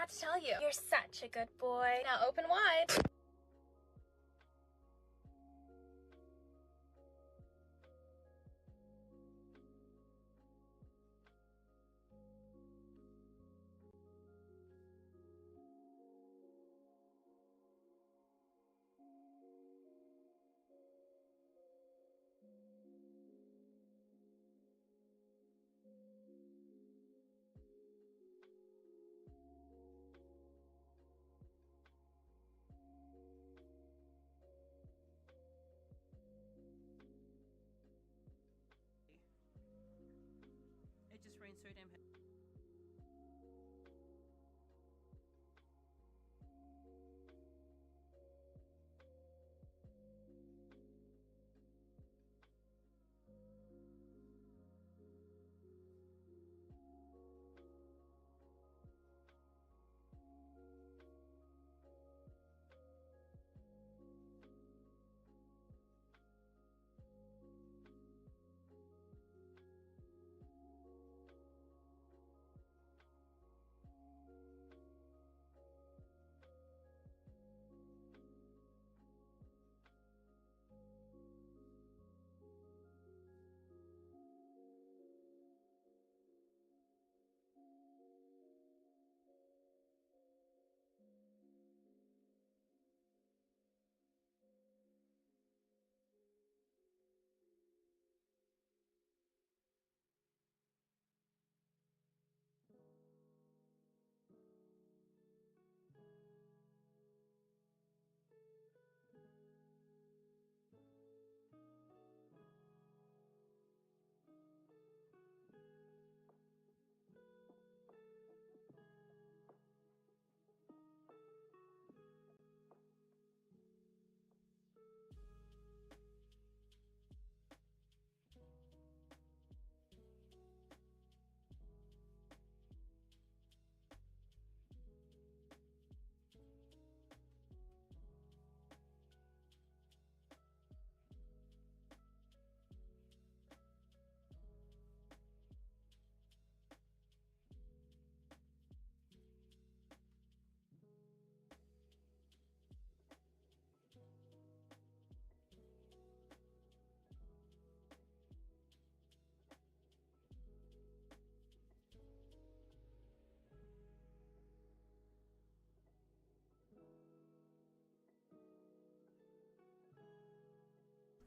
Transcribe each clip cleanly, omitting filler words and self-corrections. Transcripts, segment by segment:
forgot to tell you. You're such a good boy. Now open wide. It just rained so damn heavy.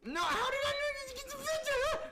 No, how did I get the picture?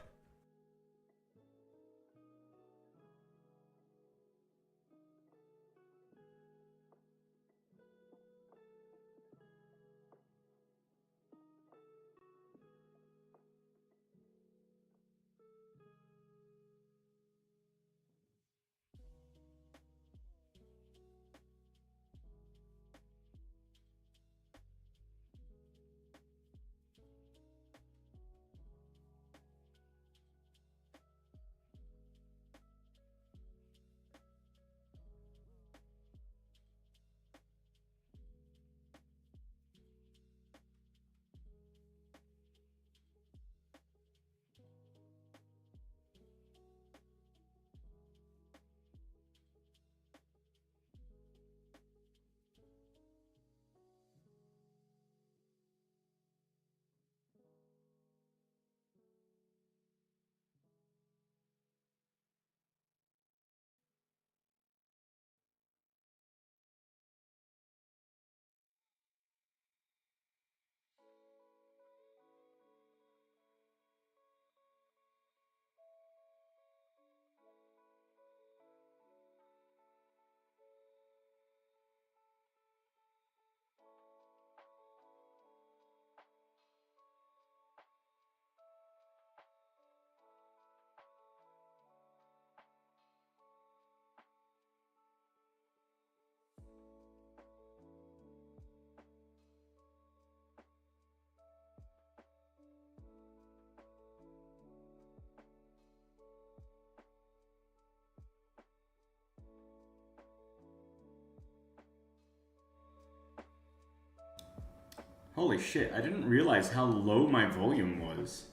Holy shit, I didn't realize how low my volume was.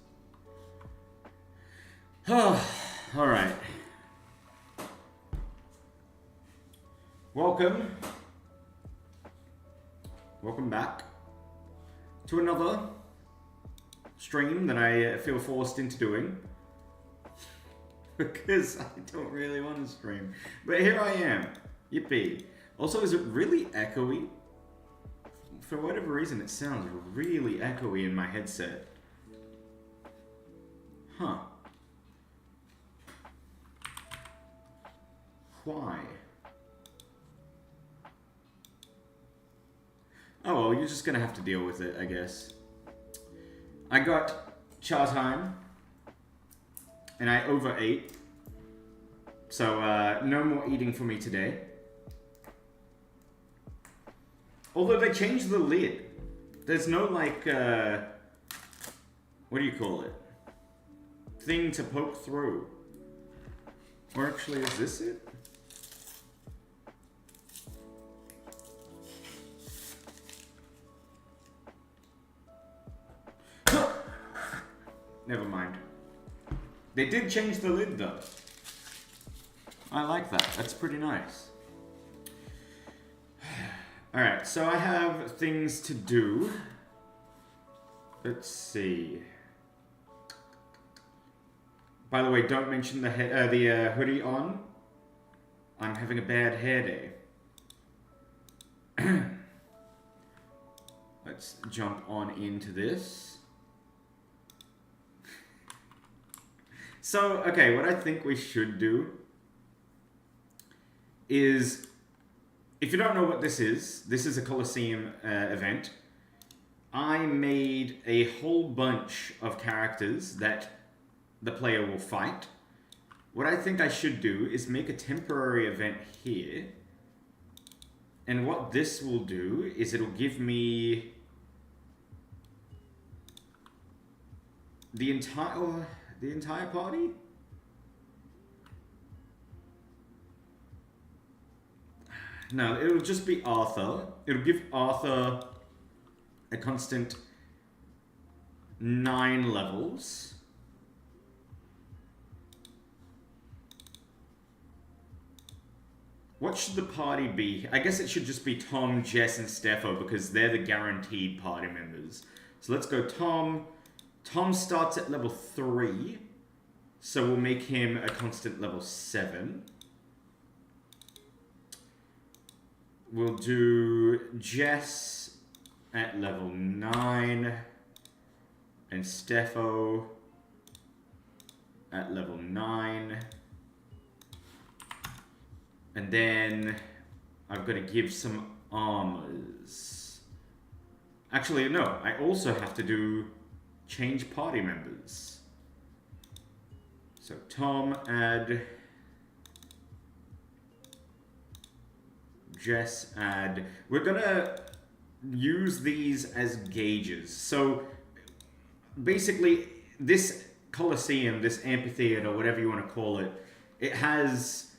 Alright. Welcome. Welcome back to another stream that I feel forced into doing. Because I don't really want to stream. But here I am. Yippee. Also, is it really echoey? For whatever reason, it sounds really echoey in my headset. Huh. Why? Oh well, you're just gonna have to deal with it, I guess. I got chow time, and I overate. So, no more eating for me today. Although they changed the lid. There's no, like, what do you call it? Thing to poke through. Or actually, is this it? Never mind. They did change the lid though. I like that. That's pretty nice. Alright, so I have things to do. Let's see. By the way, don't mention the hoodie on. I'm having a bad hair day. Let's jump on into this. So, okay, what I think we should do is, if you don't know what this is a Colosseum event. I made a whole bunch of characters that the player will fight. What I think I should do is make a temporary event here. And what this will do is it'll give me the entire party? No, it'll just be Arthur. It'll give Arthur a constant 9 levels. What should the party be? I guess it should just be Tom, Jess, and Steffo because they're the guaranteed party members. So let's go Tom. Tom starts at level 3, so we'll make him a constant level 7. We'll do Jess at level 9, and Steffo at level 9. And then I've got to give some armors. Actually, no, I also have to do change party members. So Tom, add. Jess, add. We're gonna use these as gauges. So basically, this Colosseum, this amphitheater, whatever you want to call it, it has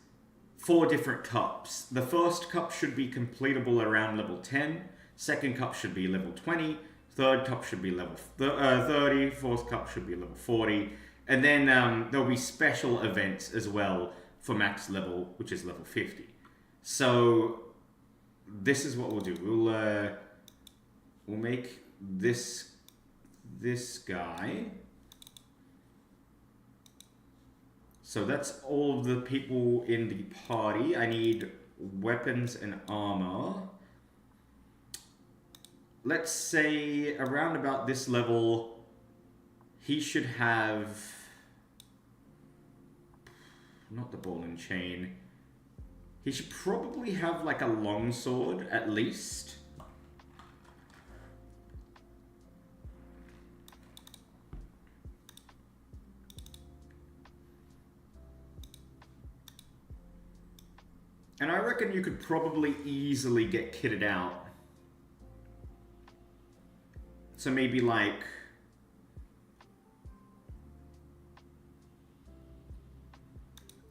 4 different cups. The first cup should be completable around level 10. Second cup should be level 20. Third cup should be level 30. Fourth cup should be level 40. And then there'll be special events as well for max level, which is level 50. So this is what we'll do. We'll make this guy. So that's all of the people in the party. I need weapons and armor. Let's say around about this level, he should have, not the ball and chain. He should probably have like a long sword at least. And I reckon you could probably easily get kitted out. So maybe like,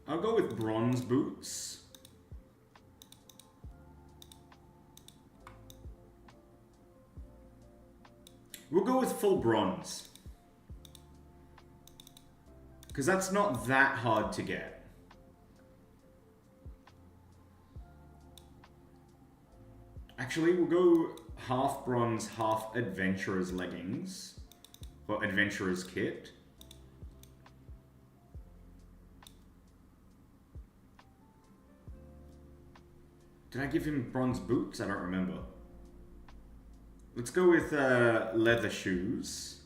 I'll go with bronze boots. We'll go with full bronze. Because that's not that hard to get. Actually, we'll go half bronze, half adventurer's leggings. Or adventurer's kit. Did I give him bronze boots? I don't remember. Let's go with leather shoes.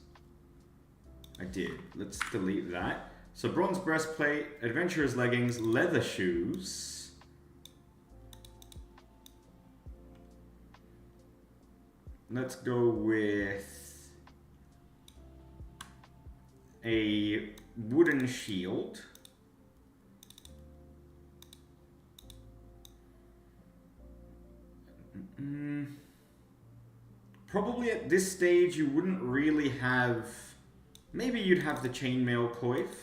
I did. Let's delete that. So bronze breastplate, adventurer's leggings, leather shoes. Let's go with a wooden shield. Probably at this stage you wouldn't really have... Maybe you'd have the chainmail coif,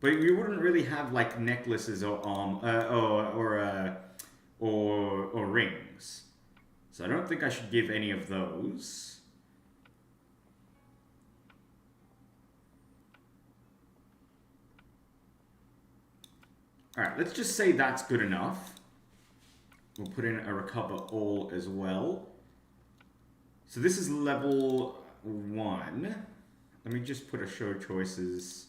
but you wouldn't really have like necklaces or or rings. So I don't think I should give any of those. All right, let's just say that's good enough. We'll put in a recover all as well. So this is level 1. Let me just put a show choices.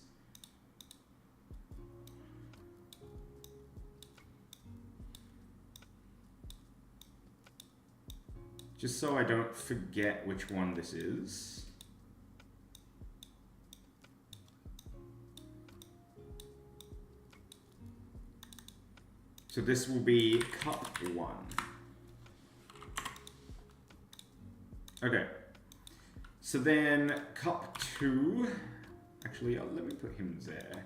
Just so I don't forget which one this is. So this will be cup 1. Okay. So then cup 2, actually let me put him there.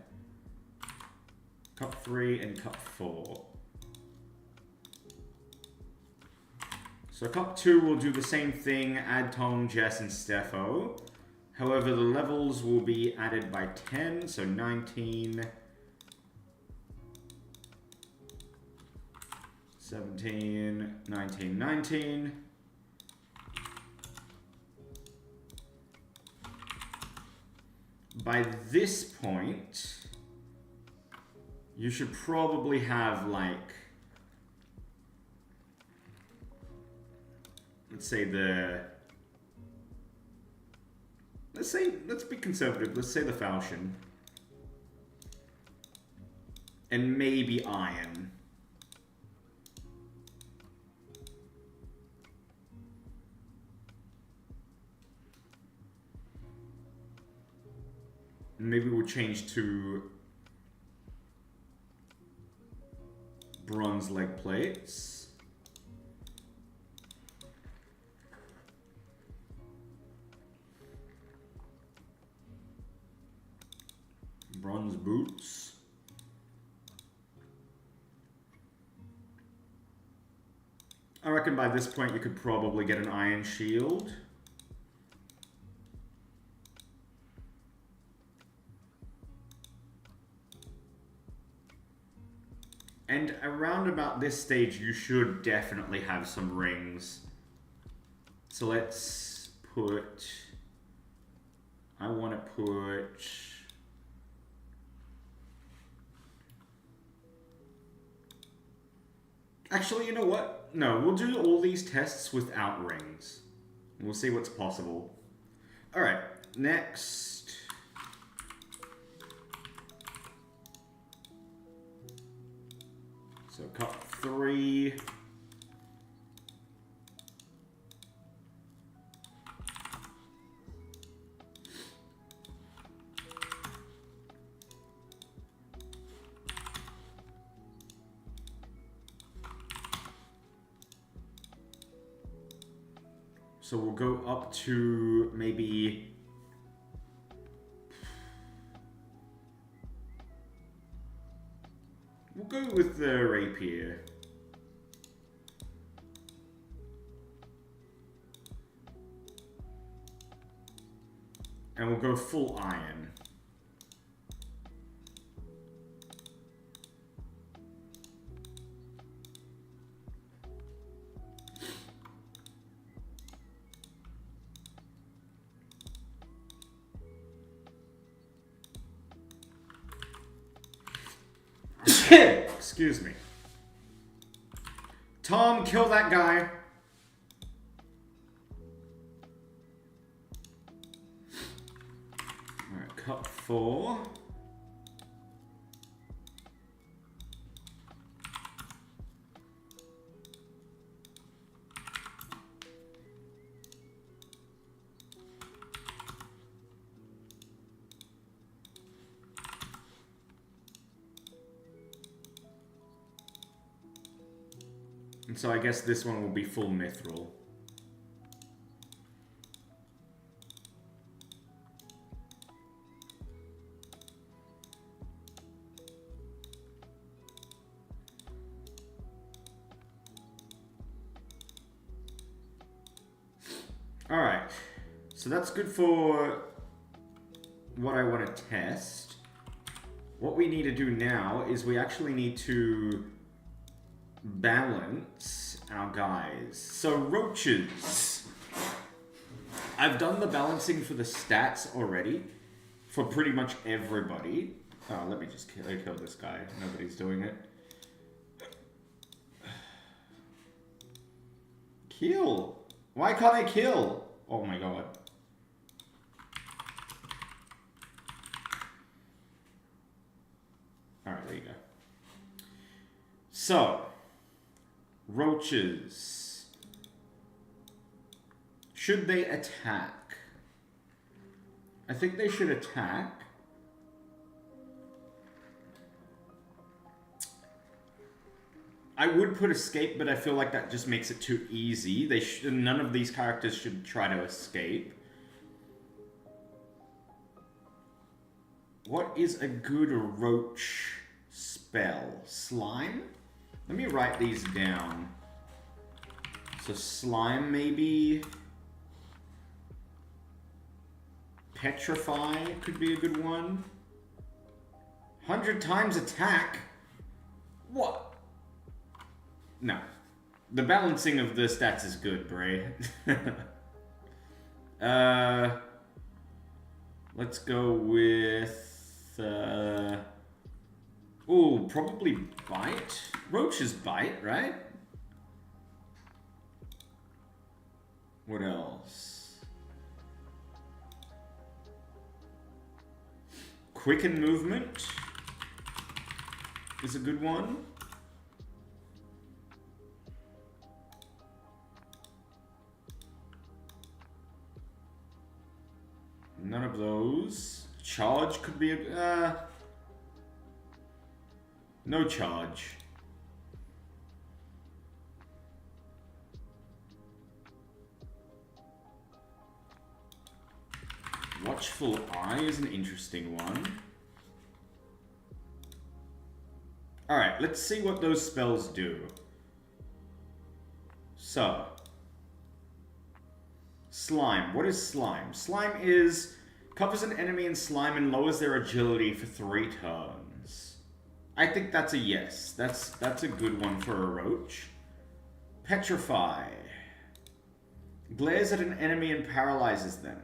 Cup 3 and cup 4. So cup 2 will do the same thing, add Tom, Jess, and Steffo. However, the levels will be added by 10, so 19, 17, 19, 19. By this point, you should probably have like, let's be conservative, let's say the falchion. And maybe iron. Maybe we'll change to bronze leg plates. Bronze boots. I reckon by this point you could probably get an iron shield. And around about this stage, you should definitely have some rings. So let's put... I want to put... Actually, you know what? No, we'll do all these tests without rings. We'll see what's possible. Alright, next... So cup 3. So we'll go up to maybe... We'll go with the rapier. And we'll go full iron. Excuse me. Tom, kill that guy. up 4. And so I guess this one will be full mithril. Alright, so that's good for what I want to test. What we need to do now is we actually need to balance our guys. So roaches. I've done the balancing for the stats already for pretty much everybody. Oh, let me just kill this guy. Nobody's doing it. Kill. Why can't I kill? Oh my god. Alright, there you go. So, roaches. Should they attack? I think they should attack. I would put escape, but I feel like that just makes it too easy. None of these characters should try to escape. What is a good roach spell? Slime? Let me write these down. So slime maybe. Petrify could be a good one. 100 times attack? What? No. The balancing of the stats is good, Bray. Let's go with... ooh, probably bite? Roaches bite, right? What else? Quicken movement is a good one. None of those. Charge could be a... no charge. Watchful Eye is an interesting one. Alright, let's see what those spells do. So... Slime. What is slime? Slime is... covers an enemy in slime and lowers their agility for 3 turns. I think that's a yes. That's a good one for a roach. Petrify. Glares at an enemy and paralyzes them.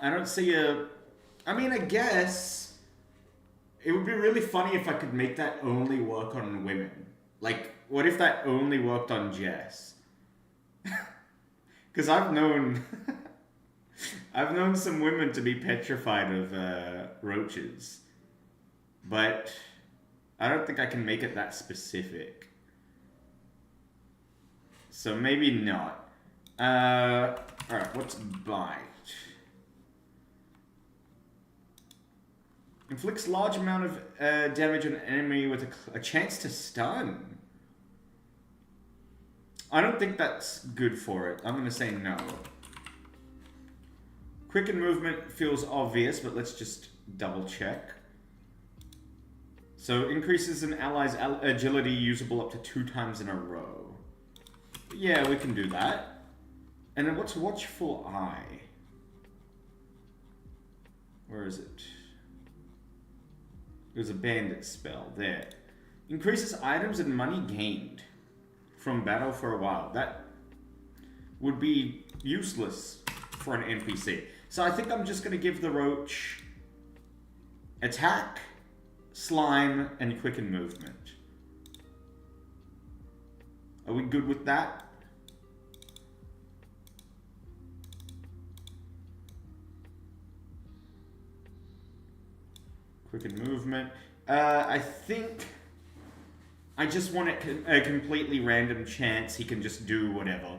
I don't see a... I mean, I guess... it would be really funny if I could make that only work on women. Like, what if that only worked on Jess? Because I've known... I've known some women to be petrified of roaches. But I don't think I can make it that specific. So maybe not. Alright, what's bite? Inflicts large amount of damage on an enemy with a chance to stun. I don't think that's good for it. I'm going to say no. Quicken movement feels obvious, but let's just double check. So increases an ally's agility usable up to 2 times in a row. Yeah, we can do that. And then what's Watchful Eye? Where is it? There's a bandit spell there. Increases items and money gained from battle for a while. That would be useless for an NPC. So I think I'm just going to give the roach attack, slime, and quicken movement. Are we good with that? Quicken movement. I think I just want a completely random chance he can just do whatever.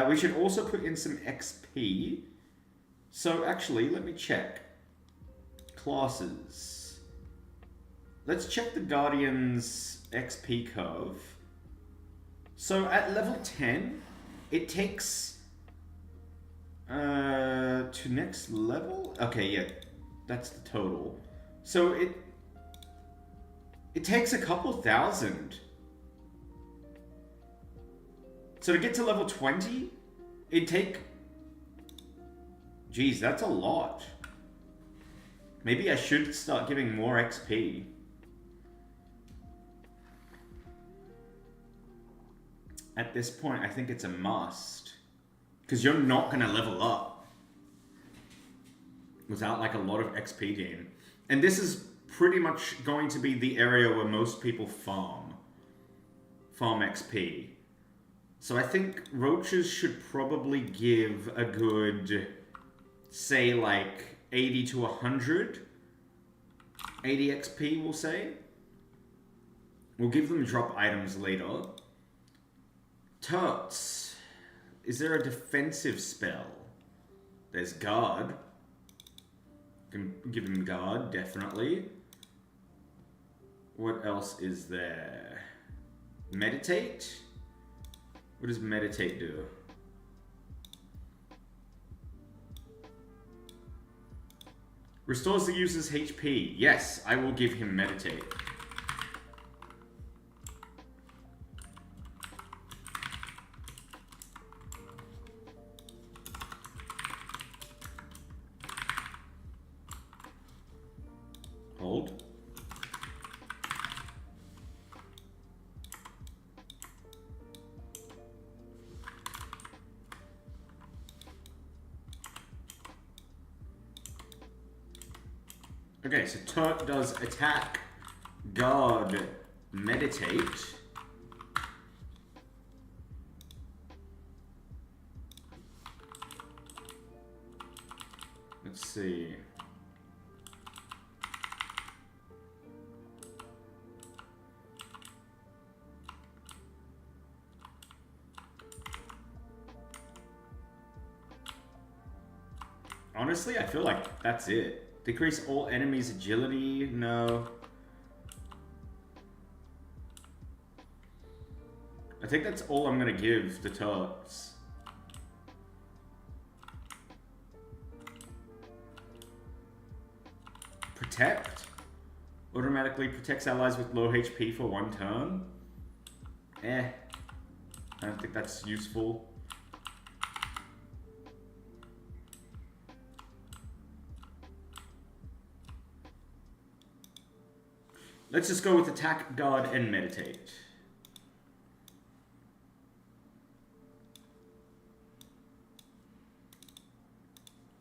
We should also put in some XP. So actually, let me check. Classes. Let's check the Guardian's XP curve. So at level 10, it takes to next level? Okay, yeah, that's the total. So it takes a couple thousand. So to get to level 20, it'd take... Geez, that's a lot. Maybe I should start giving more XP. At this point, I think it's a must. Because you're not going to level up without like a lot of XP gain. And this is pretty much going to be the area where most people farm XP. So I think roaches should probably give a good, say like 80 to 100. 80 XP, we'll say. We'll give them drop items later. Turts. Is there a defensive spell? There's guard. Can give him guard, definitely. What else is there? Meditate? What does meditate do? Restores the user's HP. Yes, I will give him meditate. Hold. Okay, so Turk does attack, guard, meditate. Let's see. Honestly, I feel like that's it. Decrease all enemies' agility? No. I think that's all I'm gonna give the Turks. Protect? Automatically protects allies with low HP for 1 turn? I don't think that's useful. Let's just go with attack, guard, and meditate.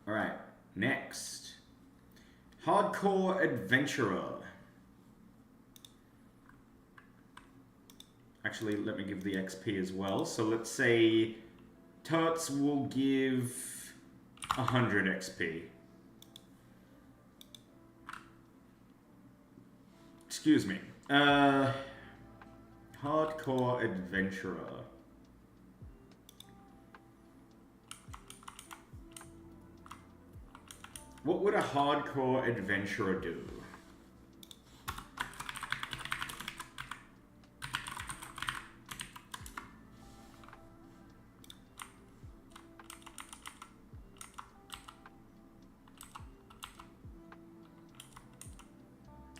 Alright, next. Hardcore Adventurer. Actually, let me give the XP as well. So let's say Turts will give 100 XP. Excuse me. Hardcore Adventurer. What would a hardcore adventurer do?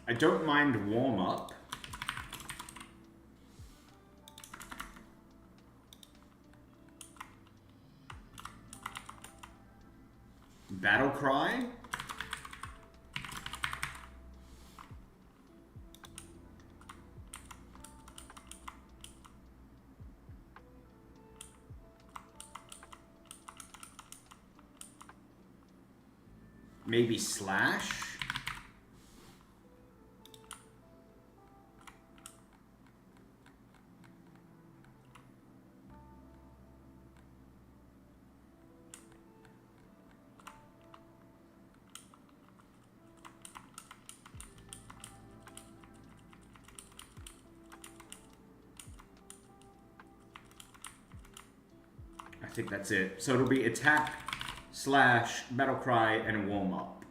I don't mind warm-up. Battle cry? Maybe slash? think that's it. So it'll be attack / battle cry and warm up.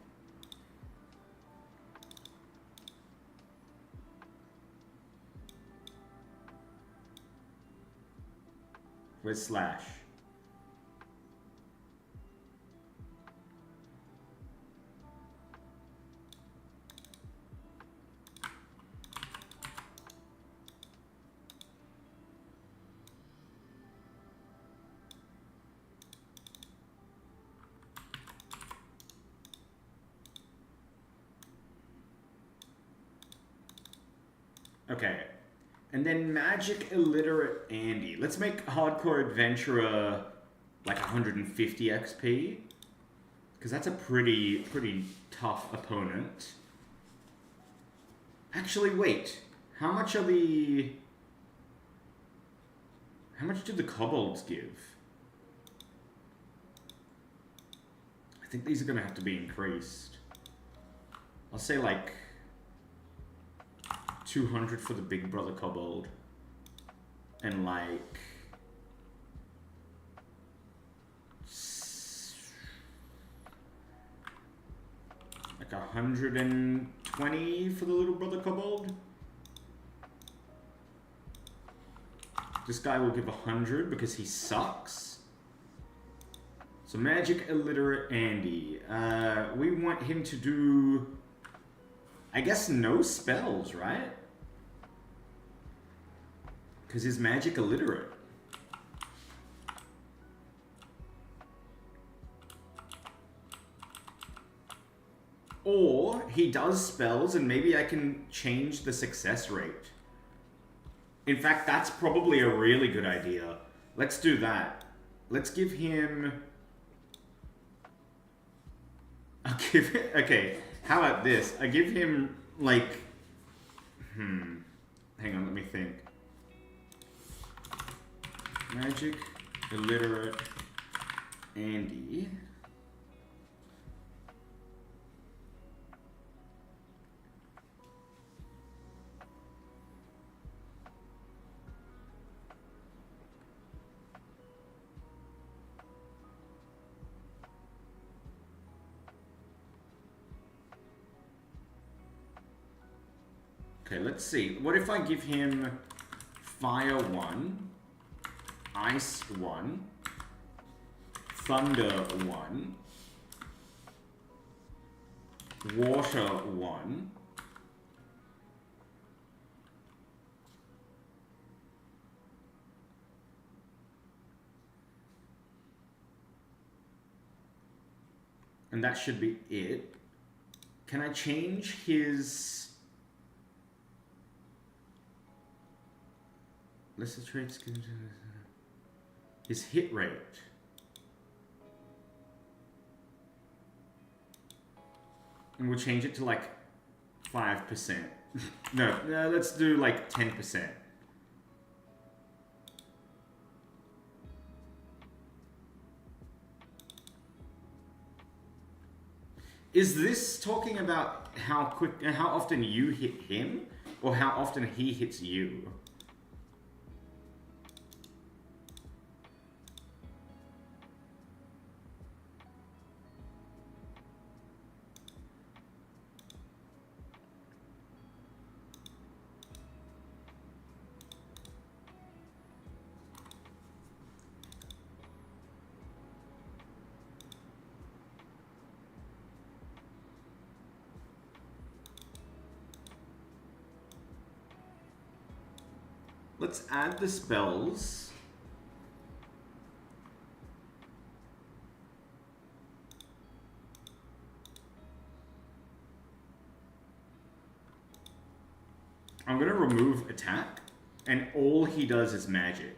Where's slash? Okay. And then Magic Illiterate Andy. Let's make Hardcore Adventurer like 150 XP. Because that's a pretty tough opponent. Actually, wait. How much do the kobolds give? I think these are going to have to be increased. I'll say like 200 for the big brother kobold. And like 120 for the little brother kobold. This guy will give 100 because he sucks. So Magic Illiterate Andy. We want him to do, I guess, no spells, right? Because he's Magic Illiterate. Or he does spells and maybe I can change the success rate. In fact, that's probably a really good idea. Let's do that. Let's give him... I'll give it... Okay, how about this? I give him, like... Hang on, let me think. Magic Illiterate Andy. Okay, let's see. What if I give him Fire 1, Ice 1, Thunder 1, Water 1, and that should be it. Can I change his... List of traits, his hit rate. And we'll change it to like 5%. No, let's do like 10%. Is this talking about how often you hit him, or how often he hits you? Let's add the spells. I'm going to remove attack, and all he does is magic.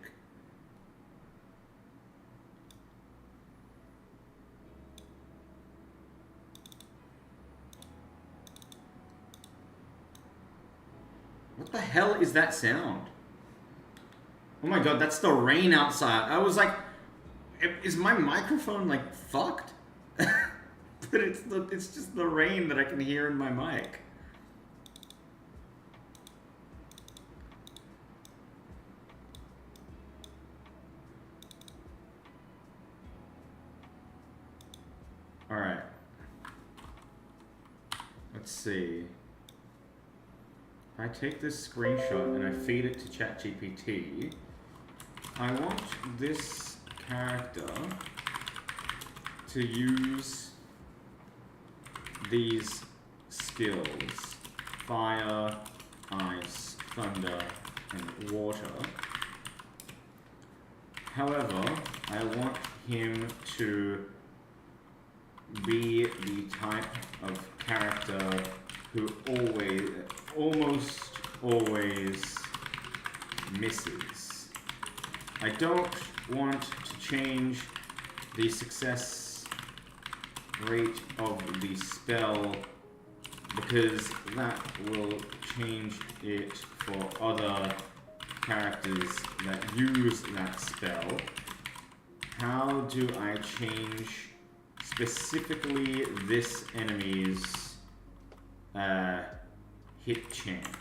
What the hell is that sound? Oh my god, that's the rain outside. I was like, is my microphone like fucked? But it's just the rain that I can hear in my mic. let's see. If I take this screenshot and I feed it to ChatGPT, I want this character to use these skills: fire, ice, thunder, and water. However, I want him to be the type of character who almost always misses. I don't want to change the success rate of the spell because that will change it for other characters that use that spell. How do I change specifically this enemy's hit chance?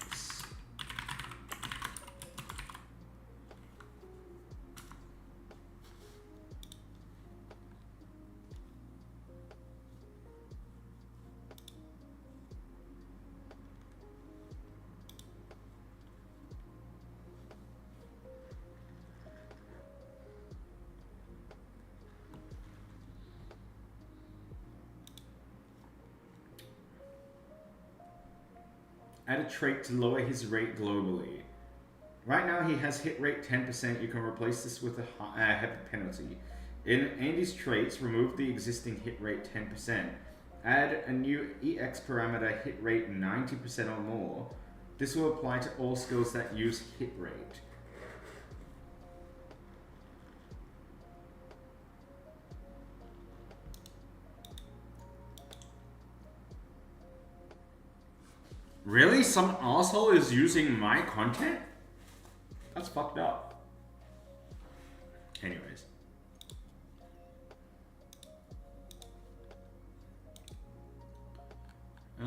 Add a trait to lower his rate globally. Right now he has hit rate 10%. You can replace this with a heavy penalty. In Andy's traits, remove the existing hit rate 10%. Add a new EX parameter, hit rate 90% or more. This will apply to all skills that use hit rate. Really? Some asshole is using my content? That's fucked up. Anyways. I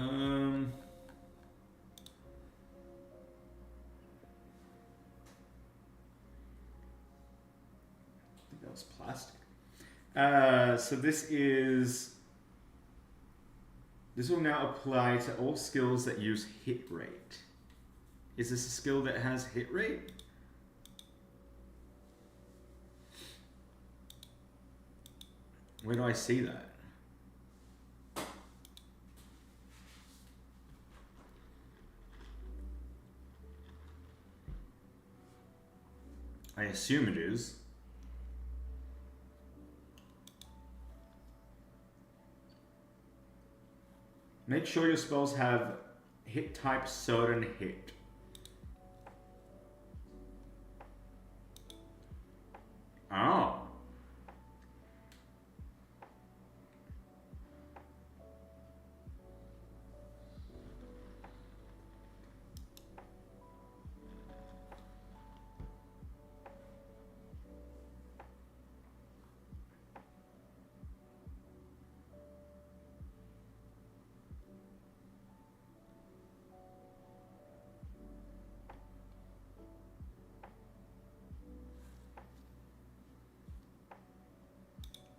think that was plastic. So this will now apply to all skills that use hit rate. Is this a skill that has hit rate? Where do I see that? I assume it is. Make sure your spells have hit type certain hit. Oh.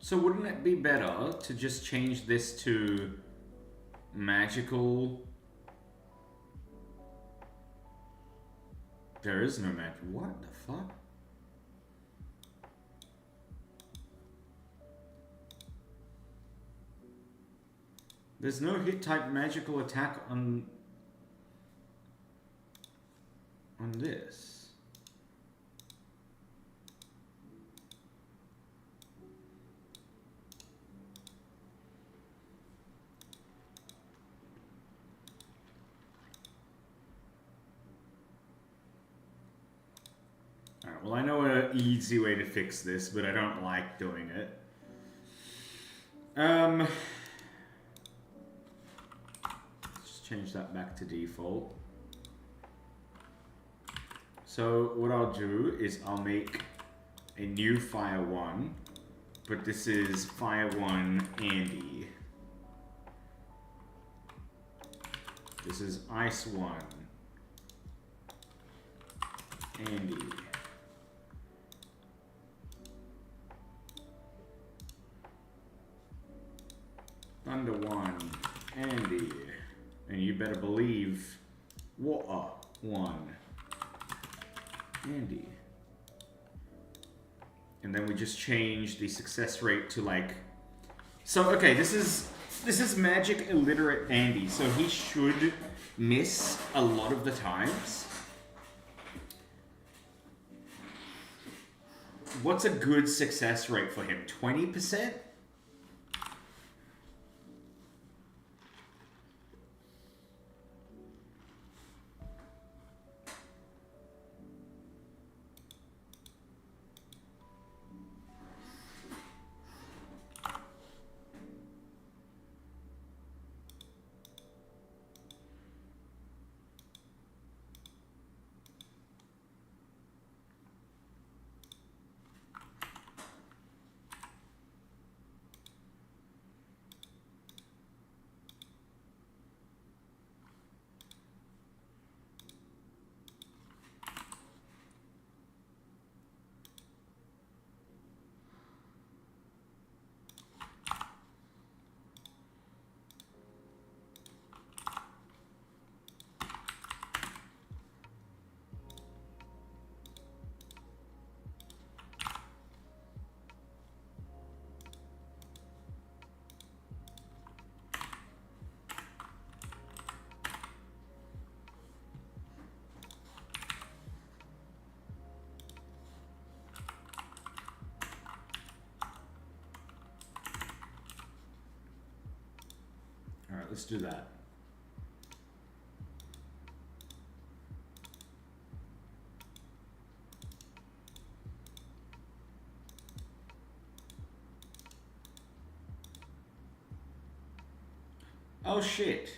So wouldn't it be better to just change this to magical? There is no magic. What the fuck? There's no hit type magical attack on this. Alright, well I know an easy way to fix this, but I don't like doing it. Just change that back to default. So what I'll do is I'll make a new Fire 1, but this is Fire 1 Andy. This is Ice 1 Andy. Thunder 1 Andy. And you better believe water 1. Andy. And then we just change the success rate to like... So, okay, this is magic illiterate Andy, so he should miss a lot of the times. What's a good success rate for him? 20%? Alright, let's do that. Oh shit.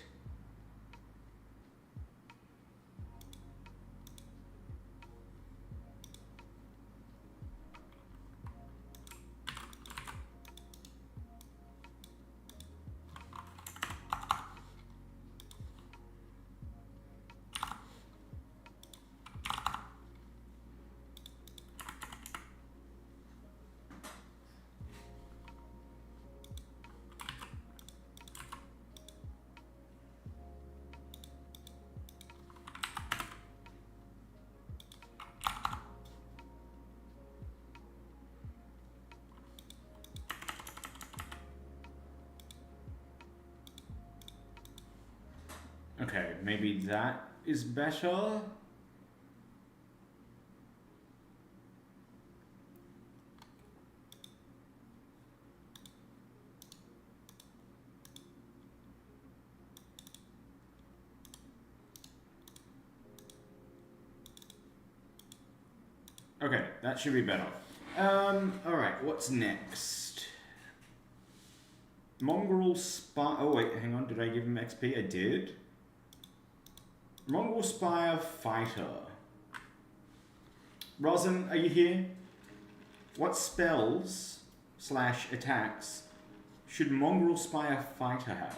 Okay, maybe that is better. Okay, that should be better. Alright, what's next? Mongrel Spire... Oh wait, hang on, did I give him XP? I did. Mongrel Spire Fighter. Rosin, are you here? What spells / attacks should Mongrel Spire Fighter have?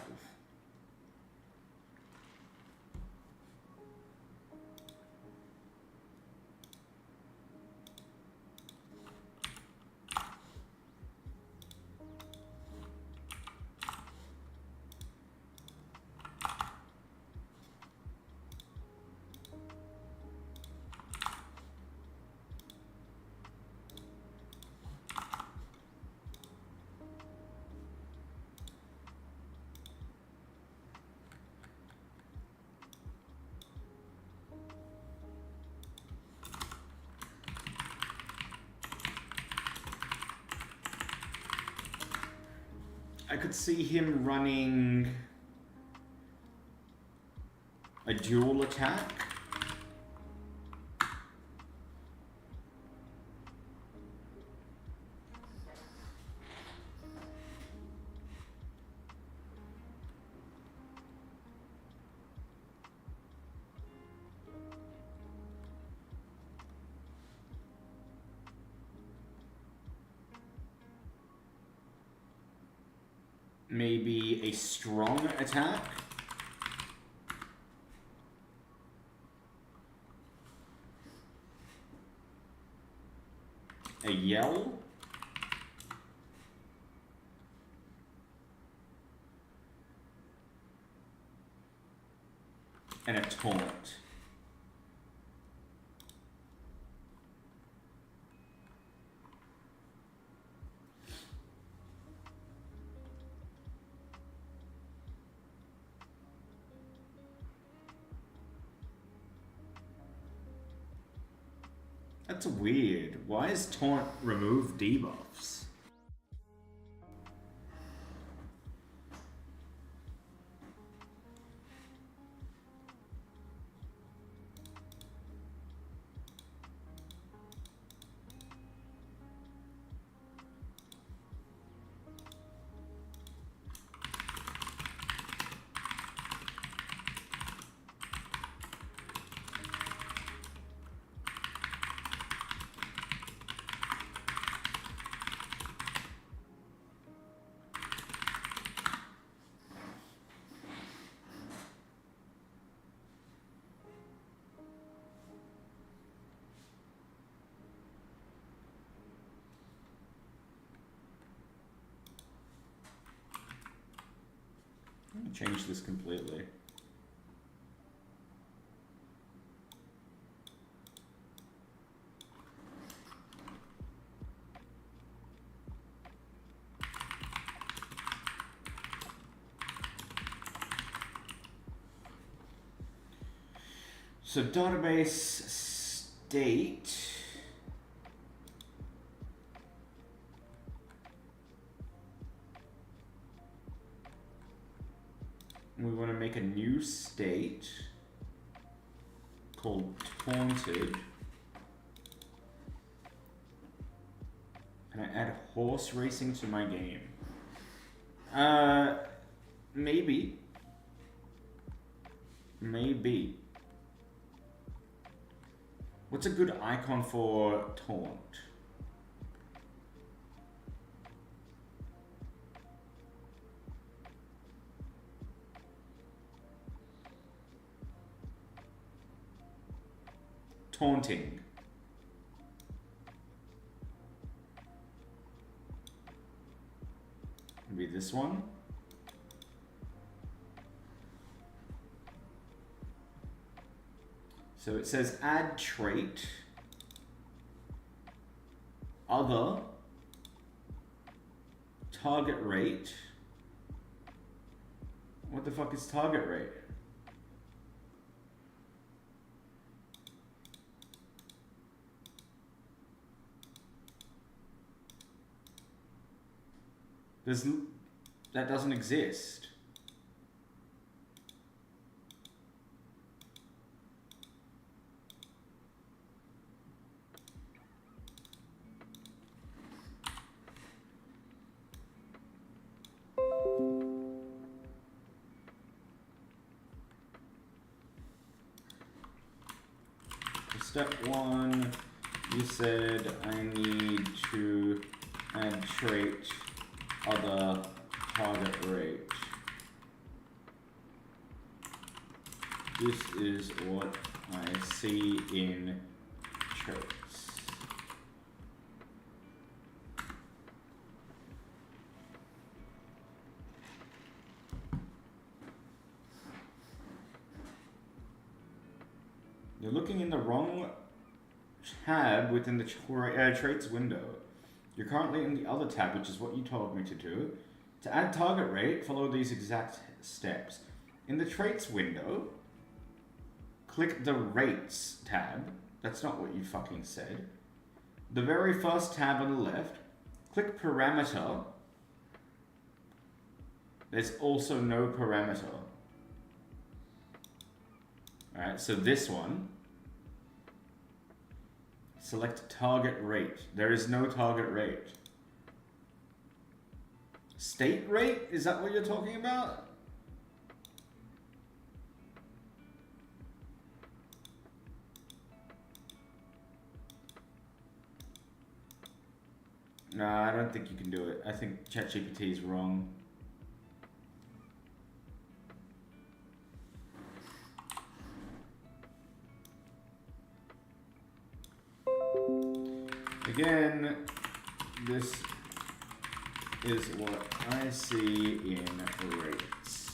I could see him running a dual attack. Maybe a strong attack. A yell. and a taunt. That's weird. Why is taunt remove debuffs? Change this completely. So database state. We want to make a new state called taunted. Can I add horse racing to my game? Maybe. Maybe. What's a good icon for taunt? Taunting. Maybe this one. So it says add trait, other, target rate. What the fuck is target rate? That doesn't exist. Step one, you said I need to add trait other target rate. This is what I see in traits. You're looking in the wrong tab within the traits window. You're currently in the other tab, which is what you told me to do. To add target rate, follow these exact steps. In the traits window, click the rates tab. That's not what you fucking said. The very first tab on the left, click parameter. There's also no parameter. Alright, so this one. Select target rate. There is no target rate. State rate? Is that what you're talking about? No, I don't think you can do it. I think ChatGPT is wrong. Again, this is what I see in rates.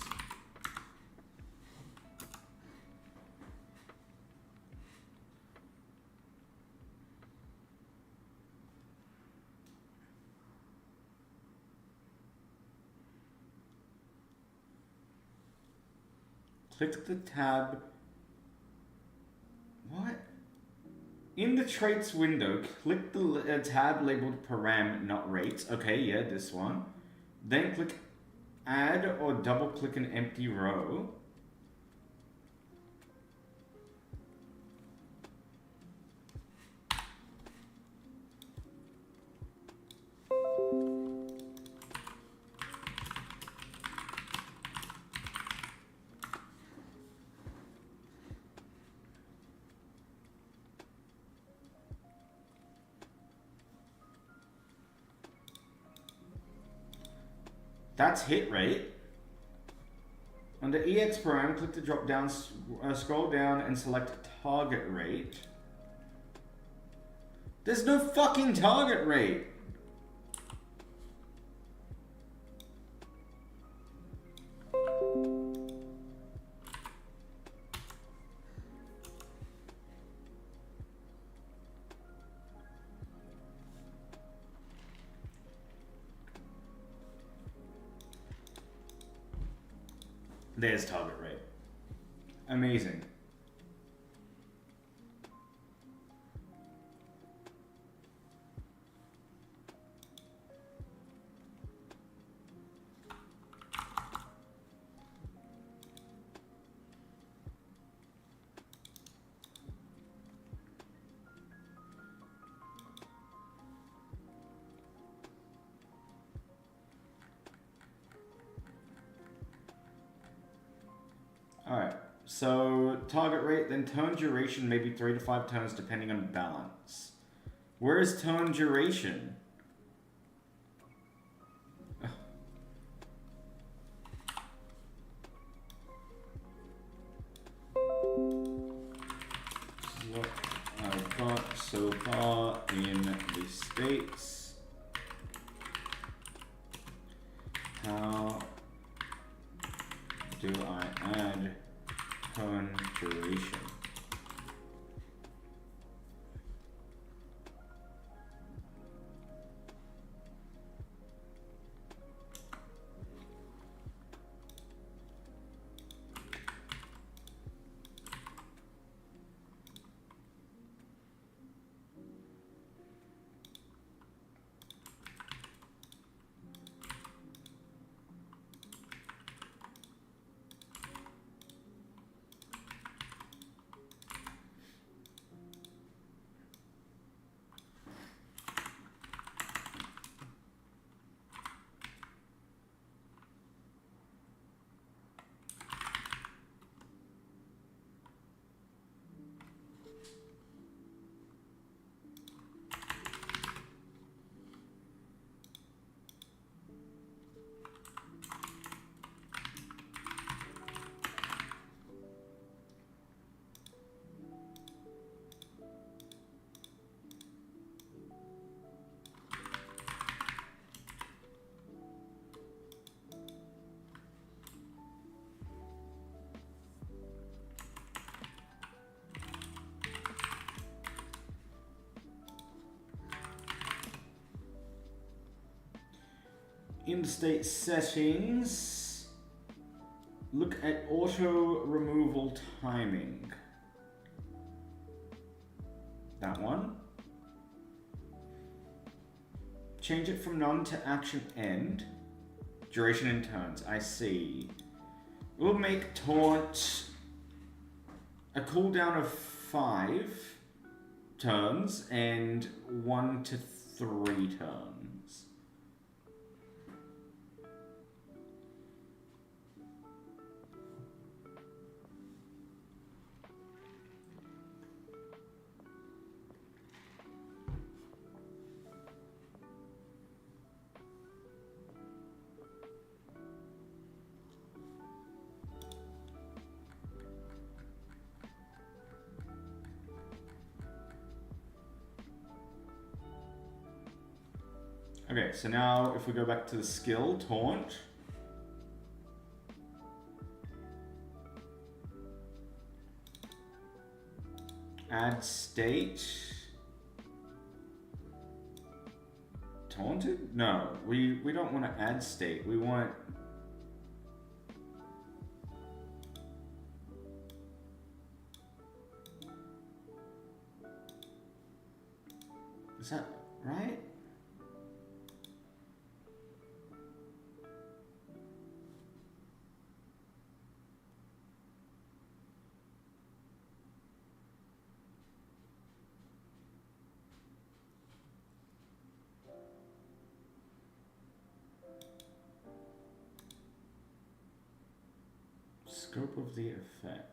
Click the tab. What? In the traits window, click the tab labeled param, not rates. Okay, yeah, this one. Then click add or double click an empty row. That's hit rate. Under EX param, click the drop down, scroll down and select target rate. There's no fucking target rate. There's target rate. Amazing. Alright, so target rate, then turn duration, maybe 3 to 5 turns depending on balance. Where is turn duration? This is what I've got so far in the states. How do I add turn duration? In state settings, look at auto removal timing. That one. Change it from none to action end. Duration in turns. I see. We'll make taunt a cooldown of 5 turns and 1 to 3 turns. Okay, so now if we go back to the skill, taunt. Add state. Taunted? No, we don't want to add state. We want Is that right? Scope of the effect.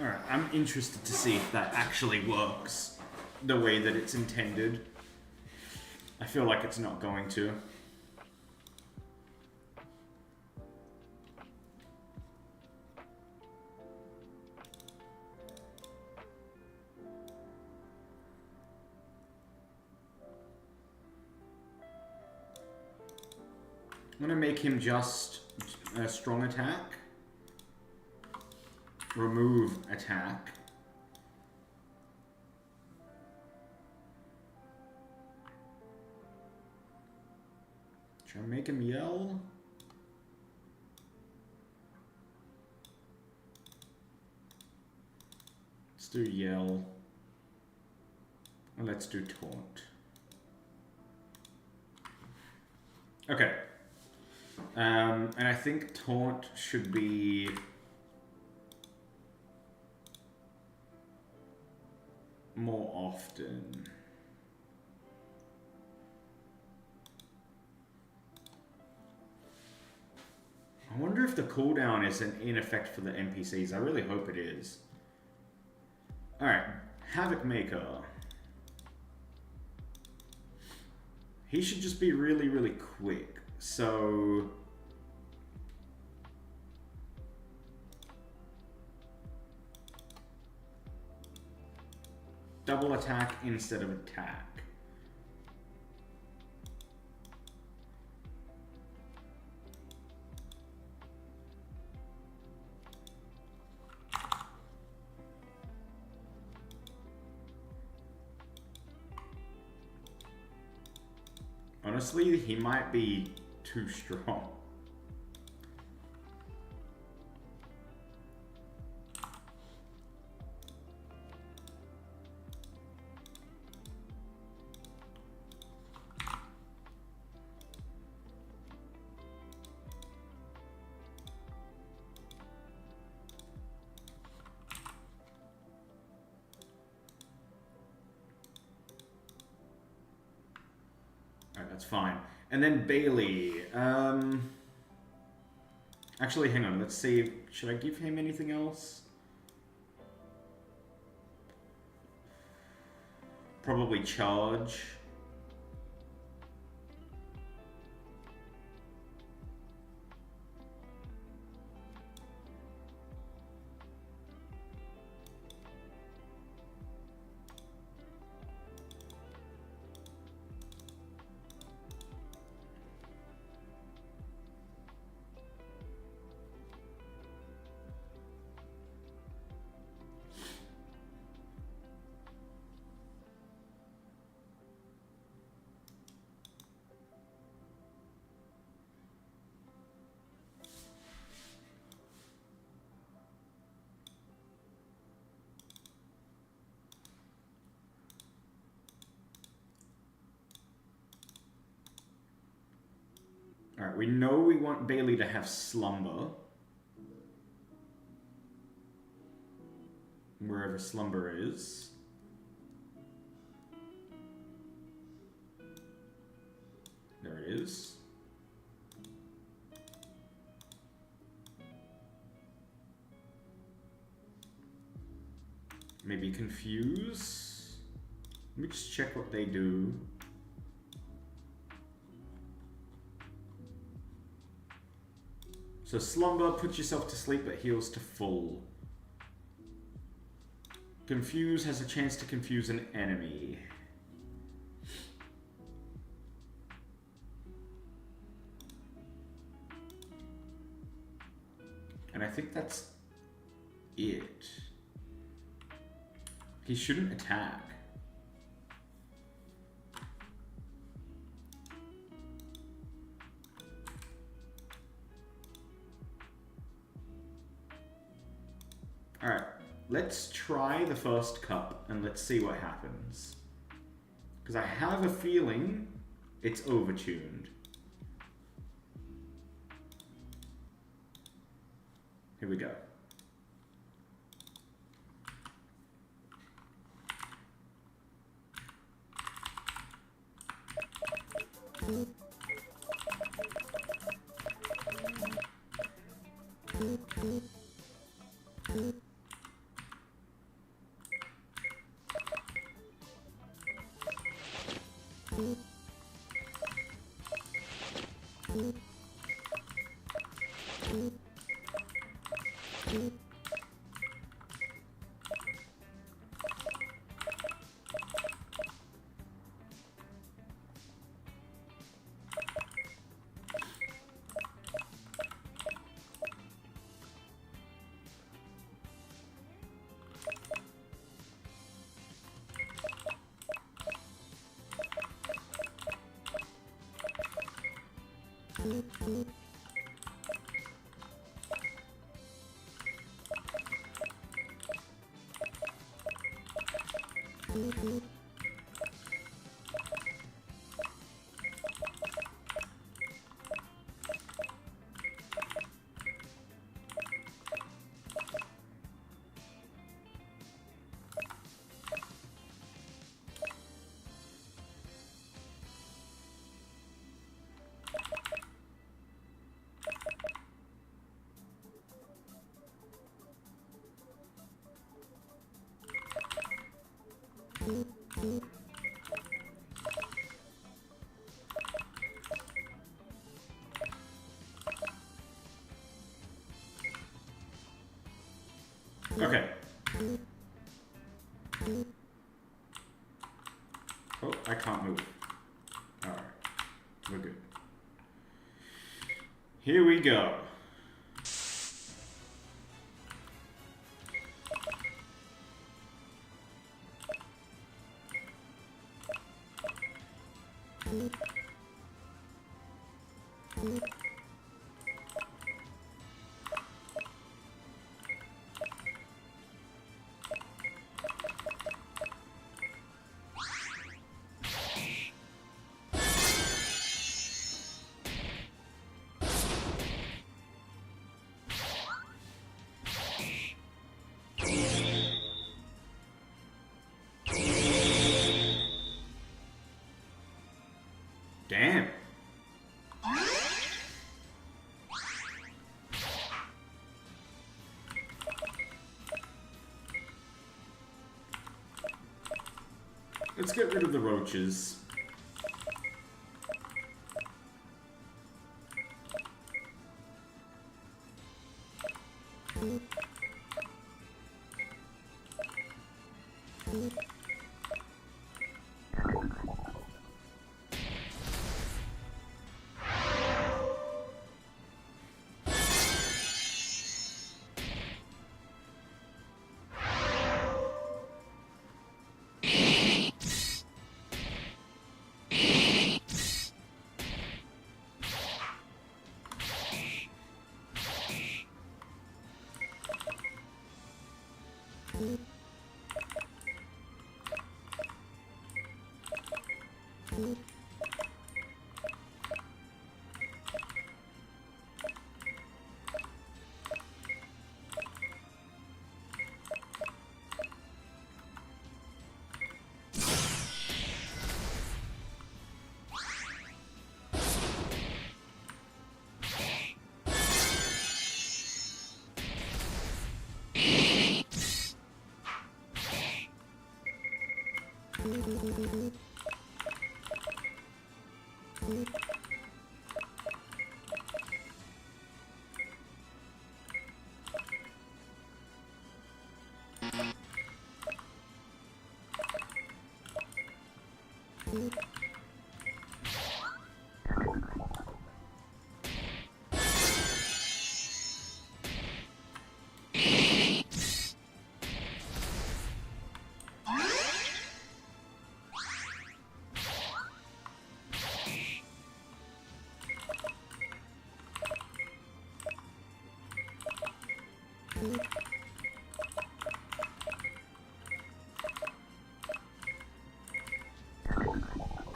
Alright, I'm interested to see if that actually works the way that it's intended. I feel like it's not going to. I'm gonna make him just a strong attack. Remove attack. Try and make him yell. Let's do yell. And let's do taunt. Okay. And I think taunt should be more often. I wonder if the cooldown is in effect for the NPCs. I really hope it is. Alright, Havoc Maker. He should just be really, really quick. So double attack instead of attack. Honestly, he might be too strong. That's fine. And then Bailey. Actually, hang on. Let's see. Should I give him anything else? probably charge. Alright, we know we want Bailey to have slumber. Wherever slumber is. There it is. Maybe confuse. Let me just check what they do. So slumber, puts yourself to sleep but heals to full. Confuse has a chance to confuse an enemy. And I think that's it. He shouldn't attack. Alright, let's try the first cup and let's see what happens. Because I have a feeling it's overtuned. Here we go. Okay. Oh, I can't move. Alright. We're good. Here we go. Let's get rid of the roaches.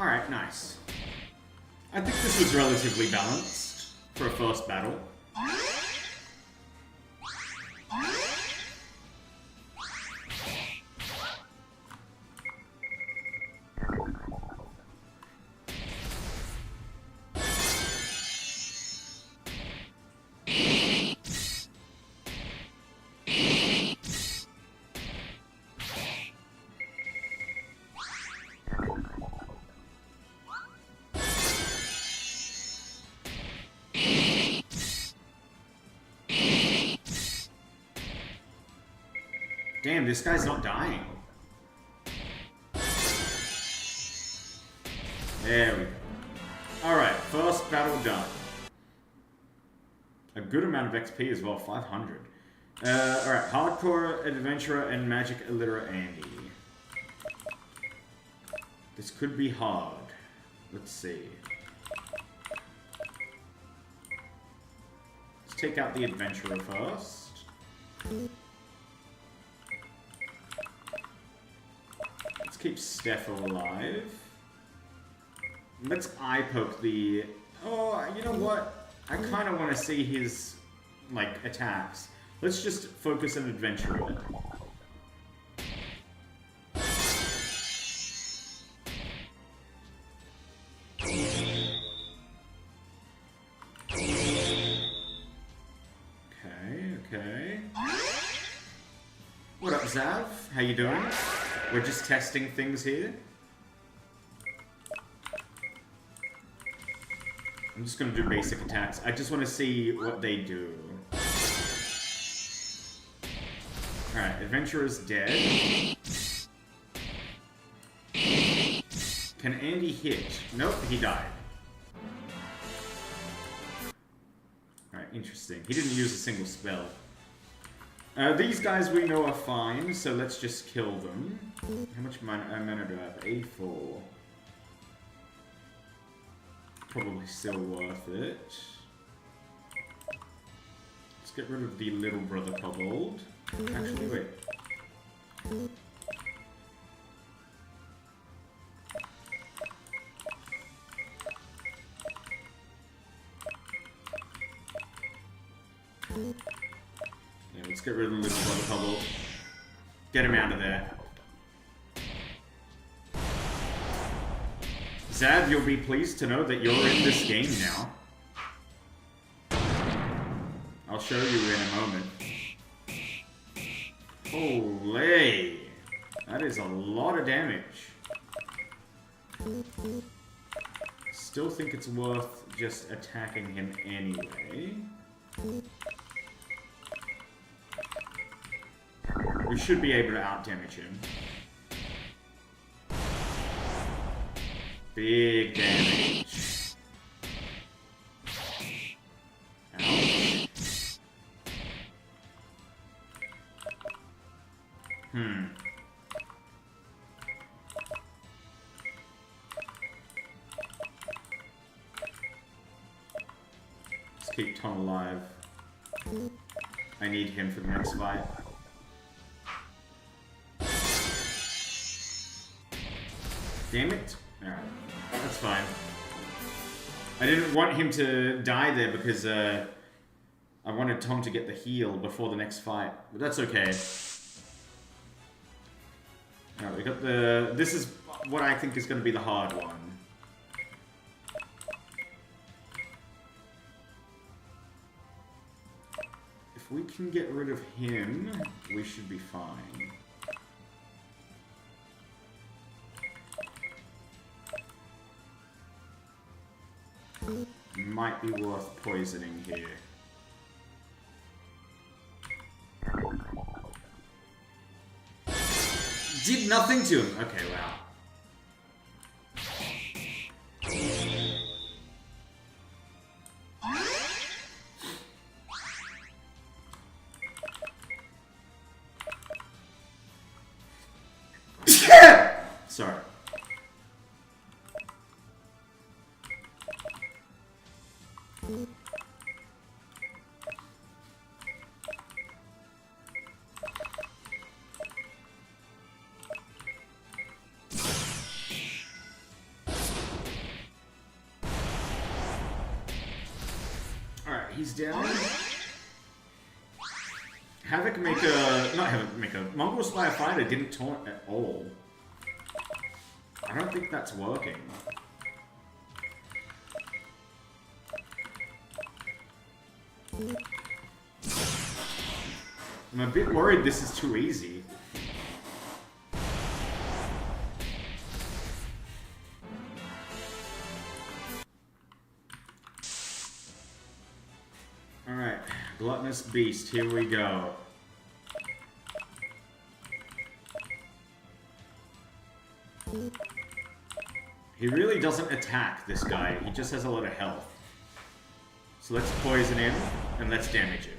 Alright, nice. I think this was relatively balanced for a first battle. Damn, this guy's not dying. There we go. Alright, first battle done. A good amount of XP as well, 500. Alright, Hardcore Adventurer and Magic Illiterate Andy. This could be hard. Let's see. Let's take out the Adventurer first. Keep Steffo alive. Let's eye poke the... Oh, you know what? I kind of want to see his, like, attacks. Let's just focus on Adventurer. Okay. What up, Zav? How you doing? We're just testing things here. I'm just gonna do basic attacks. I just want to see what they do. Alright, Adventurer's dead. Can Andy hit? Nope, he died. Alright, interesting. He didn't use a single spell. These guys we know are fine, so let's just kill them. How much mana do I have? 84. Probably still worth it. Let's get rid of the little brother kobold. Actually, wait. Yeah, let's get rid of the little brother kobold. Get him out of there. Zav, you'll be pleased to know that you're in this game now. I'll show you in a moment. Holy! That is a lot of damage. Still think it's worth just attacking him anyway. We should be able to outdamage him. Big damage. Ouch. Let's keep Tom alive. I need him for the next fight. Damn it. Alright, that's fine. I didn't want him to die there because I wanted Tom to get the heal before the next fight. But that's okay. Alright, we got the... This is what I think is going to be the hard one. If we can get rid of him, we should be fine. Might be worth poisoning here. Did nothing to him. Okay, wow. Sorry. Alright, he's down. Havoc Maker... Not Havoc Maker. Mongrel Slayer Fighter didn't taunt at all. I don't think that's working. I'm a bit worried this is too easy. Alright, Gluttonous Beast, here we go. He really doesn't attack, this guy. He just has a lot of health. So let's poison him, and let's damage him.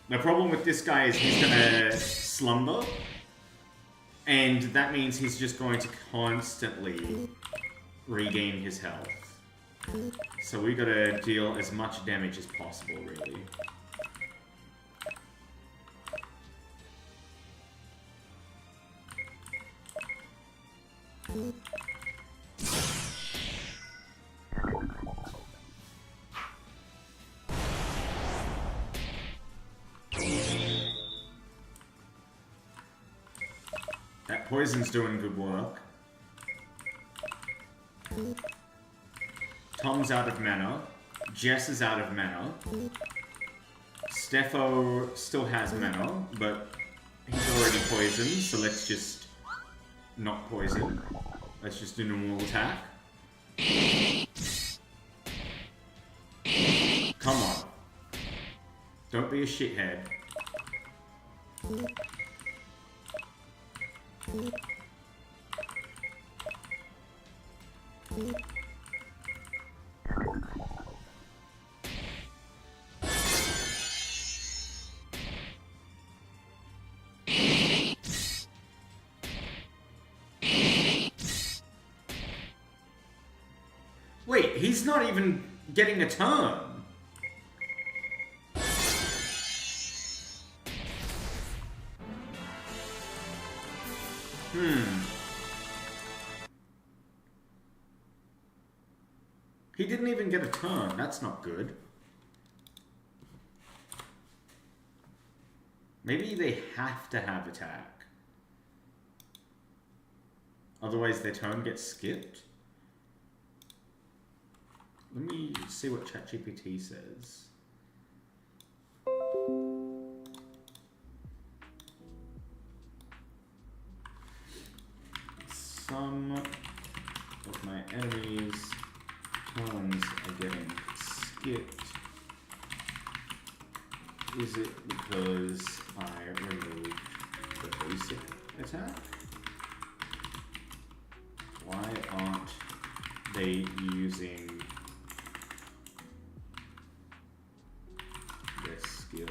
The problem with this guy is he's gonna slumber, and that means he's just going to constantly regain his health. So we gotta deal as much damage as possible, really. That poison's doing good work. Tom's out of mana. Jess is out of mana. Steffo still has mana, but he's already poisoned, so let's just not poison. Let's just do normal attack. Come on. Don't be a shithead. Wait, he's not even getting a turn. He didn't even get a turn. That's not good. Maybe they have to have attack. Otherwise their turn gets skipped. Let me see what ChatGPT says. skipped? Is it because I removed the basic attack? Why aren't they using their skills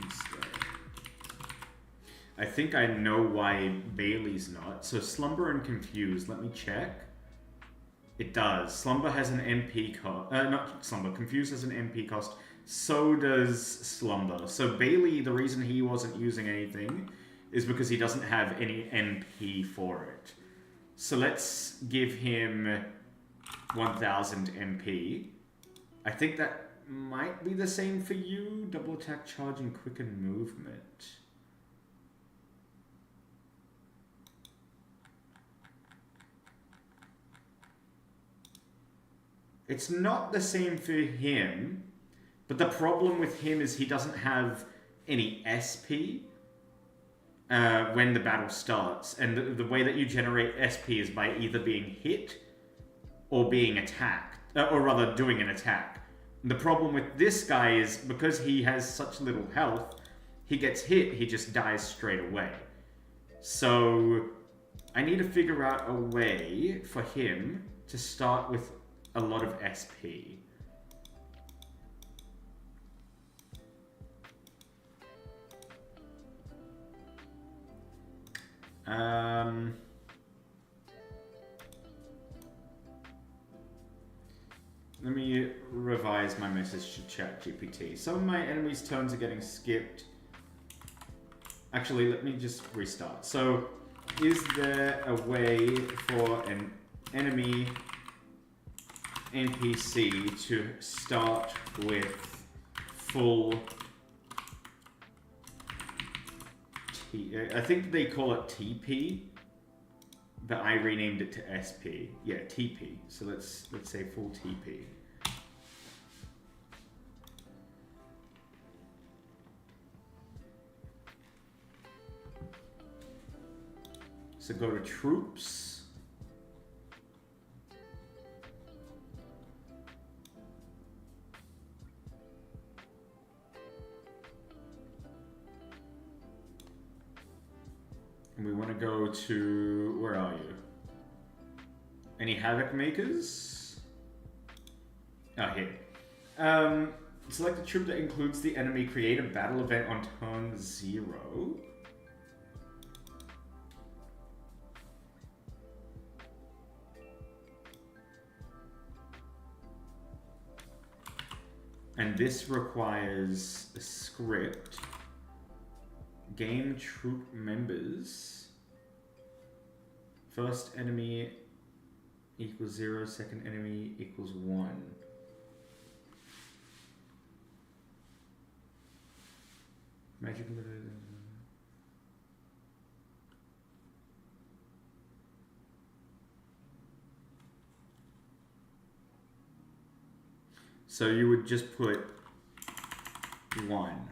instead? I think I know why Bailey's not. So Slumber and Confuse, let me check. It does. Slumber has an MP cost. Not Slumber. Confuse has an MP cost. So does Slumber. So Bailey, the reason he wasn't using anything is because he doesn't have any MP for it. So let's give him 1000 MP. I think that might be the same for you. Double attack, charge, and quicken movement. It's not the same for him, but the problem with him is he doesn't have any SP when the battle starts. And the way that you generate SP is by either being hit or being attacked, or rather doing an attack. And the problem with this guy is because he has such little health, he gets hit, he just dies straight away. So I need to figure out a way for him to start with a lot of SP. Let me revise my message to ChatGPT. Some of my enemies' turns are getting skipped. Actually, let me just restart. So, is there a way for an enemy NPC to start with full I think they call it TP, but I renamed it to SP. Yeah, TP. So let's say full TP. So go to troops. And we want to go to, where are you? Any Havoc Makers? Oh, here. Select a troop that includes the enemy. Create a battle event on turn 0. And this requires a script. Game troop members. First enemy equals 0, second enemy equals 1. Magic. So you would just put 1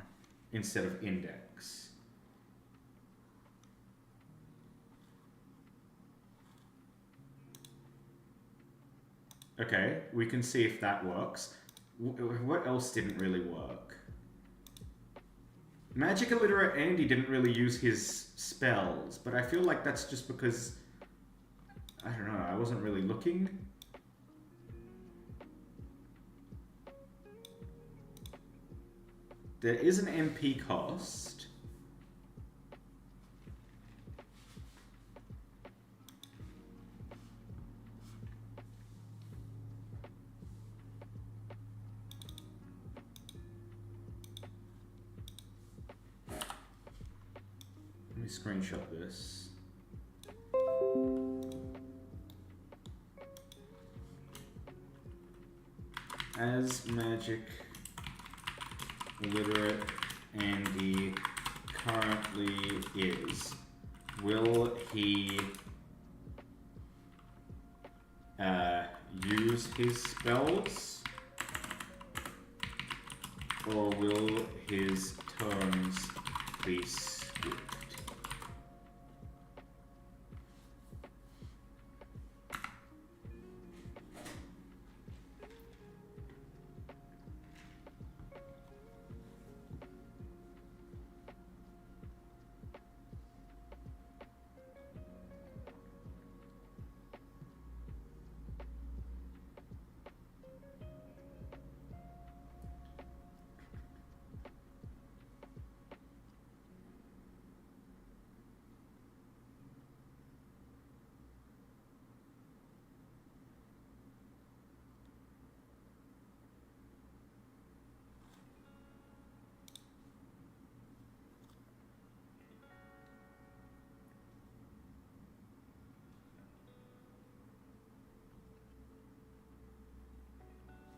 instead of index. Okay, we can see if that works. What else didn't really work? Magic Illiterate Andy didn't really use his spells, but I feel like that's just because, I don't know, I wasn't really looking. There is an MP cost. Let me screenshot this. As Magic Literate Andy currently is, will he use his spells, or will his turns be skipped?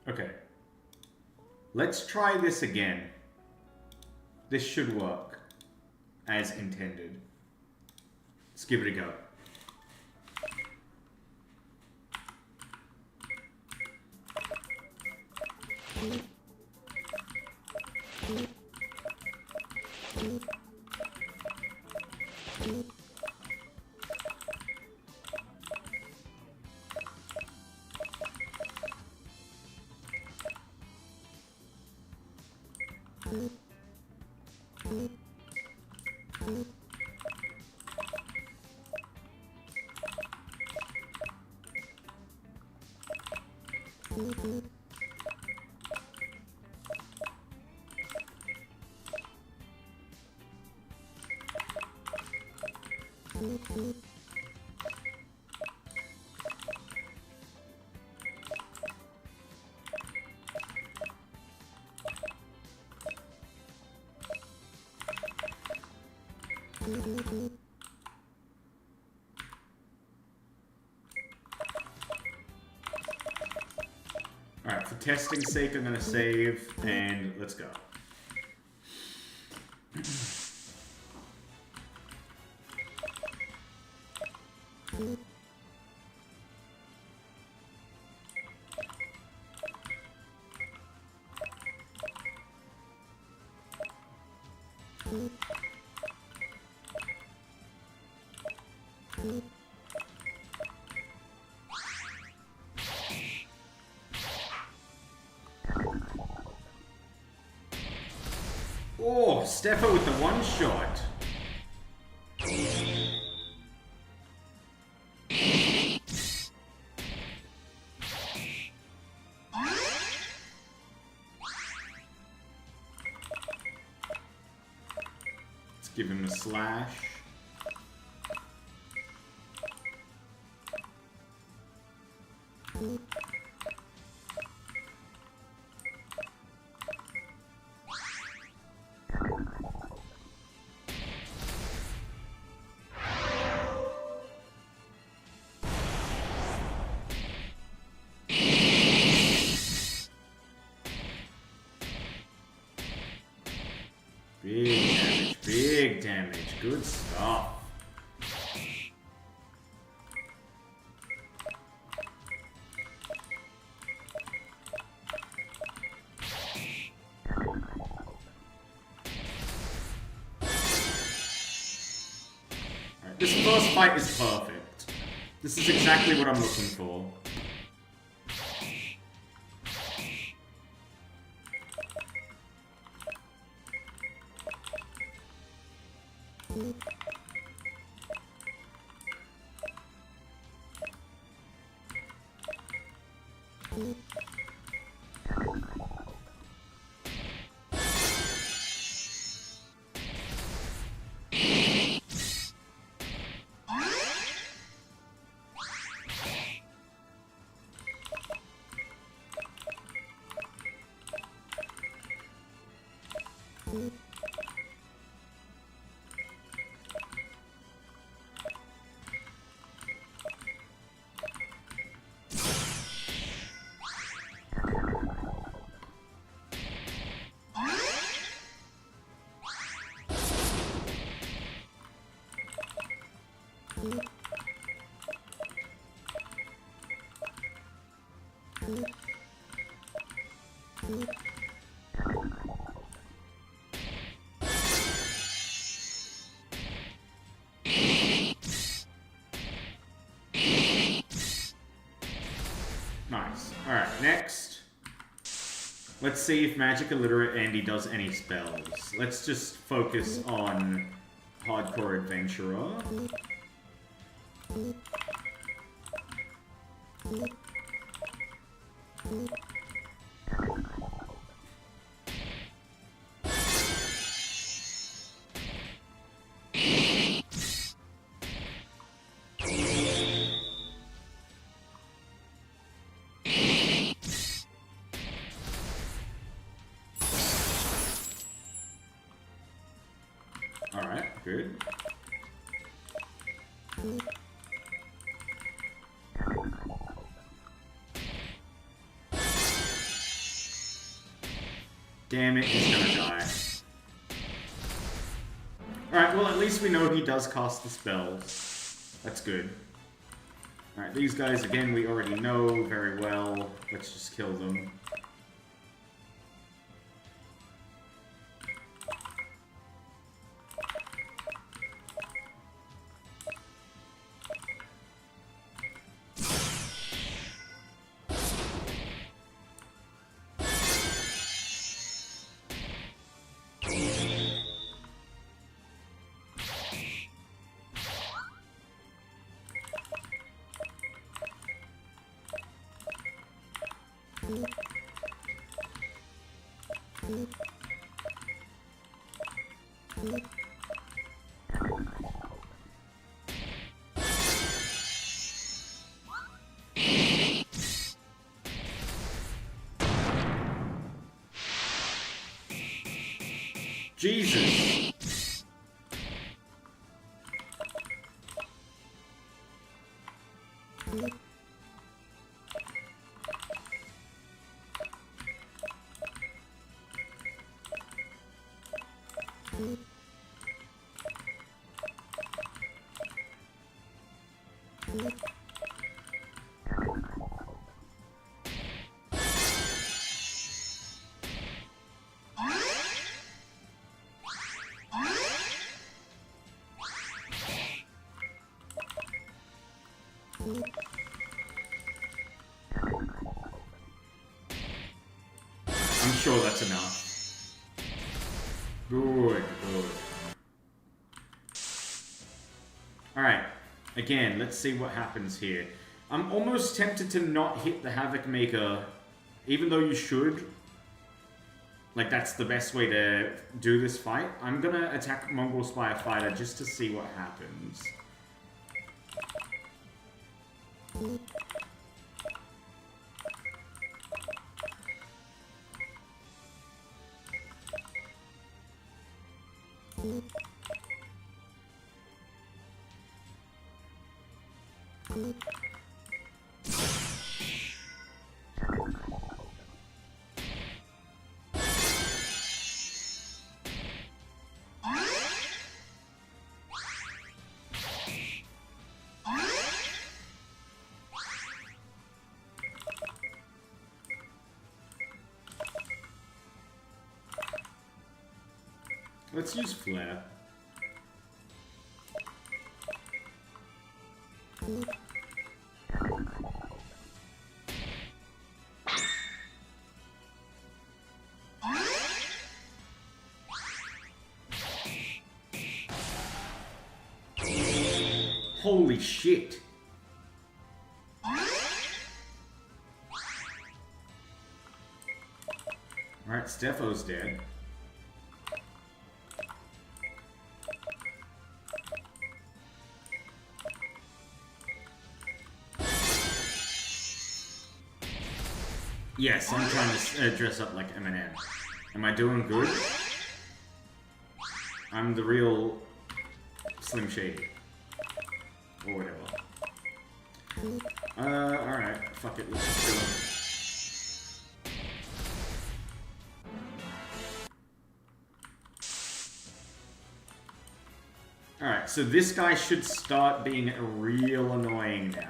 Okay. Let's try this again. This should work as intended. Let's give it a go. Alright, for testing's sake, I'm gonna save, and let's go. Oh, Steffa with the one shot. Let's give him a slash. Big damage, good stuff. Alright, this first fight is perfect. This is exactly what I'm looking for. Nice. Alright, next. Let's see if Magic Illiterate Andy does any spells. Let's just focus on Hardcore Adventurer. Alright, good. Damn it, he's gonna die. Alright, well at least we know he does cast the spells. That's good. Alright, these guys, again, we already know very well. Let's just kill them. Jesus! I'm sure that's enough. Good, good. Alright, again, let's see what happens here. I'm almost tempted to not hit the Havoc Maker, even though you should. Like, that's the best way to do this fight. I'm gonna attack Mongrel Spire Fighter just to see what happens. Let's use Flare. Holy shit. Alright, Stepho's dead. Yes, I'm trying to dress up like Eminem. Am I doing good? I'm the real Slim Shady. Or whatever. Alright. Fuck it, let's just kill him. Alright, so this guy should start being real annoying now.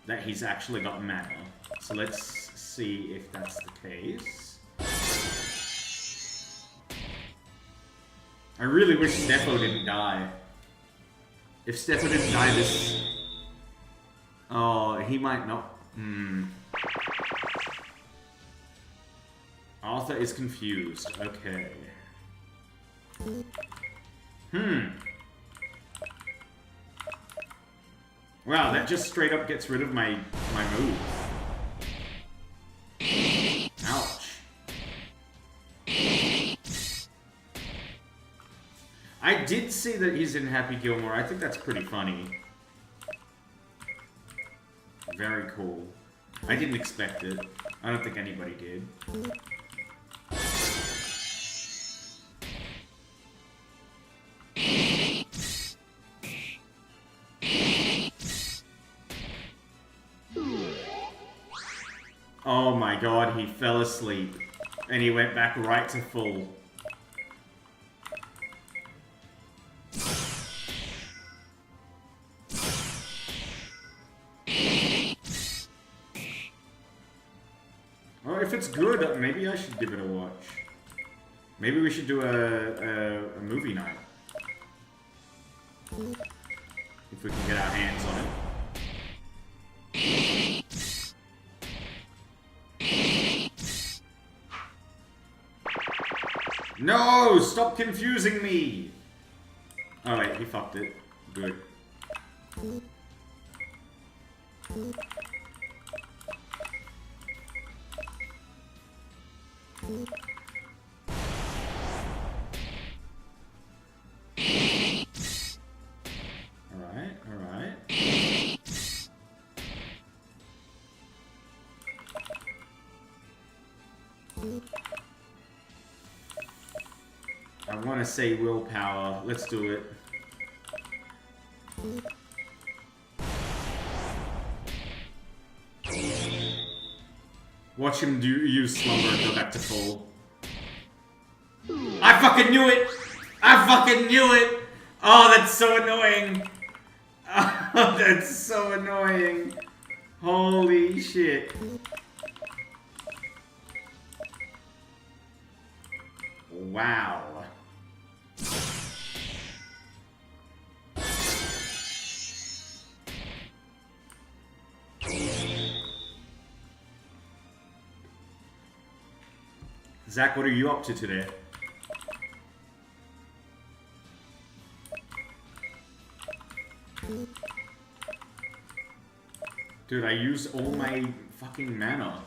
That he's actually got mana. So let's see if that's the case. I really wish Stepho didn't die. If Stepho didn't die this... Oh, he might not... Arthur is confused. Okay. Wow, that just straight up gets rid of my move. Ouch. I did see that he's in Happy Gilmore. I think that's pretty funny. Very cool. I didn't expect it. I don't think anybody did. Oh my god, he fell asleep. And he went back right to full. Oh, if it's good, maybe I should give it a watch. Maybe we should do a movie night. If we can get our hands on it. No! Stop confusing me! Oh wait, he fucked it. Good. Alright, alright. I want to say willpower. Let's do it. Watch him use slumber and go back to full. I fucking knew it! I fucking knew it! Oh, that's so annoying! Oh, that's so annoying! Holy shit. Wow. Zach, what are you up to today? Dude, I used all my fucking mana.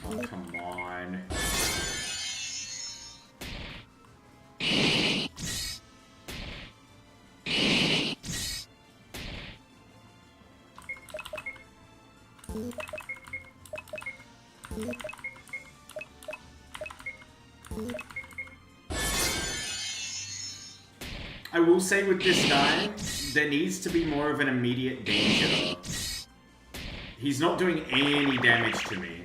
Oh, come on. I will say with this guy, there needs to be more of an immediate danger. He's not doing any damage to me.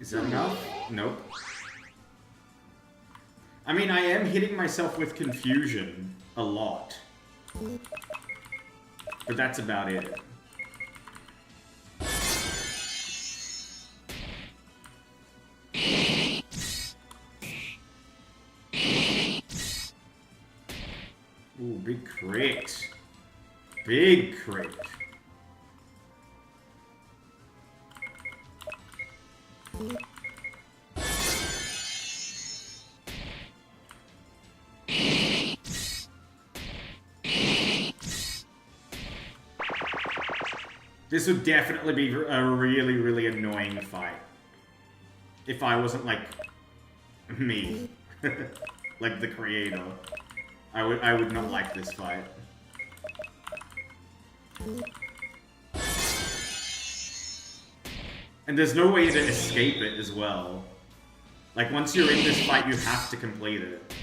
Is that enough? Nope. I mean, I am hitting myself with confusion a lot. But that's about it. Ooh, big crit. Big crit. This would definitely be a really, really annoying fight. If I wasn't, like, me. Like, the creator. I would not like this fight. And there's no way to escape it as well. Like, once you're in this fight, you have to complete it.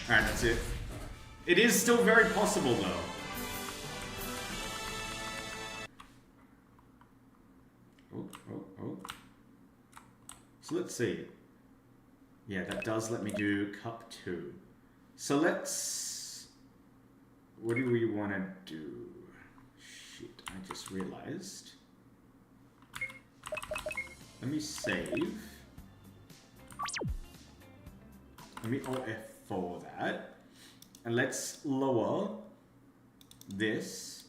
Alright, that's it. It is still very possible, though. Oh. So let's see. Yeah, that does let me do cup 2. So let's... What do we want to do? Shit, I just realized. Let me save. Let me Alt F4 that. And let's lower this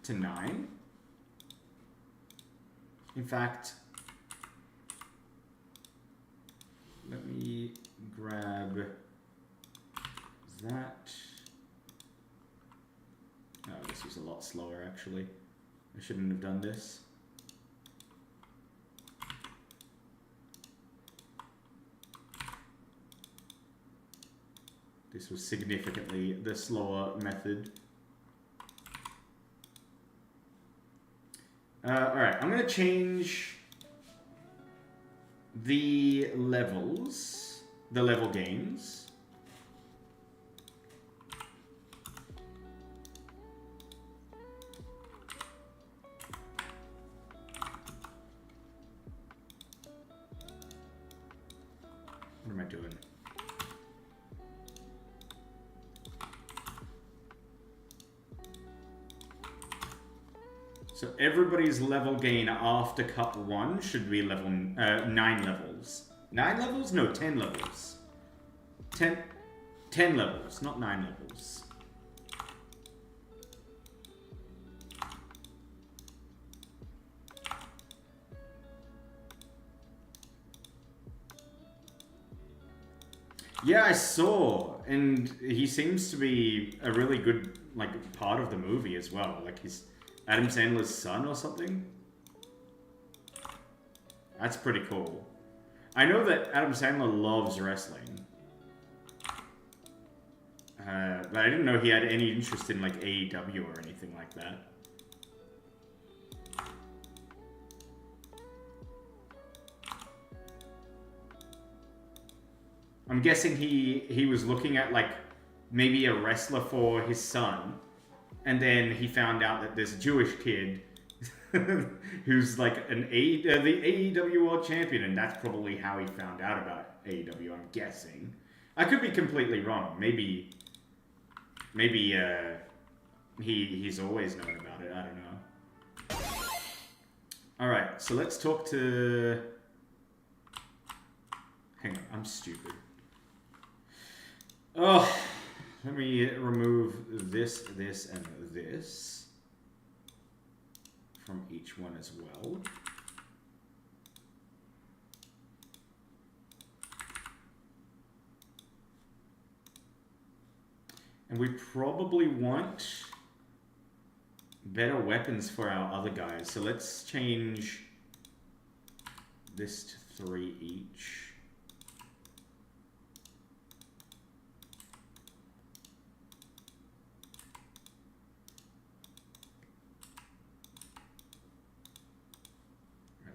to 9. In fact, actually. I shouldn't have done this. This was significantly the slower method. Alright, I'm going to change the levels, the level gains. What am I doing? So everybody's level gain after Cup 1 should be level 9 levels. 9 levels? No, 10 levels. 10 levels, not 9 levels. Yeah, I saw, and he seems to be a really good, like, part of the movie as well. Like, he's Adam Sandler's son or something. That's pretty cool. I know that Adam Sandler loves wrestling. But I didn't know he had any interest in, like, AEW or anything like that. I'm guessing he was looking at, like, maybe a wrestler for his son, and then he found out that there's a Jewish kid who's, like, the AEW World Champion, and that's probably how he found out about AEW, I'm guessing. I could be completely wrong. Maybe he's always known about it. I don't know. Alright, so let's talk to... Hang on, I'm stupid. Oh, let me remove this, this, and this from each one as well. And we probably want better weapons for our other guys. So let's change this to 3 each.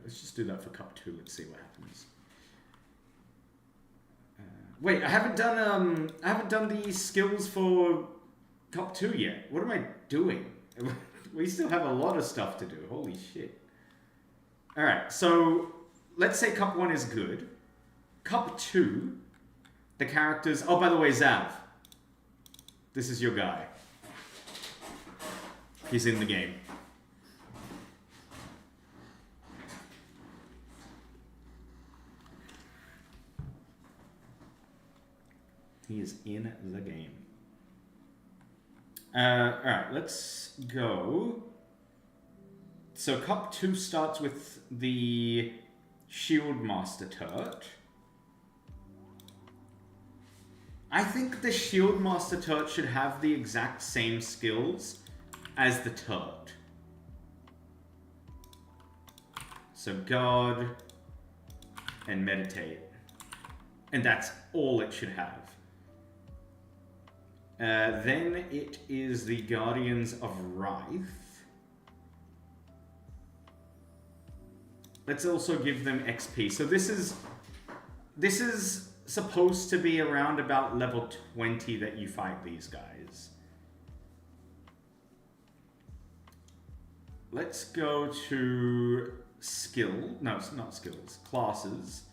Let's just do that for Cup 2. Let's see what happens. Wait, I haven't done the skills for Cup 2 yet. What am I doing? We still have a lot of stuff to do. Holy shit. Alright, so let's say Cup 1 is good. Cup 2, the characters... Oh, by the way, Zav. This is your guy. He's in the game. He is in the game. Alright, let's go. So Cup 2 starts with the Shield Master Turret. I think the Shield Master Turret should have the exact same skills as the turret. So guard and meditate. And that's all it should have. Then it is the Guardians of Wraith. Let's also give them XP. So this is supposed to be around about level 20 that you fight these guys. Let's go to skill. No, it's not skills. Classes.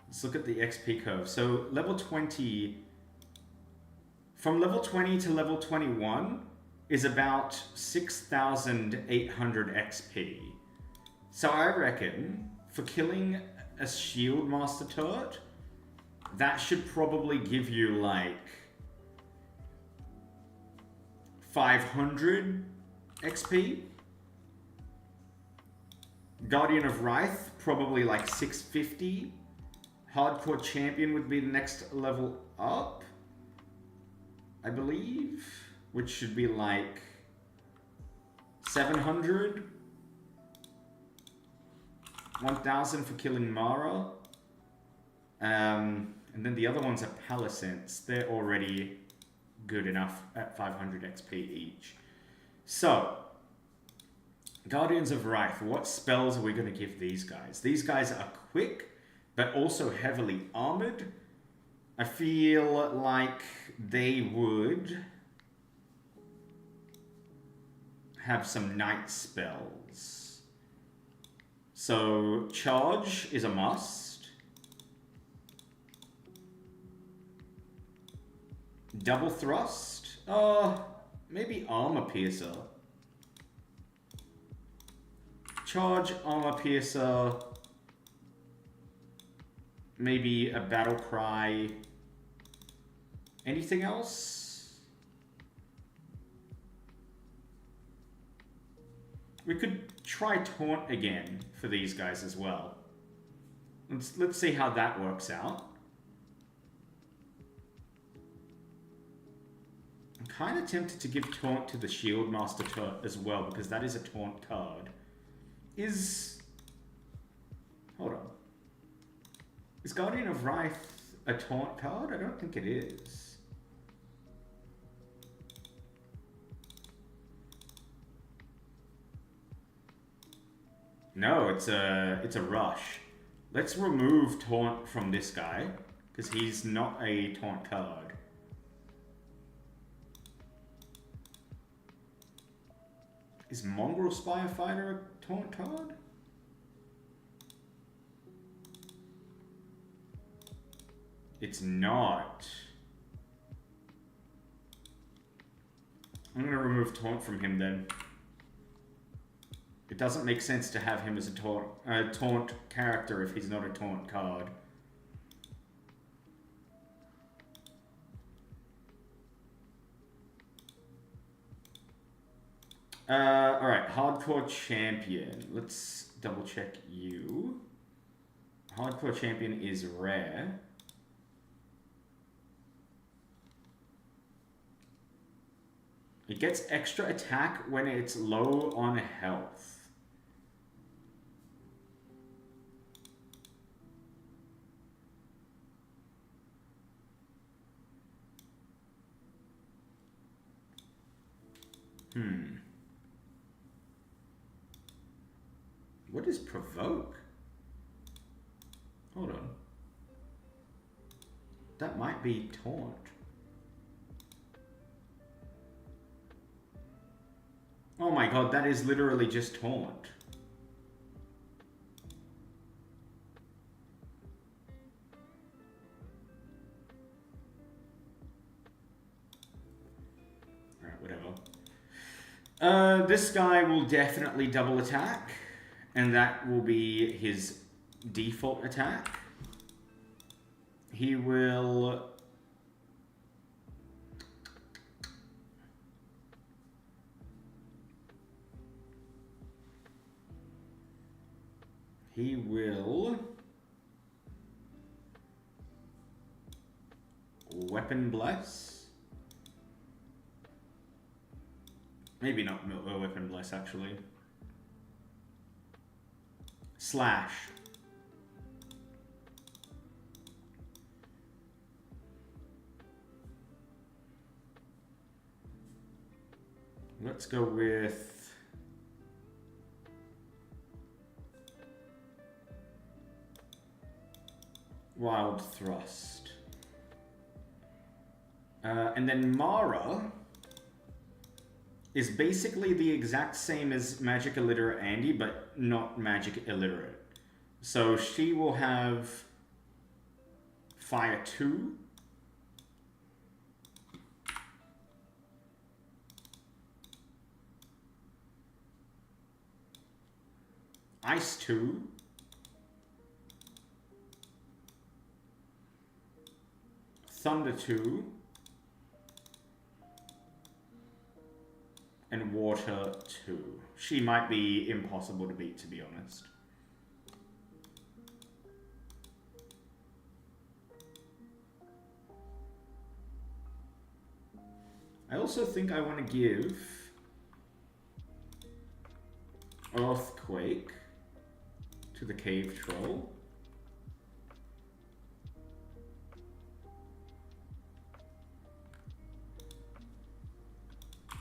Let's look at the XP curve. So level 20... From level 20 to level 21 is about 6,800 XP. So I reckon for killing a Shield Master Turret, that should probably give you like 500 XP. Guardian of Wraith, probably like 650. Hardcore Champion would be the next level up, I believe, which should be like 700. 1,000 for killing Mara. And then the other ones are Palisades. They're already good enough at 500 XP each. So, Guardians of Wrath, what spells are we going to give these guys? These guys are quick, but also heavily armored. I feel like they would have some night spells. So, charge is a must. Double thrust? Maybe armor piercer. Charge, armor piercer. Maybe a battle cry. Anything else? We could try taunt again for these guys as well. Let's see how that works out. I'm kind of tempted to give taunt to the Shield Master as well, because that is a taunt card. Hold on. Is Guardian of Wrath a taunt card? I don't think it is. No, it's a rush. Let's remove taunt from this guy, because he's not a taunt card. Is Mongrel Spire Fighter a taunt card? It's not. I'm gonna remove taunt from him then. It doesn't make sense to have him as a taunt character if he's not a taunt card. Alright, Hardcore Champion. Let's double check you. Hardcore Champion is rare. It gets extra attack when it's low on health. What is provoke? Hold on. That might be taunt. Oh my god, that is literally just taunt. Alright, whatever. This guy will definitely double attack, and that will be his default attack. He will... Weapon Bless. Maybe not Weapon Bless, actually. Slash. Let's go with... Wild Thrust. And then Mara is basically the exact same as Magic Illiterate Andy, but not Magic Illiterate. So she will have Fire 2. Ice 2. Thunder 2. And Water 2. She might be impossible to beat, to be honest. I also think I want to give earthquake to the cave troll.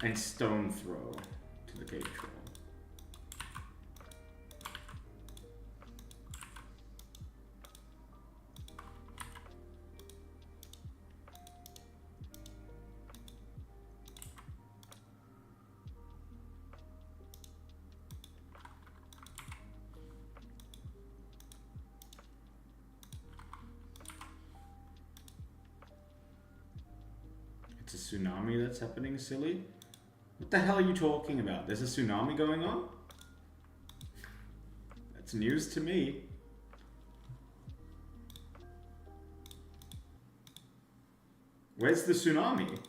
And stone throw to the cave troll. It's a tsunami that's happening, silly? What the hell are you talking about? There's a tsunami going on? That's news to me. Where's the tsunami?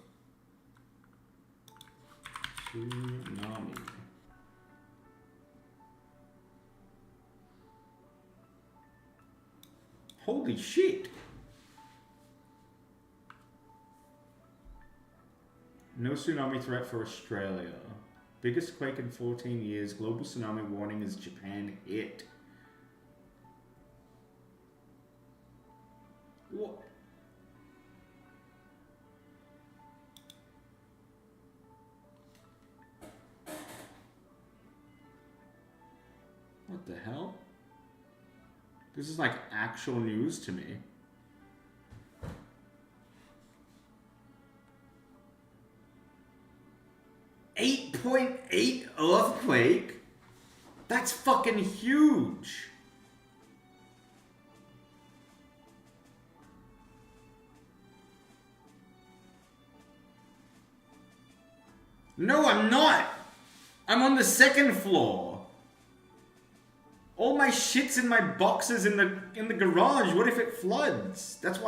Tsunami. Holy shit! No tsunami threat for Australia. Biggest quake in 14 years. Global tsunami warning as Japan hit. What? What the hell? This is like actual news to me. 8.8 earthquake? That's fucking huge. No, I'm not. I'm on the second floor. All my shit's in my boxes in the garage. What if it floods? That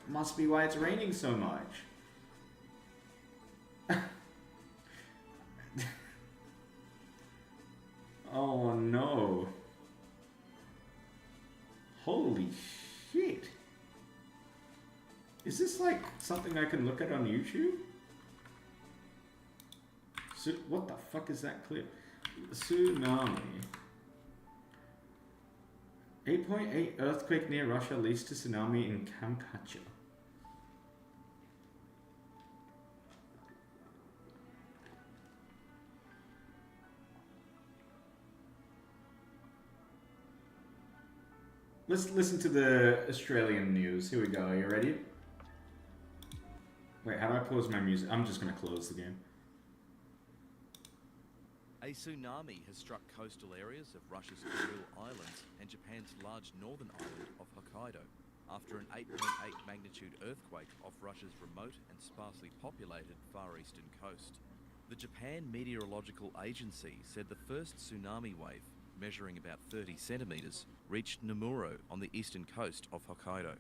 must be why it's raining so much. Oh no. Holy shit. Is this like something I can look at on YouTube? What the fuck is that clip? Tsunami. 8.8 earthquake near Russia leads to tsunami in Kamchatka. Let's listen to the Australian news. Here we go. Are you ready? Wait, how do I pause my music? I'm just going to close the game. A tsunami has struck coastal areas of Russia's Kuril Islands and Japan's large northern island of Hokkaido after an 8.8 magnitude earthquake off Russia's remote and sparsely populated far eastern coast. The Japan Meteorological Agency said the first tsunami wave, measuring about 30 centimeters, reached Nomuro on the eastern coast of Hokkaido.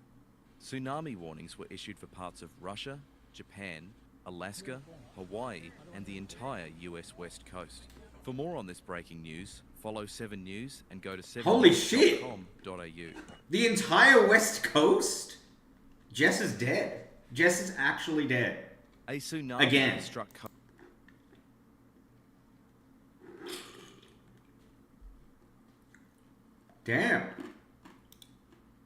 Tsunami warnings were issued for parts of Russia, Japan, Alaska, Hawaii, and the entire US West Coast. For more on this breaking news, follow 7 News and go to 7news.com.au. The entire West Coast? Jess is dead. Jess is actually dead. A tsunami again struck. Damn.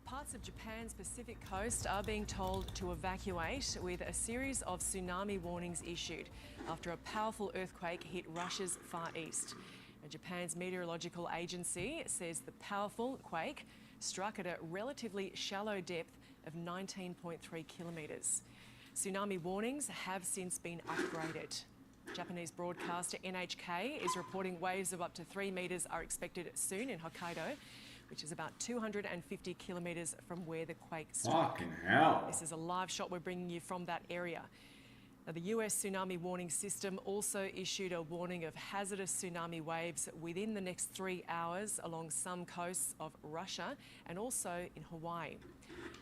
Parts of Japan's Pacific coast are being told to evacuate, with a series of tsunami warnings issued after a powerful earthquake hit Russia's far east. And Japan's meteorological agency says the powerful quake struck at a relatively shallow depth of 19.3 kilometres. Tsunami warnings have since been upgraded. Japanese broadcaster NHK is reporting waves of up to 3 metres are expected soon in Hokkaido, which is about 250 kilometres from where the quake struck. Fucking hell. This is a live shot we're bringing you from that area. Now, the US tsunami warning system also issued a warning of hazardous tsunami waves within the next 3 hours along some coasts of Russia and also in Hawaii.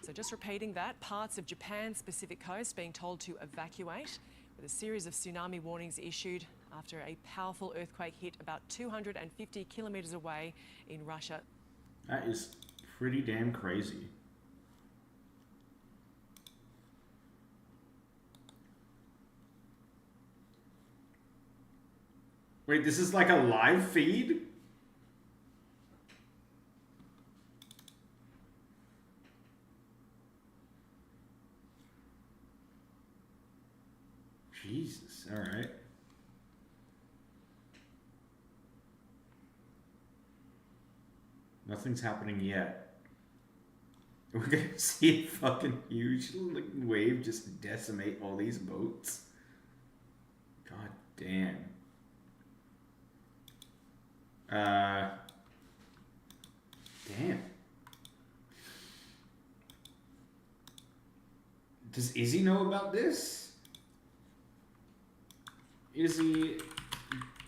So just repeating that, parts of Japan's Pacific coast being told to evacuate, with a series of tsunami warnings issued after a powerful earthquake hit about 250 kilometres away in Russia. That is pretty damn crazy. Wait, this is like a live feed? Jesus, alright. Nothing's happening yet. We're gonna see a fucking huge wave just decimate all these boats. God damn. Damn. Does Izzy know about this? Izzy,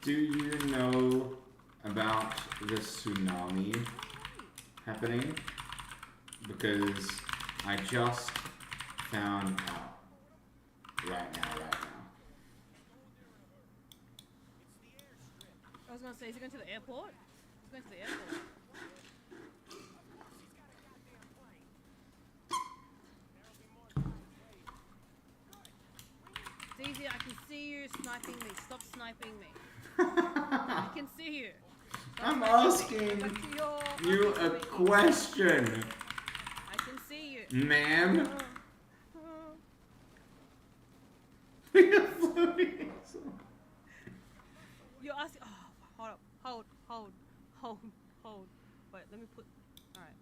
do you know about the tsunami happening? Because I just found out right now. I was gonna say, is he going to the airport? He's going to the airport. Daisy, I can see you sniping me. Stop sniping me. I can see you. Stop I'm sniping me. asking Go back to your you a question, I can see you. ma'am. You're asking. Oh, hold up. Hold. Wait, let me put. Alright.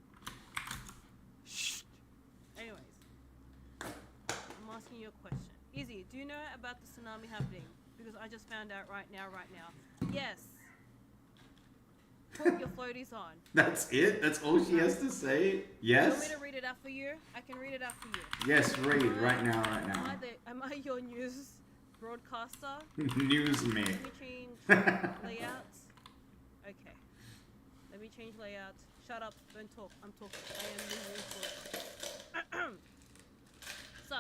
Shh. Anyways. I'm asking you a question. Izzy, do you know about the tsunami happening? Because I just found out right now. Yes. Put your floaties on. That's it? That's all she has to say? You Yes? want me to read it out for you? I can read it out for you. Yes, read right now. Am I your news broadcaster? News me. Let me change layouts. Okay. Let me change layouts. Shut up. Don't talk. I'm talking. I am the news broadcaster. So,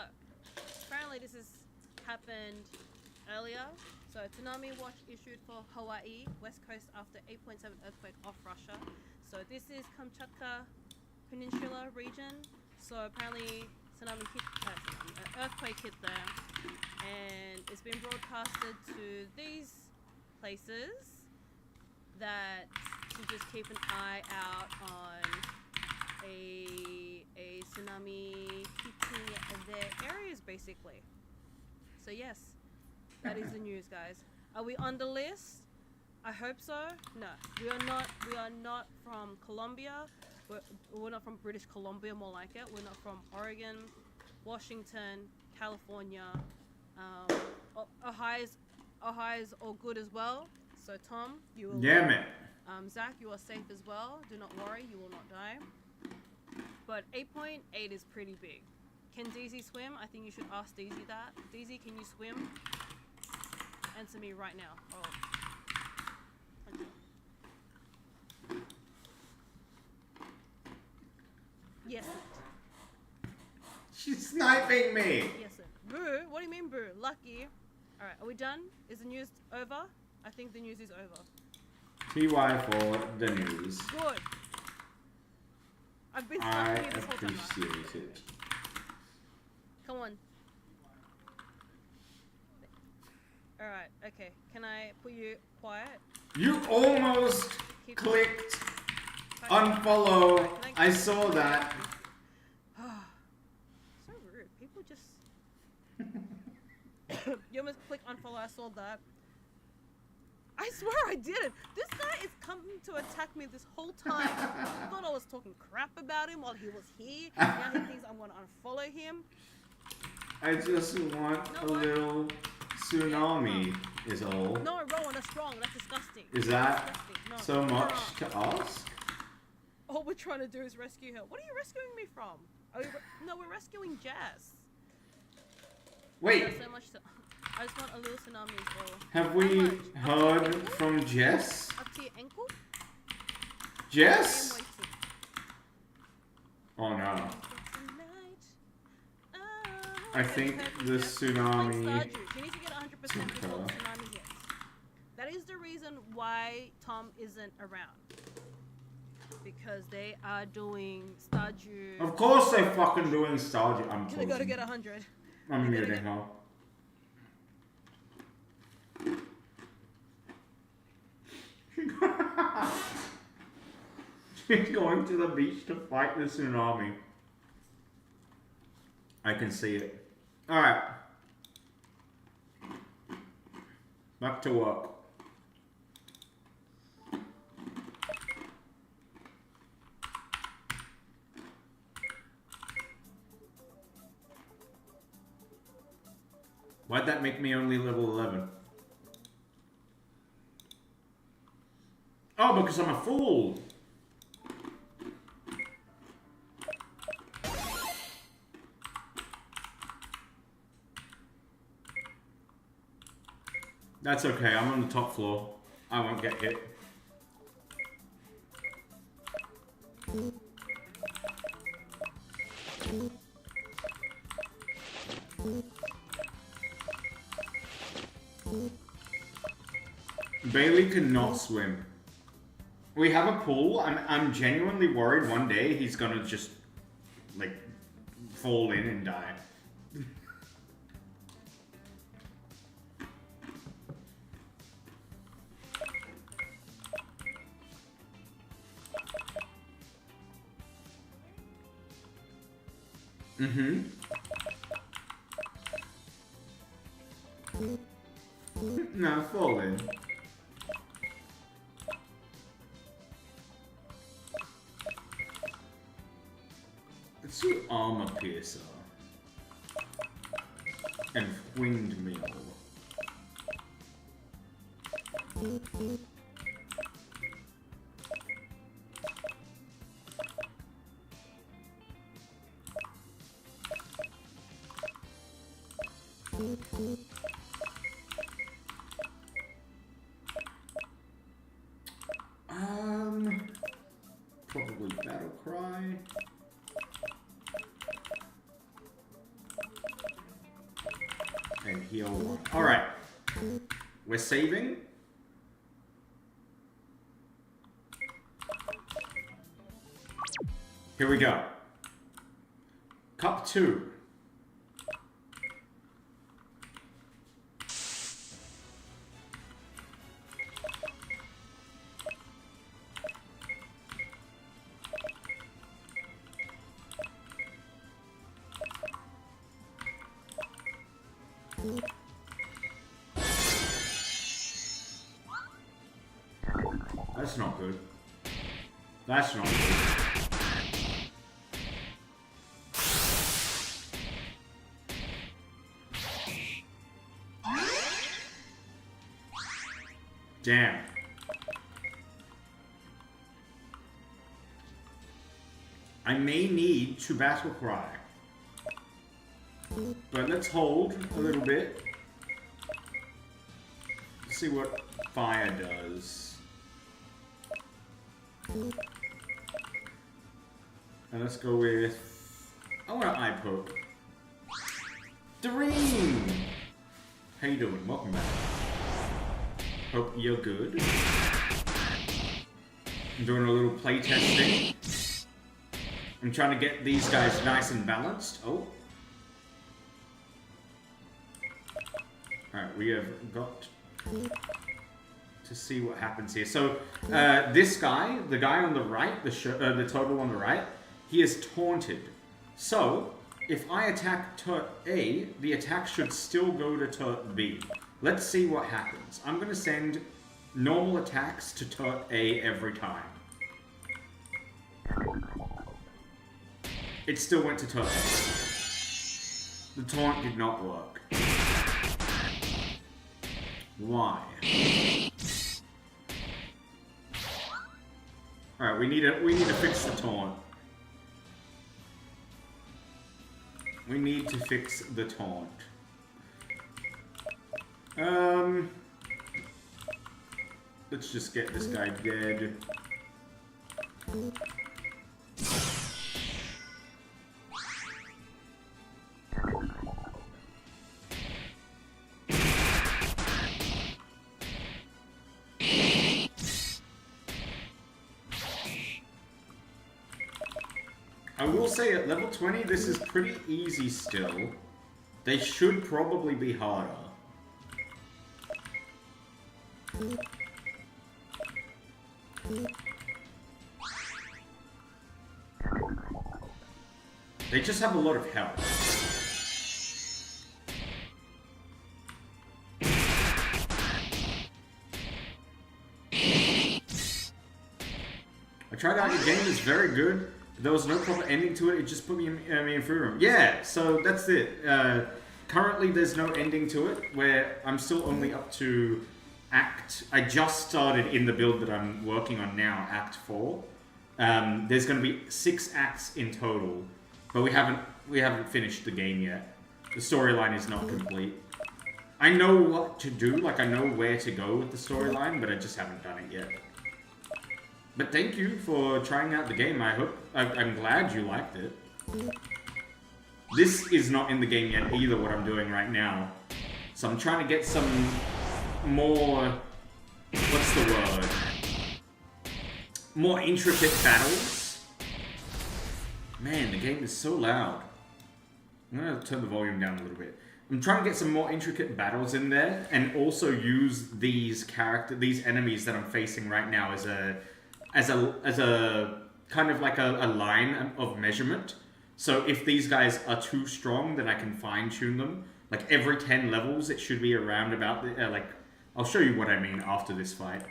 apparently this has happened earlier. So, tsunami watch issued for Hawaii, west coast after 8.7 earthquake off Russia. So, this is Kamchatka Peninsula region. So, apparently an earthquake hit there. And it's been broadcasted to these places that to just keep an eye out on a tsunami hitting their areas, basically. So yes, that is the news, guys. Are we on the list? I hope so. No, we are not. We are not from Colombia. We're not from British Columbia, more like it. We're not from Oregon, Washington, California. Ohio's all good as well. So Tom, you will. Yeah, man. Zach, you are safe as well. Do not worry, you will not die. But 8.8 is pretty big. Can Daisy swim? I think you should ask Daisy that. Daisy, can you swim? Answer me right now. Oh. Okay. Yes, it. She's sniping me. Yes, it. Boo? What do you mean, boo? Lucky. Alright, are we done? Is the news over? I think the news is over. TY for the news. Good. I've been I stuck here this whole time. appreciate it. Come on. Alright, okay. Can I put you quiet? You almost Keep clicked unfollow. Can I saw that. So rude. People just... You almost click unfollow. I saw that. I swear I didn't. This guy is coming to attack me this whole time. I thought I was talking crap about him while he was here. Now he thinks I'm going to unfollow him. I just want a little tsunami, is all. No, Rowan, that's wrong. That's disgusting. Is that disgusting. No. so much to ask? All we're trying to do is rescue her. What are you rescuing me from? No, we're rescuing Jazz. Wait, There's so much to... I just want a little tsunami as well. have we heard from Jess? Up to your ankle? Jess? I am waiting. Oh no. Tonight. I think the tsunami You need to get 100% before took the her. tsunami hits. That is the reason why Tom isn't around. Because they are doing Stardew. Of course they're fucking doing Stardew. I'm They gotta closing. get 100. I'm muting her. She's going to the beach to fight the tsunami. I can see it. Alright. Back to work. Why'd that make me only level 11? Oh, because I'm a fool! That's okay, I'm on the top floor. I won't get hit. Bailey cannot swim. We have a pool. I'm genuinely worried one day he's gonna just, like, fall in and die. Mm-hmm. No, fall in. Let's do armor piercer. And windmill. Probably battle cry. And heal one. Alright. We're saving. Here we go. Cup 2. That's not good. That's not good. Damn. I may need to battle cry. But let's hold a little bit. Let's see what fire does. And let's go with... I want an eye poke. Dream! How you doing? Welcome back. Hope you're good. I'm doing a little play testing. I'm trying to get these guys nice and balanced. Oh. Alright, we have got to see what happens here. So, this guy, the guy on the right, the total on the right, he is taunted. So, if I attack turret A, the attack should still go to turret B. Let's see what happens. I'm going to send normal attacks to turret A every time. It still went to turret A. The taunt did not work. Why? Alright, we need to fix the taunt. We need to fix the taunt. Let's just get this guy dead. I will say at level 20, this is pretty easy still. They should probably be harder. They just have a lot of health. tried out your game. It's very good. There was no proper ending to it. It just put me in free room. Yeah, so that's it. Currently, there's no ending to it, where I'm still only up to I just started in the build that I'm working on now, Act 4. There's going to be 6 acts in total, but we haven't finished the game yet. The storyline is not complete. I know what to do, like I know where to go with the storyline, but I just haven't done it yet. But thank you for trying out the game. I'm glad you liked it. This is not in the game yet either, what I'm doing right now. So I'm trying to get some more, what's the word? More intricate battles. Man, the game is so loud. I'm gonna turn the volume down a little bit. I'm trying to get some more intricate battles in there, and also use these enemies that I'm facing right now as a kind of like a line of measurement. So if these guys are too strong, then I can fine tune them. Like every 10 levels, it should be around about the, like, I'll show you what I mean after this fight.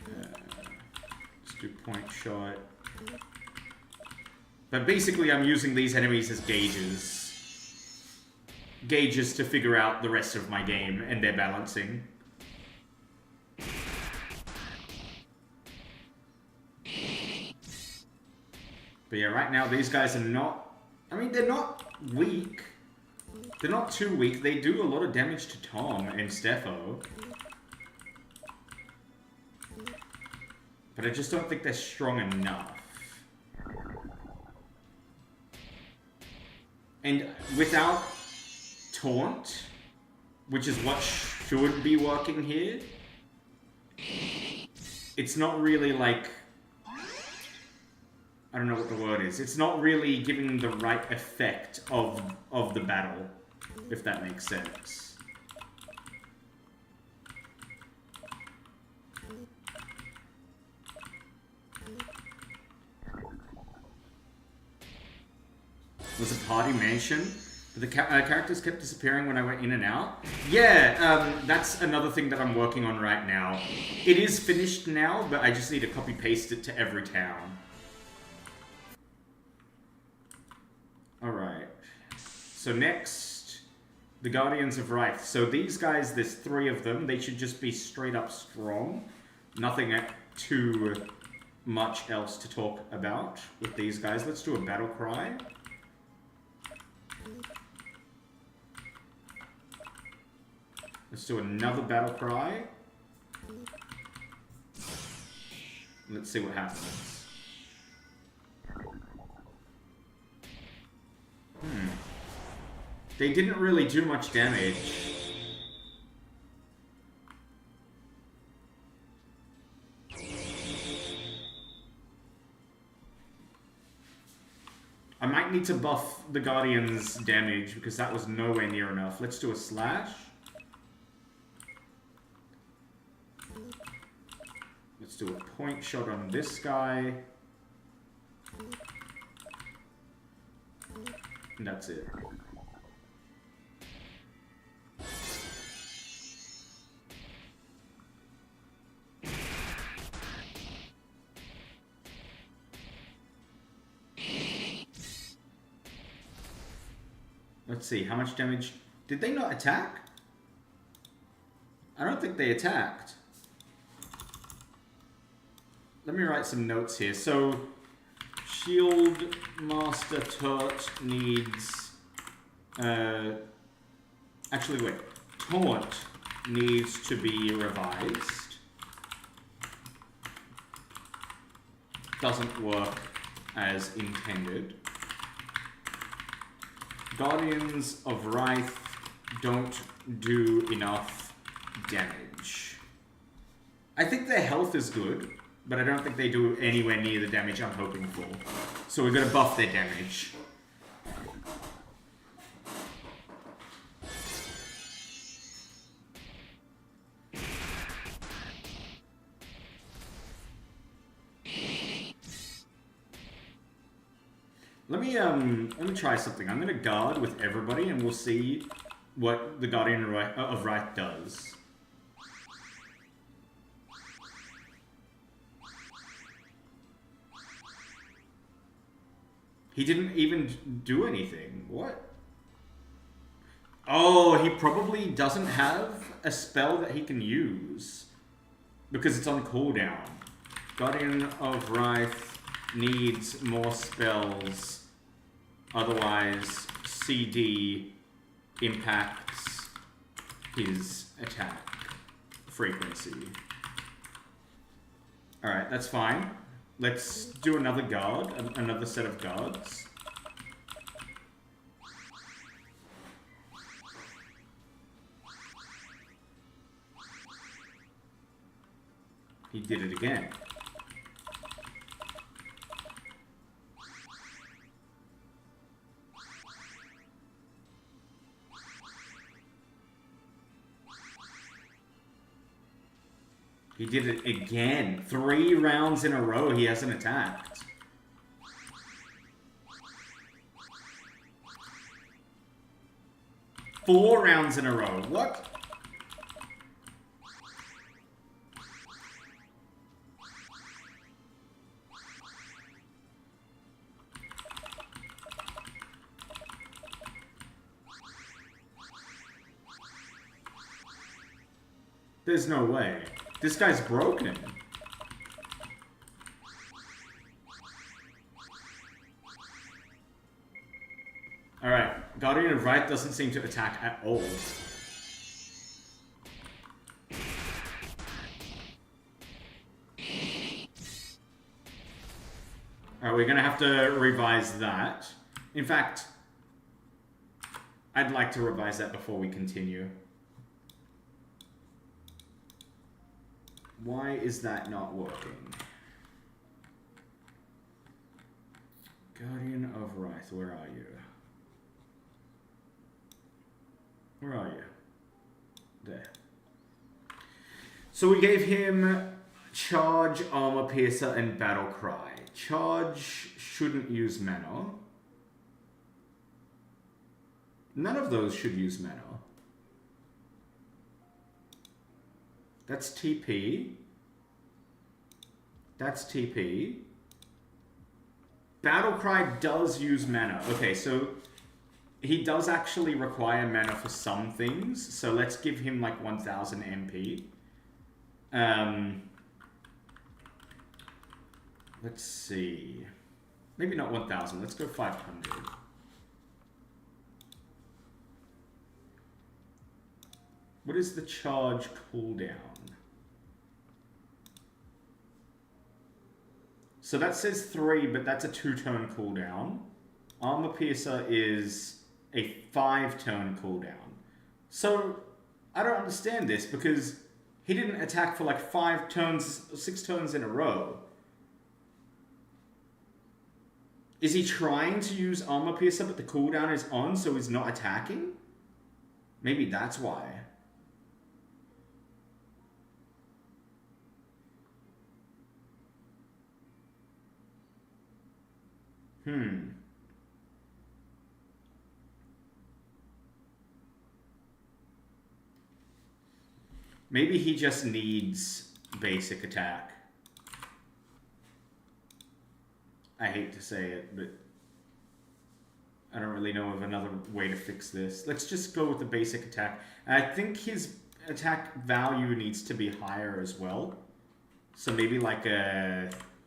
Let's do point shot. But basically, I'm using these enemies as gauges. Gauges to figure out the rest of my game and their balancing. But yeah, right now, these guys are not... I mean, they're not weak. They're not too weak. They do a lot of damage to Tom and Steffo. But I just don't think they're strong enough. And without Taunt, which is what should be working here, it's not really like... I don't know what the word is. It's not really giving the right effect of the battle, if that makes sense. Was a party mansion? The characters kept disappearing when I went in and out. Yeah, that's another thing that I'm working on right now. It is finished now, but I just need to copy-paste it to every town. Alright. So next, the Guardians of Wraith. So these guys, there's 3 of them. They should just be straight up strong. Nothing too much else to talk about with these guys. Let's do a battle cry. Let's do another battle cry. Let's see what happens. They didn't really do much damage. I might need to buff the Guardian's damage because that was nowhere near enough. Let's do a slash. Let's do a point shot on this guy. And that's it. Let's see, how much damage... Did they not attack? I don't think they attacked. Let me write some notes here. So, Shield Master Turt needs... actually, wait. Taunt needs to be revised. Doesn't work as intended. Guardians of Wraith don't do enough damage. I think their health is good, but I don't think they do anywhere near the damage I'm hoping for. So we're going to buff their damage. Let me try something. I'm gonna guard with everybody, and we'll see what the Guardian of Wraith does. He didn't even do anything. What? Oh, he probably doesn't have a spell that he can use. Because it's on cooldown. Guardian of Wrath needs more spells. Otherwise, CD impacts his attack frequency. Alright, that's fine. Let's do another guard, another set of guards. He did it again. He did it again. 3 rounds in a row he hasn't attacked. Four rounds in a row. What? There's no way. This guy's broken. Alright, Guardian of Right doesn't seem to attack at all. Alright, we're gonna have to revise that. In fact, I'd like to revise that before we continue. Why is that not working? Guardian of Wrath, where are you? Where are you? There. So we gave him Charge, Armor Piercer, and Battle Cry. Charge shouldn't use mana. None of those should use mana. That's TP. That's TP. Battle Cry does use mana. Okay, so he does actually require mana for some things. So let's give him like 1000 MP. Let's see. Maybe not 1000. Let's go 500. What is the charge cooldown? So that says 3, but that's a 2-turn cooldown. Armor Piercer is a 5-turn cooldown. So I don't understand this because he didn't attack for like 5 turns, 6 turns in a row. Is he trying to use Armor Piercer, but the cooldown is on, so he's not attacking? Maybe that's why. Maybe he just needs basic attack. I hate to say it, but I don't really know of another way to fix this. Let's just go with the basic attack. I think his attack value needs to be higher as well. So maybe like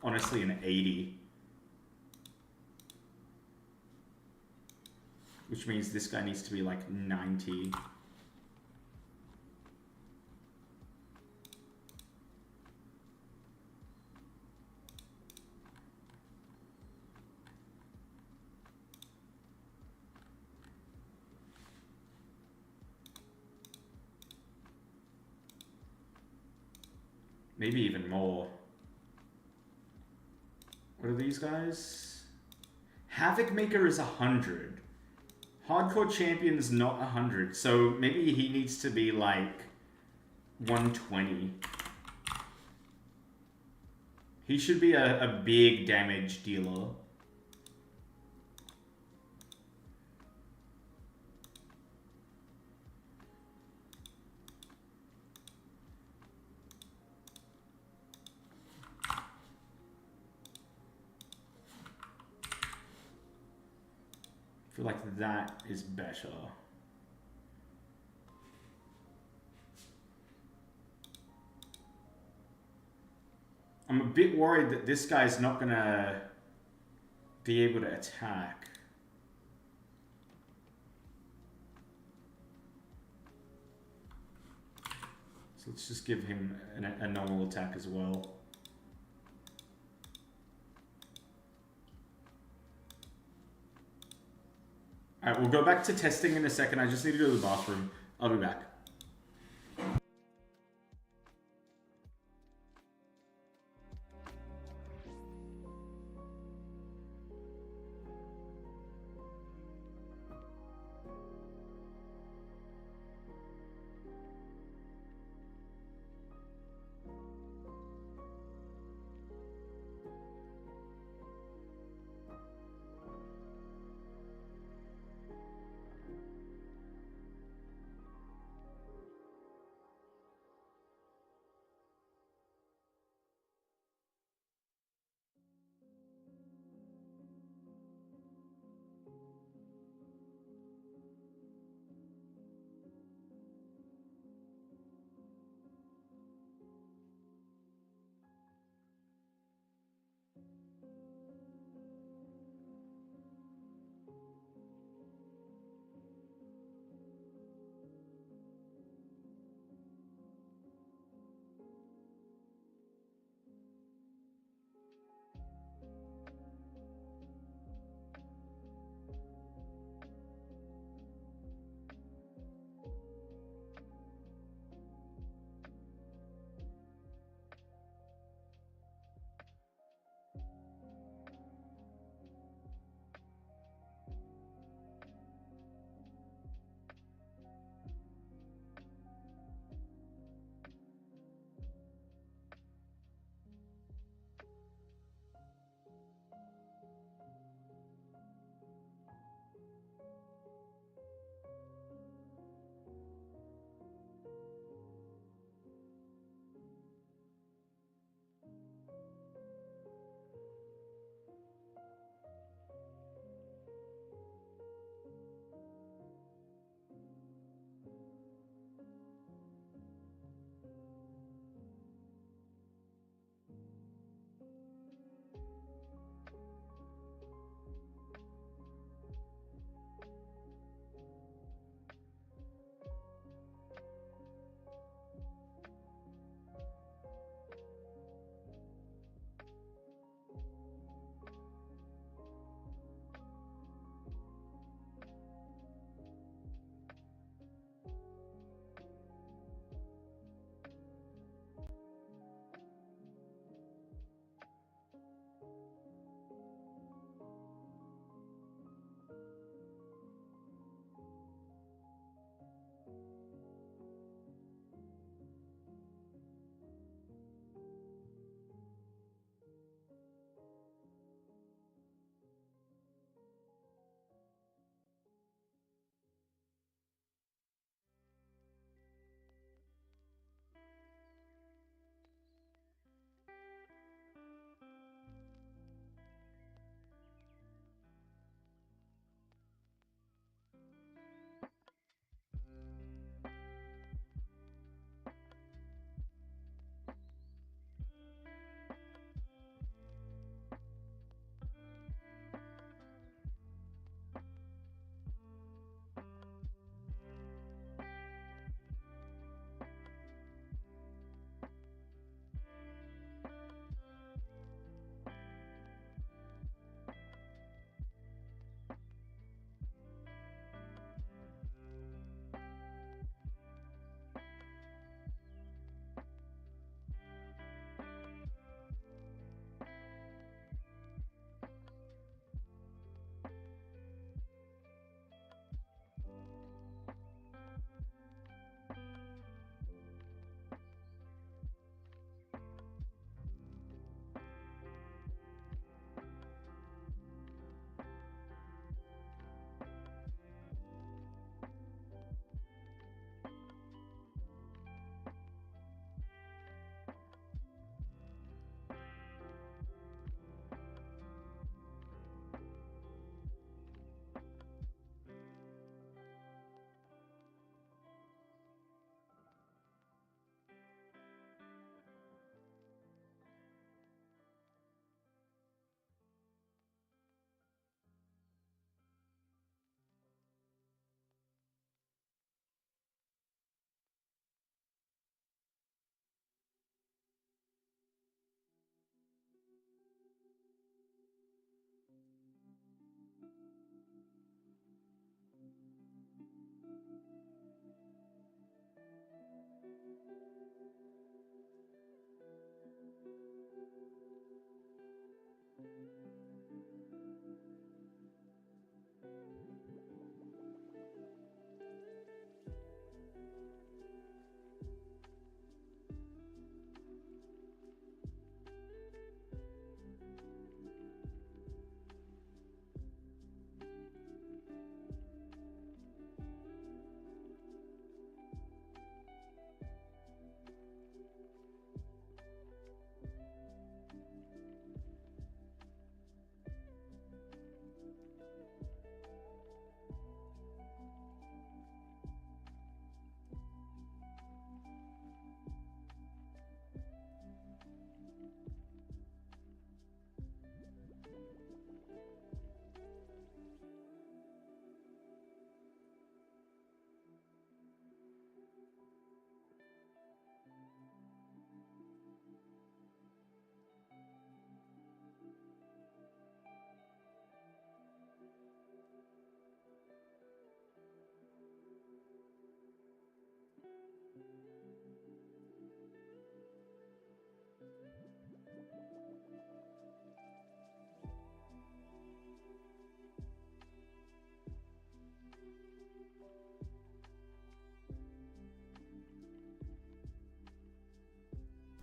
honestly an 80. Which means this guy needs to be like 90. Maybe even more. What are these guys? Havoc Maker is 100. Hardcore Champion's not 100, so maybe he needs to be like 120. He should be a big damage dealer. I feel like that is better. I'm a bit worried that this guy's not gonna be able to attack. So let's just give him a normal attack as well. Alright, we'll go back to testing in a second. I just need to go to the bathroom. I'll be back.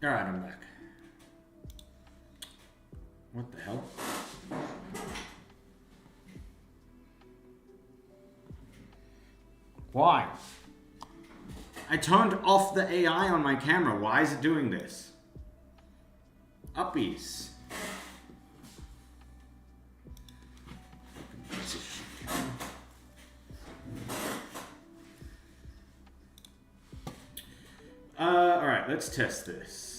Alright, I'm back. What the hell? Why? I turned off the AI on my camera. Why is it doing this? Uppies. Alright, let's test this.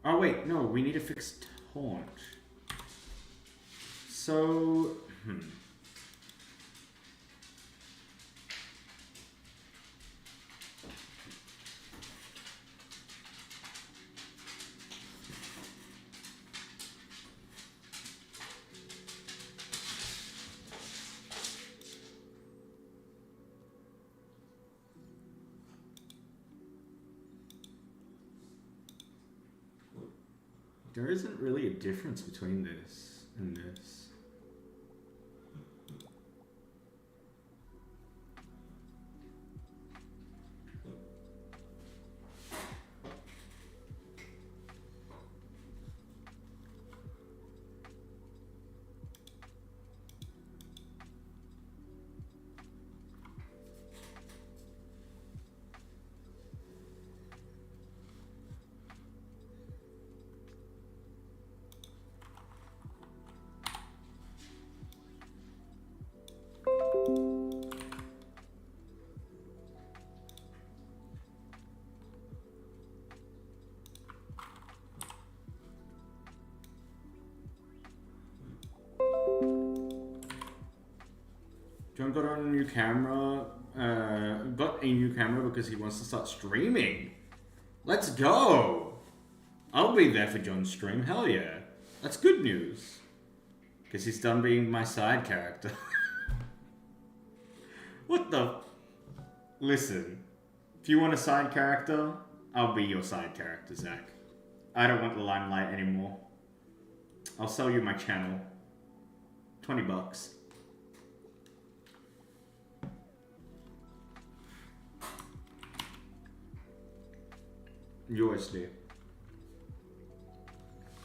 Oh wait, no, we need to fix taunt. So, there isn't really a difference between this and this. John got on a new camera, got a new camera because he wants to start streaming. Let's go! I'll be there for John's stream, hell yeah. That's good news. Because he's done being my side character. What the? Listen, if you want a side character, I'll be your side character, Zach. I don't want the limelight anymore. I'll sell you my channel. $20. Yours, dear.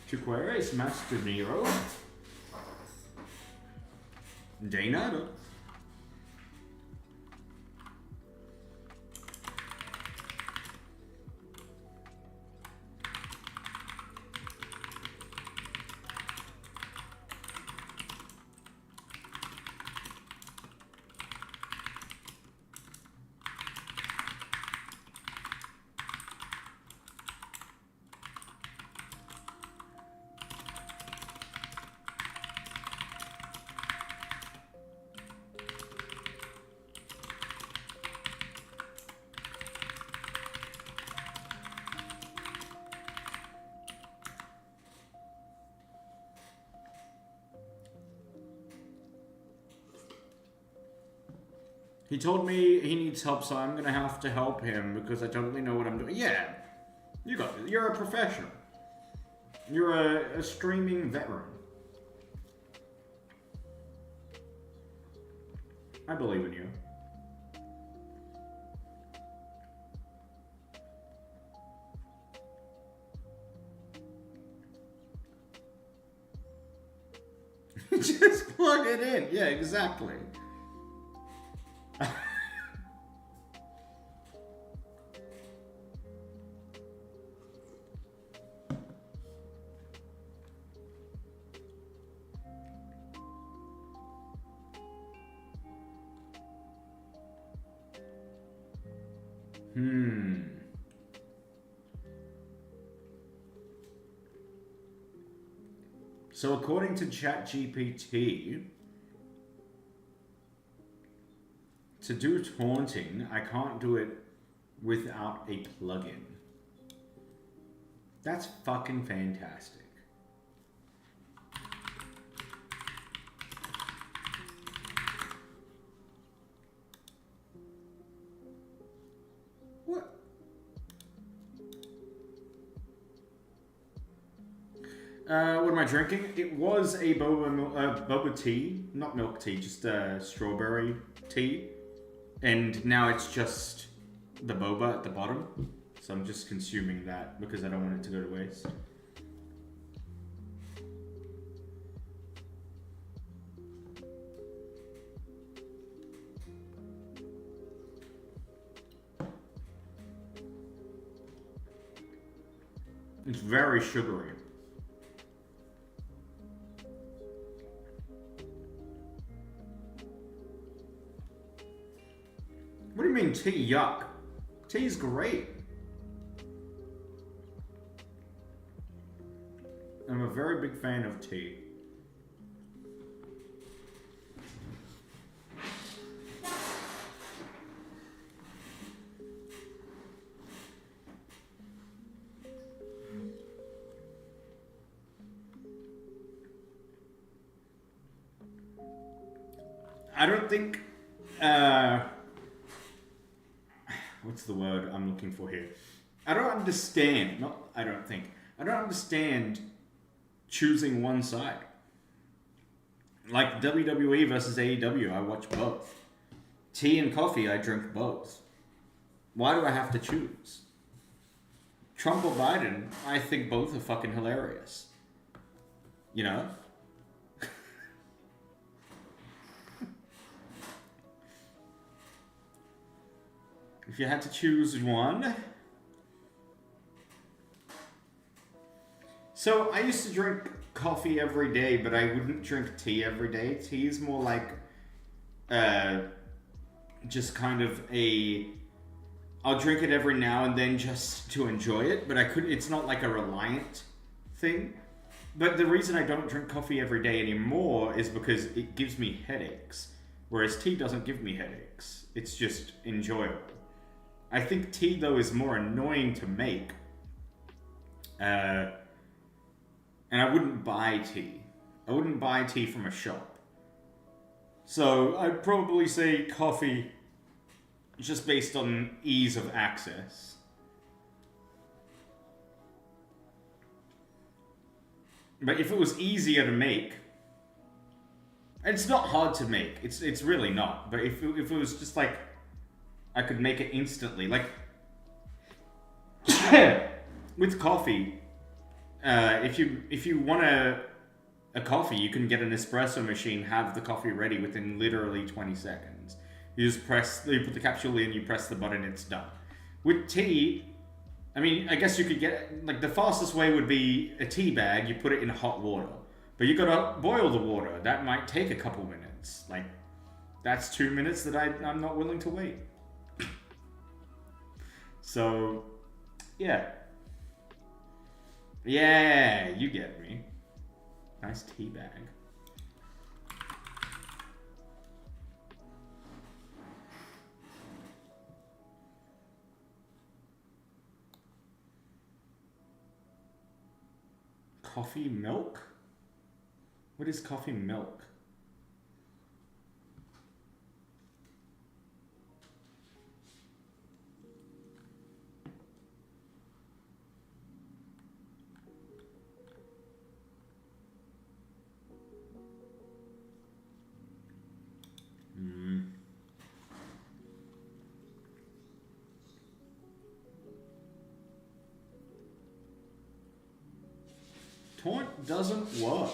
Chiqueres, Master Nero. De nada. He told me he needs help, so I'm gonna have to help him because I totally know what I'm doing. Yeah, you got this. You're a professional. You're a streaming veteran. I believe in you. Just plug it in. Yeah, exactly. So according to ChatGPT, to do taunting, I can't do it without a plugin. That's fucking fantastic. What? What am I drinking? It was a boba tea, not milk tea, just strawberry tea. And now it's just the boba at the bottom. So I'm just consuming that because I don't want it to go to waste. It's very sugary. What do you mean tea? Yuck. Tea's great. I'm a very big fan of tea. I don't think, what's the word I'm looking for here? I don't understand, I don't understand choosing one side. Like WWE versus AEW, I watch both. Tea and coffee, I drink both. Why do I have to choose? Trump or Biden, I think both are fucking hilarious. You know? If you had to choose one. So I used to drink coffee every day, but I wouldn't drink tea every day. Tea is more like just kind of I'll drink it every now and then just to enjoy it, but it's not like a reliant thing. But the reason I don't drink coffee every day anymore is because it gives me headaches, whereas tea doesn't give me headaches. It's just enjoyable. I think tea, though, is more annoying to make. And I wouldn't buy tea. I wouldn't buy tea from a shop. So I'd probably say coffee just based on ease of access. But if it was easier to make, it's not hard to make. It's really not. But if it was just like I could make it instantly, like with coffee, if you want a coffee, you can get an espresso machine, have the coffee ready within literally 20 seconds. You just you put the capsule in, you press the button, it's done. With tea, I mean, I guess you could get, like, the fastest way would be a tea bag, you put it in hot water. But you gotta boil the water. That might take a couple minutes. Like, that's 2 minutes that I'm not willing to wait. So, yeah. Yeah, you get me. Nice tea bag. Coffee milk? What is coffee milk? taunt doesn't work.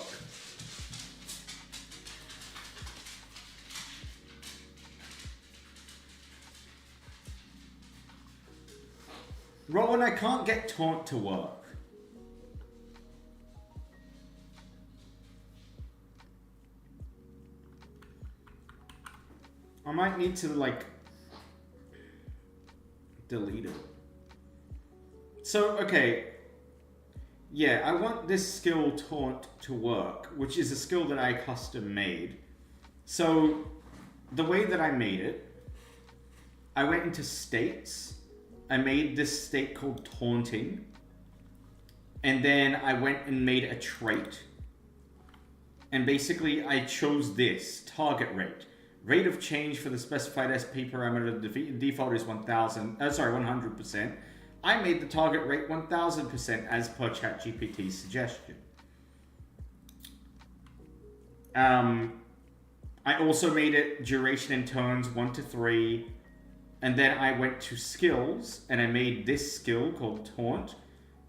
Rowan, I can't get taunt to work. I might need to, like, delete it. So, okay. Yeah, I want this skill taunt to work, which is a skill that I custom made. So, the way that I made it, I went into states. I made this state called taunting. And then I went and made a trait. And basically, I chose this, target rate. Rate of change for the specified SP parameter, the default is 100%. I made the target rate 1000% as per ChatGPT's suggestion. I also made it duration in turns 1 to 3. And then I went to skills and I made this skill called taunt,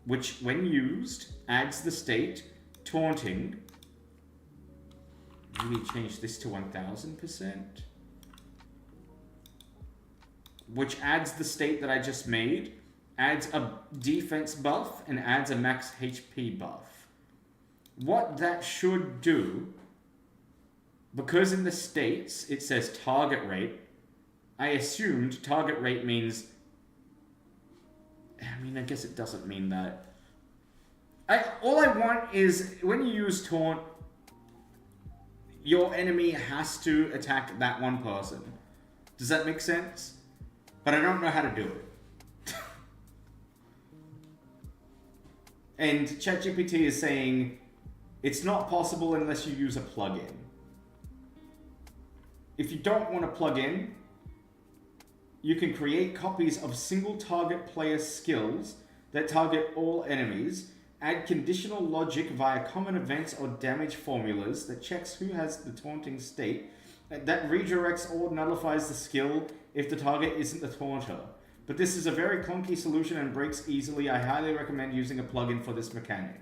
which when used adds the state taunting. Maybe change this to 1000%. Which adds the state that I just made, adds a defense buff, and adds a max HP buff. What that should do, because in the states it says target rate, I assumed target rate means... I mean, I guess it doesn't mean that. All I want is, when you use taunt, your enemy has to attack that one person. Does that make sense? But I don't know how to do it. And ChatGPT is saying it's not possible unless you use a plugin. If you don't want to plug in, you can create copies of single target player skills that target all enemies, add conditional logic via common events or damage formulas that checks who has the taunting state, that redirects or nullifies the skill if the target isn't the taunter. But this is a very clunky solution and breaks easily. I highly recommend using a plugin for this mechanic.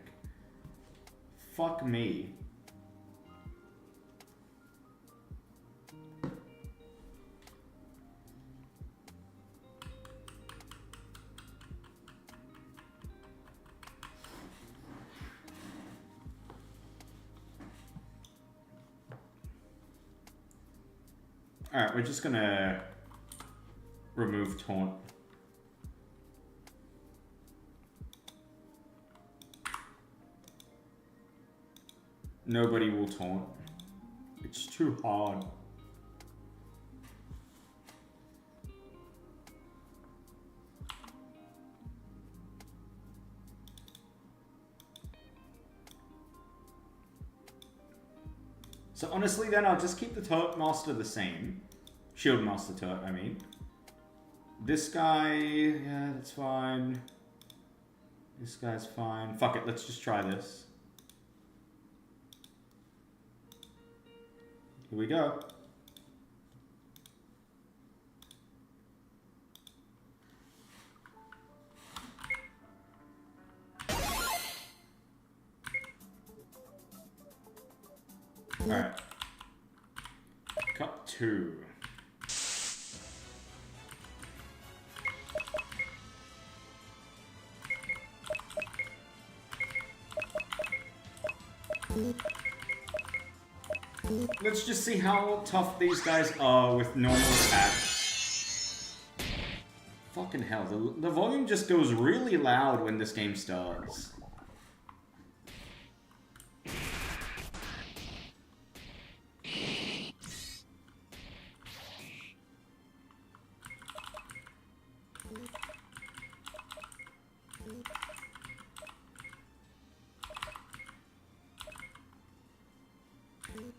Fuck me. Alright, we're just gonna remove taunt. Nobody will taunt. It's too hard. So honestly then I'll just keep the turret master the same. Shield master turret, I mean. This guy, yeah, that's fine. This guy's fine. Fuck it, let's just try this. Here we go. Alright. Cut 2. Let's just see how tough these guys are with normal attacks. Fucking hell, the volume just goes really loud when this game starts.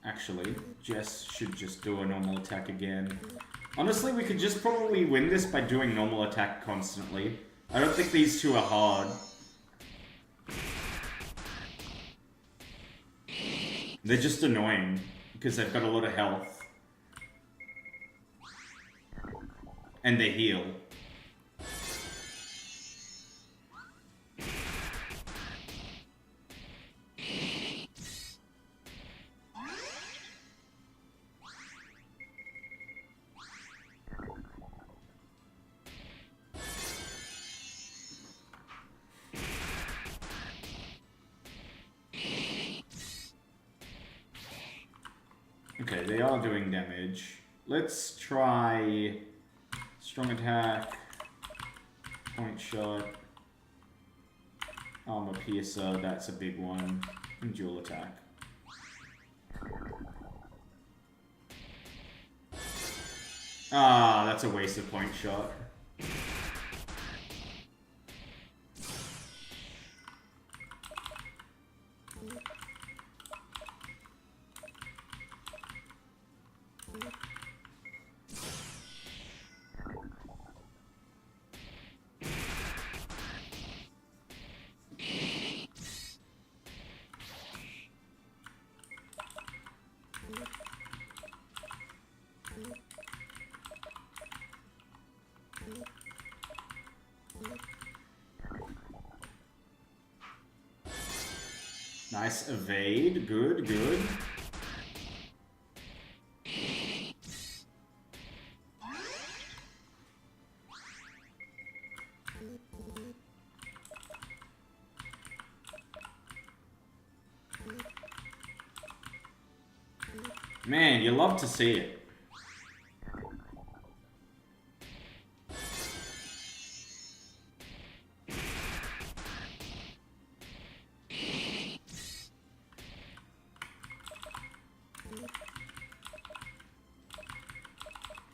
Actually, Jess should just do a normal attack again. Honestly, we could just probably win this by doing normal attack constantly. I don't think these two are hard. They're just annoying, because they've got a lot of health. And they heal. Okay, they are doing damage. Let's try strong attack, point shot, armor piercer, that's a big one, and dual attack. Ah, that's a waste of point shot. Nice evade, good, good. Man, you love to see it.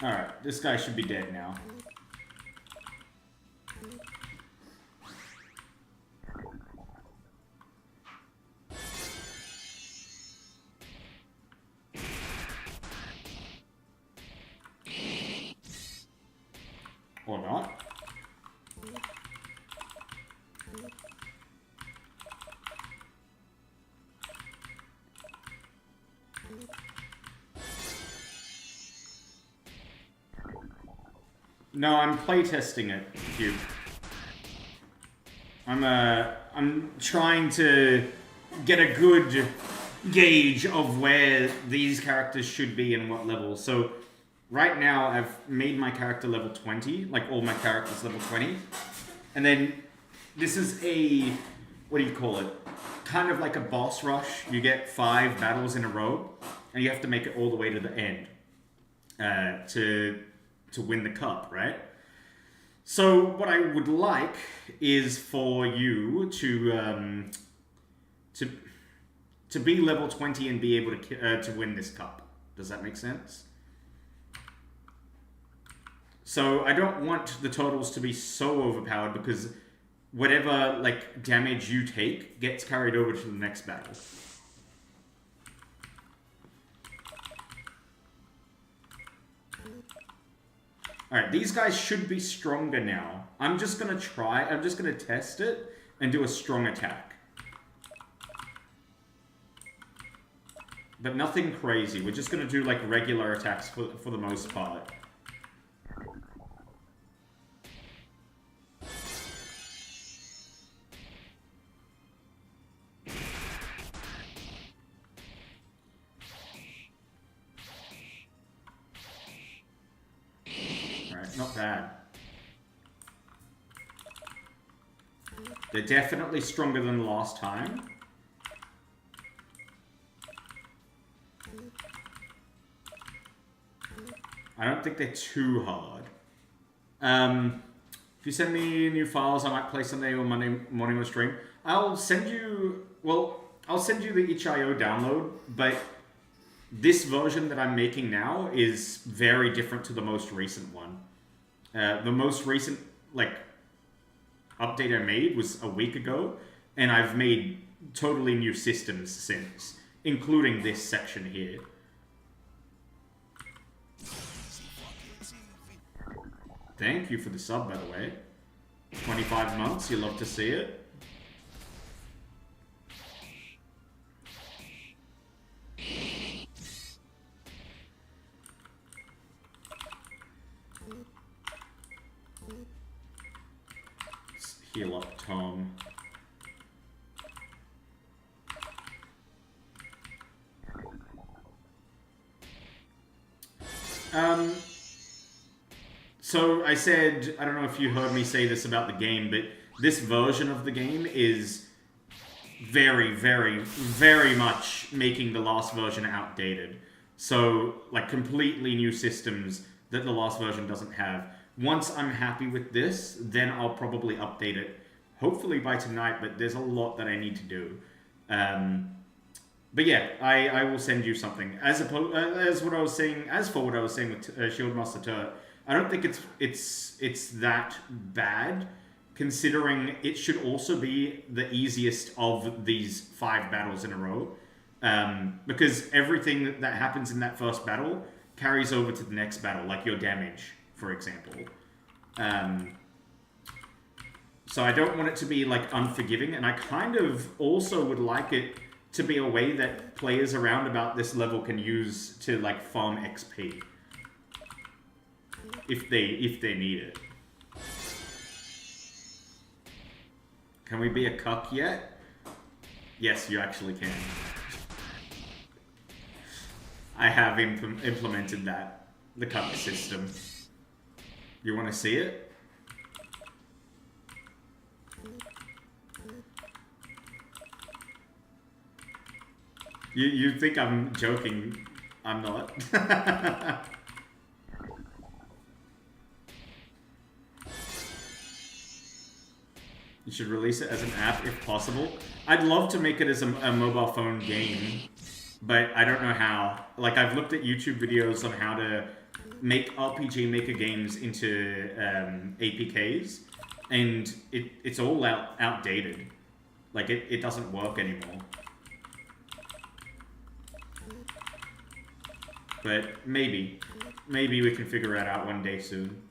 Alright, this guy should be dead now. Or not. No, I'm playtesting it, Cube. I'm trying to get a good gauge of where these characters should be and what level. So right now I've made my character level 20, like all my characters level 20. And then this is a, what do you call it? Kind of like a boss rush. You get 5 battles in a row and you have to make it all the way to the end to win the cup, right? So what I would like is for you to be level 20 and be able to win this cup. Does that make sense? So I don't want the totals to be so overpowered because whatever like damage you take gets carried over to the next battle. Alright, these guys should be stronger now. I'm just gonna test it and do a strong attack. But nothing crazy. We're just gonna do like regular attacks for the most part. Not bad. They're definitely stronger than last time. I don't think they're too hard. If you send me new files, I might play Sunday or Monday morning on stream. I'll send you the itch.io download, but this version that I'm making now is very different to the most recent one. The most recent, like, update I made was a week ago, and I've made totally new systems since, including this section here. Thank you for the sub, by the way. 25 months, you love to see it. Heal up Tom. So I said, I don't know if you heard me say this about the game, but this version of the game is very, very, very much making the last version outdated. So, like, completely new systems that the last version doesn't have. Once I'm happy with this, then I'll probably update it. Hopefully by tonight, but there's a lot that I need to do. But yeah, I will send you something. As for what I was saying with Shieldmaster Turret, I don't think it's that bad, considering it should also be the easiest of these 5 battles in a row. Because everything that happens in that first battle carries over to the next battle, like your damage, for example. So I don't want it to be like unforgiving, and I kind of also would like it to be a way that players around about this level can use to like farm XP if they need it. Can we be a cuck yet? Yes, you actually can. I have implemented that, the cup system. You want to see it? You think I'm joking? I'm not. You should release it as an app if possible. I'd love to make it as a mobile phone game, but I don't know how. Like, I've looked at YouTube videos on how to make RPG Maker games into APKs, and it's all outdated. Like, it doesn't work anymore. But maybe we can figure it out one day soon.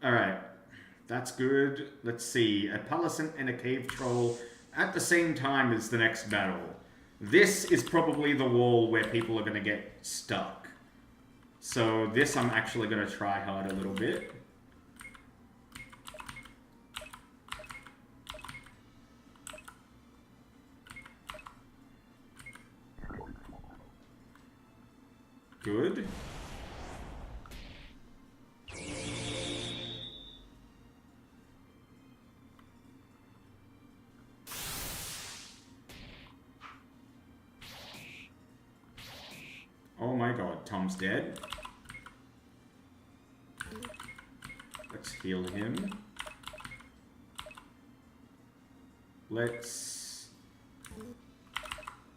Alright, that's good. Let's see, a Palisant and a Cave Troll at the same time as the next battle. This is probably the wall where people are going to get stuck. So this I'm actually going to try hard a little bit. Good. Oh my god, Tom's dead. Let's heal him.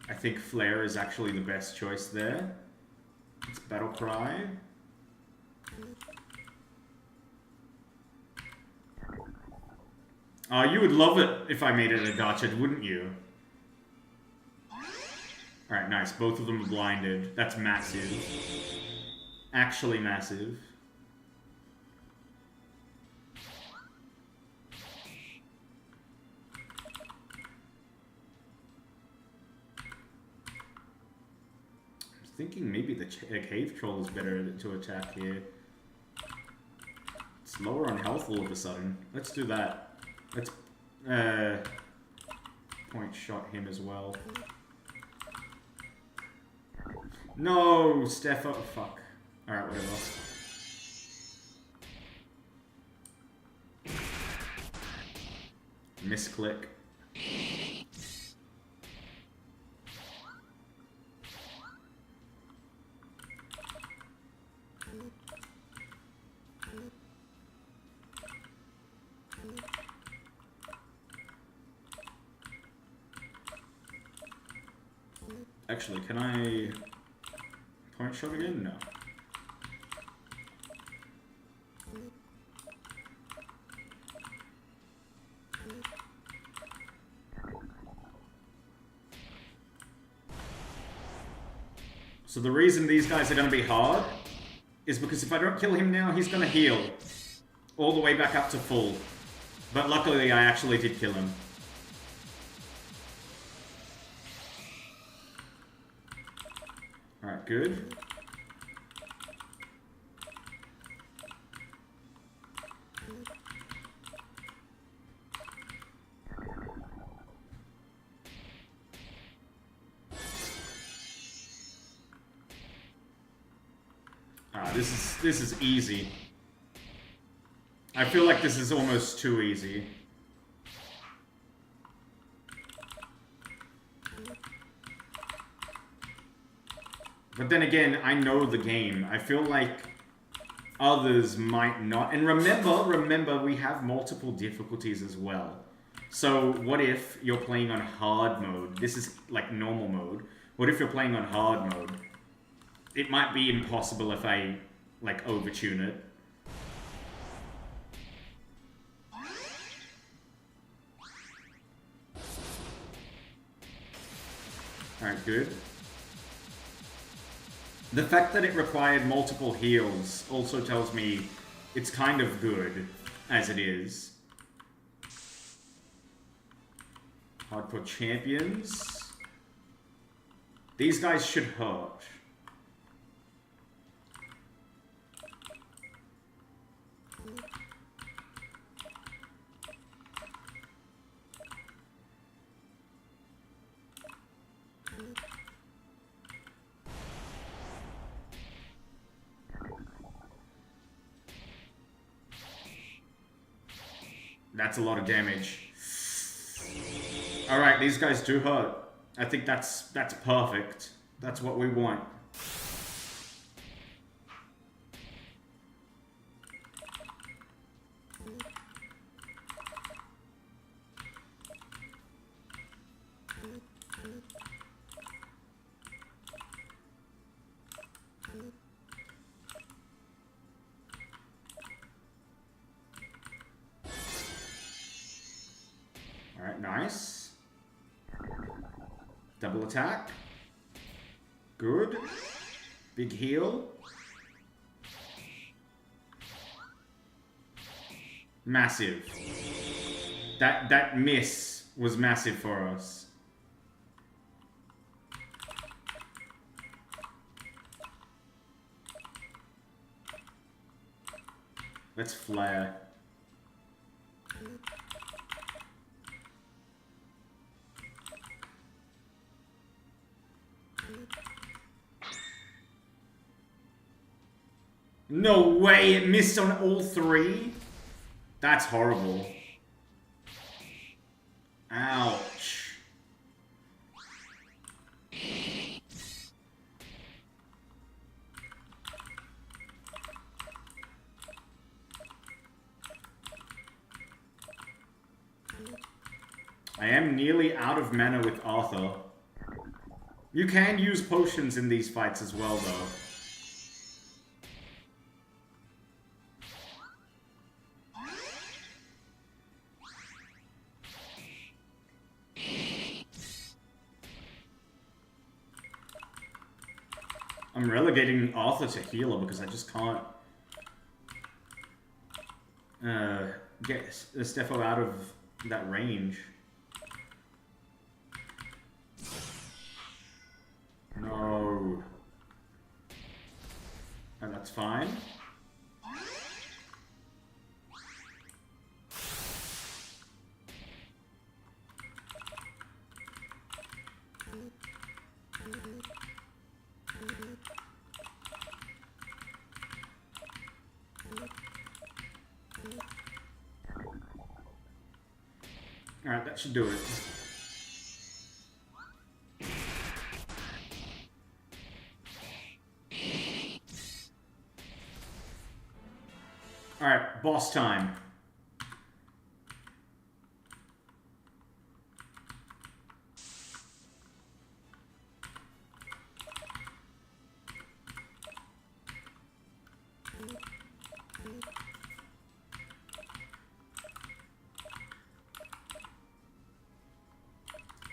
I think Flare is actually the best choice there. It's Battle Cry. You would love it if I made it a gacha, wouldn't you? Alright, nice. Both of them are blinded. That's massive. Actually massive. I'm thinking maybe the cave troll is better to attack here. It's lower on health all of a sudden. Let's do that. Let's point shot him as well. No, Steph. Oh, fuck. Alright, whatever. Misclick. Actually, can I point shot again? No. So the reason these guys are going to be hard is because if I don't kill him now, he's going to heal all the way back up to full. But luckily, I actually did kill him. Alright, good. This is easy. I feel like this is almost too easy. But then again, I know the game. I feel like others might not. And remember, we have multiple difficulties as well. So what if you're playing on hard mode? This is like normal mode. What if you're playing on hard mode? It might be impossible if I like overtune it. Alright, good. The fact that it required multiple heals also tells me it's kind of good as it is. Hardcore champions. These guys should hurt. That's a lot of damage. Alright, these guys do hurt. I think that's perfect. That's what we want. Alright, nice. Double attack. Good. Big heal. Massive. That miss was massive for us. Let's flare. No way, it missed on all three? That's horrible. Ouch. I am nearly out of mana with Arthur. You can use potions in these fights as well, though. I'm relegating Arthur to healer because I just can't get Steffo out of that range. No. Oh, that's fine. Alright, that should do it. Alright, boss time.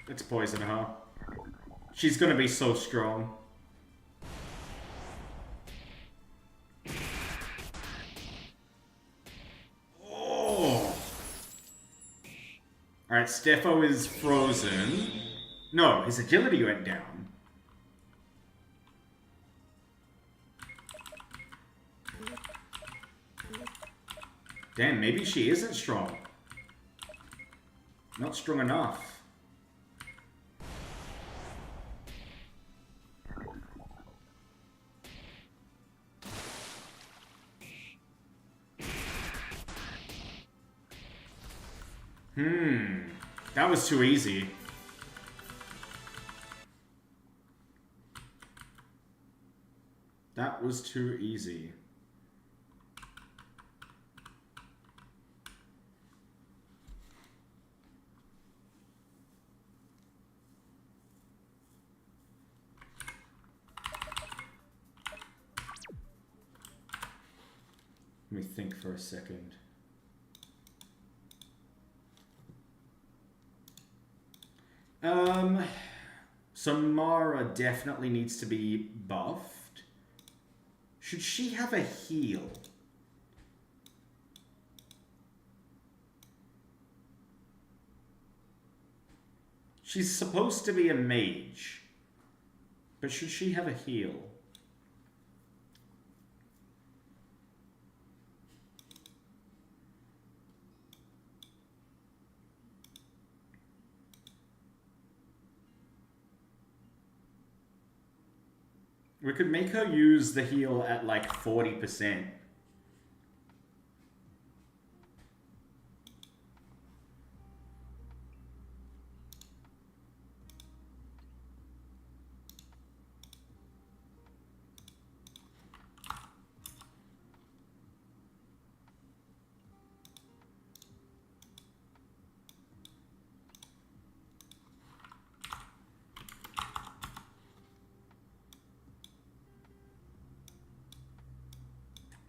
Let's poison her. She's gonna be so strong. Oh! Alright, Steffo is frozen. No, his agility went down. Damn, maybe she isn't strong. Not strong enough. That was too easy. That was too easy. Let me think for a second. So Mara definitely needs to be buffed. Should she have a heal? She's supposed to be a mage, but should she have a heal? We could make her use the heal at like 40%.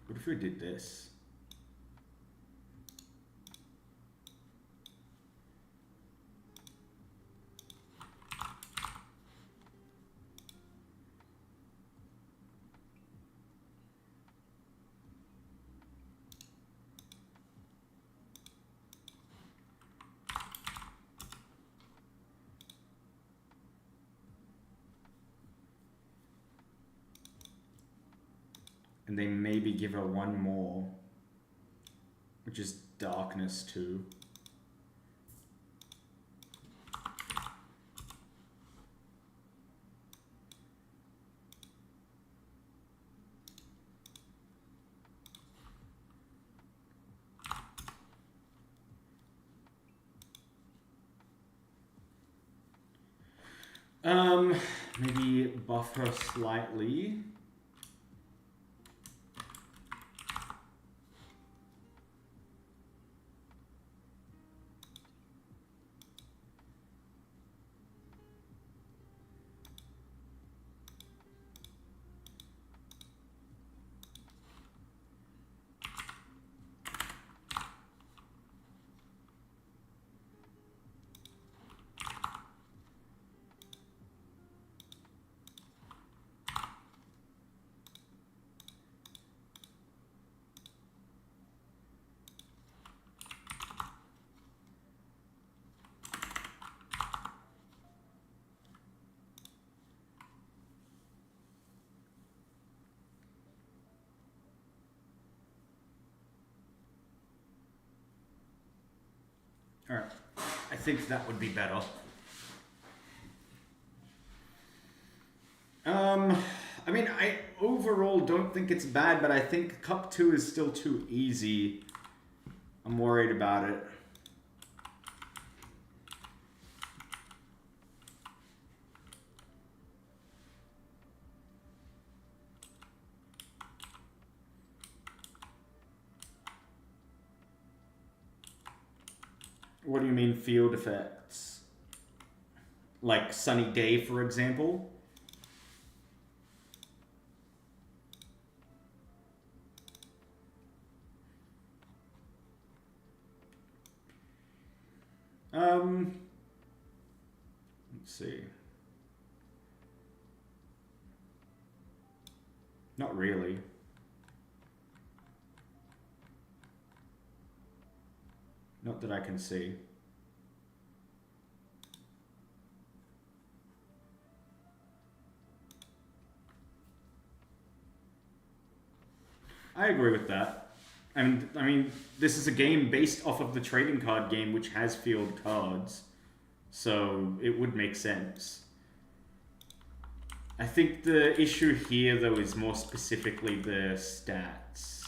What if we did this? And they maybe give her one more, which is darkness 2. Maybe buff her slightly. Alright, I think that would be better. I mean, I overall don't think it's bad, but I think Cup 2 is still too easy. I'm worried about it. What do you mean field effects? Like sunny day, for example? Let's see. Not really. Not that I can see. I agree with that. And I mean, this is a game based off of the trading card game, which has field cards. So it would make sense. I think the issue here, though, is more specifically the stats.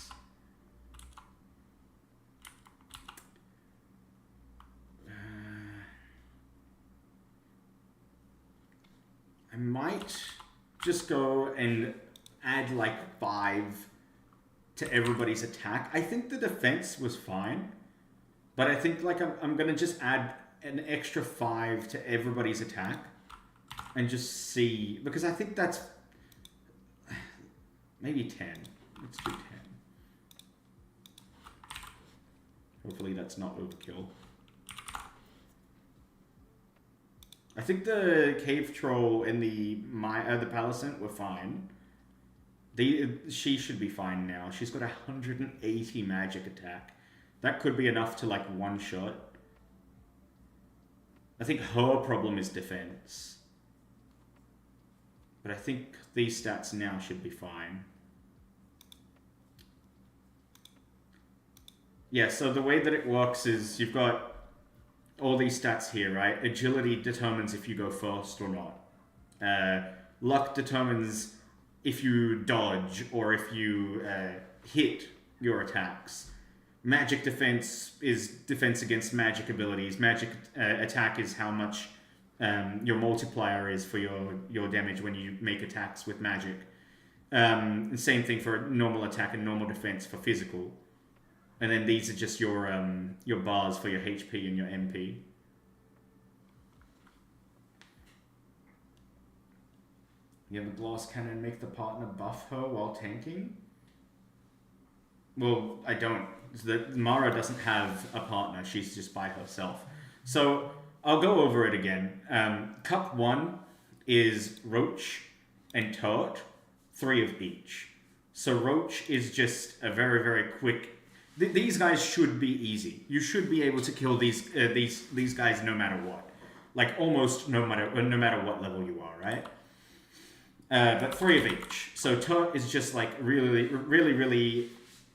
I might just go and add like 5 to everybody's attack. I think the defense was fine, but I think like I'm gonna just add an extra 5 to everybody's attack and just see, because I think that's maybe 10. Let's do 10. Hopefully that's not overkill. I think the cave troll and the Palisant were fine. She should be fine now. She's got 180 magic attack. That could be enough to like one shot. I think her problem is defense. But I think these stats now should be fine. Yeah, so the way that it works is you've got all these stats here, right? Agility determines if you go first or not. Luck determines if you dodge or if you hit your attacks. Magic defense is defense against magic abilities. Magic attack is how much your multiplier is for your damage when you make attacks with magic. Same thing for normal attack and normal defense for physical. And then these are just your bars for your HP and your MP. You have a glass cannon, make the partner buff her while tanking? Well, I don't. Mara doesn't have a partner, she's just by herself. So, I'll go over it again. Cup 1 is Roach and Turret, 3 of each. So Roach is just a very, very quick... These guys should be easy. You should be able to kill these guys no matter what. Like, almost no matter what level you are, right? But 3 of each. So Turret is just like really, really, really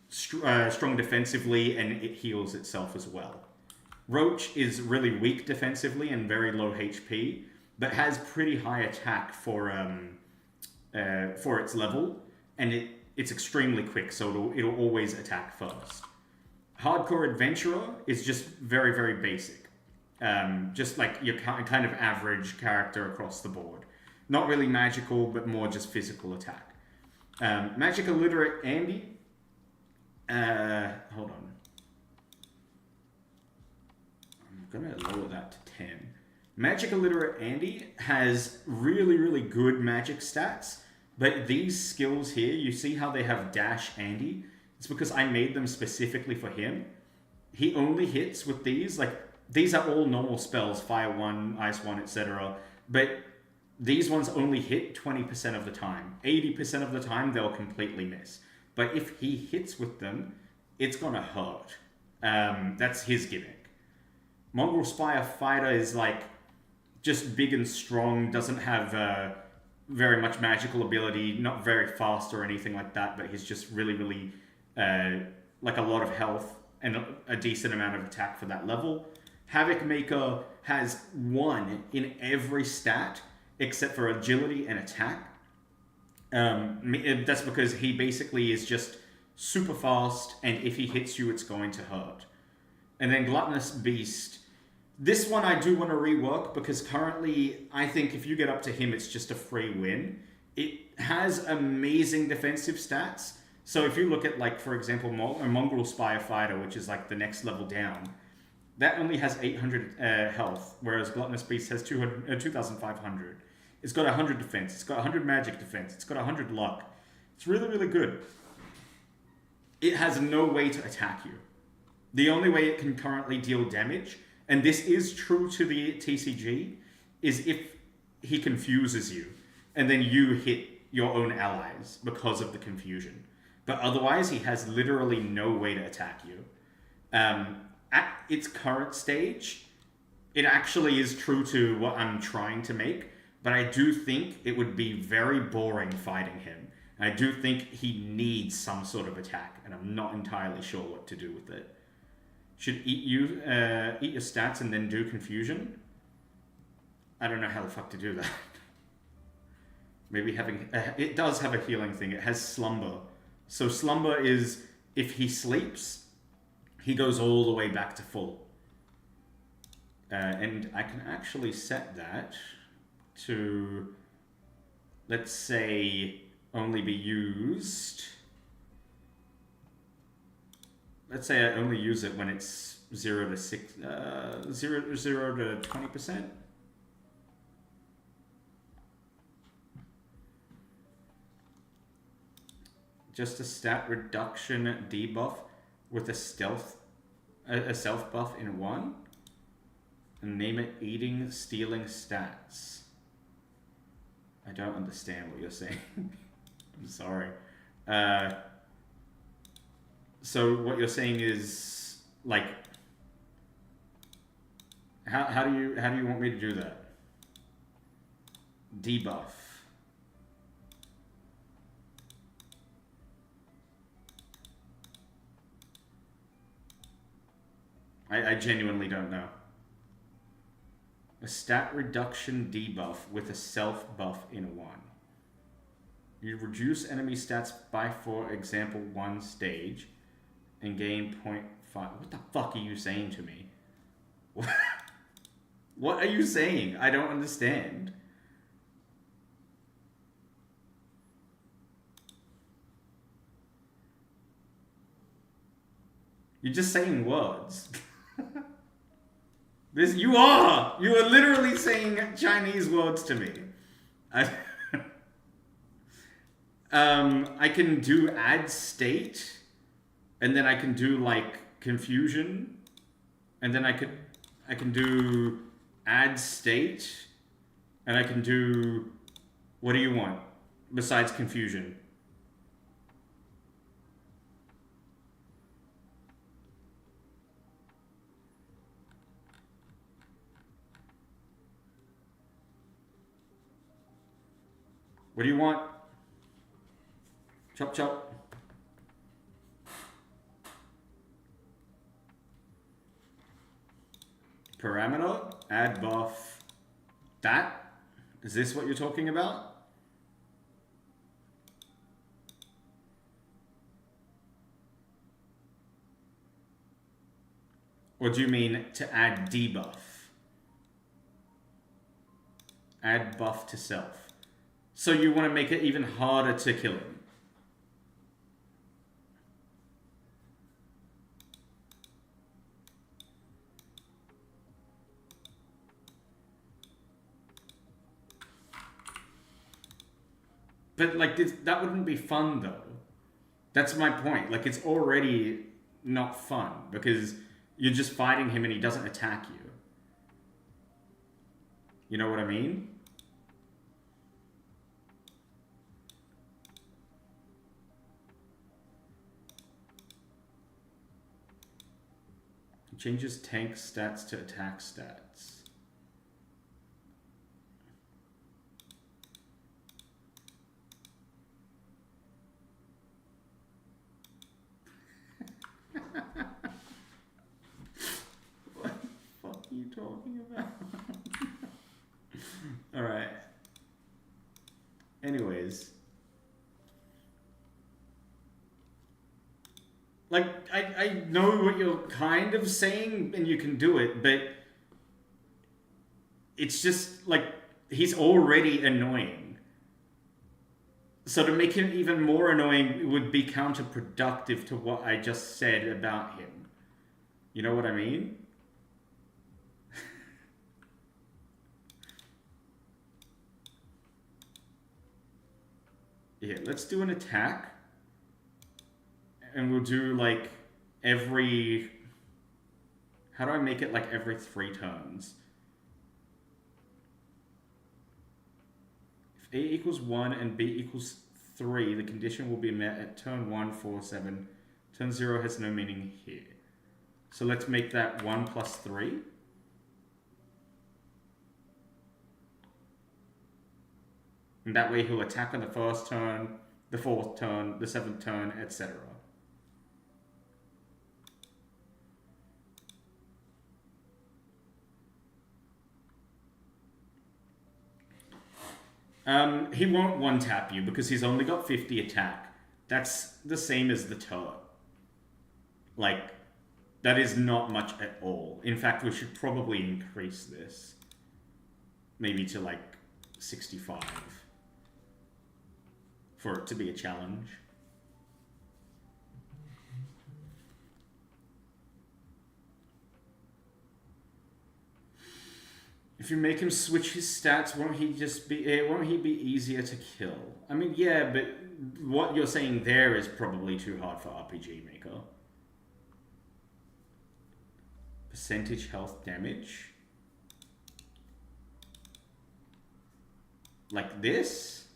strong defensively, and it heals itself as well. Roach is really weak defensively and very low HP, but has pretty high attack for its level, and it's extremely quick, so it'll always attack first. Hardcore Adventurer is just very, very basic. Just like your kind of average character across the board. Not really magical, but more just physical attack. Magic Illiterate Andy. Hold on. I'm gonna lower that to 10. Magic Illiterate Andy has really, really good magic stats, but these skills here, you see how they have Dash Andy? It's because I made them specifically for him. He only hits with these. Like, these are all normal spells, Fire 1, Ice 1, etc. But these ones only hit 20% of the time. 80% of the time, they'll completely miss. But if he hits with them, it's gonna hurt. That's his gimmick. Mongrel Spire Fighter is like, just big and strong, doesn't have very much magical ability, not very fast or anything like that, but he's just really, really, like a lot of health and a decent amount of attack for that level. Havoc Maker has 1 in every stat, except for agility and attack. That's because he basically is just super fast, and if he hits you, it's going to hurt. And then Gluttonous Beast. This one I do want to rework, because currently I think if you get up to him, it's just a free win. It has amazing defensive stats. So if you look at, like, for example, a Mongrel Spire Fighter, which is like the next level down, that only has 800 health, whereas Gluttonous Beast has 2,500. It's got 100 defense, it's got 100 magic defense, it's got 100 luck. It's really, really good. It has no way to attack you. The only way it can currently deal damage, and this is true to the TCG, is if he confuses you, and then you hit your own allies because of the confusion. But otherwise, he has literally no way to attack you. At its current stage, it actually is true to what I'm trying to make, but I do think it would be very boring fighting him. I do think he needs some sort of attack, and I'm not entirely sure what to do with it. Should eat your stats and then do confusion? I don't know how the fuck to do that. Maybe having... it does have a healing thing. It has slumber. So slumber is, if he sleeps, he goes all the way back to full. And I can actually set that to let's say, only be used. Let's say I only use it when it's 0 to 20%. Just a stat reduction debuff with a self buff in 1. And name it eating, stealing stats. I don't understand what you're saying. I'm sorry. So what you're saying is like, how do you want me to do that? Debuff. I genuinely don't know. A stat reduction debuff with a self buff in 1. You reduce enemy stats by, for example, 1 stage and gain 0.5. What the fuck are you saying to me? What are you saying? I don't understand. You're just saying words. You are literally saying Chinese words to me. I can do add state, and then I can do like confusion, and then I can do add state, and I can do, what do you want besides confusion? What do you want? Chop chop. Parameter, add buff. That? Is this what you're talking about? Or do you mean to add debuff? Add buff to self. So you want to make it even harder to kill him. But like this, that wouldn't be fun though. That's my point. Like it's already not fun because you're just fighting him and he doesn't attack you. You know what I mean? Changes tank stats to attack stats. What the fuck are you talking about? Alright. Anyways. Like, I know what you're kind of saying, and you can do it, but it's just, like, he's already annoying. So to make him even more annoying would be counterproductive to what I just said about him. You know what I mean? Yeah, let's do an attack. And we'll do like every... How do I make it like every 3 turns? If A equals 1 and B equals 3, the condition will be met at turn 1, 4, 7. Turn 0 has no meaning here. So let's make that 1 plus 3. And that way he'll attack on the first turn, the 4th turn, the 7th turn, etc. He won't one-tap you because he's only got 50 attack. That's the same as the turret. Like, that is not much at all. In fact, we should probably increase this. Maybe to like 65. for it to be a challenge. If you make him switch his stats, won't he be easier to kill? I mean, yeah, but what you're saying there is probably too hard for RPG Maker. Percentage health damage? Like this?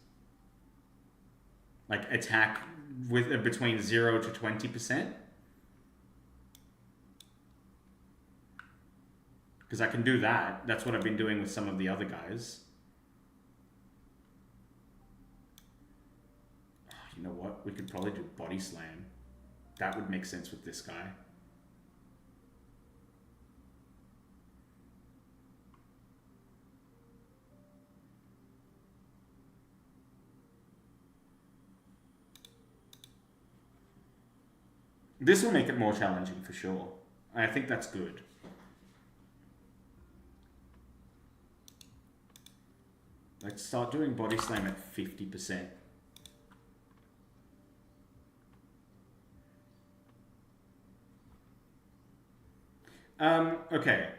Like attack with between 0 to 20%? Because I can do that. That's what I've been doing with some of the other guys. Oh, you know what? We could probably do Body Slam. That would make sense with this guy. This will make it more challenging for sure. I think that's good. Let's start doing Body Slam at 50%. Okay.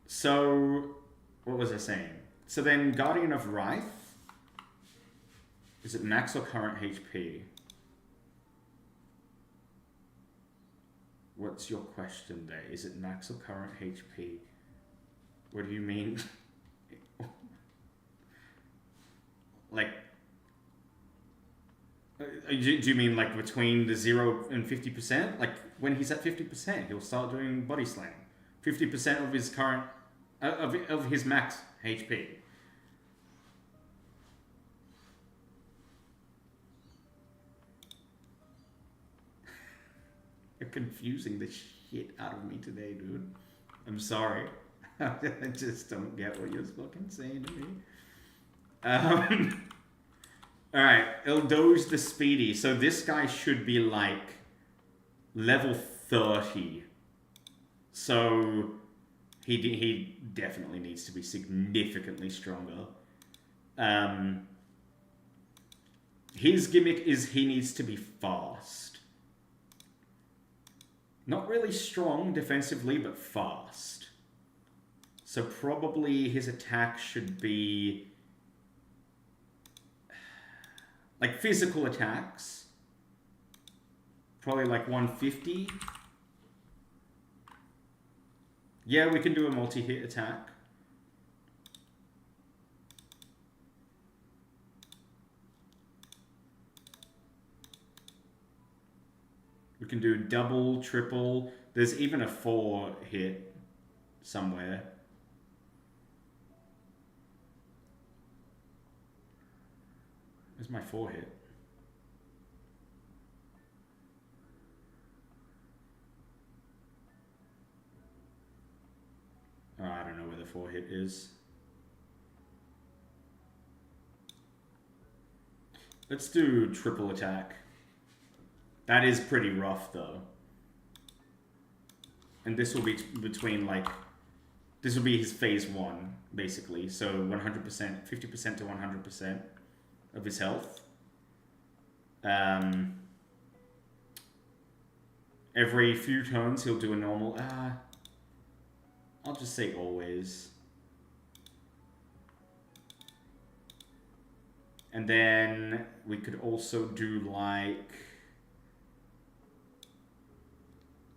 So, what was I saying? So then, Guardian of Wrath. Is it max or current HP? What's your question there? Is it max or current HP? What do you mean? Like, do you mean like between the 0 and 50%? Like when he's at 50%, he'll start doing Body Slam. 50% of his current, of his max HP. You're confusing the shit out of me today, dude. I'm sorry. I just don't get what you're fucking saying to me. Alright, Eldoge the Speedy. So this guy should be like level 30. So he definitely needs to be significantly stronger. His gimmick is he needs to be fast. Not really strong defensively, but fast. So probably his attack should be like physical attacks. Probably like 150. Yeah, we can do a multi-hit attack. We can do double, triple. There's even a 4 hit somewhere. Where's my 4 hit? Oh, I don't know where the 4 hit is. Let's do triple attack. That is pretty rough though. And this will be between like, this will be his phase 1 basically. So 100%, 50% to 100% of his health. Every few turns he'll do a normal, I'll just say always. And then we could also do like,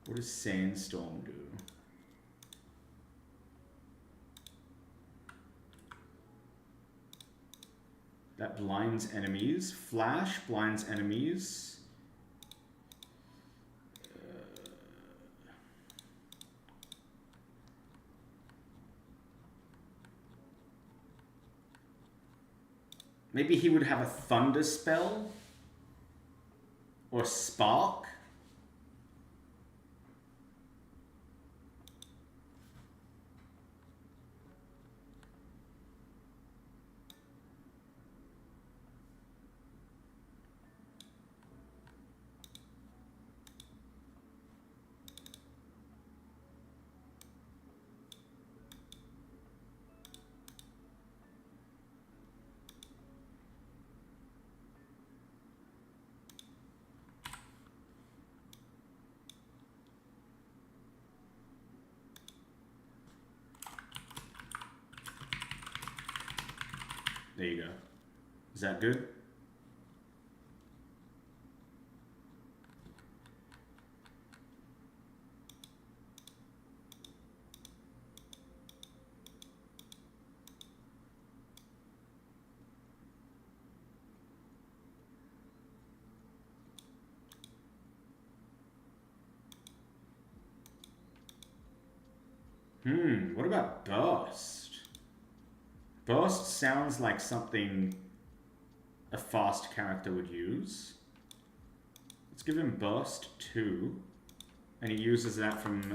what does Sandstorm do? That blinds enemies. Flash blinds enemies. Maybe he would have a thunder spell? Or spark? There you go. Is that good? What about burst? Burst sounds like something a fast character would use. Let's give him burst 2. And he uses that from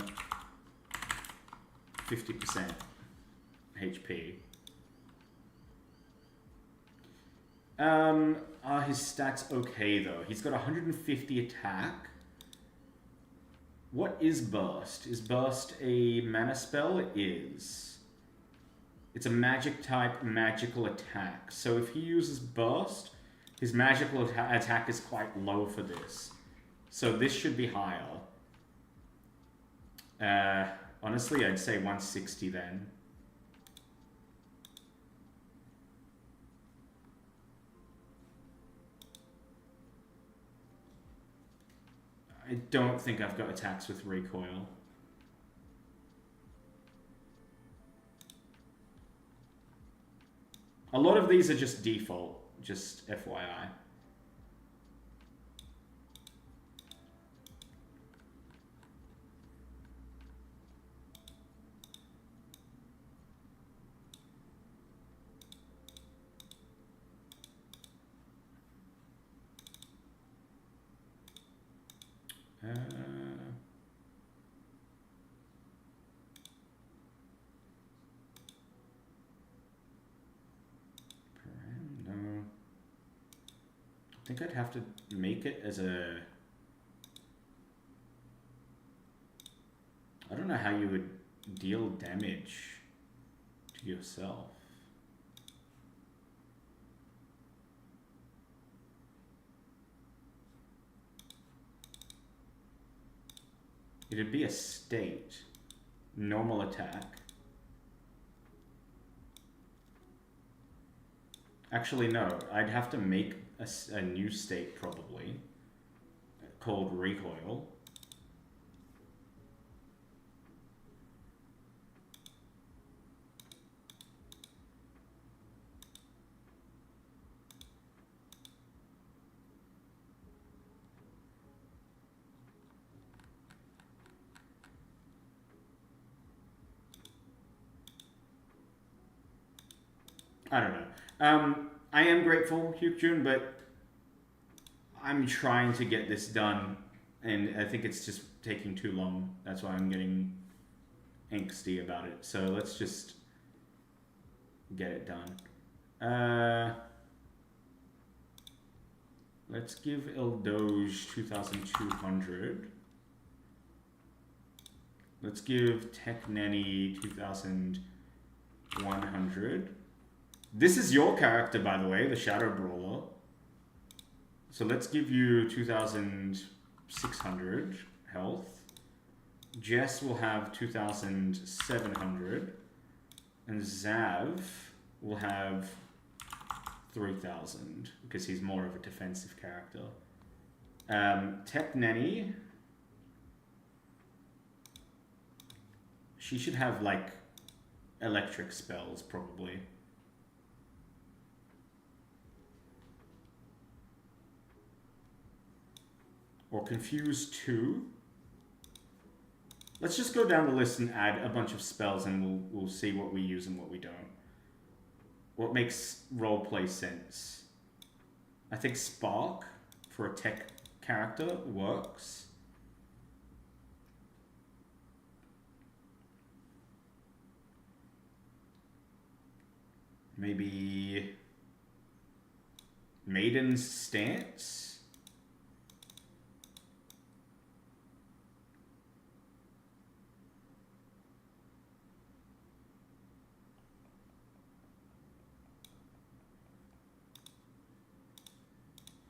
50% HP. Are his stats okay though? He's got 150 attack. What is burst? Is burst a mana spell? It is. It's a magic type magical attack. So if he uses burst, his magical attack is quite low for this. So this should be higher. Honestly, I'd say 160 then. I don't think I've got attacks with recoil. A lot of these are just default, just FYI. No. I think I'd have to make it as a... I don't know how you would deal damage to yourself. It'd be a state. Normal attack. Actually, no. I'd have to make a new state, probably. Called recoil. I don't know. I am grateful, Hyukjun, but I'm trying to get this done, and I think it's just taking too long. That's why I'm getting angsty about it. So let's just get it done. Let's give Ildoge 2,200. Let's give Tech Nanny 2,100. This is your character, by the way, the Shadow Brawler. So let's give you 2,600 health. Jess will have 2,700. And Zav will have 3,000, because he's more of a defensive character. Tech Nanny. She should have, like, electric spells, probably. Or Confuse 2. Let's just go down the list and add a bunch of spells, and we'll see what we use and what we don't. What makes roleplay sense? I think Spark for a tech character works. Maybe Maiden's Stance.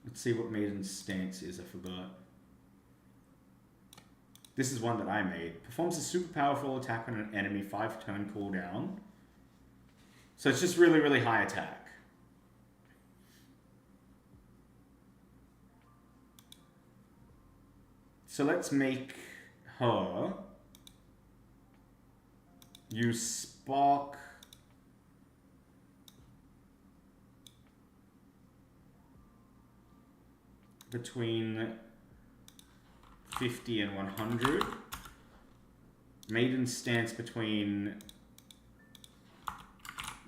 Let's see what Maiden's Stance is, I forgot. This is one that I made. Performs a super powerful attack on an enemy, 5 turn cooldown. So it's just really, really high attack. So let's make her use Spark between 50 and 100. Maiden Stance between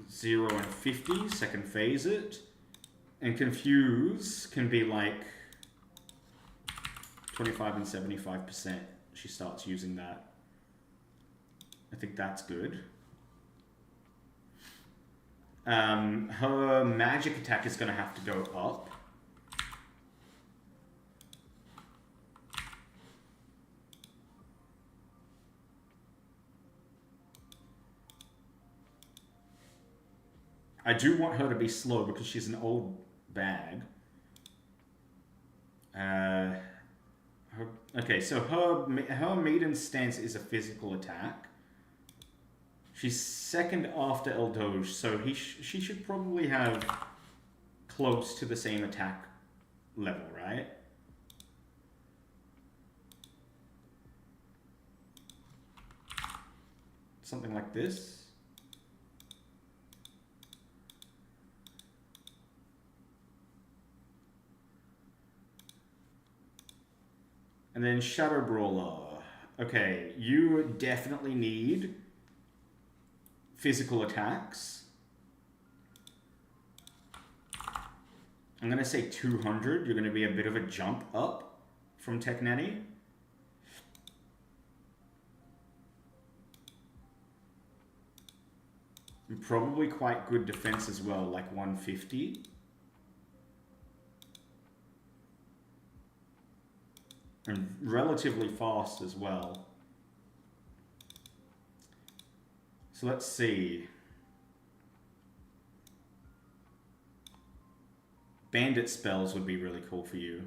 0 and 50, second phase it. And Confuse can be like 25 and 75%. She starts using that. I think that's good. Her magic attack is going to have to go up. I do want her to be slow because she's an old bag. Okay, so her Maiden Stance is a physical attack. She's second after Eldoge, so she should probably have close to the same attack level, right? Something like this. And then Shadow Brawler. Okay, you definitely need physical attacks. I'm going to say 200. You're going to be a bit of a jump up from Tech Nanny. And probably quite good defense as well, like 150. And relatively fast as well. So let's see. Bandit spells would be really cool for you.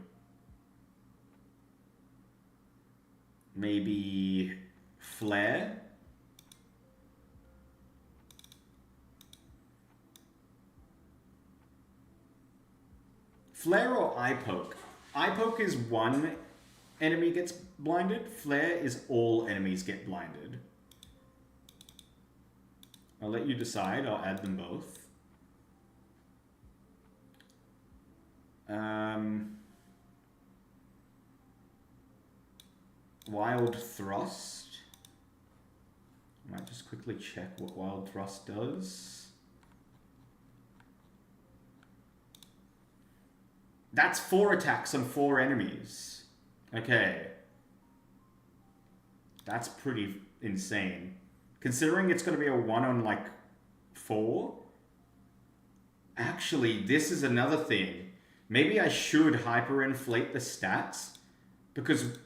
Maybe Flare? Flare or Eye Poke? Eye Poke is one enemy gets blinded. Flare is all enemies get blinded. I'll let you decide. I'll add them both. Wild Thrust. I might just quickly check what Wild Thrust does. That's 4 attacks on 4 enemies. Okay. That's pretty insane. Considering it's going to be a 1 on like 4. Actually, this is another thing. Maybe I should hyperinflate the stats. Because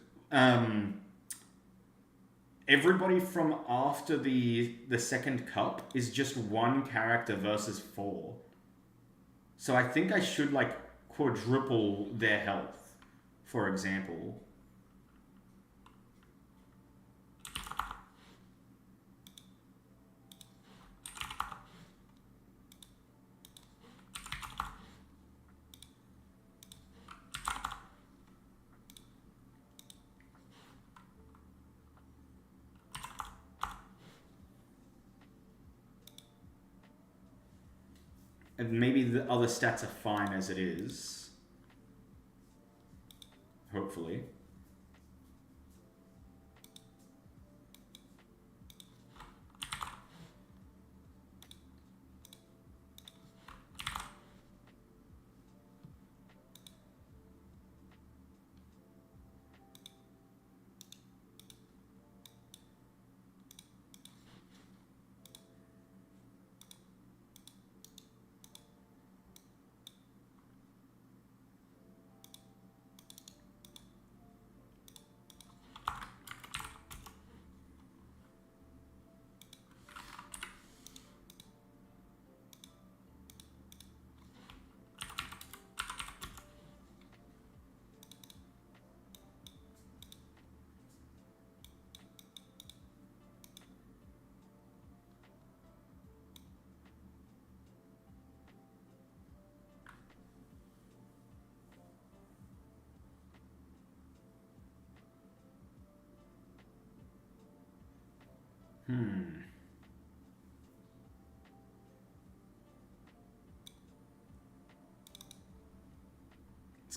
everybody from after the second cup is just 1 character versus 4. So I think I should like quadruple their health, for example. And maybe the other stats are fine as it is. Hopefully.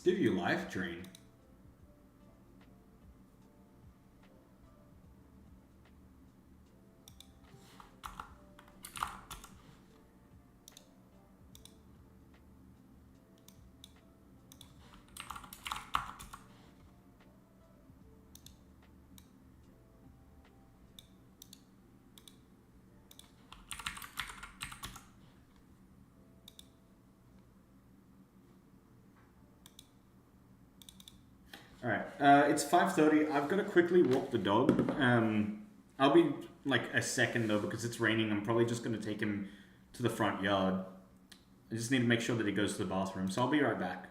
give you life drain. All right, it's 5:30. I've got to quickly walk the dog. I'll be like a second though because it's raining. I'm probably just going to take him to the front yard. I just need to make sure that he goes to the bathroom. So I'll be right back.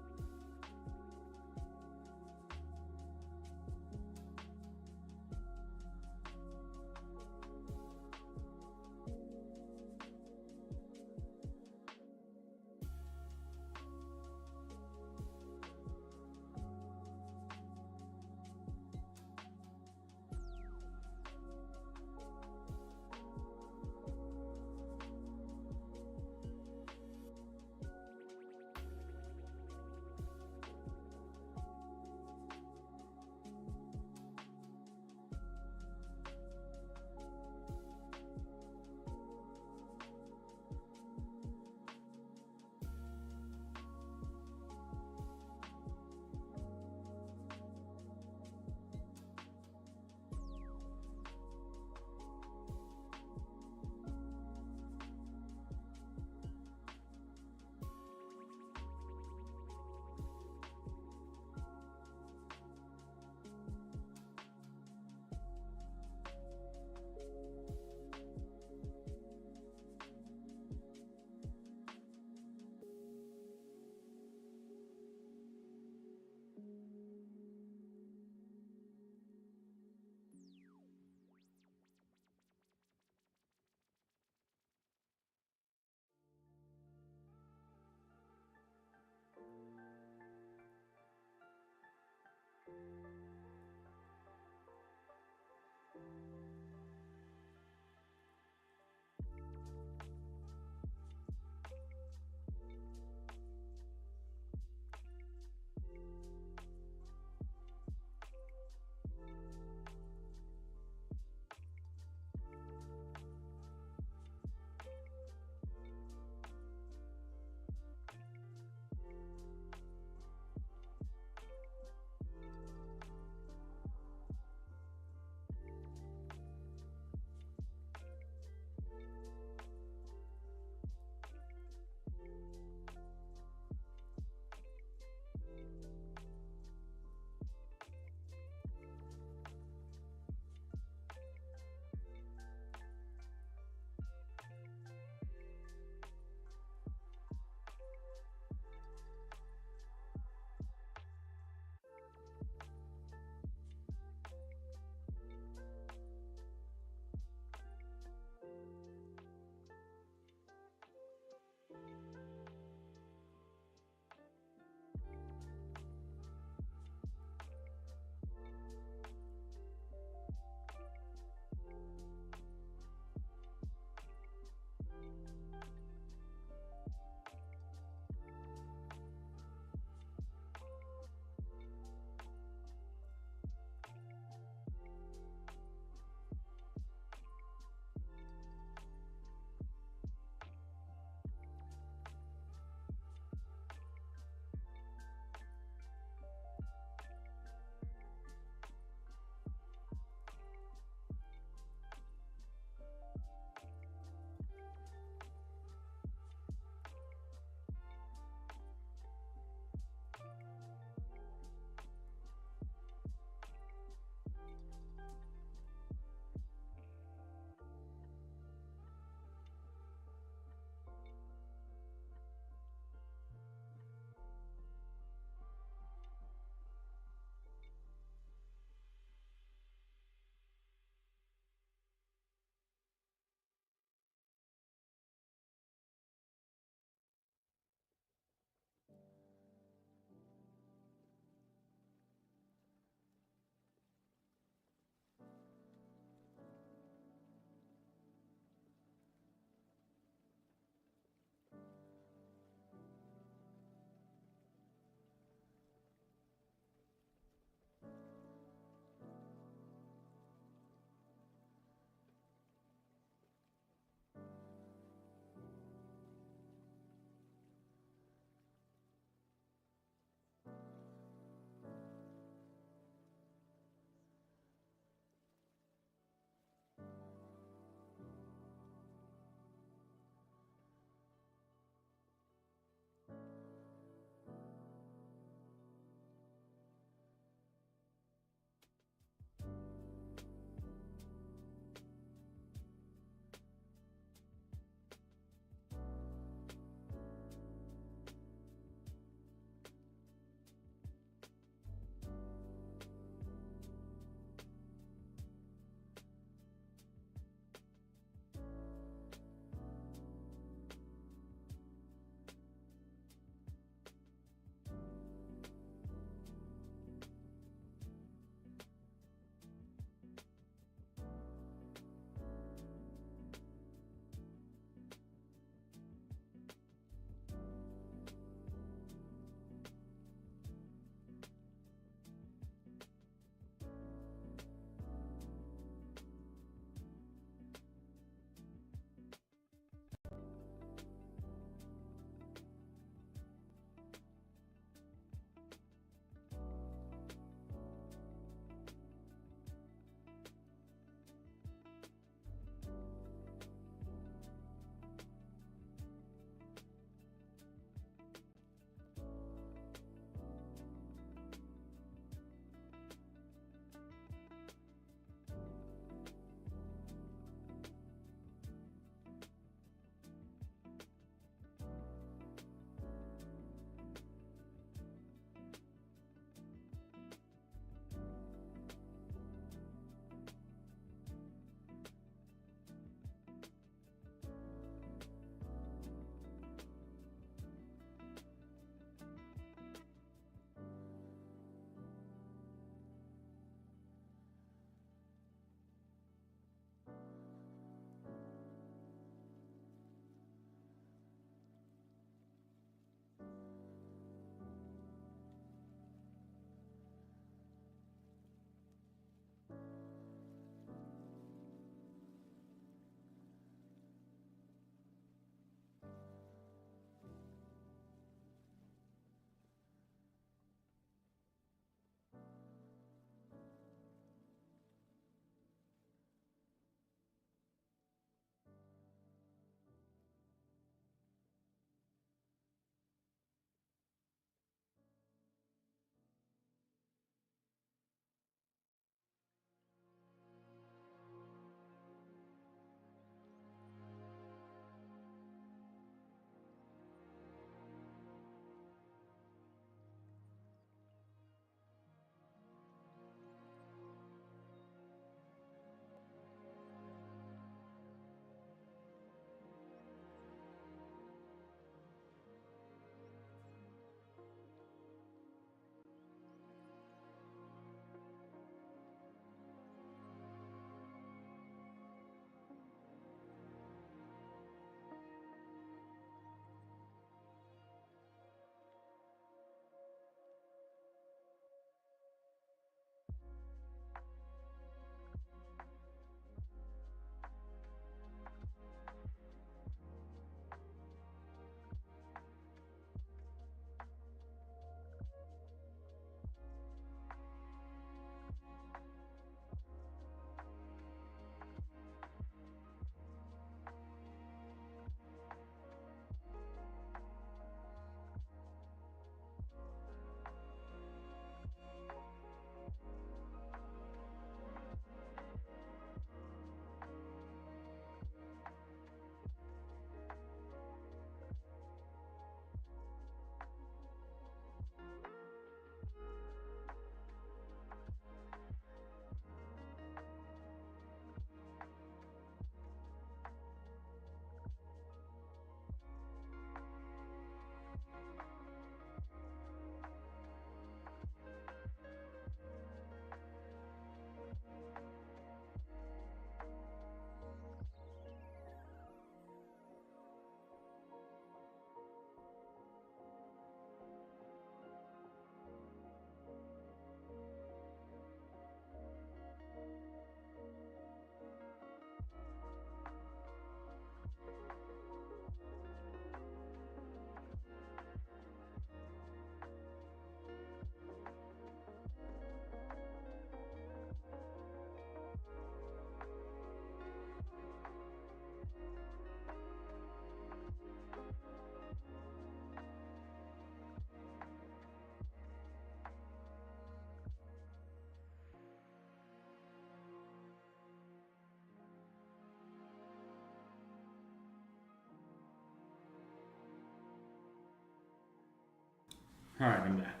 Alright, I'm back.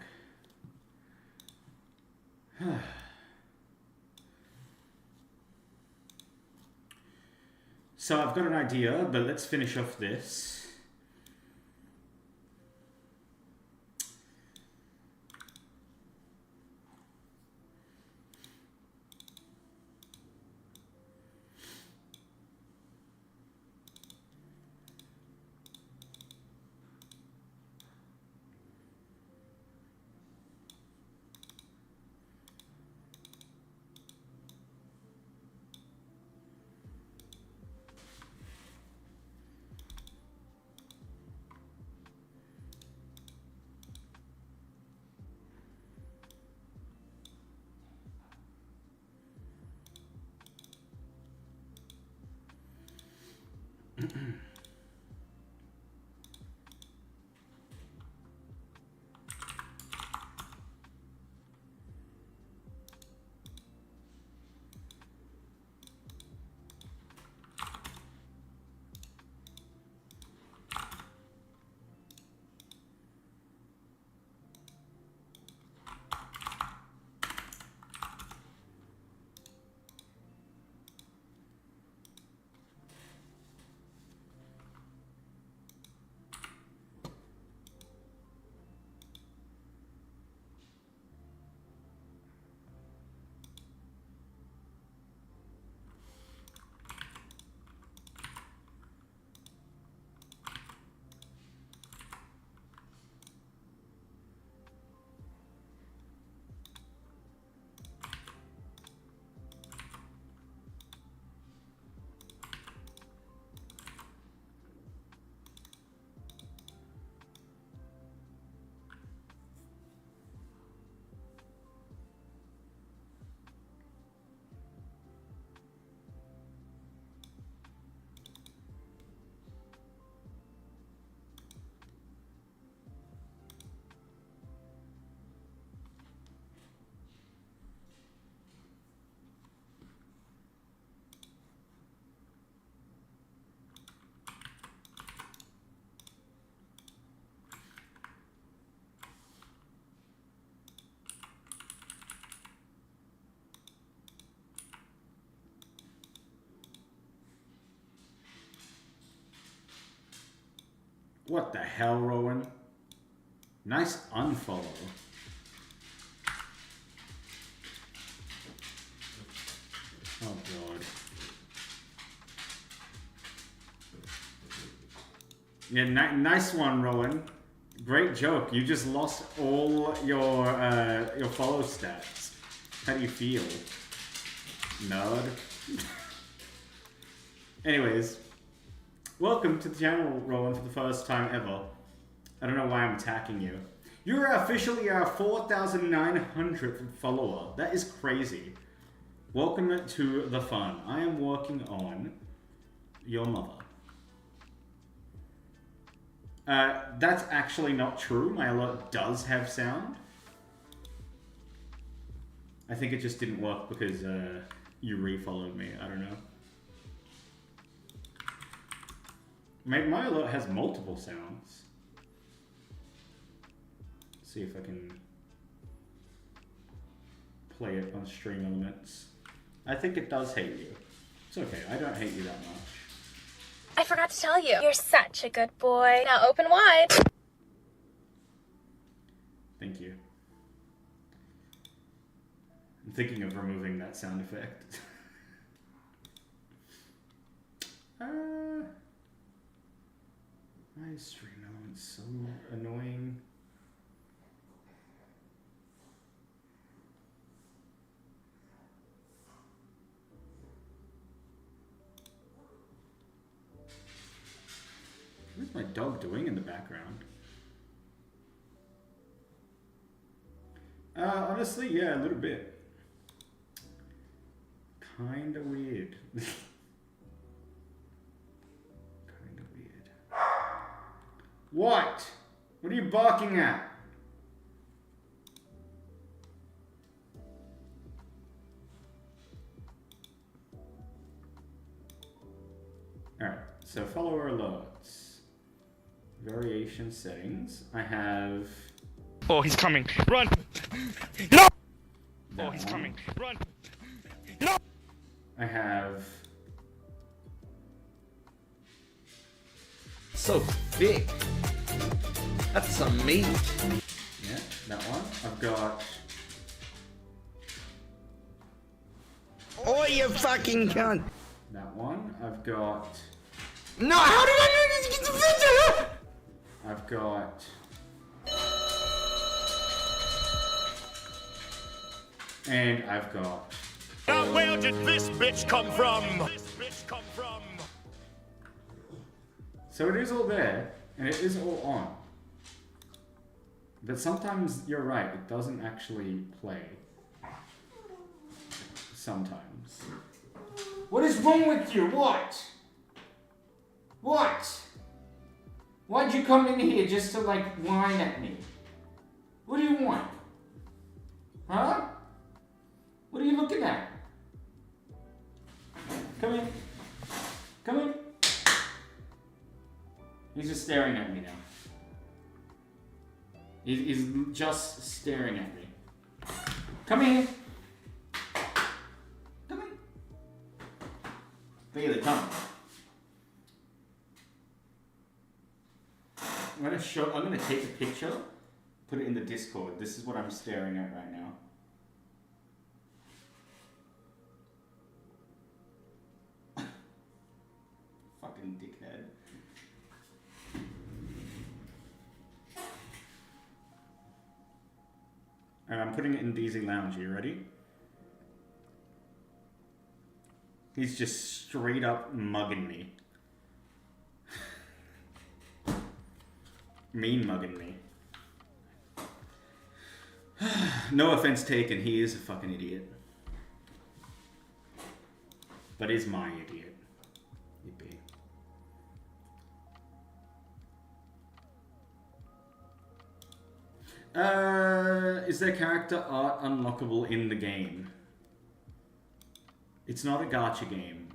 So I've got an idea, but let's finish off this. What the hell, Rowan? Nice unfollow. Oh god. Yeah, nice one, Rowan. Great joke. You just lost all your follow stats. How do you feel? Nerd. Anyways, welcome to the channel, Rowan, for the first time ever. I don't know why I'm attacking you. You're officially our 4,900th follower. That is crazy. Welcome to the fun. I am working on your mother. That's actually not true. My alert does have sound. I think it just didn't work because you refollowed me. I don't know. My alert has multiple sounds. Let's see if I can play it on Stream Elements. I think it does hate you. It's okay, I don't hate you that much. I forgot to tell you. You're such a good boy. Now open wide. Thank you. I'm thinking of removing that sound effect. My Stream Elements so annoying. What's my dog doing in the background? Honestly, yeah, a little bit. Kinda weird. Kinda weird. What? What are you barking at? Alright, so follower alerts. Variation settings. I have Oh, he's coming. Run! No! That Oh, he's one. coming. Run! No! I have... So thick. That's some meat. Yeah, that one. I've got... Oh, you fucking cunt. that one. I've got... No, how did I get the picture? I've got... and I've got... Now where did this bitch come from? So it is all there, and it is all on. But sometimes you're right, it doesn't actually play. Sometimes. What is wrong with you? What? What? Why'd you come in here just to like whine at me? What do you want? Huh? What are you looking at? Come in. Come in. He's just staring at me now. He's just staring at me. Come here. Come in. Bailey, come. I'm gonna take a picture, put it in the Discord. This is what I'm staring at right now. Fucking dickhead. And I'm putting it in DZ Lounge. You ready? He's just straight up mugging me. Mean mugging me. No offense taken, he is a fucking idiot. But is my idiot. Yippee. Is there character art unlockable in the game? It's not a gacha game.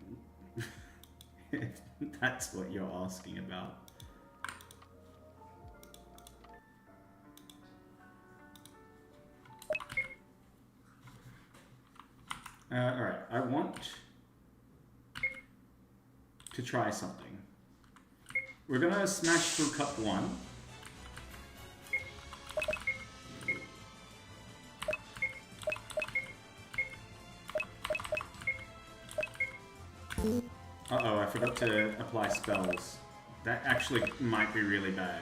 If that's what you're asking about. Alright, I want to try something. We're gonna smash through cup 1. Uh-oh, I forgot to apply spells. That actually might be really bad.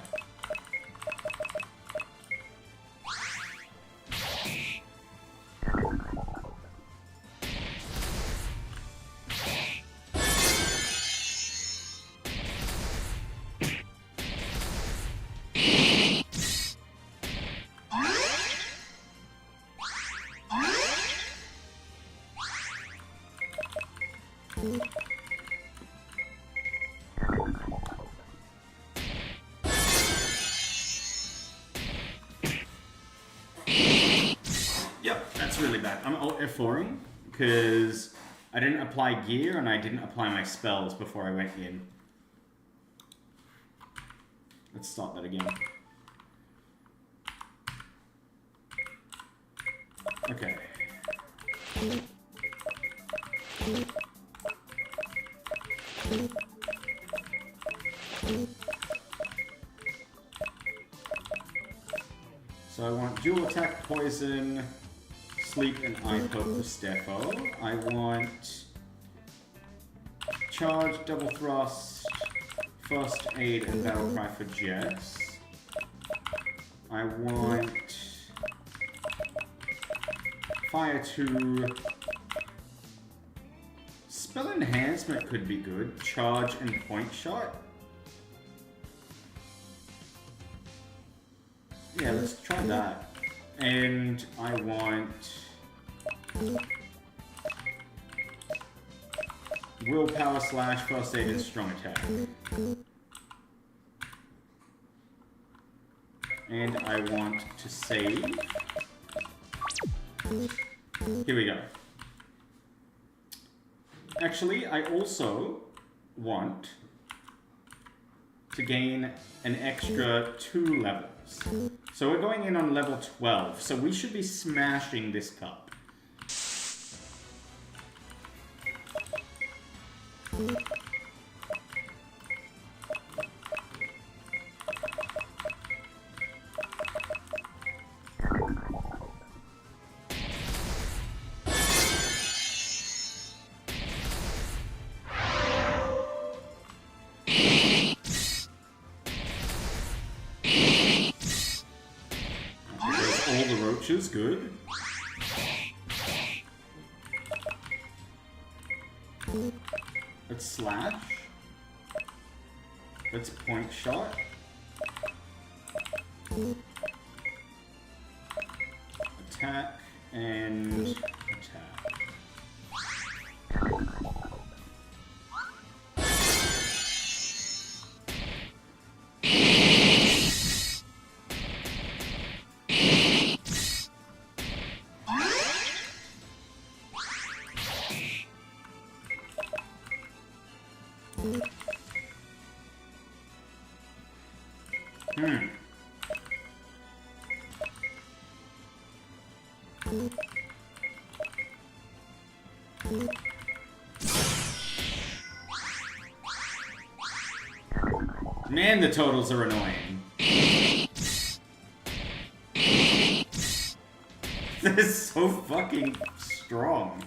Yep, that's really bad. I'm Alt F4ing because I didn't apply gear and I didn't apply my spells before I went in. Let's start that again. Okay. So I want dual attack, poison, sleep, and eye poke for Steffo. I want charge, double thrust, first aid, and battle cry for Jess. I want fire 2. Spell enhancement could be good. Charge and point shot. Yeah, let's try that. And I want willpower slash first aid and strong attack. And I want to save. Here we go. Actually, I also want to gain an extra 2 levels. levels. So we're going in on level 12, so we should be smashing this cup. Roaches, good. Let's slash. Let's point shot. Attack and attack. Man, the totals are annoying. They're so fucking strong.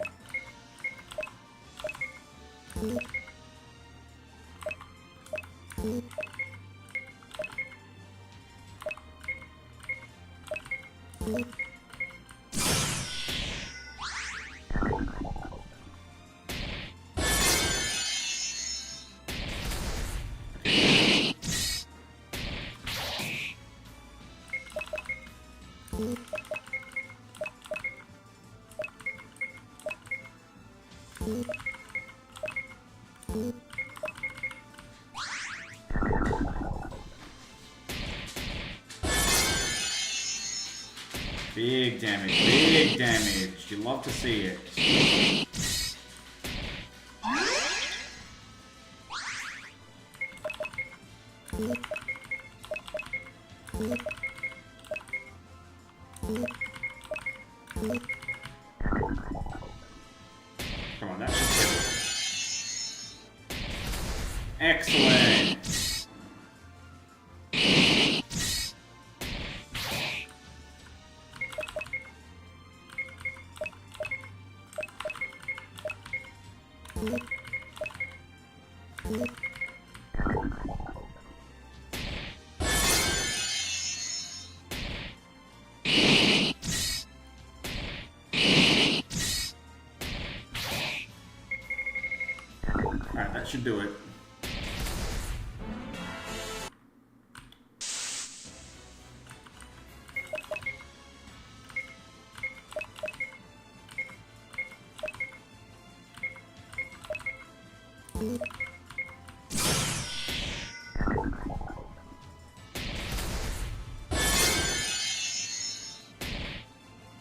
Big damage, big damage. You love to see it. Come on, that should kill it. Excellent. Alright, that should do it.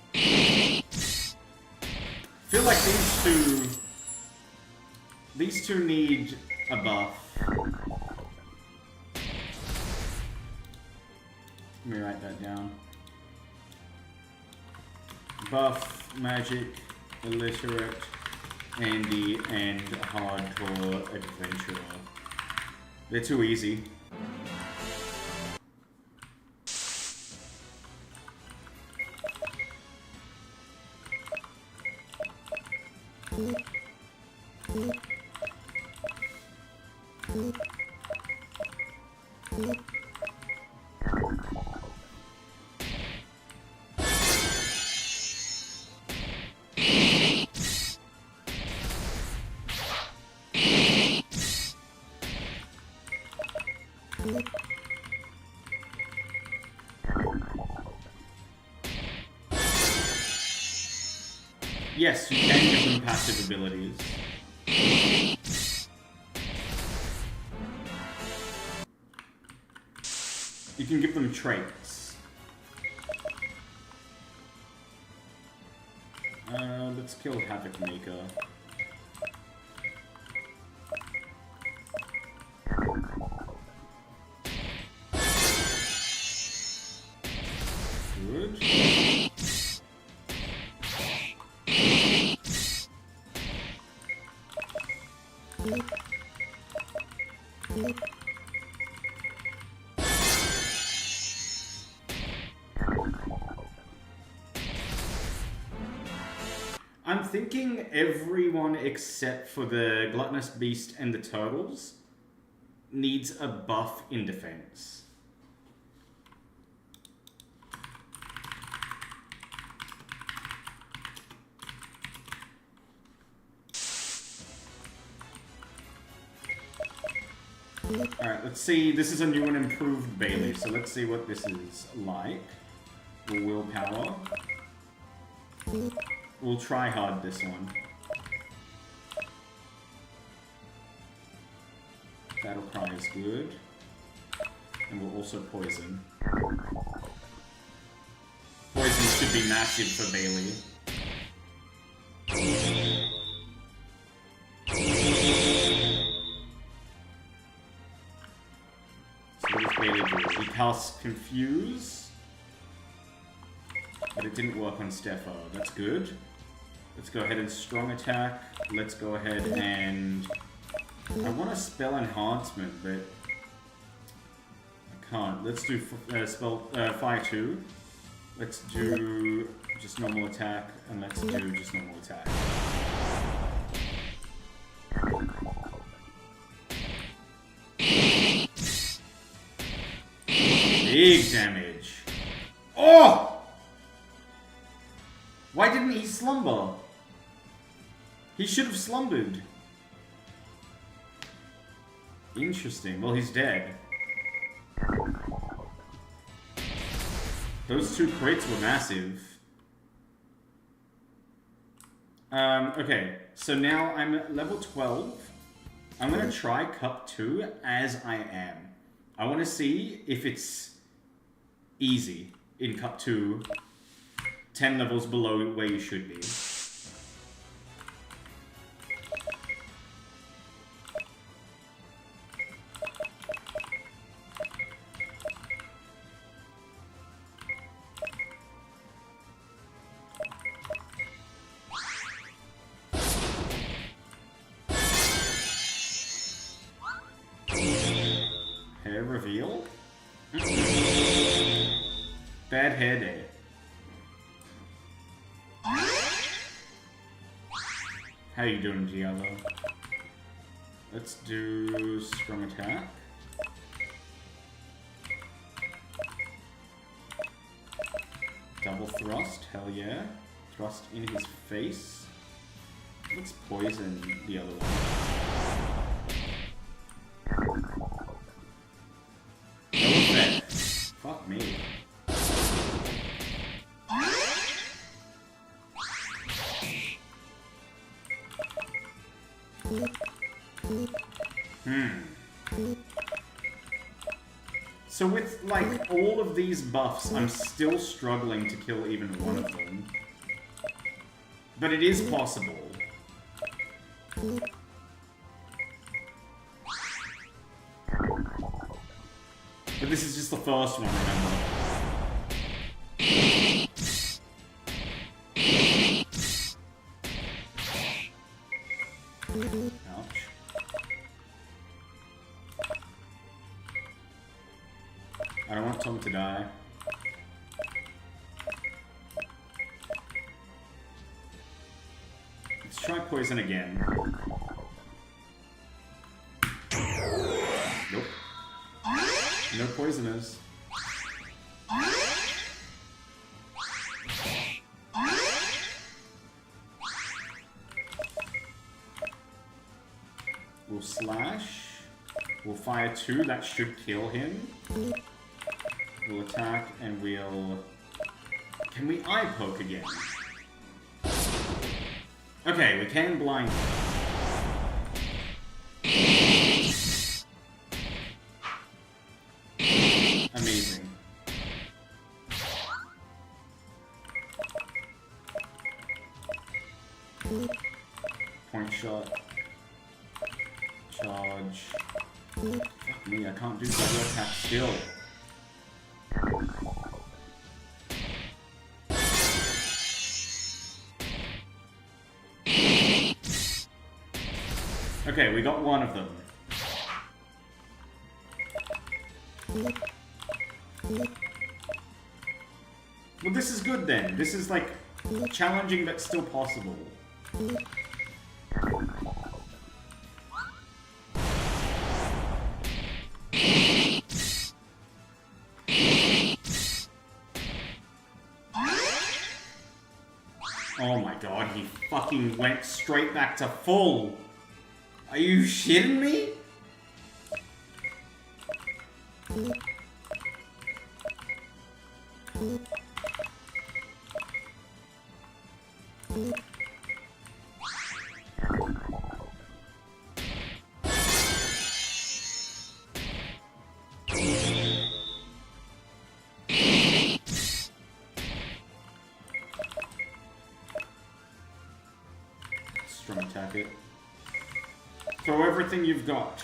I feel like these two need a buff. Let me write that down. Buff, magic, illiterate, Andy, and hardcore adventurer. They're too easy. Yes, you can give them passive abilities. You can give them traits. Let's kill Havoc Maker. good. I'm thinking everyone except for the Gluttonous Beast and the Turtles needs a buff in defense. Alright, let's see. This is a new and improved Bailey, so let's see what this is like. Willpower. We'll try hard this one. Battle Cry is good. And we'll also Poison. Poison should be massive for Bailey. So what does Bailey do? He casts Confuse. But it didn't work on Steffa. That's good. Let's go ahead and Strong Attack. Let's go ahead and... I want a Spell Enhancement, but... I can't. Let's do Fire 2. Let's do just normal attack, and let's do just normal attack. Big damage. Oh! Why didn't he slumber? He should have slumbered. Interesting. Well, he's dead. Those two crits were massive. Okay, so now I'm at level 12. I'm gonna try Cup 2 as I am. I want to see if it's easy in Cup 2. 10 levels below where you should be. Hair reveal? Bad hair day. How you doing, Giallo? Let's do Strong Attack. Double Thrust, hell yeah. Thrust in his face. Let's poison the other one. No effect. Fuck me. So with, like, all of these buffs, I'm still struggling to kill even one of them. But it is possible. But this is just the first one, remember? Ouch. I don't want Tom to die. Let's try poison again. Nope. No poisoners. We'll slash. We'll fire 2, that should kill him. We'll attack and we'll... Can we eye poke again? Okay, we can blind him. Amazing. Point shot. Charge. Fuck me, I can't do double attack still. Okay, we got one of them. Well, this is good then. This is like challenging but still possible. Oh my god, he fucking went straight back to full. Are you shitting me? Strong attack it. Throw everything you've got.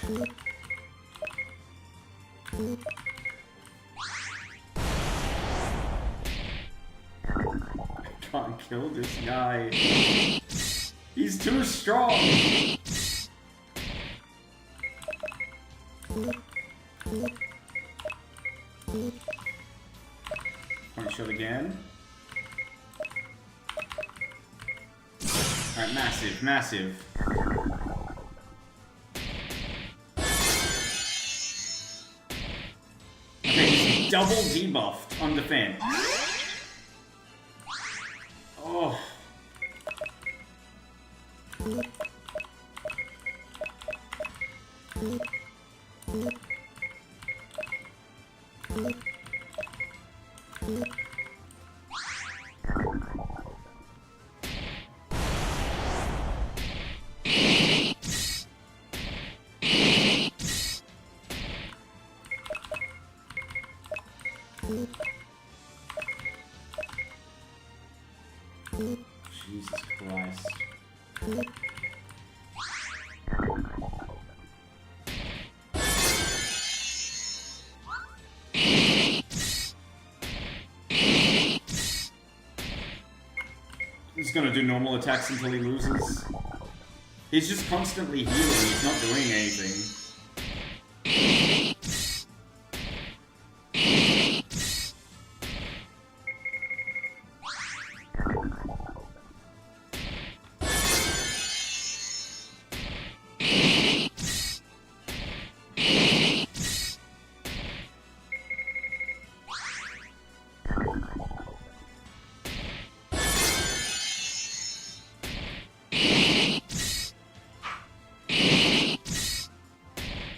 I can't kill this guy. He's too strong. Point shot again. Alright, massive, massive. Okay, he's double debuffed on defense. Oh. Jesus Christ. He's gonna do normal attacks until he loses. He's just constantly healing, he's not doing anything.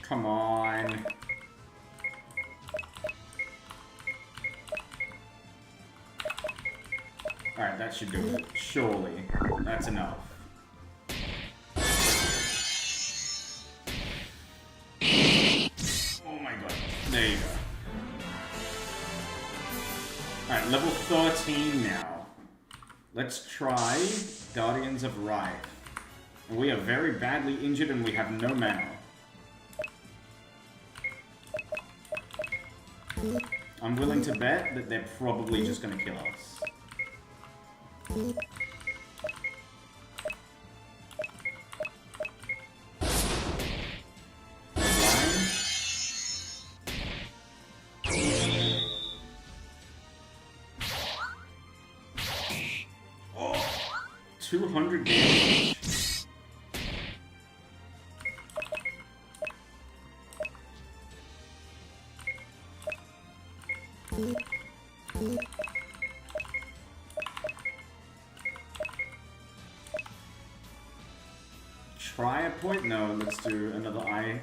Come on. Alright, that should do it. Surely. That's enough. Oh my god. There you go. Alright, level 13 now. Let's try Guardians of Rife. We are very badly injured and we have no mana. I'm willing to bet that they're probably just gonna kill us. Oh, 200 damage. Try a point? No, let's do another eye.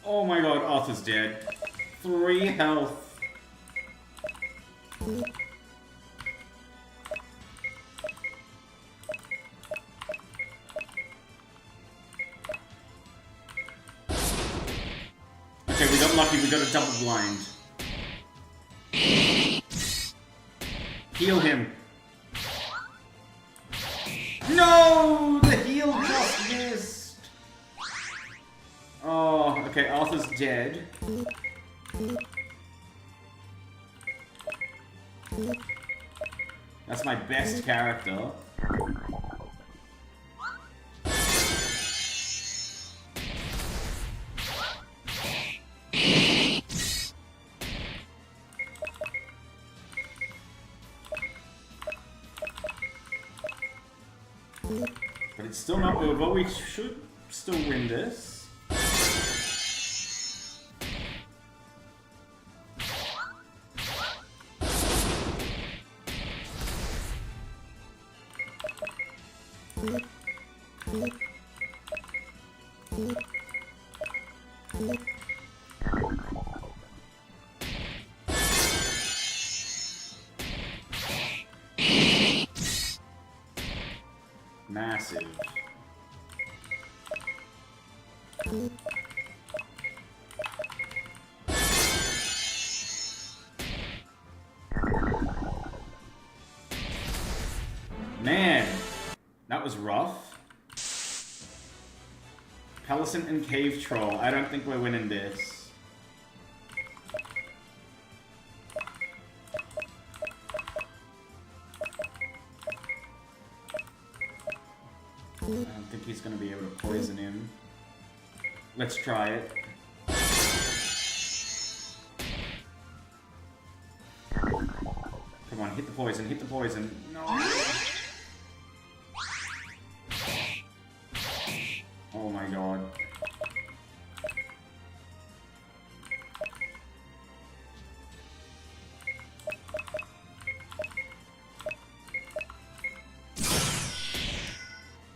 Oh my god, Arthur's dead. 3 health. Okay, we got lucky, we got a double blind. Heal him. No! The heal just missed! Oh, okay. Okay, Arthur's dead. That's my best character. But it's still not over. We should still win this. Massive. Man, that was rough. Palisant and Cave Troll. I don't think we're winning this. I don't think he's going to be able to poison him. Let's try it. Come on, hit the poison, hit the poison. No! Oh my god.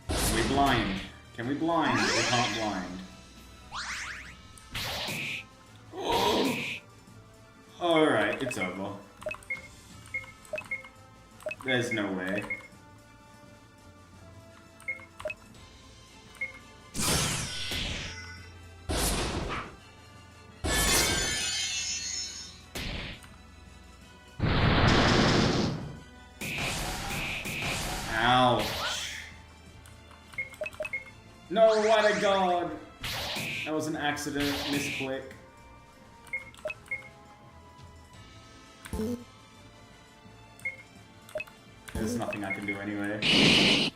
Can we blind? Can we blind? We can't blind. Alright, it's over. There's no way. Ouch. No, what a god. That was an accident, misclick. There's nothing I can do anyway.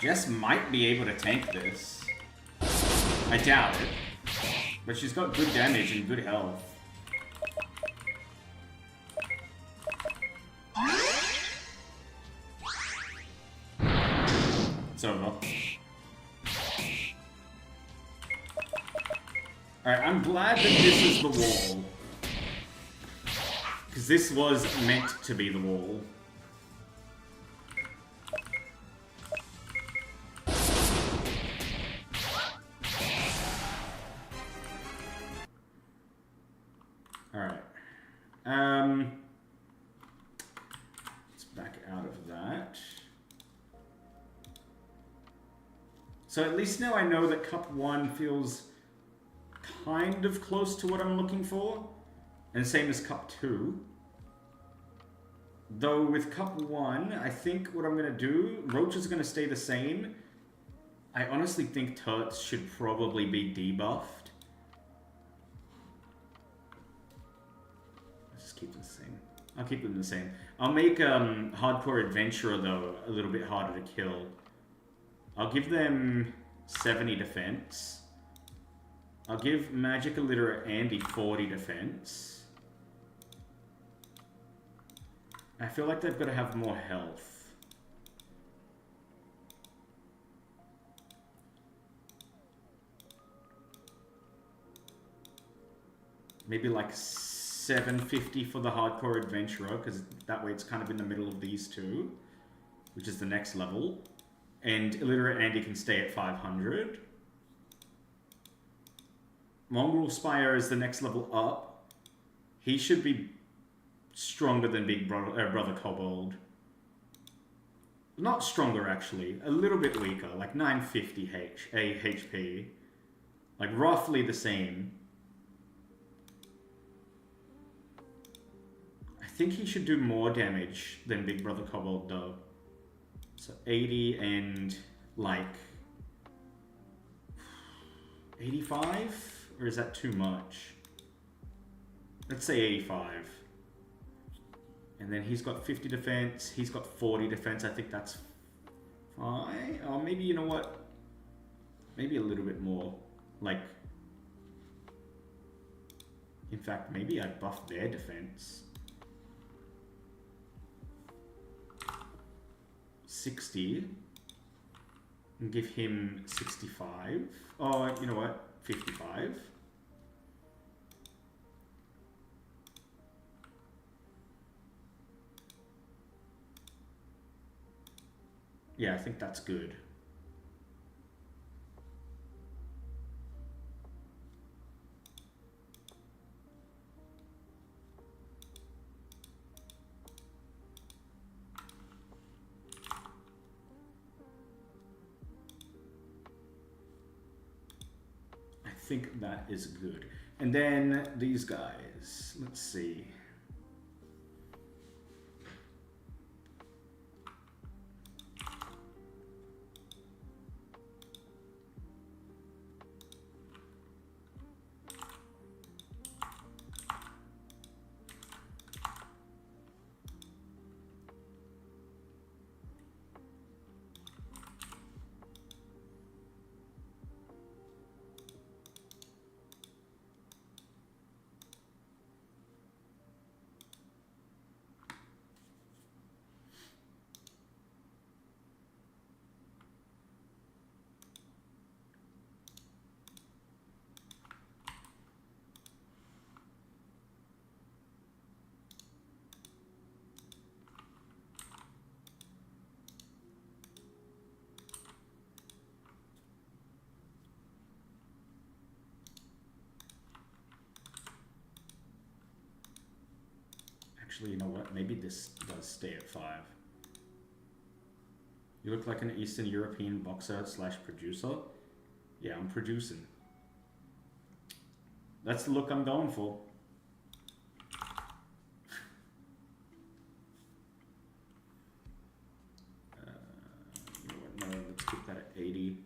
Jess might be able to tank this. I doubt it. But she's got good damage and good health. It's over. Alright, I'm glad that this is the wall. Because this was meant to be the wall. Alright. Let's back out of that. So at least now I know that Cup 1 feels kind of close to what I'm looking for. And same as Cup 2. Though with Cup 1, I think what I'm going to do, Roach is going to stay the same. I honestly think Turts should probably be debuffed. Let's just keep them the same. I'll keep them the same. I'll make Hardcore Adventurer, though, a little bit harder to kill. I'll give them 70 defense. I'll give Magic Illiterate Andy 40 defense. I feel like they've got to have more health. Maybe like 750 for the Hardcore Adventurer, because that way it's kind of in the middle of these two, which is the next level. And Illiterate Andy can stay at 500. Mongrel Spire is the next level up. He should be stronger than Big Brother Kobold. Not stronger, actually. A little bit weaker, like 950 HP. Like, roughly the same. I think he should do more damage than Big Brother Kobold, though. So 80 and, like, 85? Or is that too much? Let's say 85. And then he's got 50 defense. He's got 40 defense. I think that's fine. Or maybe, you know what? Maybe a little bit more. Like, in fact, maybe I'd buff their defense. 60. And give him 65. Oh, you know what? 55. Yeah, I think that's good. I think that is good. And then these guys, let's see. Actually, you know what? Maybe this does stay at 5. You look like an Eastern European boxer / producer. Yeah, I'm producing. That's the look I'm going for. You know what? No, let's keep that at 80.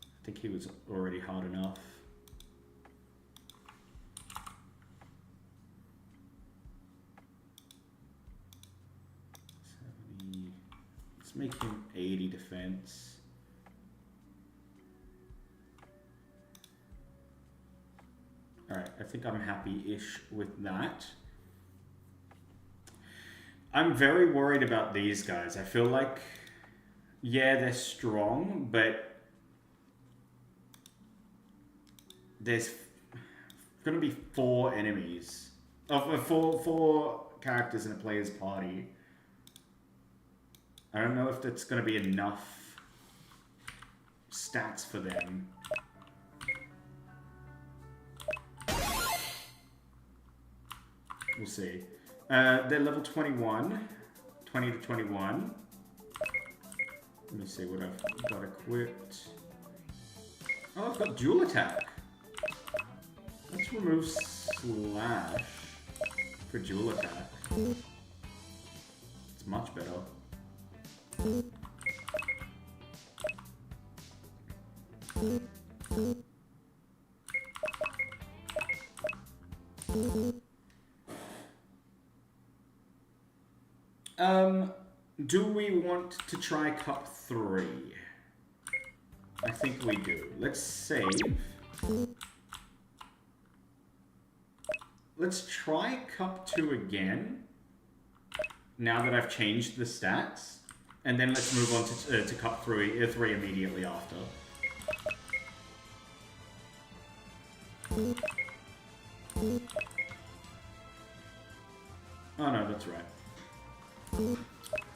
I think he was already hard enough. 70. Let's make him 80 defense. Alright, I think I'm happy-ish with that. I'm very worried about these guys. I feel like, yeah, they're strong, but there's going to be 4 enemies. Four characters in a player's party. I don't know if that's going to be enough stats for them. We'll see. They're level 21. 20 to 21. Let me see what I've got equipped. Oh, I've got dual attack. Let's remove slash for dual attack. It's much better. Do we want to try Cup 3? I think we do. Let's save. Let's try Cup 2 again. Now that I've changed the stats. And then let's move on to Cup 3 immediately after. Oh no, that's right.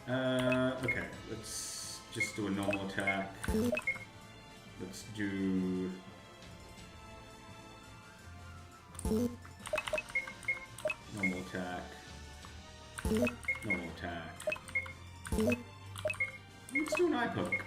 Okay, let's just do a normal attack. Let's do... normal attack. Normal attack. Let's do an eye poke.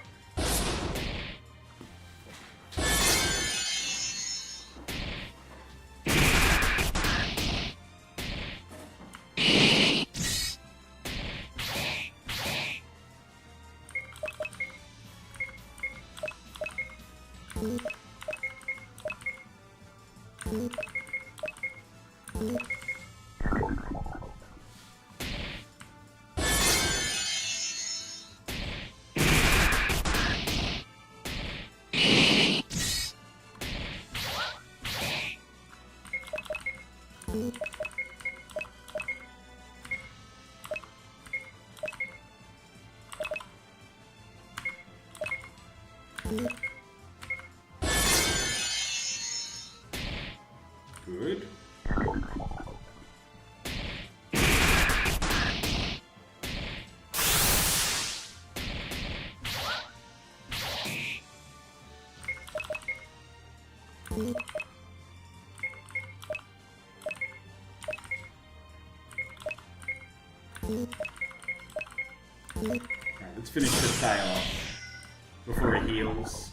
Good. Alright, let's finish this guy off before he heals.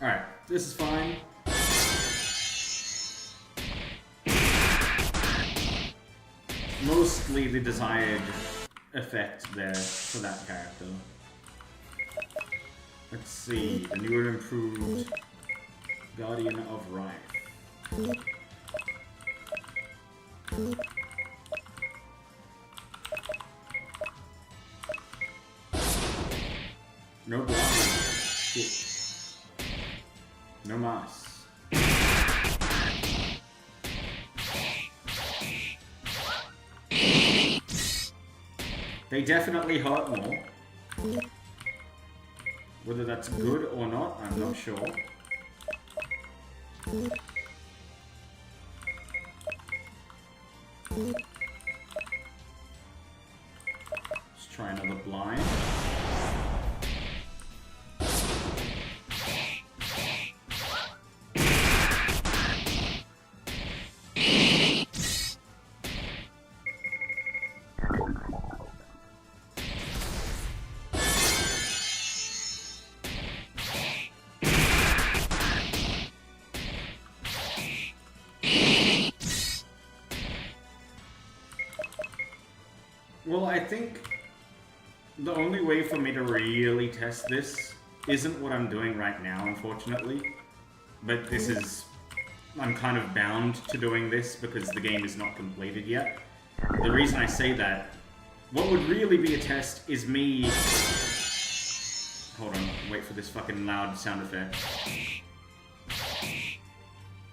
Alright, this is fine. Mostly the desired effect there for that character. Let's see, the new and improved Guardian of Rife. No blind. Shit. No mas. They definitely hurt more. Whether that's good or not, I'm not sure. Let's try another blind. Well, I think the only way for me to really test this isn't what I'm doing right now, unfortunately. But this is... I'm kind of bound to doing this because the game is not completed yet. The reason I say that, what would really be a test is me... Hold on, wait for this fucking loud sound effect.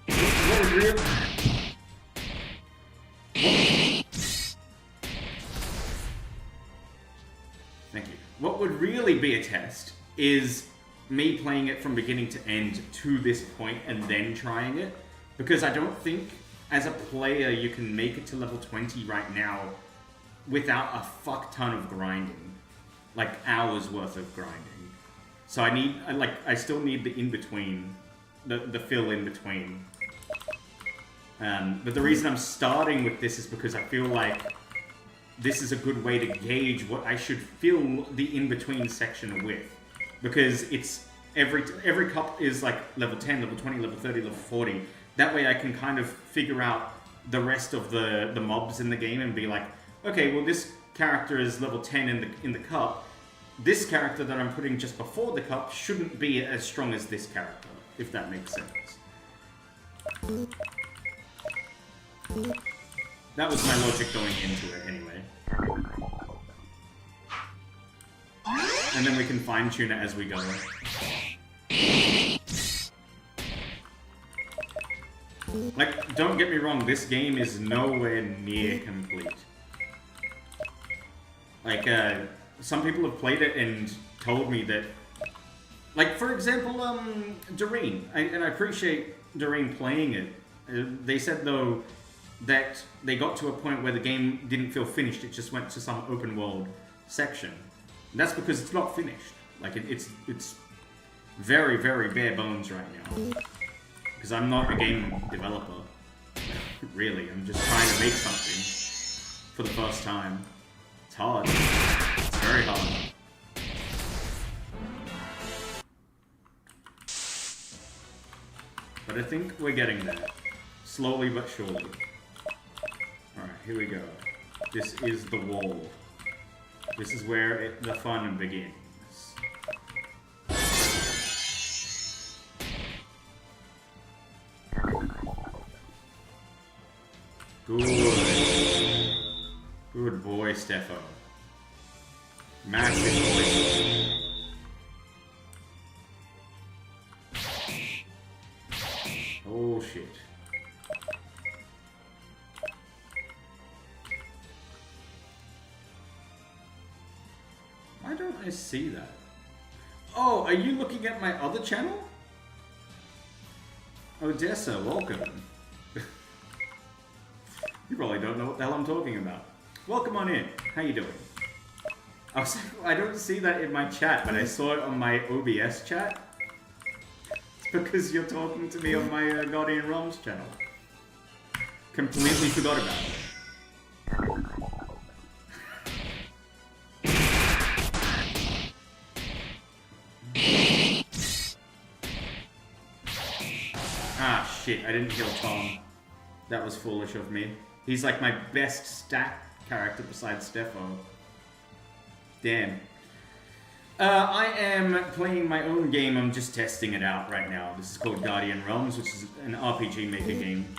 What would really... Thank you. What would really be a test is me playing it from beginning to end to this point and then trying it. Because I don't think, as a player, you can make it to level 20 right now without a fuck ton of grinding. Like, hours worth of grinding. So I still need the in-between, the fill in between. But the reason I'm starting with this is because I feel like this is a good way to gauge what I should fill the in-between section with. Because it's every cup is like level 10, level 20, level 30, level 40. That way I can kind of figure out the rest of the mobs in the game and be like, okay, well this character is level 10 in the cup. This character that I'm putting just before the cup shouldn't be as strong as this character, if that makes sense. That was my logic going into it, anyway. And then we can fine-tune it as we go. Like, don't get me wrong, this game is nowhere near complete. Like, some people have played it and told me that... Like, for example, Doreen. And I appreciate Doreen playing it. They said, though, that they got to a point where the game didn't feel finished, it just went to some open world section. And that's because it's not finished. Like, it's very, very bare bones right now. Because I'm not a game developer. Really, I'm just trying to make something for the first time. It's hard. It's very hard. But I think we're getting there. Slowly but surely. Alright, here we go. This is the wall. This is where the fun begins. Good. Good boy, Steffo. Massive voice. Oh shit. Why don't I see that? Oh, are you looking at my other channel? Odessa, welcome. You probably don't know what the hell I'm talking about. Welcome on in. How you doing? I don't see that in my chat, but I saw it on my OBS chat. It's because you're talking to me on my Guardian Realms channel. Completely forgot about it. Ah, shit. I didn't kill Tom. That was foolish of me. He's like my best stat character besides Steffo. Damn. I am playing my own game. I'm just testing it out right now. This is called Guardian Realms, which is an RPG maker game.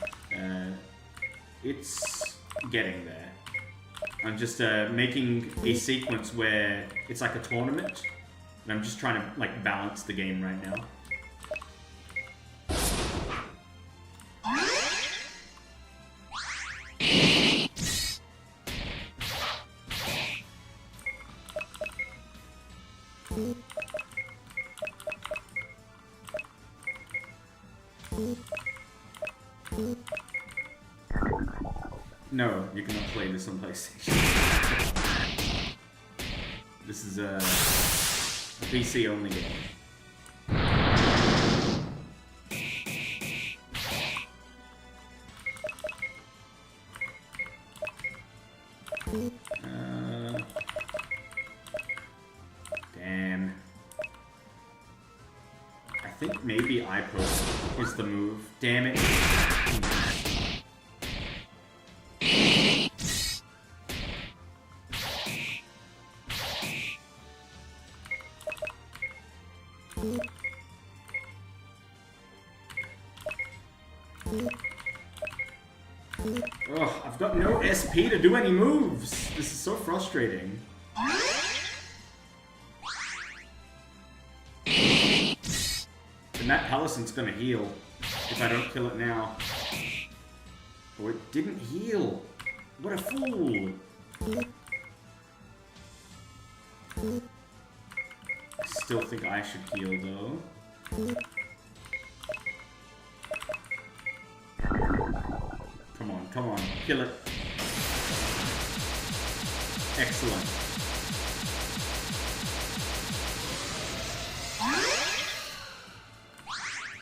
It's getting there. I'm just making a sequence where it's like a tournament. And I'm just trying to like balance the game right now. No, you cannot play this on PlayStation. This is a PC only game. Damn. I think maybe iPost is the move. Damn it. Ugh, I've got no SP to do any moves. This is so frustrating. And that Palison's gonna heal if I don't kill it now. Oh, it didn't heal. What a fool. I still think I should heal though. Come on, kill it. Excellent.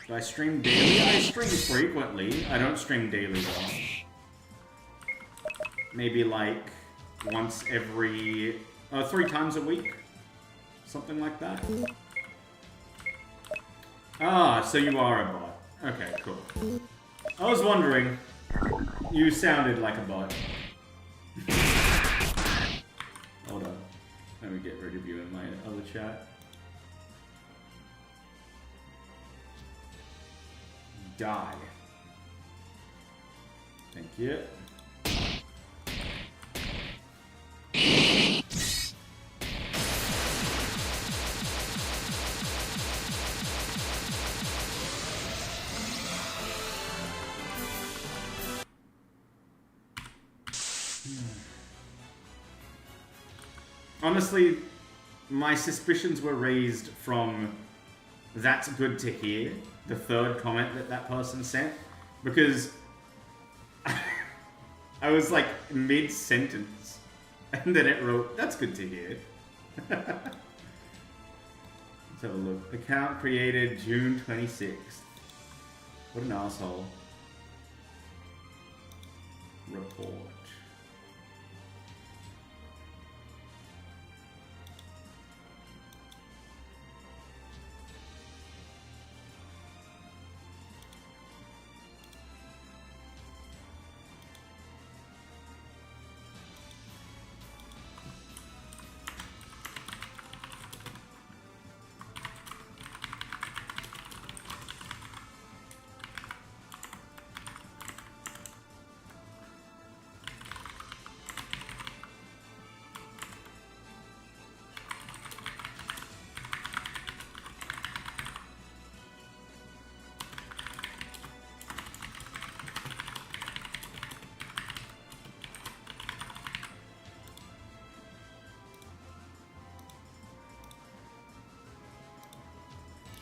Do I stream daily? I stream frequently. I don't stream daily though. Maybe like once every... 3 times a week? Something like that. Ah, so you are a bot. Okay, cool. I was wondering. You sounded like a bot. Hold on. Let me get rid of you in my other chat. Die. Thank you. Honestly, my suspicions were raised from "that's good to hear," the third comment that that person sent, because I was like mid-sentence, and then it wrote, "that's good to hear." Let's have a look. Account created June 26th. What an asshole. Report.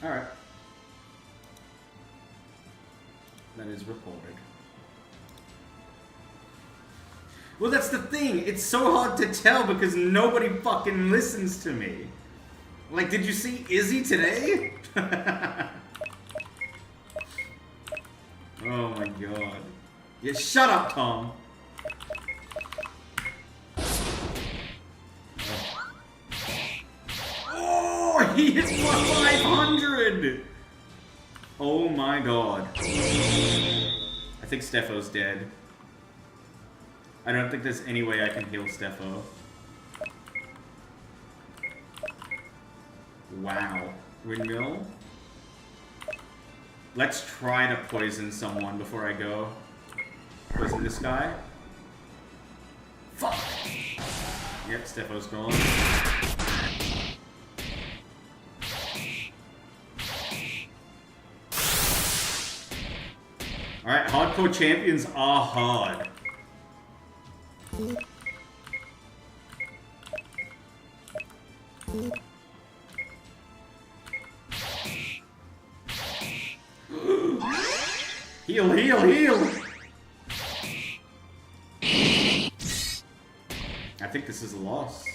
Alright. That is reported. Well, that's the thing. It's so hard to tell because nobody fucking listens to me. Like, did you see Izzy today? Oh my god. Yeah, shut up, Tom. Oh, he hit for 500! Oh my god. I think Stepho's dead. I don't think there's any way I can heal Stepho. Wow. Windmill? Let's try to poison someone before I go. Poison this guy. Fuck! Yep, Stepho's gone. Alright, hardcore champions are hard. Heal, heal, heal! I think this is a loss.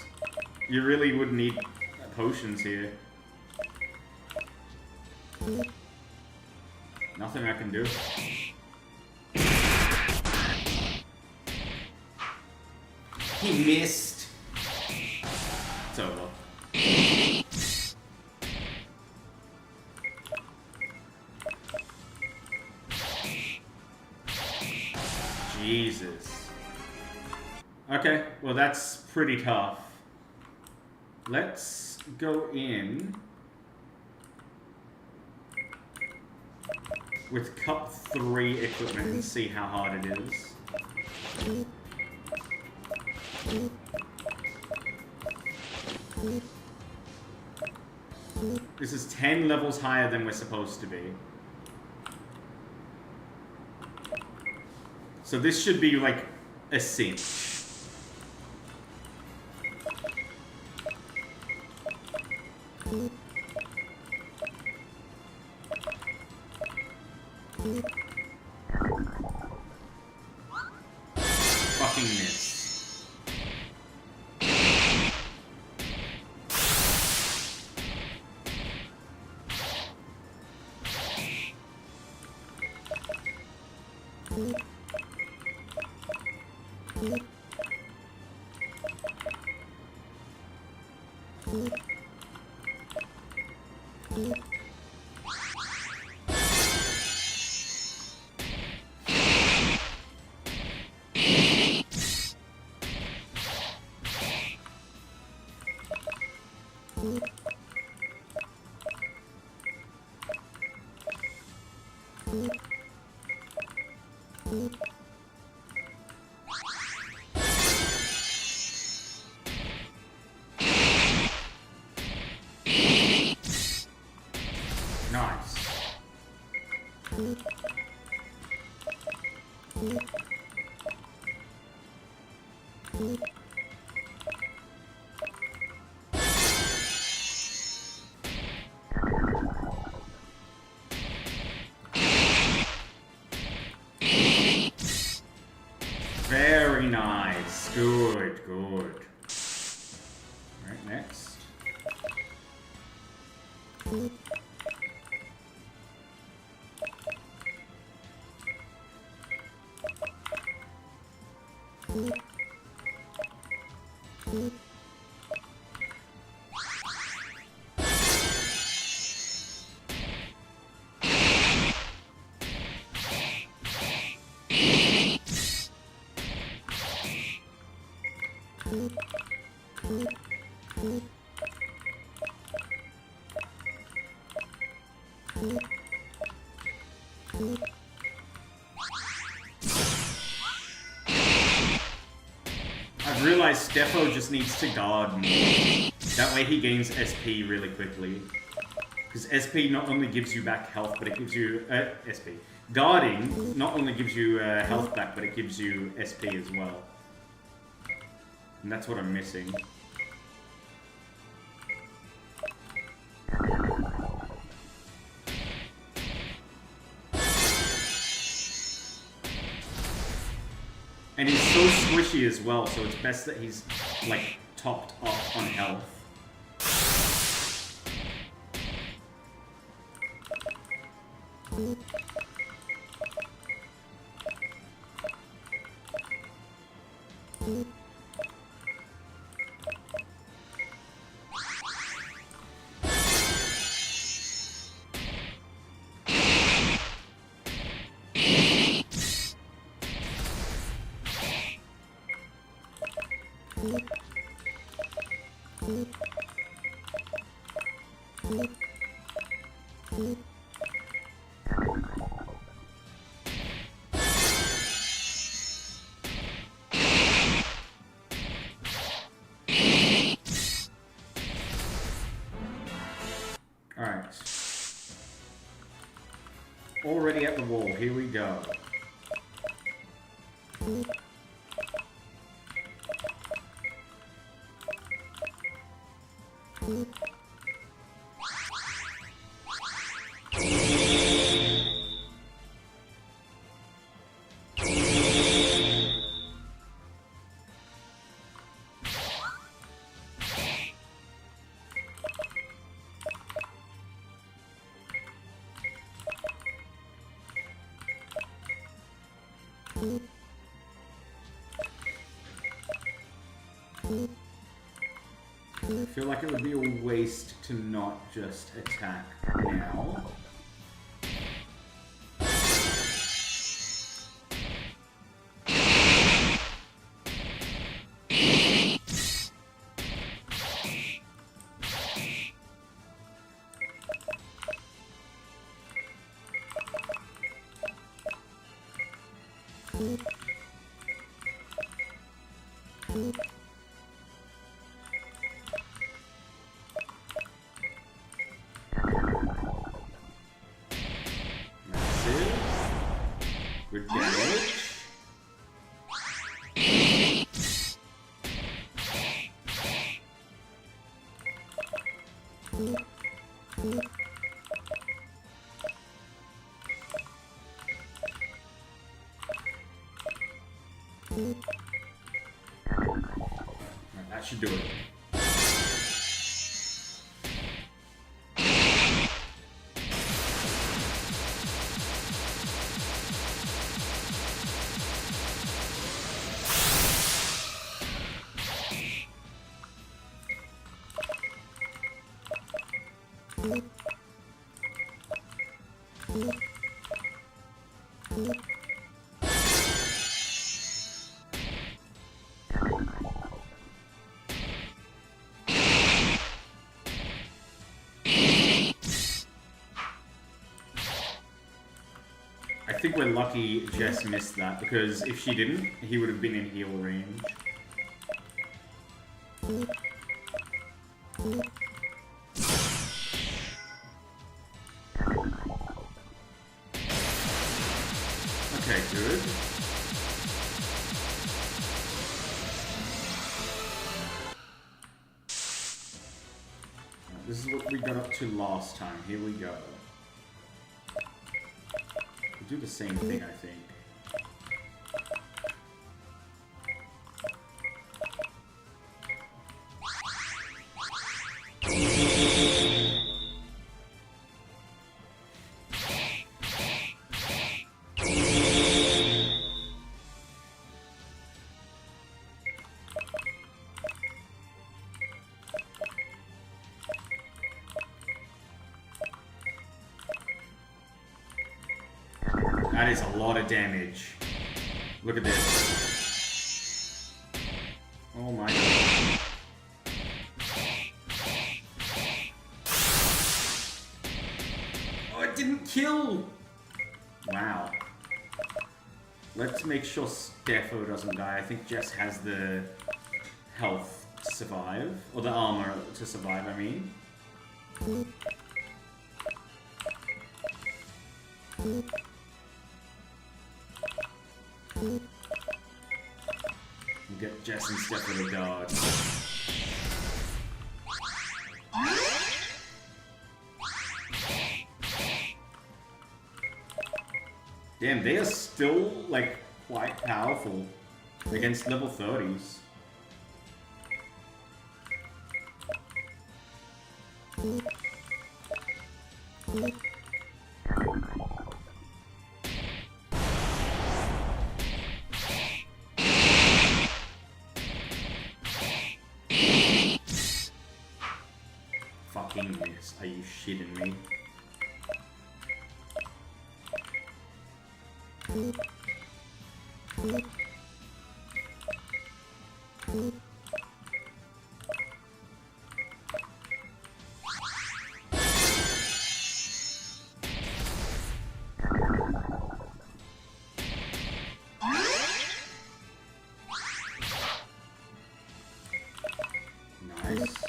You really would need potions here. Nothing I can do. He missed. It's over. Jesus. Okay, well that's pretty tough. Let's go in with Cup 3 equipment and see how hard it is. This is 10 levels higher than we're supposed to be. So this should be like a cinch. Fucking miss. Nice. Very nice. Good, good. Alright, next. I've realized Stepho just needs to guard more. That way he gains SP really quickly. Because SP not only gives you back health, but it gives you... SP. Guarding not only gives you health back, but it gives you SP as well. And that's what I'm missing. And he's so squishy as well, so it's best that he's, like, topped up on health. Alright. Already at the wall, here we go. I feel like it would be a waste to not just attack now. Good damage. That should do it. I think we're lucky Jess missed that, because if she didn't, he would have been in heal range. Okay, good. This is what we got up to last time. Here we go. We'll do the same thing, I think. That is a lot of damage. Look at this. Oh my god. Oh, it didn't kill! Wow. Let's make sure Steffo doesn't die. I think Jess has the health to survive. Or the armor to survive, I mean. We'll get Jess and Steffo to guard. Damn, they are still, like, quite powerful. against level 30s. Fucking miss. Are you shitting me? Nice.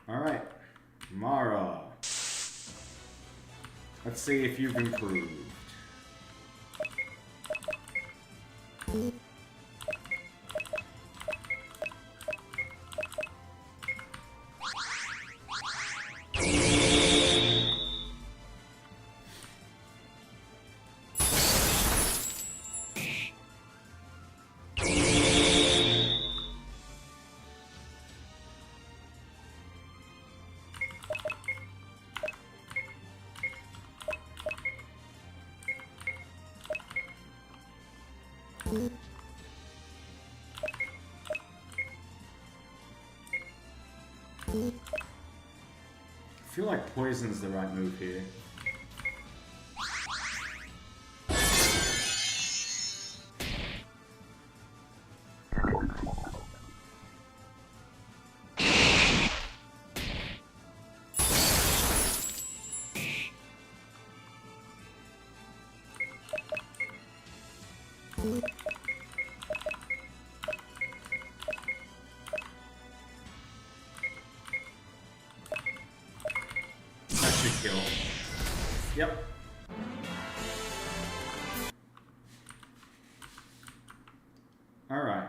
Alright, Mara. Let's see if you've improved. I feel like poison's the right move here. That should kill. Yep. Alright.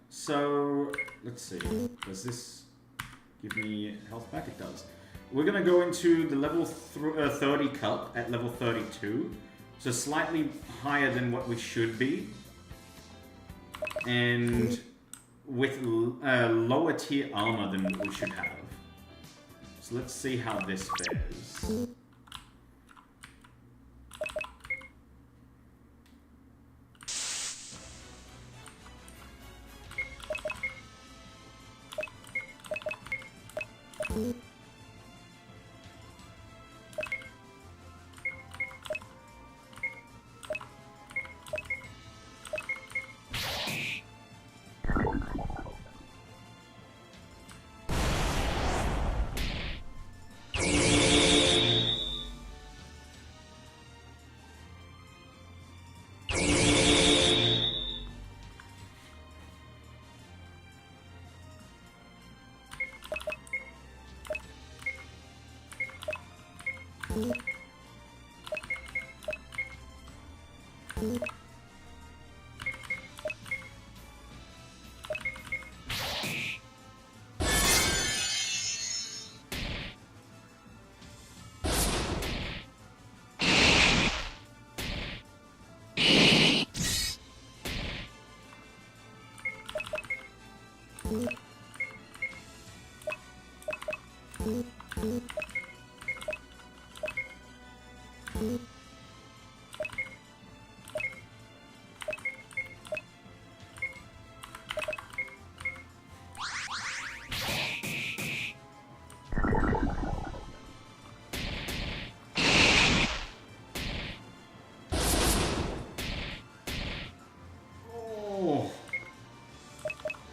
So, let's see. Does this give me health back? It does. We're gonna go into the level 30 cup at level 32. So slightly higher than what we should be. And with lower tier armor than we should have. So let's see how this fares.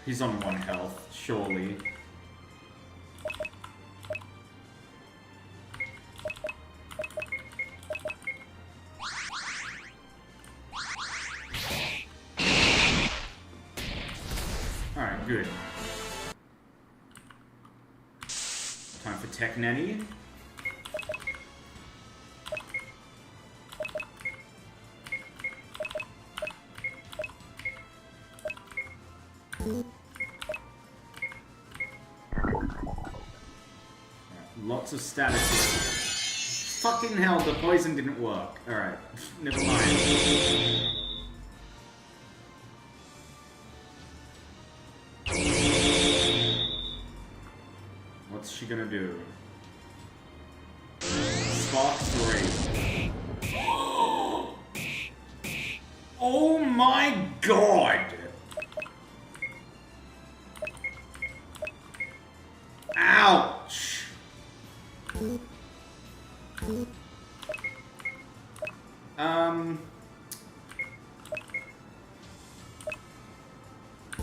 He's on 1 health, surely. Alright, good. Time for Tech Nanny. Lots of status. Fucking hell, the poison didn't work. Alright, never mind. What's she gonna do? Spark 3. Oh my god! Ouch!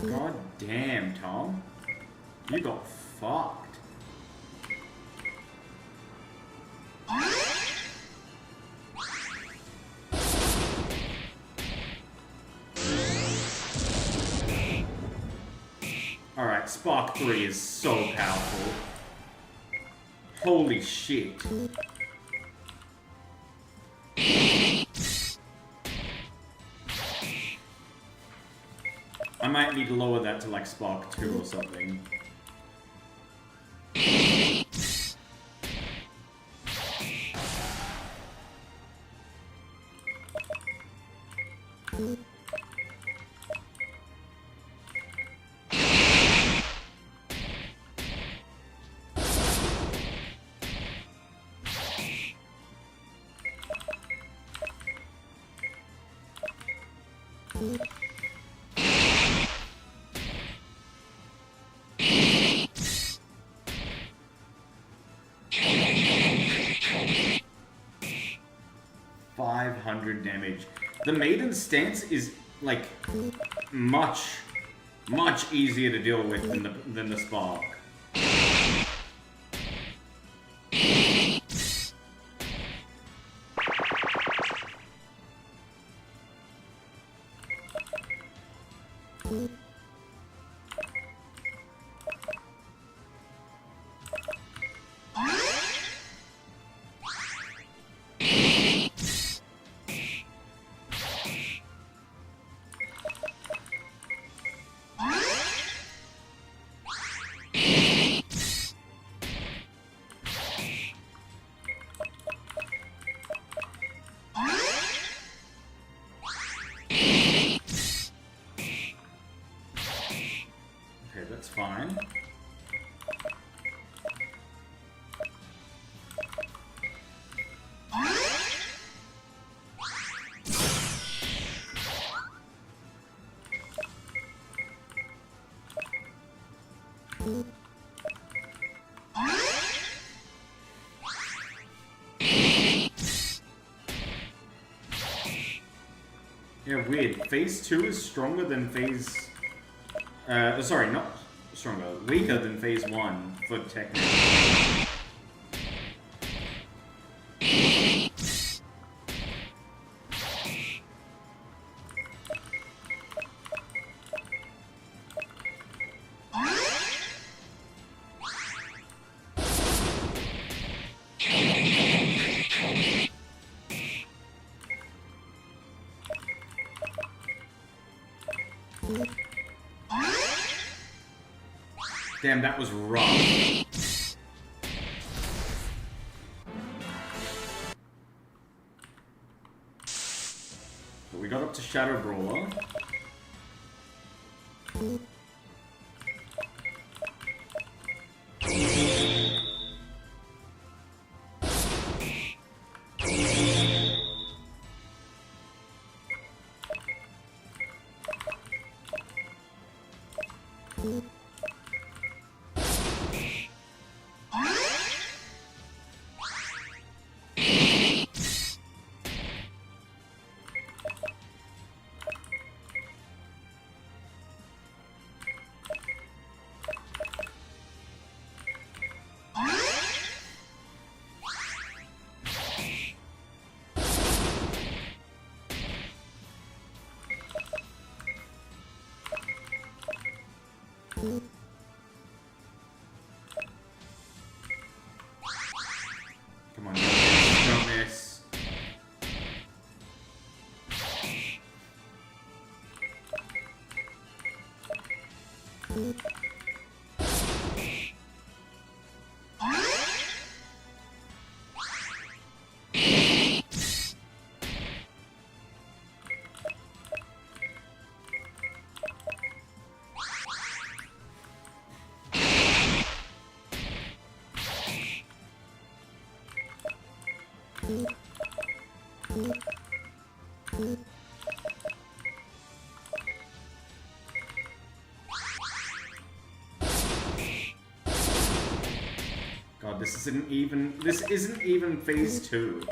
God damn, Tom. You got fucked. Alright, Spark 3 is so powerful. Holy shit. I might need to lower that to like Spark 2 or something. Damage. The Maiden's Stance is like much easier to deal with than the Spark. That's fine. Yeah, weird. Phase 2 is stronger than phase... sorry, not stronger. Weaker than phase 1 for technique. Damn, that was rough. But we got up to Shadow Brawler. Come on, don't miss. God, this isn't even phase 2.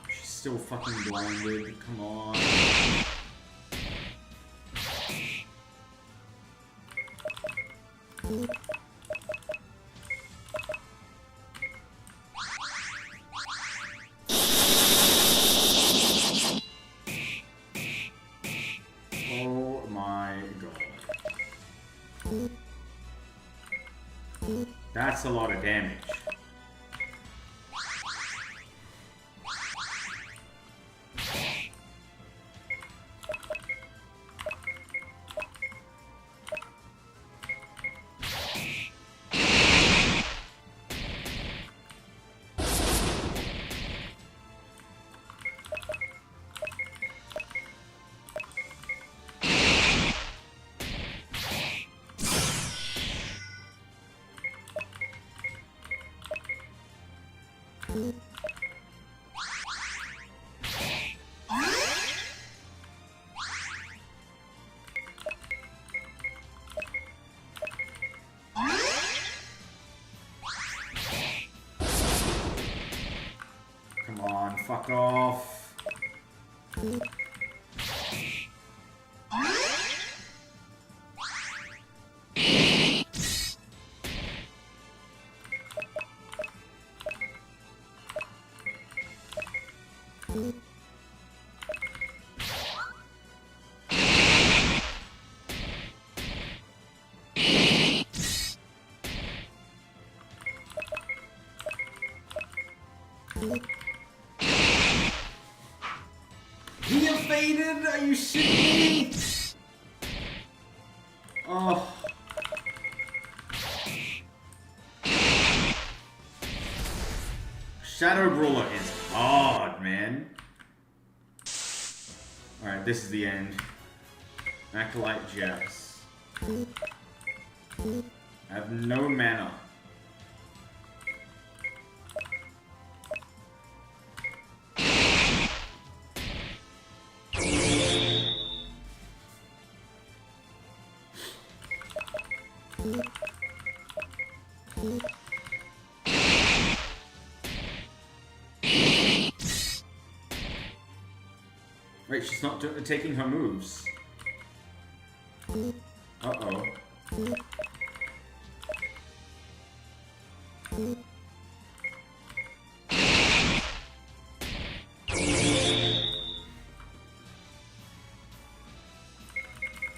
She's still fucking blinded. Come on. Oh my god. That's a lot of damage. Come on, fuck off. He evaded? Are you shitting me? Oh. Shadow Brawler is hard, man. Alright, this is the end. Acolyte Jess. I have no mana. Wait, she's not taking her moves. Uh-oh.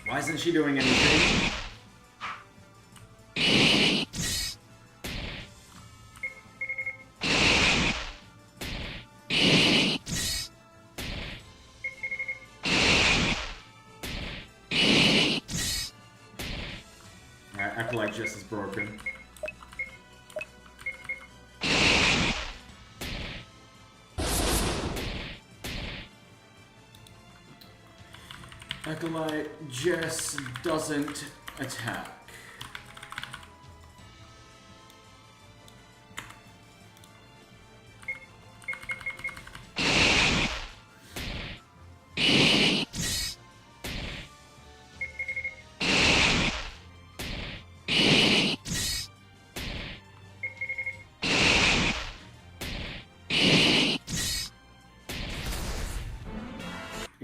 Why isn't she doing anything? Acolyte just is broken. Acolyte Jess doesn't attack.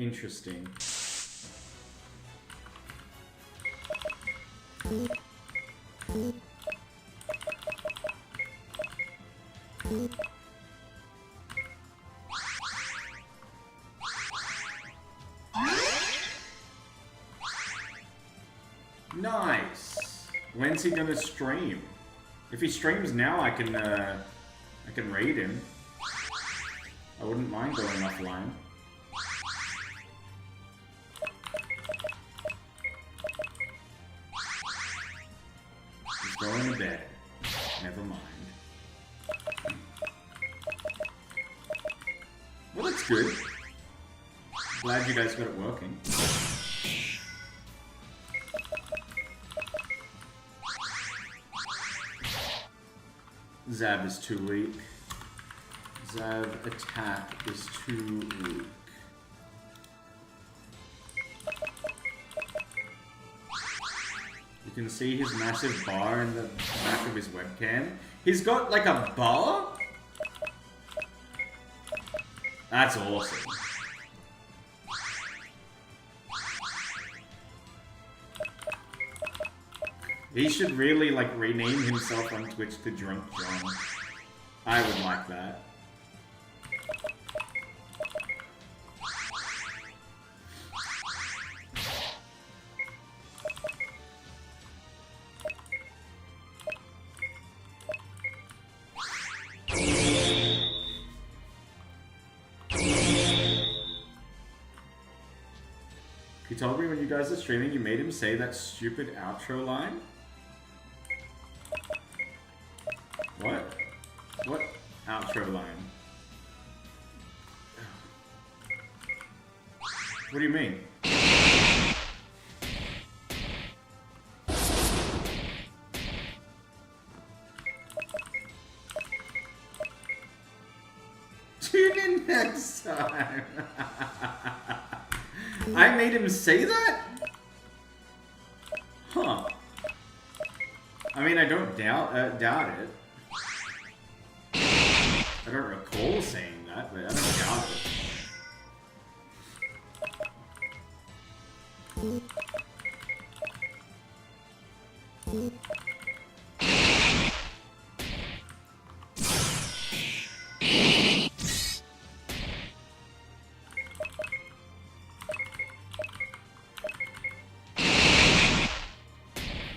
Interesting. Nice. When's he gonna stream? If he streams now, I can raid him. I wouldn't mind going offline. He's going to bed. Never mind. Well, that's good. Glad you guys got it working. Zab is too weak. Zab attack is too weak. You can see his massive bar in the back of his webcam. He's got like a bar? That's awesome. He should really like rename himself on Twitch to Drunk John. I would like that. He told me when you guys are streaming, you made him say that stupid outro line. What? What outro line? What do you mean? Tune in next time. I made him say that? Huh. I mean, I don't doubt it. I don't recall saying that, but I don't doubt it.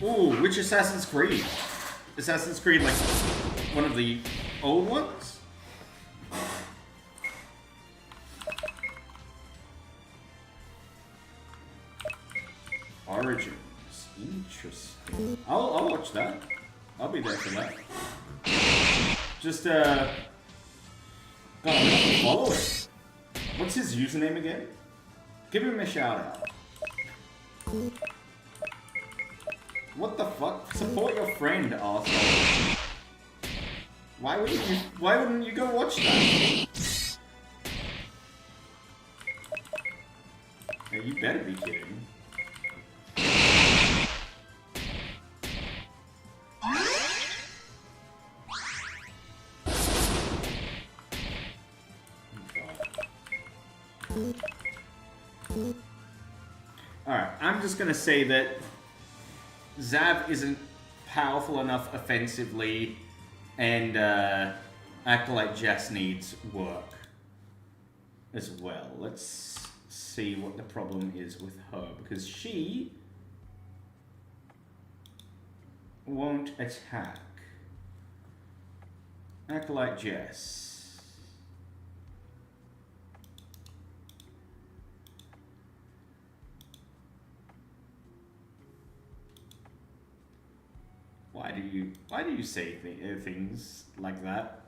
Ooh, which Assassin's Creed? Assassin's Creed, like, one of the old ones? Origins. Interesting. I'll watch that. I'll be there for that. Just, God, I have to follow it. What's his username again? Give him a shout out. What the fuck? Support your friend, arsehole. Why wouldn't you go watch that? Hey, you better be kidding. Alright, I'm just gonna say that Zab isn't powerful enough offensively, and Acolyte Jess needs work as well. Let's see what the problem is with her, because she won't attack. Acolyte Jess. Why do you say things like that?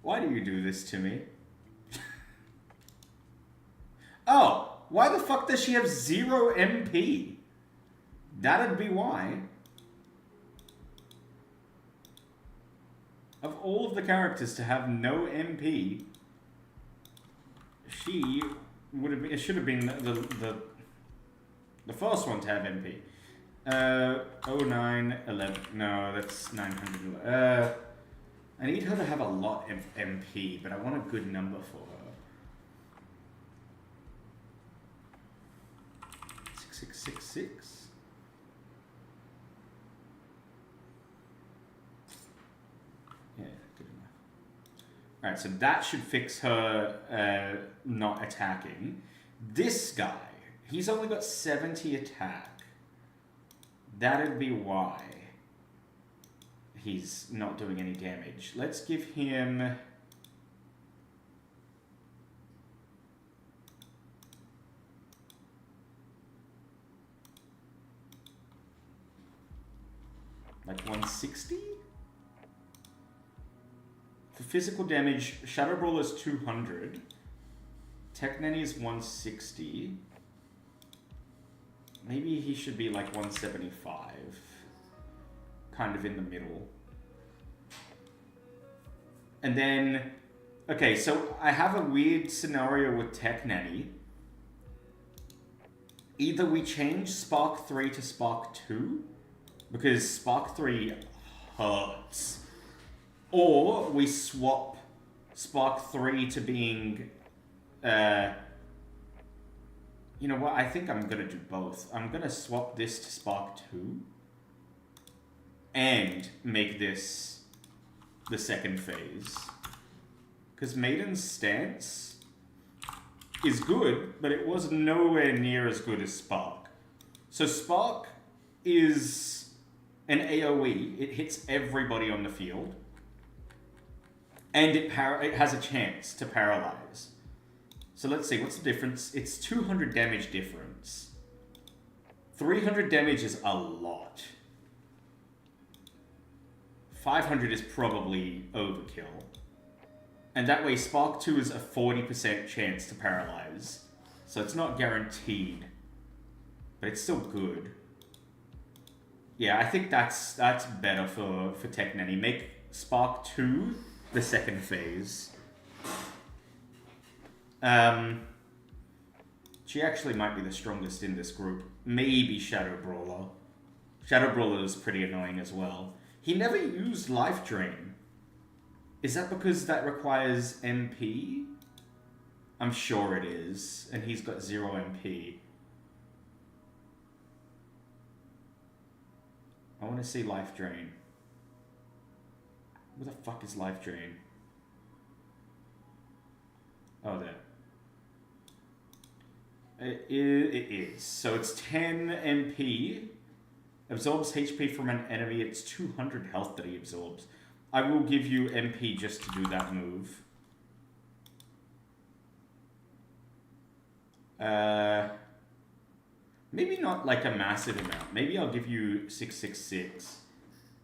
Why do you do this to me? Oh, why the fuck does she have 0 MP? That'd be why. Of all of the characters to have no MP, she would have been, it should have been the first one to have MP. 0911. No, that's 900. I need her to have a lot of MP, but I want a good number for 666. Yeah, good enough. Alright, so that should fix her not attacking. This guy, he's only got 70 attack. That'd be why he's not doing any damage. Let's give him... like 160? For physical damage, Shadow Brawler is 200. Tech Nanny is 160. Maybe he should be like 175. Kind of in the middle. And then... okay, so I have a weird scenario with Tech Nanny. Either we change Spark 3 to Spark 2, because Spark 3 hurts. Or we swap Spark 3 to being... you know what, I think I'm gonna do both. I'm gonna swap this to Spark 2 and make this the second phase. Because Maiden's stance is good, but it was nowhere near as good as Spark. So Spark is an AoE. It hits everybody on the field. And it has a chance to paralyze. So let's see, what's the difference? It's 200 damage difference. 300 damage is a lot. 500 is probably overkill. And that way Spark 2 is a 40% chance to paralyze. So it's not guaranteed. But it's still good. Yeah, I think that's better for Tech Nanny. Make Spark 2 the second phase. She actually might be the strongest in this group. Maybe Shadow Brawler. Shadow Brawler is pretty annoying as well. He never used Life Drain. Is that because that requires MP? I'm sure it is. And he's got 0 MP. I want to see Life Drain. Where the fuck is Life Drain? Oh, there. It is. So it's 10 MP. Absorbs HP from an enemy. It's 200 health that he absorbs. I will give you MP just to do that move. Maybe not like a massive amount. Maybe I'll give you 666.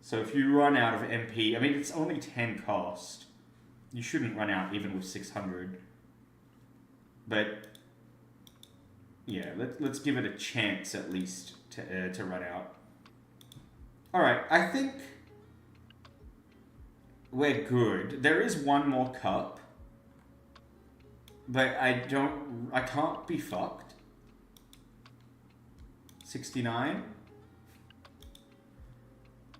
So if you run out of MP, I mean, it's only 10 cost. You shouldn't run out even with 600. But yeah, let's give it a chance at least to run out. All right, I think we're good. There is one more cup, but I can't be fucked. 69.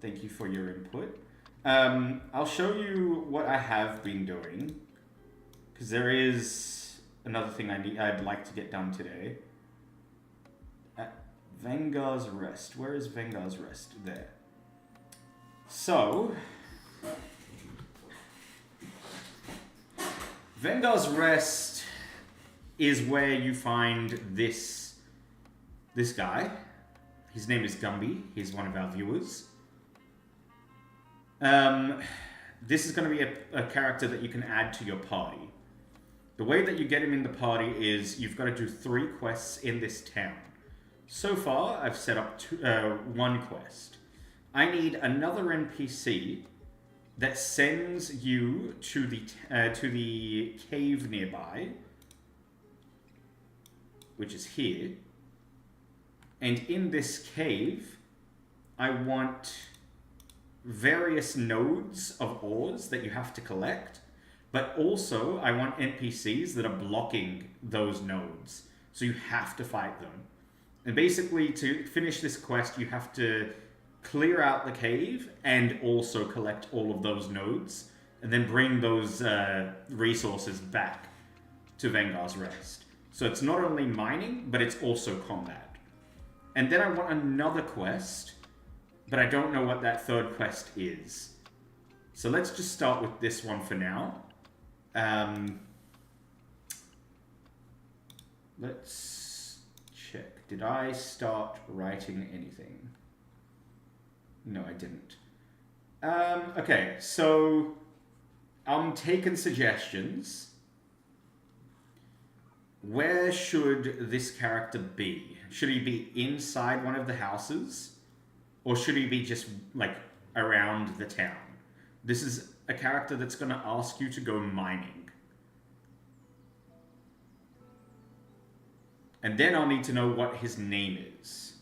Thank you for your input. I'll show you what I have been doing, because there is another thing I'd like to get done today. Vangar's Rest. Where is Vangar's Rest? There. So, Vangar's Rest is where you find this guy. His name is Gumby. He's one of our viewers. This is going to be a character that you can add to your party. The way that you get him in the party is you've got to do 3 quests in this town. So far, I've set up 1 quest. I need another NPC that sends you to the cave nearby, which is here. And in this cave, I want various nodes of ores that you have to collect, but also I want NPCs that are blocking those nodes. So you have to fight them. And basically, to finish this quest, you have to clear out the cave and also collect all of those nodes, and then bring those resources back to Vangar's Rest. So it's not only mining, but it's also combat. And then I want another quest, but I don't know what that third quest is. So let's just start with this one for now. Let's check. Did I start writing anything? No, I didn't. Okay, so I'm taking suggestions. Where should this character be? Should he be inside one of the houses? Or should he be just, like, around the town? This is a character that's going to ask you to go mining. And then I'll need to know what his name is.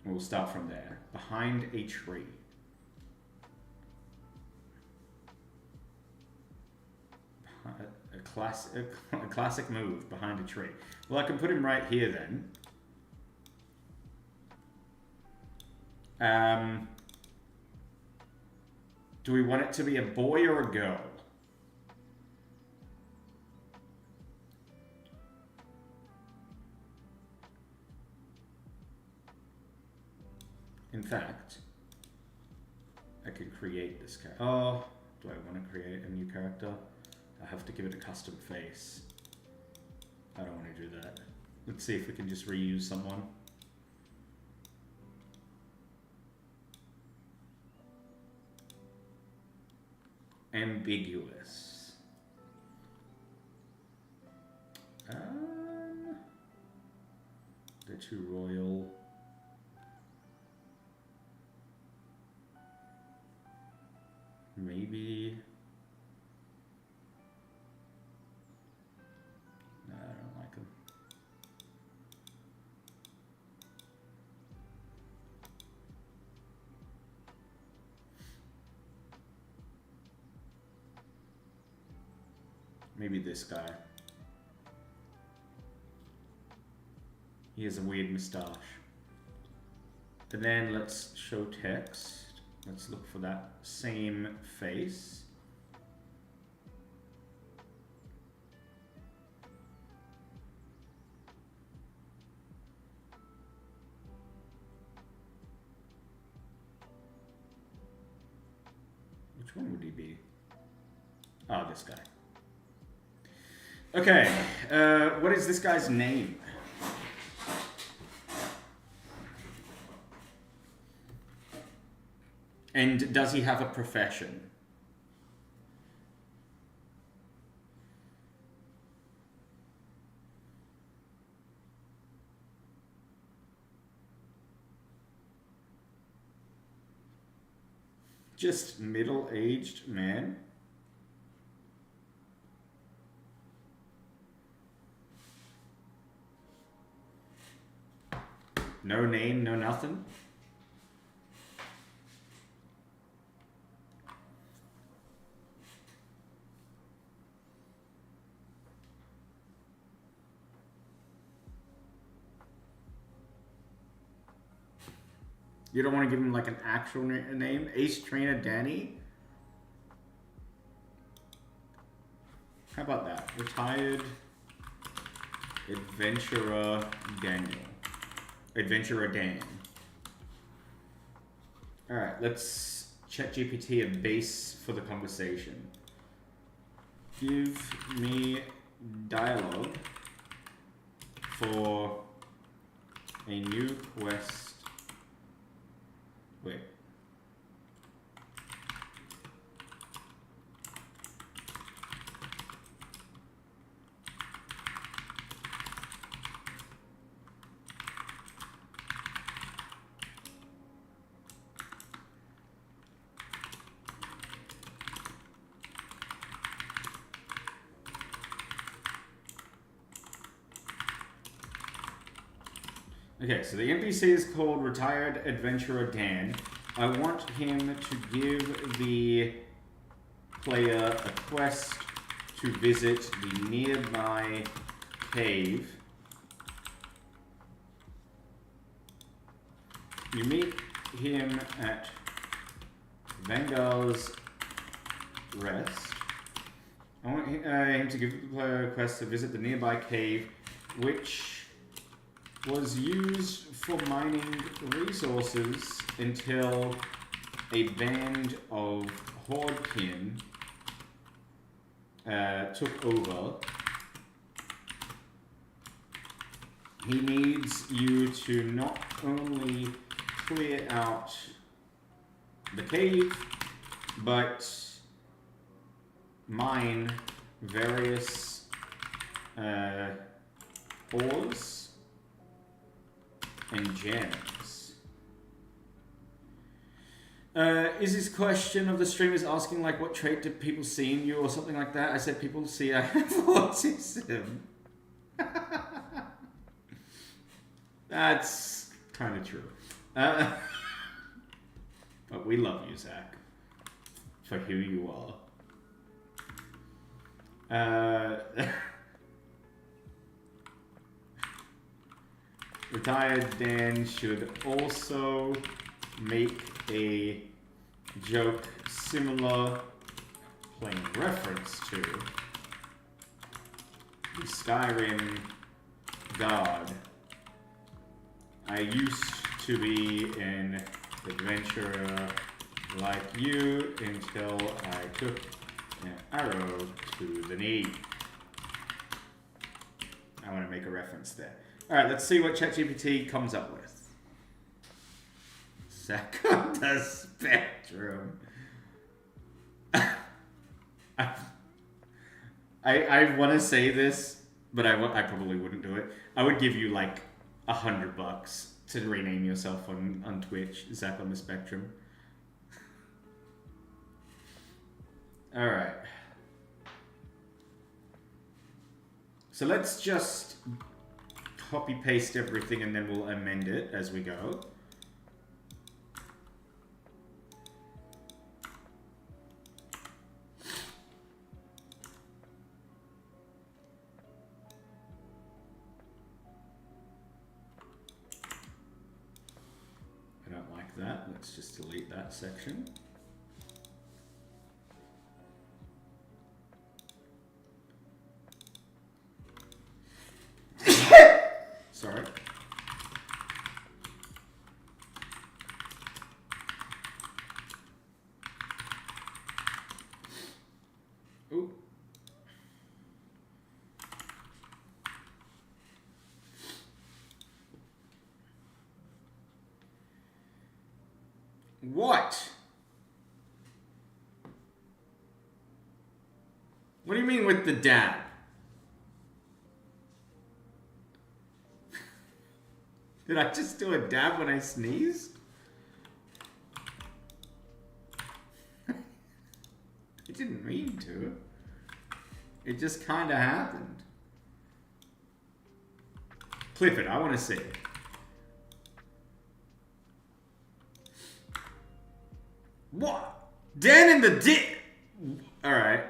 We'll start from there. Behind a tree. A classic move, behind a tree. Well, I can put him right here then. Do we want it to be a boy or a girl? In fact, I could create this character. Oh, do I want to create a new character? I have to give it a custom face. I don't want to do that. Let's see if we can just reuse someone. Ambiguous. They're too royal. Maybe. No, I don't like them. Maybe this guy. He has a weird moustache. And then let's show text. Let's look for that same face. Which one would he be? Oh, this guy. Okay, what is this guy's name? And does he have a profession? Just middle-aged man? No name, no nothing? You don't want to give him like an actual name? Ace Trainer Danny? How about that? Retired Adventurer Daniel. Adventurer Dan. Alright, let's check GPT a base for the conversation. Give me dialogue for a new quest. Wait. Okay, so the NPC is called Retired Adventurer Dan. I want him to give the player a quest to visit the nearby cave. You meet him at Vangar's Rest. I want him to give the player a quest to visit the nearby cave, which was used for mining resources until a band of Hordekin took over. He needs you to not only clear out the cave, but mine various ores and gems. Is this question of the streamers asking like what trait do people see in you or something like that? I said people see I have autism. That's kind of true. But we love you, Zach, for who you are. Retired Dan should also make a joke similar, playing reference to the Skyrim god. I used to be an adventurer like you until I took an arrow to the knee. I want to make a reference there. Alright, let's see what ChatGPT comes up with. Second spectrum. I want to say this, but I probably wouldn't do it. I would give you like $100 to rename yourself on Twitch, Zach on the Spectrum. Alright. So let's just copy paste everything and then we'll amend it as we go. I don't like that. Let's just delete that section. Sorry. Ooh. What? What do you mean with the dab? Did I just do a dab when I sneezed? I didn't mean to. It just kind of happened. Clip it, I want to see it. What? Dan in the dick! Alright.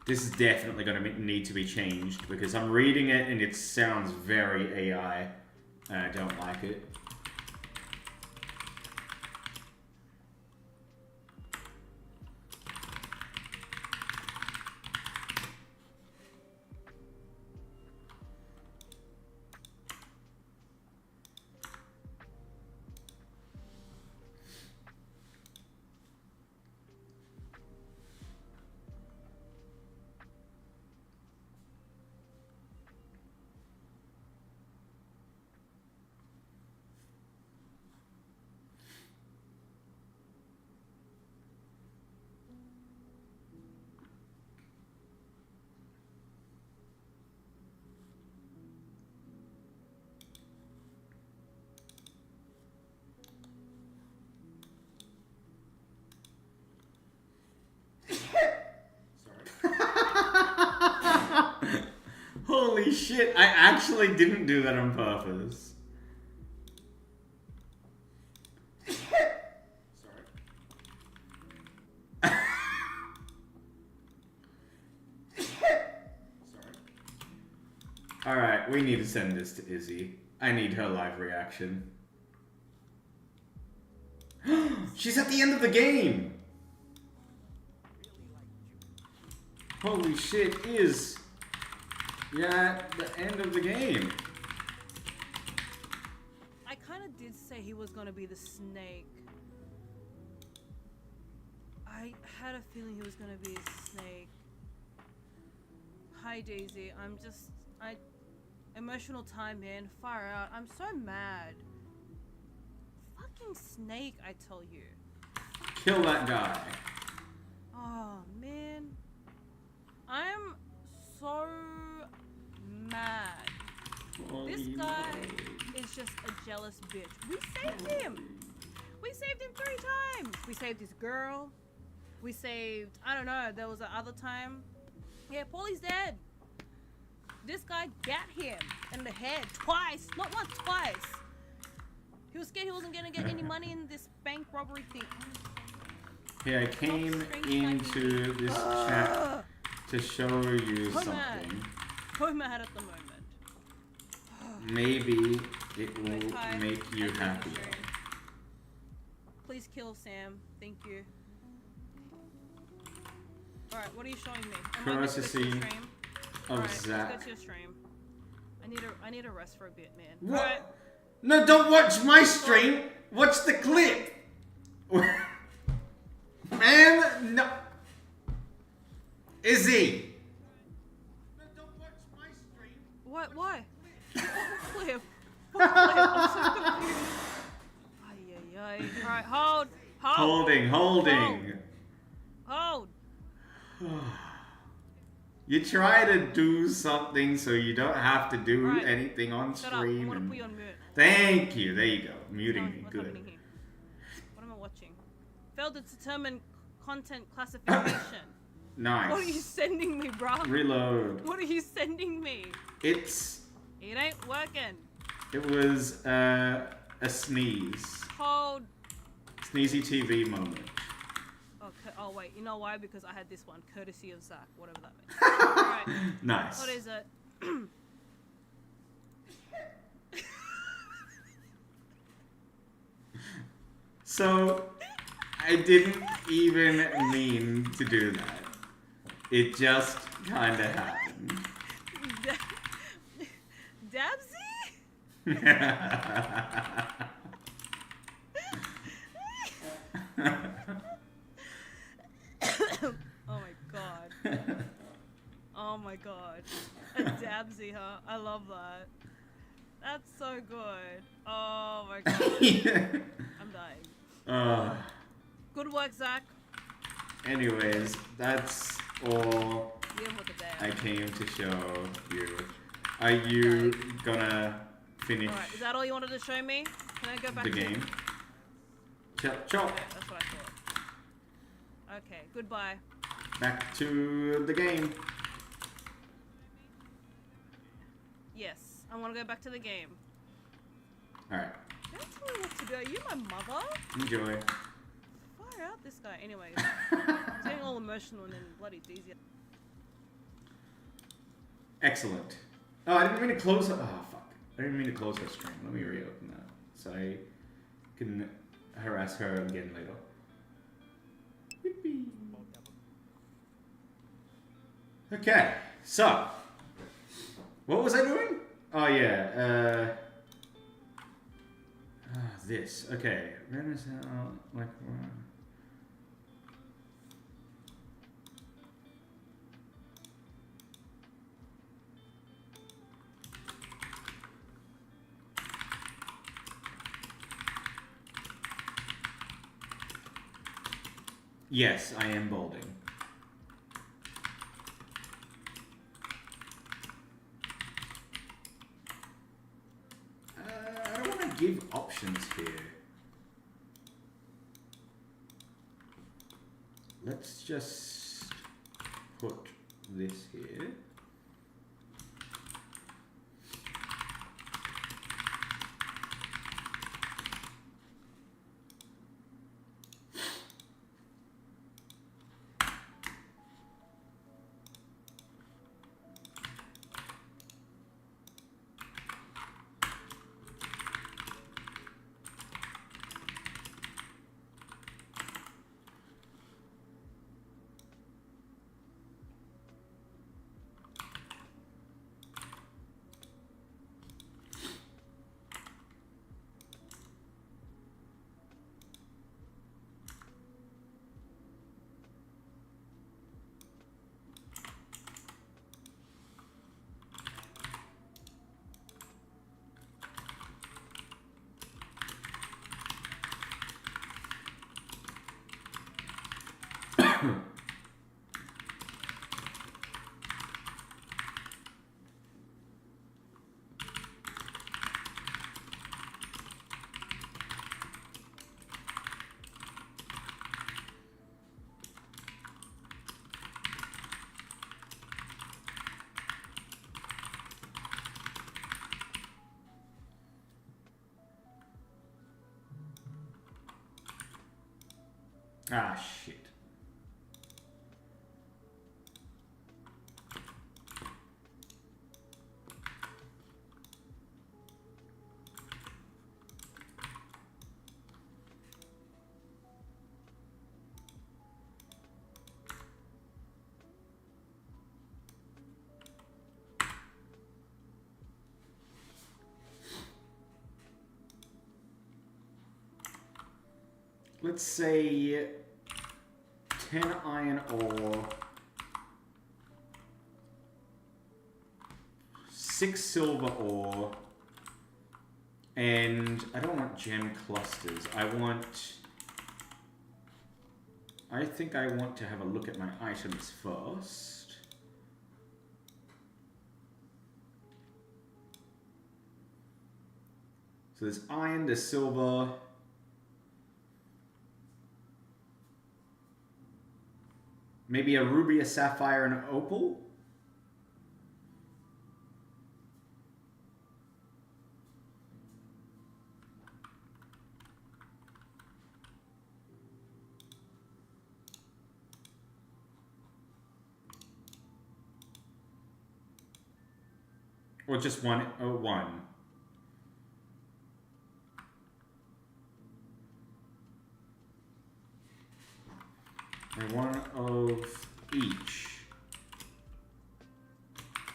This is definitely going to need to be changed because I'm reading it and it sounds very AI and I don't like it. Holy shit, I actually didn't do that on purpose. Alright, we need to send this to Izzy. I need her live reaction. She's at the end of the game! Holy shit, Iz. You're at the end of the game. I kind of did say he was going to be the snake. I had a feeling he was going to be a snake. Hi, Daisy. Emotional time, man. Far out. I'm so mad. Fucking snake, I tell you. Kill that guy. Oh, man. I'm so mad. This guy is just a jealous bitch. We saved him. We saved him 3 times. We saved his girl. We saved, I don't know, there was another time. Yeah, Paulie's dead. This guy got him in the head twice. Not once, twice. He was scared he wasn't gonna get any money in this bank robbery thing. Hey, I came into this chat to show you something. So mad at the moment. Maybe it will make you happier. Please kill Sam. Thank you. Alright, what are you showing me? Courtesy of Zach. Let's go to your stream. I need a rest for a bit, man. What? Alright. No, don't watch my stream. Watch the clip. Man, no. Izzy. No, don't watch my stream. What? Why? Clip. I'm so confused. Ay. Alright, hold. Holding. Hold. You try to do something so you don't have to do Right. anything on Shut up. stream. I want to and- put you on mute. Thank you. There you go. Muting me. What's Good. happening here? What am I watching? Failed to determine content classification. Nice. What are you sending me, bro? Reload. What are you sending me? It ain't working. was a sneeze. Hold. Sneezy TV moment. Oh wait, you know why? Because I had this one, courtesy of Zach, whatever that means. Alright. Nice. What is it? So, I didn't even mean to do that. It just kind of happened. Dabsy? Oh my god. Oh my god. A Dabsy, huh? I love that. That's so good. Oh my god. I'm dying. Good work, Zach. Anyways, that's all Leave him with the dab. I came to show you. Are you gonna finish Alright, is that all you wanted to show me? Can I go back the to game? Chop. Okay, that's what I thought. Okay, goodbye. Back to the game. Yes, I want to go back to the game. Alright, Don't tell me what to do. Are you my mother? enjoy. Fire out this guy. Anyways, he's getting all emotional and then bloody easy. Excellent. Oh, I didn't mean to close her. Oh, fuck. I didn't mean to close her stream. Let me reopen that so I can harass her again later. Yippee. Okay, so what was I doing? Oh yeah, this. Okay, like. Yes, I am bolding. I don't want to give options here. Let's just put this here. Ah, shit. Let's say 10 iron ore, 6 silver ore, and I don't want gem clusters. I think I want to have a look at my items first. So there's iron, there's silver. Maybe a ruby, a sapphire, and an opal? Or just one? Oh, one. And one of each.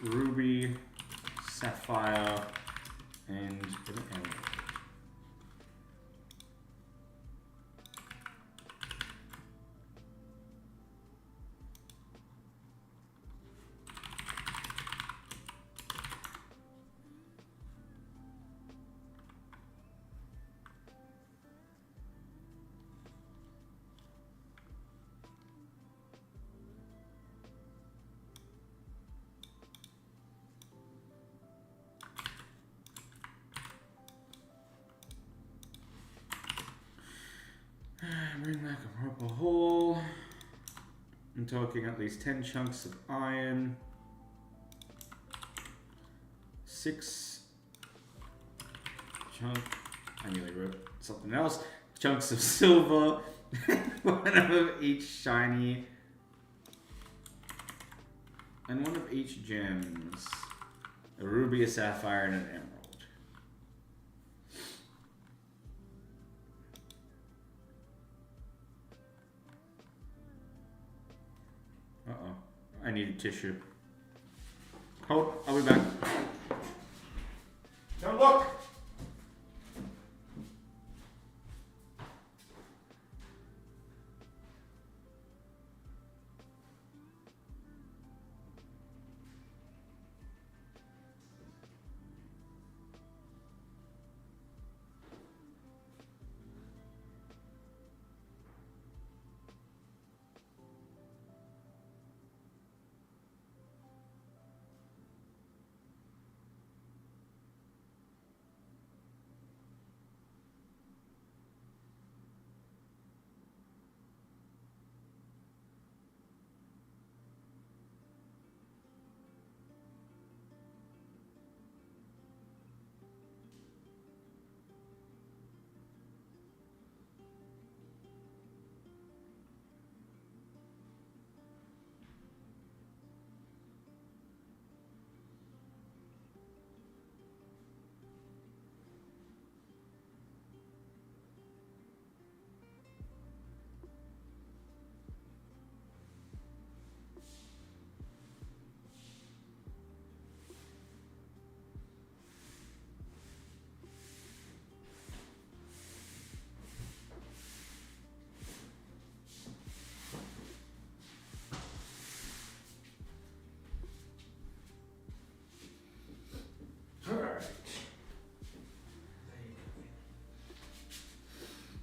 Ruby, sapphire, and an emerald. Bring back a purple hole. I'm talking at least 10 chunks of iron. 6 chunks. I nearly wrote something else. Chunks of silver. One of each shiny. And one of each gems. A ruby, a sapphire, and an emerald. Uh-oh. I need a tissue. Hold, I'll be back. Don't look!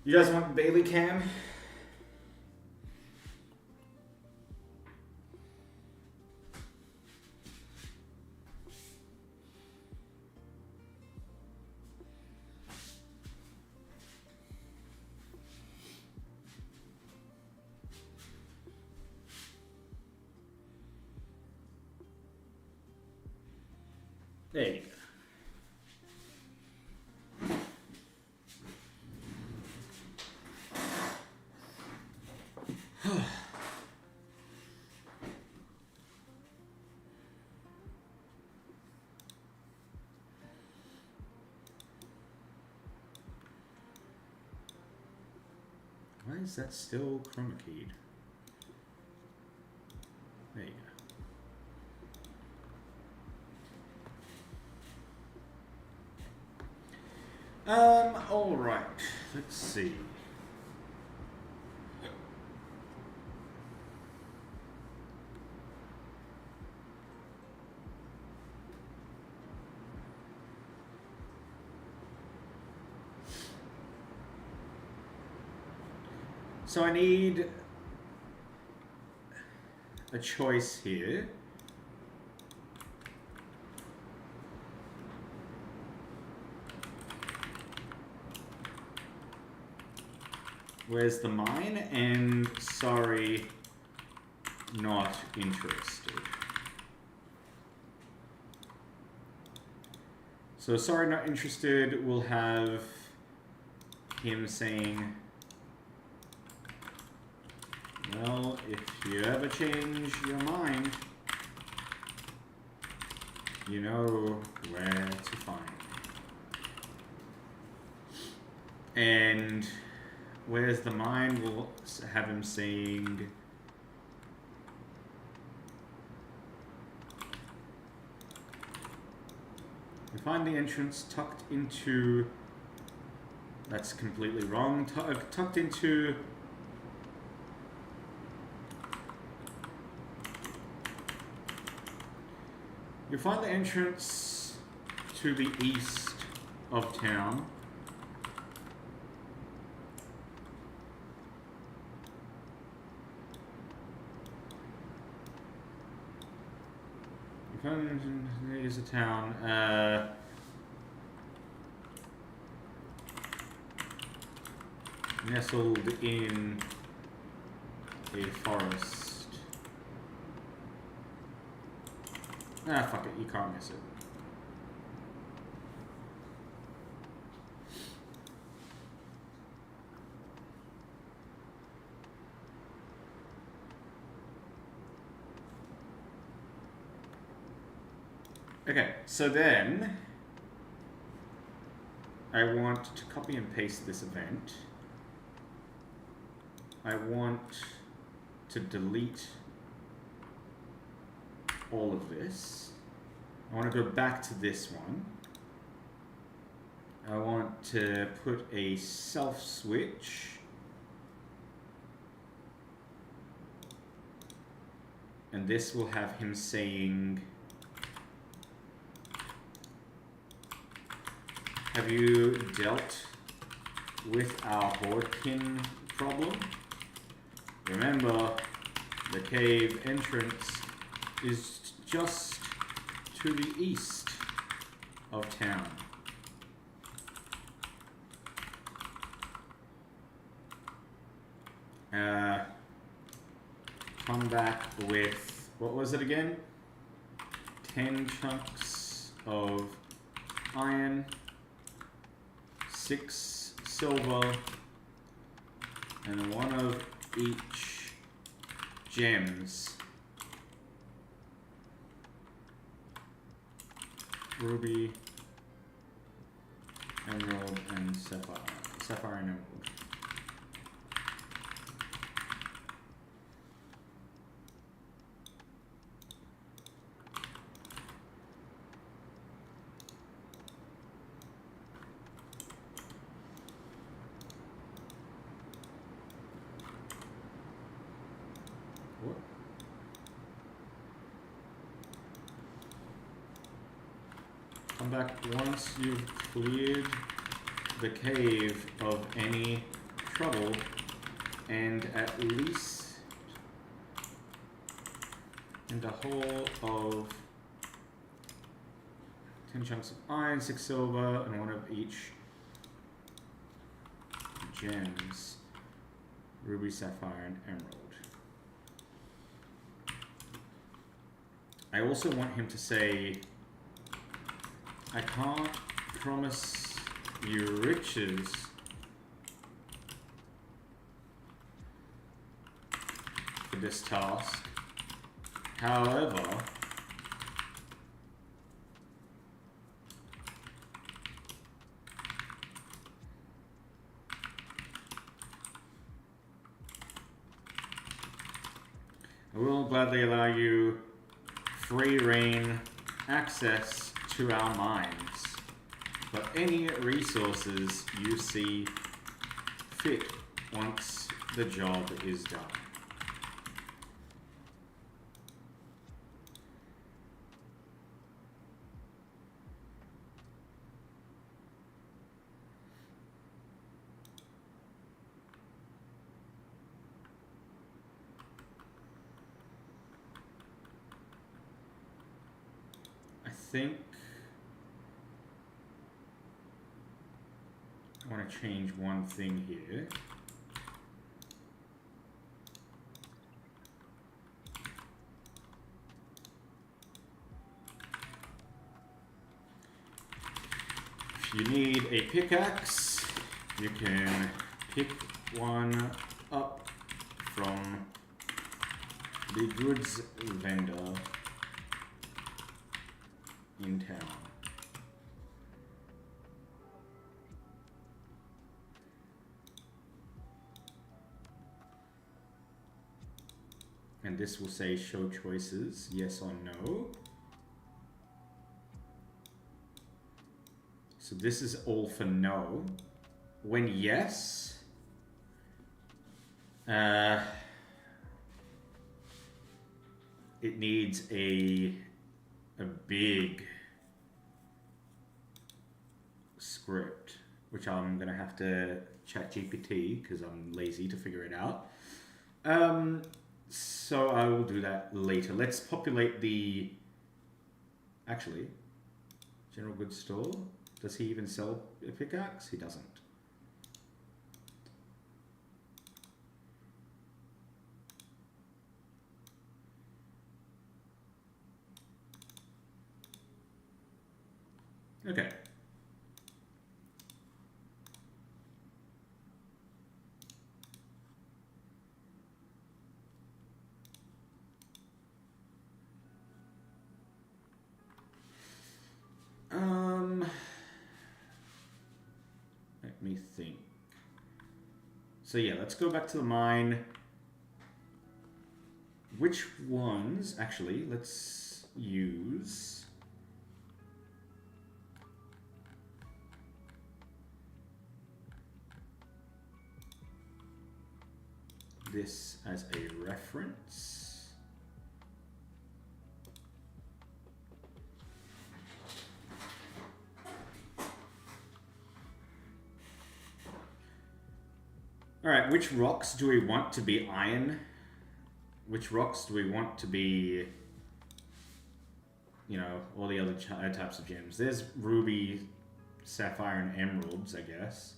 You guys want Bailey Cam? There you go. is that still chroma keyed? There you go. Alright, let's see. So I need a choice here. Where's the mine? And sorry, not interested. So sorry, not interested, we'll have him saying, well, if you ever change your mind, you know where to find me. And where's the mine? We'll have him saying, you find the entrance tucked into, that's completely wrong, tucked into you find the entrance to the east of town. You find there is a town. Nestled in a forest. Ah, fuck it, you can't miss it. Okay, so then I want to copy and paste this event. I want to delete all of this. I want to go back to this one. I want to put a self switch. And this will have him saying, have you dealt with our Hordkin problem? Remember, the cave entrance is just to the east of town. Come back with, what was it again? 10 chunks of iron, 6 silver, and 1 of each gems. Ruby, emerald, and sapphire. Sapphire and emerald. What? Come back once you've cleared the cave of any trouble and at least in the whole of 10 chunks of iron, 6 silver, and 1 of each gems, ruby, sapphire, and emerald. I also want him to say, I can't promise you riches, for this task. However, I will gladly allow you free reign access to our mines, but any resources you see fit once the job is done. I think I want to change one thing here. If you need a pickaxe, you can pick one up from the goods vendor in town. And this will say show choices, yes or no. So this is all for no. When yes, it needs a big script, which I'm gonna have to chat GPT because I'm lazy to figure it out. So I will do that later. Let's populate the, actually, general goods store. Does he even sell a pickaxe? He doesn't. Okay. Let me think. So yeah, let's go back to the mine. Which ones, actually, let's use this as a reference. All right, which rocks do we want to be iron? Which rocks do we want to be, you know, all the other types of gems? There's ruby, sapphire, and emeralds, I guess.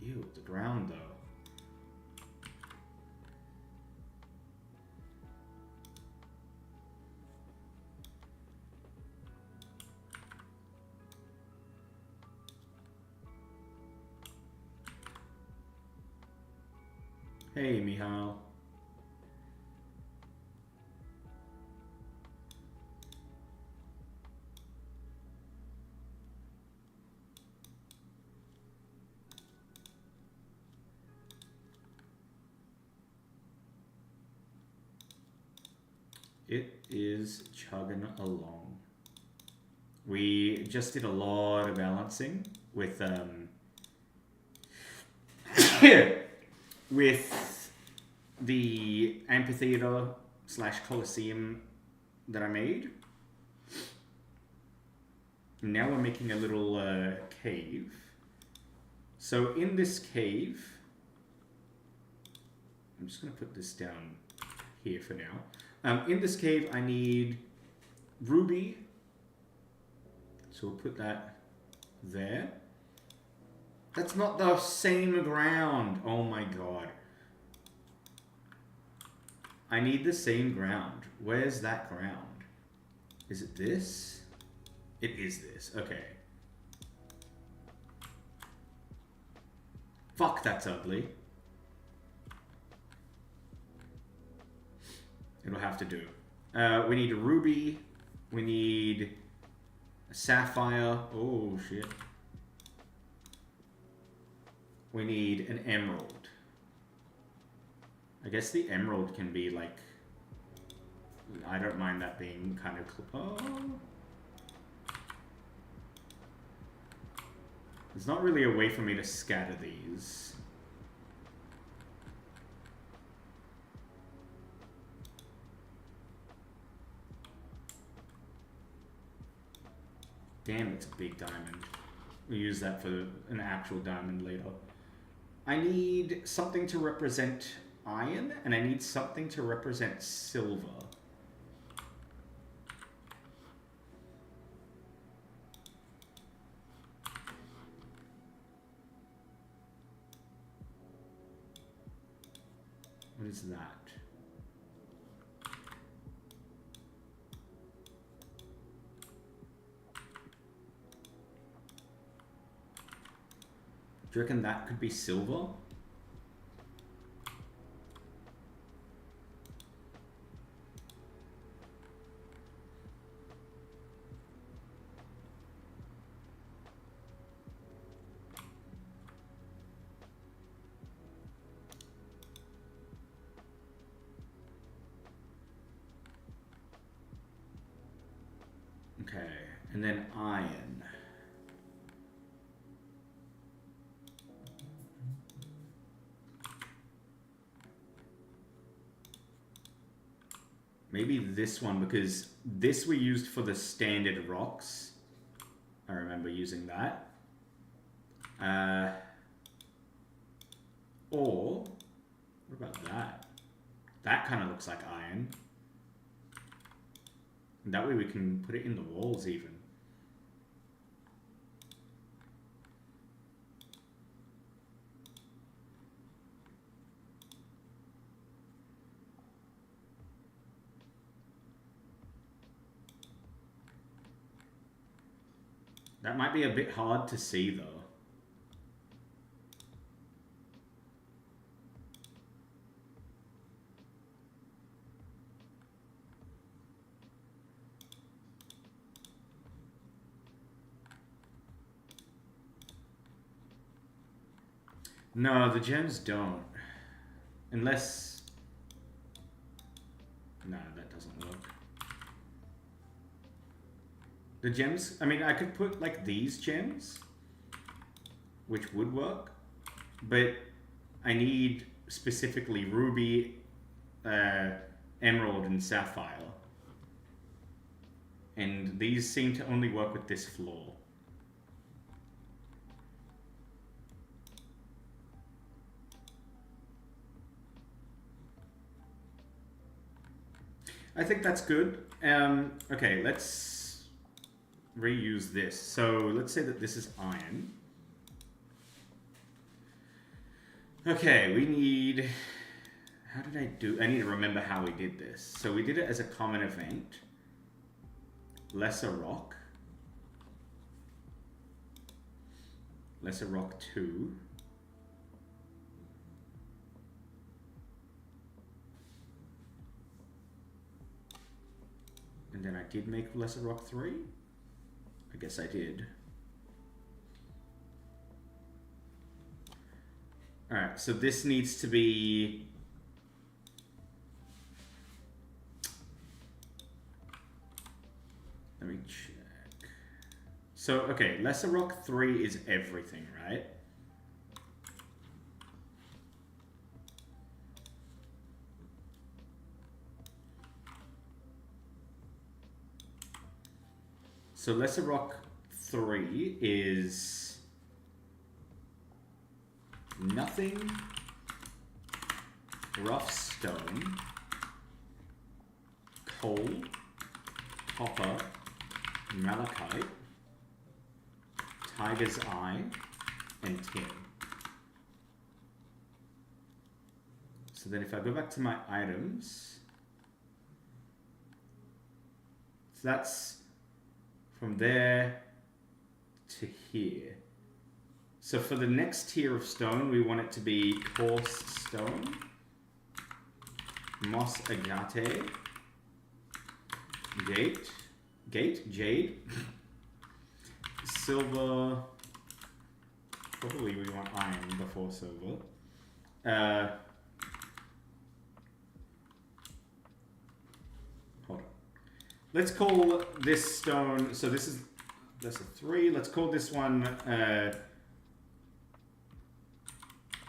Ew, the ground though. Hey, Mihal. It is chugging along. We just did a lot of balancing with with the amphitheater / Colosseum that I made. Now we're making a little cave. So in this cave, I'm just going to put this down here for now. In this cave, I need ruby. So we'll put that there. That's not the same ground. Oh my god. I need the same ground. Where's that ground? Is it this? It is this. Okay. Fuck, that's ugly. It'll have to do. We need a ruby. We need a sapphire. Oh, shit. We need an emerald. I guess the emerald can be like... I don't mind that being kind of... Oh. There's not really a way for me to scatter these. Damn, it's a big diamond. We'll use that for an actual diamond later. I need something to represent iron, and I need something to represent silver. What is that? Do you reckon that could be silver? Okay, and then iron. Maybe this one, because this we used for the standard rocks. I remember using that. Or, what about that? That kind of looks like iron. And that way we can put it in the walls even. That might be a bit hard to see though. No, the gems don't. Unless... No, that doesn't work. The gems... I mean, I could put, like, these gems, which would work, but I need specifically ruby, emerald, and sapphire. And these seem to only work with this floor. I think that's good. Okay, let's reuse this. So let's say that this is iron. Okay, we need... How did I do... I need to remember how we did this. So we did it as a common event. Lesser rock. Lesser rock 2. And then I did make Lesser Rock 3? I guess I did. Alright, so this needs to be... Let me check. So, okay, Lesser Rock 3 is everything, right? So Lesser Rock 3 is nothing, rough stone, coal, copper, malachite, tiger's eye, and tin. So then if I go back to my items, so that's from there to here. So for the next tier of stone, we want it to be coarse stone, moss agate, jade, silver, probably we want iron before silver, let's call this stone, so that's a 3. Let's call this one, I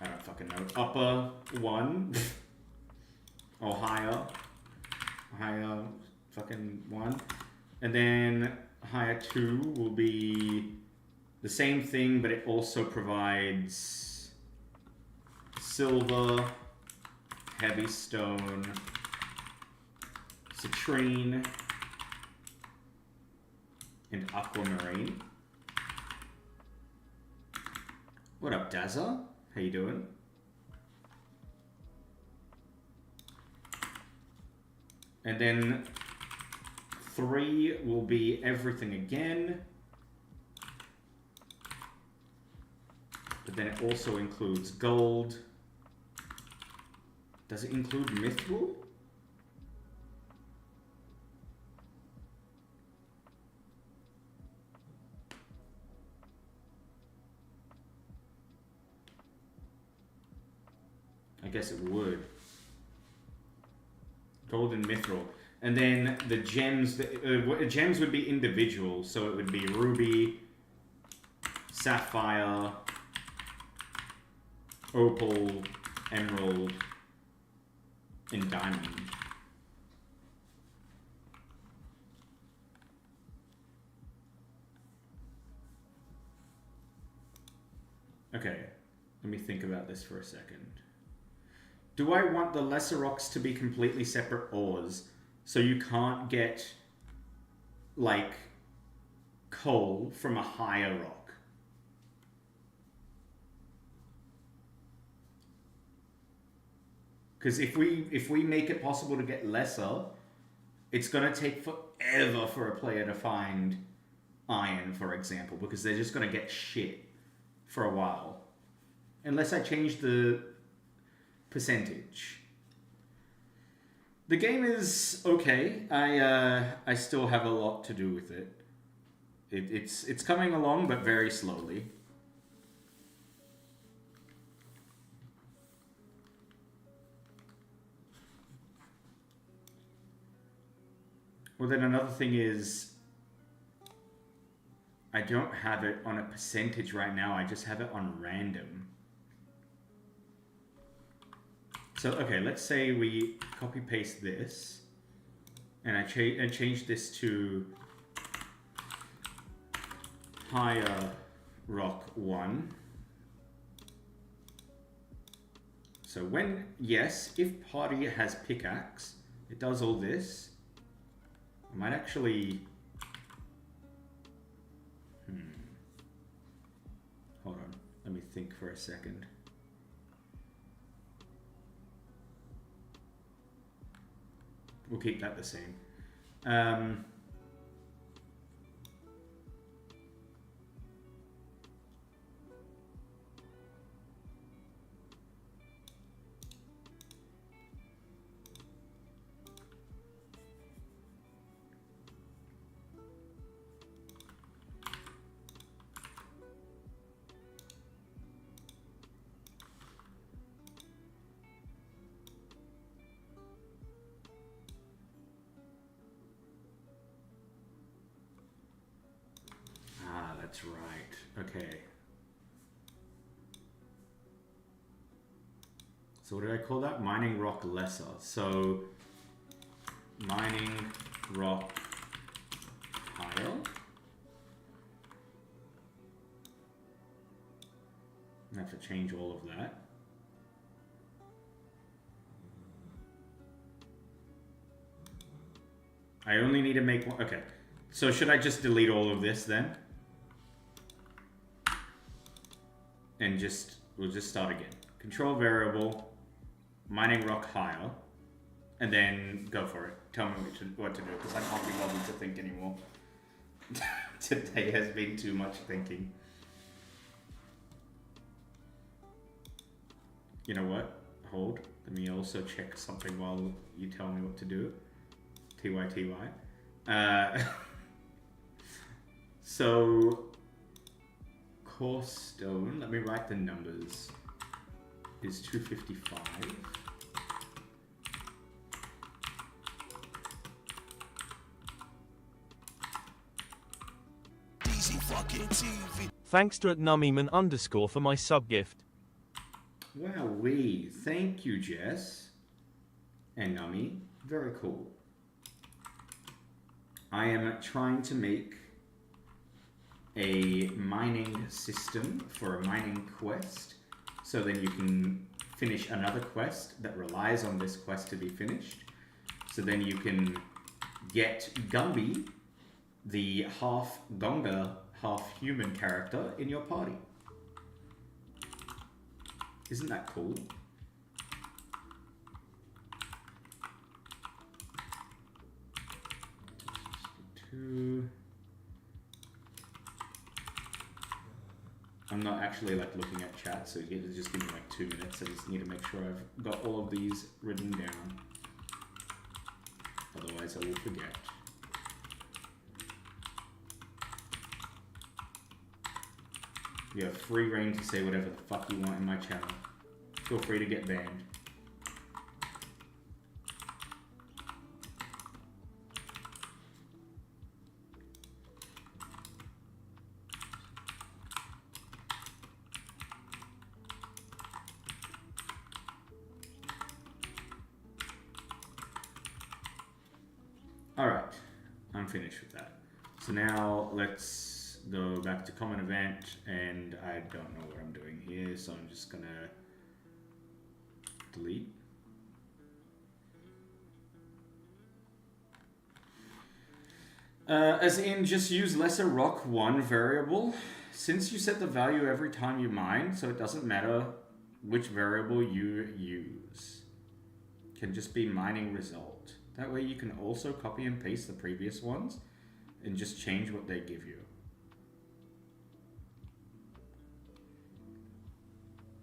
don't fucking know, upper 1. Or higher fucking 1. And then higher 2 will be the same thing, but it also provides silver, heavy stone, citrine, and aquamarine. What up, Dazza? How you doing? And then 3 will be everything again. But then it also includes gold. Does it include mithril? I guess it would. Gold and mithril. And then the gems, gems would be individual. So it would be ruby, sapphire, opal, emerald, and diamond. Okay, let me think about this for a second. Do I want the lesser rocks to be completely separate ores, so you can't get, like, coal from a higher rock? Because if we make it possible to get lesser, it's gonna take forever for a player to find iron, for example, because they're just gonna get shit for a while, unless I change the percentage. The game is okay. I still have a lot to do with it. It's coming along, but very slowly. Well, then another thing is, I don't have it on a percentage right now. I just have it on random. So, okay, let's say we copy paste this, and I change this to higher rock 1. So when, yes, if party has pickaxe, it does all this. I might actually, hold on, let me think for a second. We'll keep that the same. That's right. Okay. So what did I call that? Mining rock lesser. So mining rock higher. I have to change all of that. I only need to make one. Okay. So should I just delete all of this then? And we'll just start again. Control variable, mining rock higher, and then go for it. Tell me what to do, because I can't be bothered to think anymore. Today has been too much thinking. You know what? Hold. Let me also check something while you tell me what to do. TY. So coarse stone, let me write the numbers, is 255. fucking TV. Thanks to @nummyman_ for my sub gift. Wowee. Thank you, Jess. And Nummy. Very cool. I am trying to make a mining system for a mining quest, so then you can finish another quest that relies on this quest to be finished. So then you can get Gumby, the half Gonga, half human character, in your party. Isn't that cool? I'm not actually like looking at chat, so just give me like 2 minutes. I just need to make sure I've got all of these written down. Otherwise I will forget. You have free reign to say whatever the fuck you want in my channel. Feel free to get banned. Alright, I'm finished with that. So now let's go back to common event, and I don't know what I'm doing here, so I'm just gonna delete. As in, just use lesser rock 1 variable. Since you set the value every time you mine, so it doesn't matter which variable you use. Can just be mining result. That way you can also copy and paste the previous ones and just change what they give you.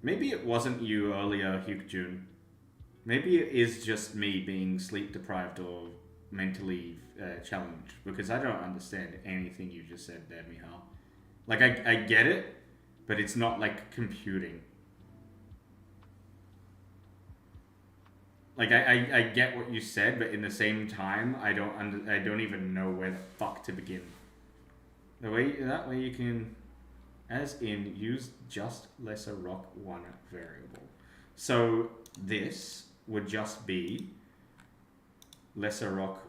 Maybe it wasn't you earlier, Hyukjun. Maybe it is just me being sleep deprived or mentally challenged, because I don't understand anything you just said there, Mihal. Like, I get it, but it's not like computing. Like, I get what you said, but in the same time, I don't even know where the fuck to begin. That way you can, as in, use just lesser rock 1 variable. So this would just be lesser rock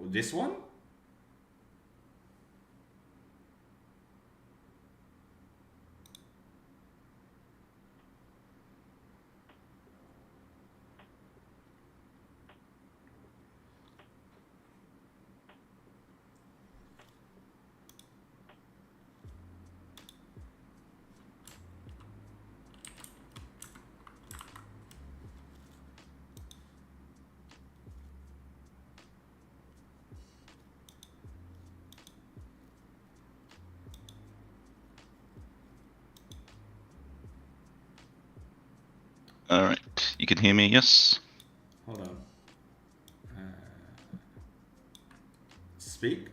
this one. Alright, you can hear me, yes? Hold on. Speak?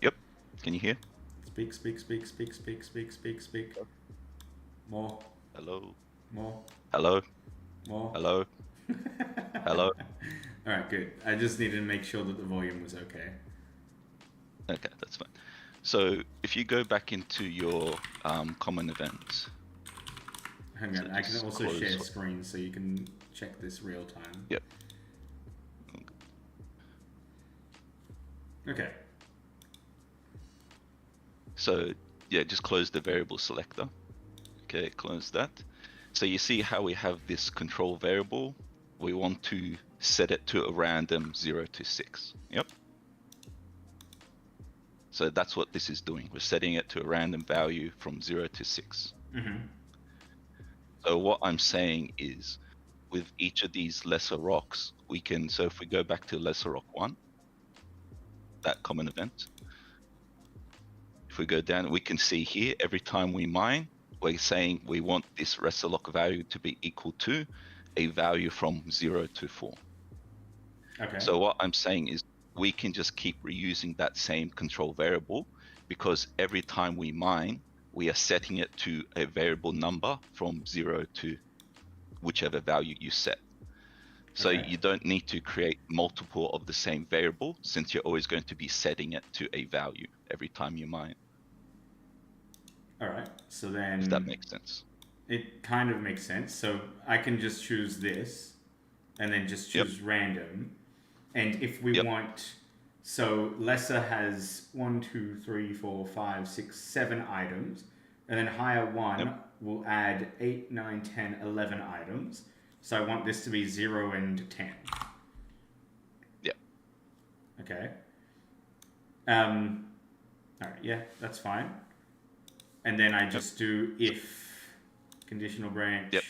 Yep, can you hear? Speak, speak, speak, speak, speak, speak, speak, speak. More. Hello? More. Hello? More. Hello? Hello? Alright, good. I just needed to make sure that the volume was okay. Okay, that's fine. So, if you go back into your common events. Hang on, So I can just also close share what- screen so you can check this real time. Yep. Okay. So, yeah, just close the variable selector. Okay, close that. So you see how we have this control variable? We want to set it to a random 0 to 6. Yep. So that's what this is doing. We're setting it to a random value from 0 to 6. Mm-hmm. So what I'm saying is, with each of these lesser rocks, we can, so if we go back to lesser rock 1, that common event, if we go down, we can see here, every time we mine, we're saying we want this lesser rock value to be equal to a value from 0 to 4. Okay. So what I'm saying is, we can just keep reusing that same control variable, because every time we mine, we are setting it to a variable number from 0 to whichever value you set. So Okay. you don't need to create multiple of the same variable, since you're always going to be setting it to a value every time you mine, All right. So if that then makes sense. it kind of makes sense. So I can just choose this, and then just Yep. choose random. And if we Yep. want, so lesser has 1, 2, 3, 4, 5, 6, 7 items, and then higher one Yep. will add 8, 9, 10, 11 items. So I want this to be 0 and 10. Yep. Okay. All right. Yeah, that's fine. And then I just do if conditional branch Yep.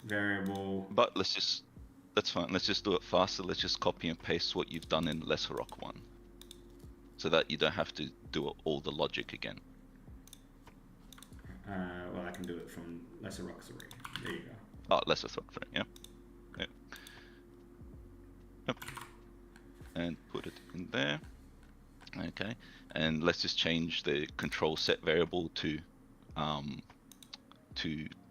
variable. But that's fine. Let's just do it faster. Let's just copy and paste what you've done in Lesser Rock 1. So that you don't have to do all the logic again. Well, I can do it from lesser rock 3. There you go. Oh, Lesser Rock 3, yeah. Yep. Yep. And put it in there. Okay. And let's just change the control set variable to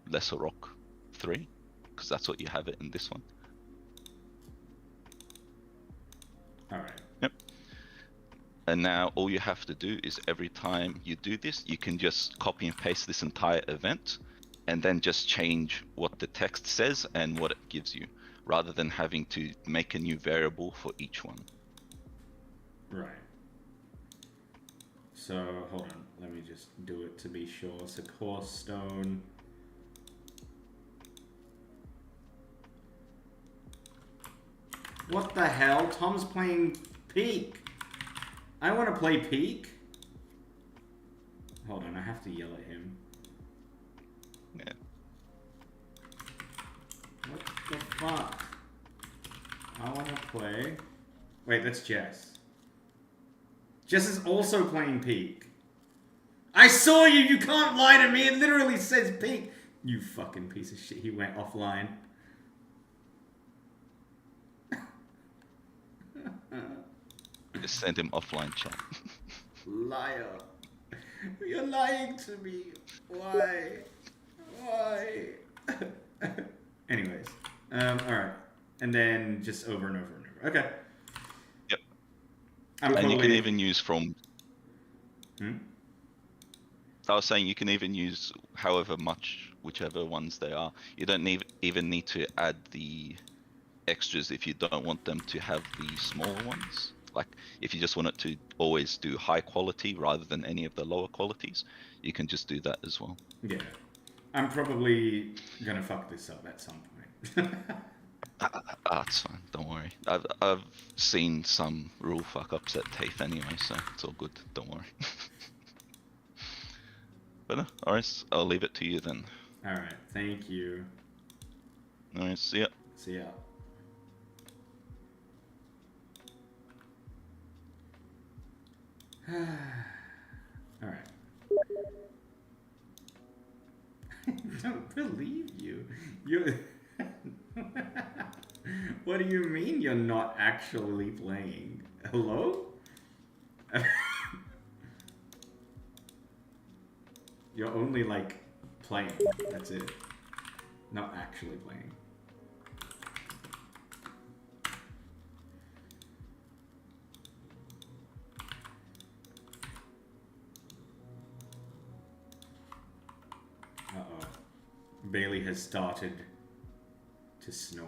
Lesser Rock 3, because that's what you have it in this one. All right. Yep. And now all you have to do is every time you do this, you can just copy and paste this entire event and then just change what the text says and what it gives you, rather than having to make a new variable for each one. Right. So hold on, let me just do it to be sure. So coarse stone. What the hell? Tom's playing Peak. I want to play Peak. Hold on, I have to yell at him. Yeah. What the fuck? I want to play. Wait, that's Jess. Jess is also playing Peak. I saw you! You can't lie to me! It literally says Peak! You fucking piece of shit. He went offline. Just send him offline chat. Liar. You're lying to me. Why? Why? Anyways. Alright. And then just over and over and over. Okay. Yep. I'm And you can probably- even use from... I was saying you can even use however much, whichever ones they are. You don't even need to add the extras if you don't want them to have the smaller ones. Like if you just want it to always do high quality rather than any of the lower qualities, you can just do that as well. Yeah. I'm probably gonna fuck this up at some point. That's fine, don't worry. I've seen some rule fuck ups at TAFE anyway, so it's all good, don't worry. But alright, I'll leave it to you then. Alright, thank you. Alright, see ya. See ya. Alright. I don't believe you. You. What do you mean you're not actually playing? Hello? You're only like playing. That's it. Not actually playing. Uh-oh. Bailey has started to snore.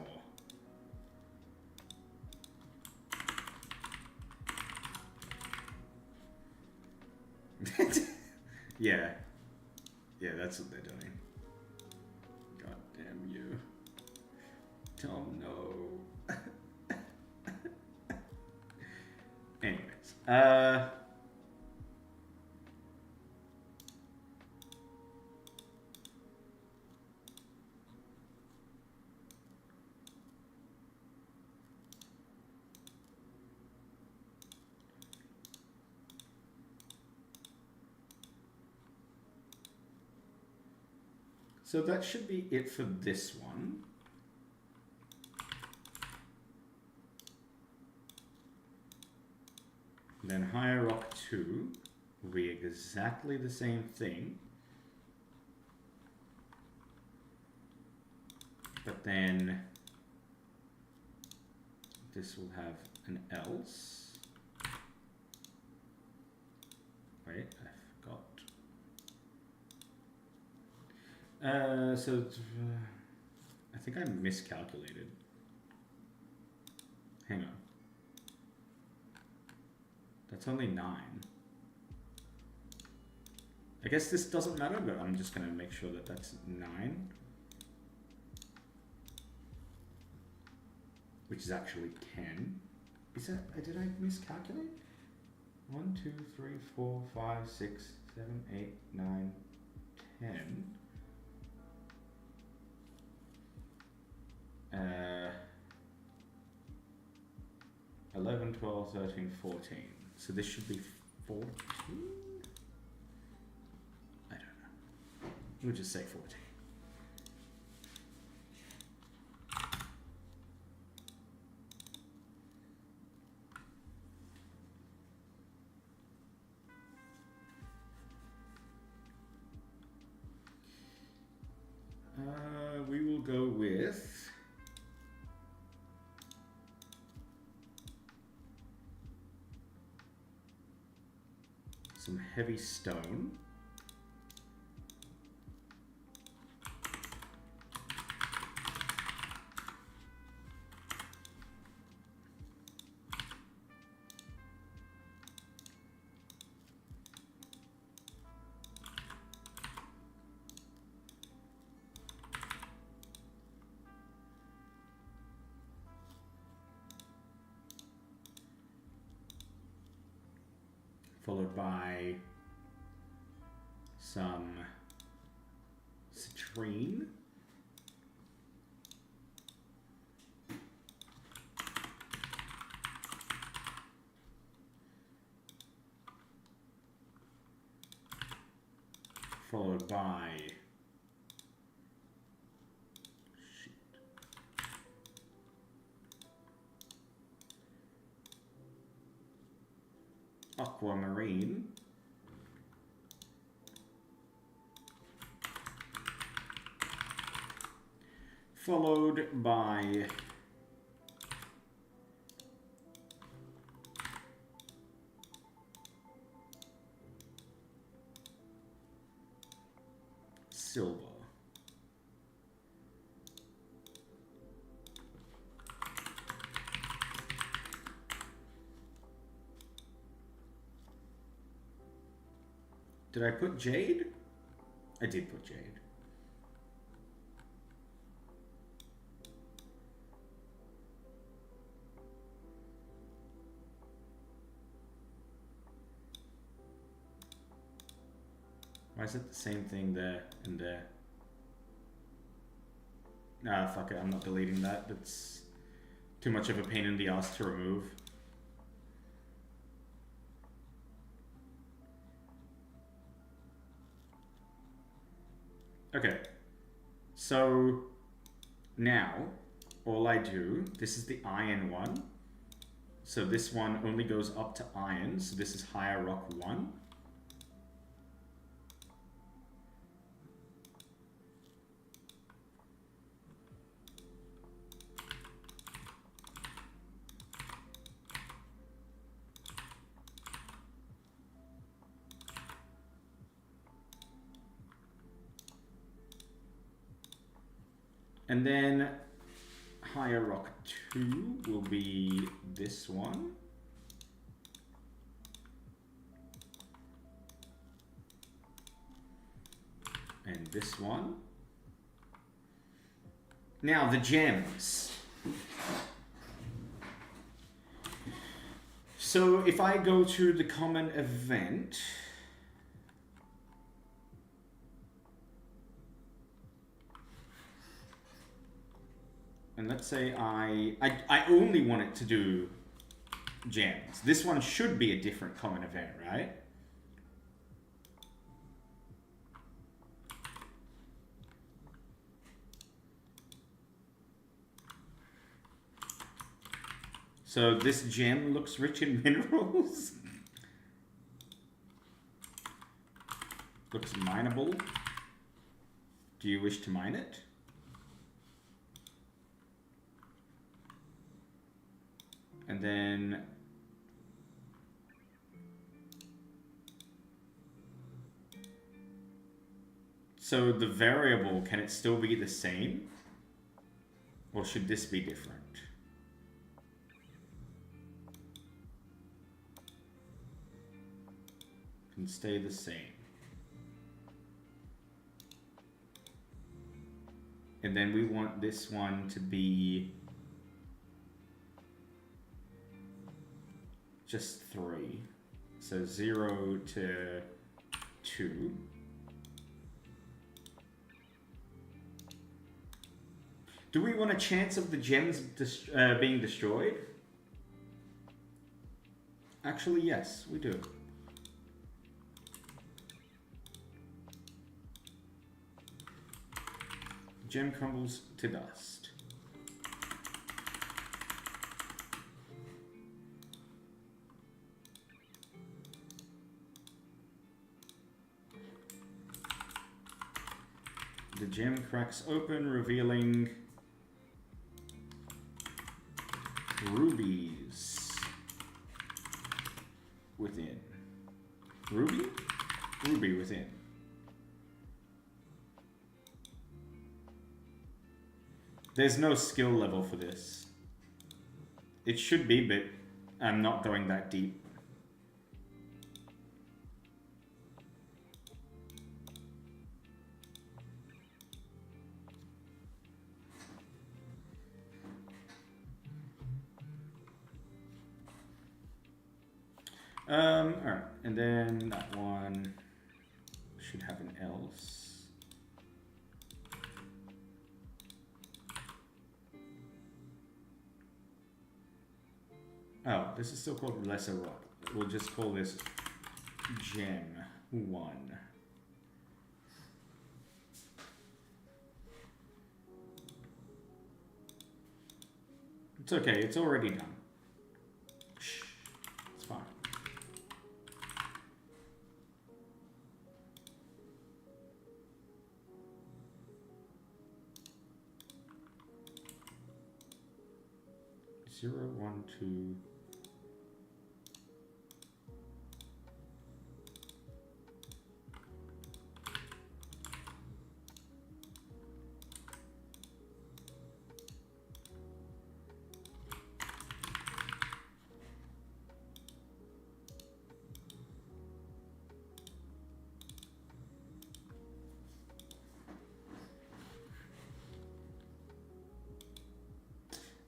Yeah. Yeah, that's what they're doing. God damn you. Tom, no. Anyways, so that should be it for this one. Then Higher Rock 2 will be exactly the same thing. But then this will have an else. Wait, I forgot. So I think I miscalculated. Hang on. That's only 9. I guess this doesn't matter, but I'm just gonna make sure that that's 9. Which is actually 10. Is that, did I miscalculate? 1, 2, 3, 4, 5, 6, 7, 8, 9, 10. 11, 12, 13, 14. So this should be 14? I don't know. We'll just say 14. We will go with some heavy stone. Followed by some citrine. Followed by aquamarine, followed by silver. Did I put jade? I did put jade. Why is it the same thing there and there? Nah, fuck it, I'm not deleting that. That's too much of a pain in the ass to remove. Okay, so now all I do, this is the iron one. So this one only goes up to iron, so this is higher rock 1. And then higher rock 2 will be this one. And this one. Now the gems. So if I go to the common event, and let's say I only want it to do gems. This one should be a different common event, right? So this gem looks rich in minerals. Looks mineable. Do you wish to mine it? And then so the variable, can it still be the same? Or should this be different? Can stay the same. And then we want this one to be just 3. So 0 to 2. Do we want a chance of the gems being destroyed? Actually, yes, we do. Gem crumbles to dust. The gem cracks open, revealing rubies within. Ruby? Ruby within. There's no skill level for this. It should be, but I'm not going that deep. Alright, and then that one should have an else. Oh, this is still called Lesser Rock. We'll just call this Gem 1. It's okay, it's already done. Shh, it's fine. Zero, 1, 2.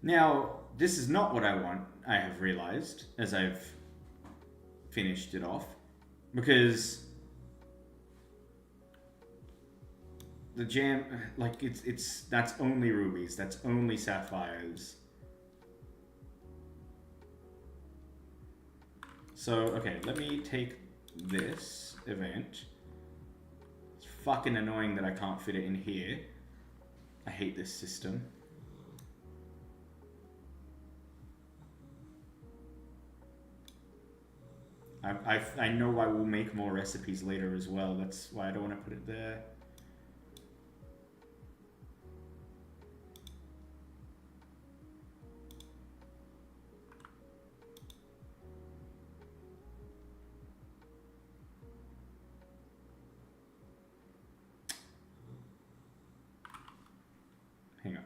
Now, this is not what I want, I have realized, as I've finished it off, because the gem, like, that's only rubies, that's only sapphires. So, okay, let me take this event. It's fucking annoying that I can't fit it in here. I hate this system. I know I will make more recipes later as well. That's why I don't want to put it there. Hang on.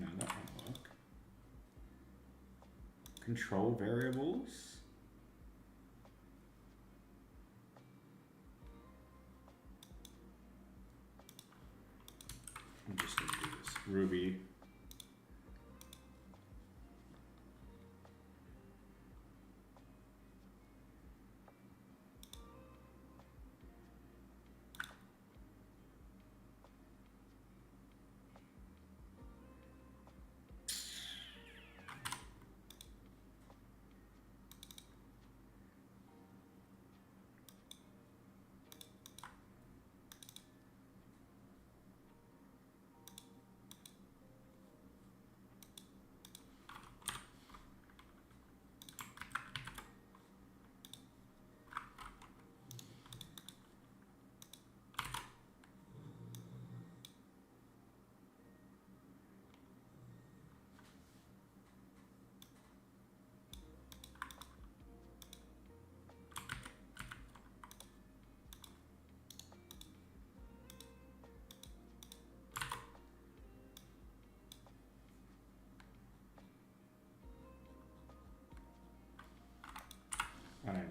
No, that won't work. Control variables. I'm just going to do this. Ruby.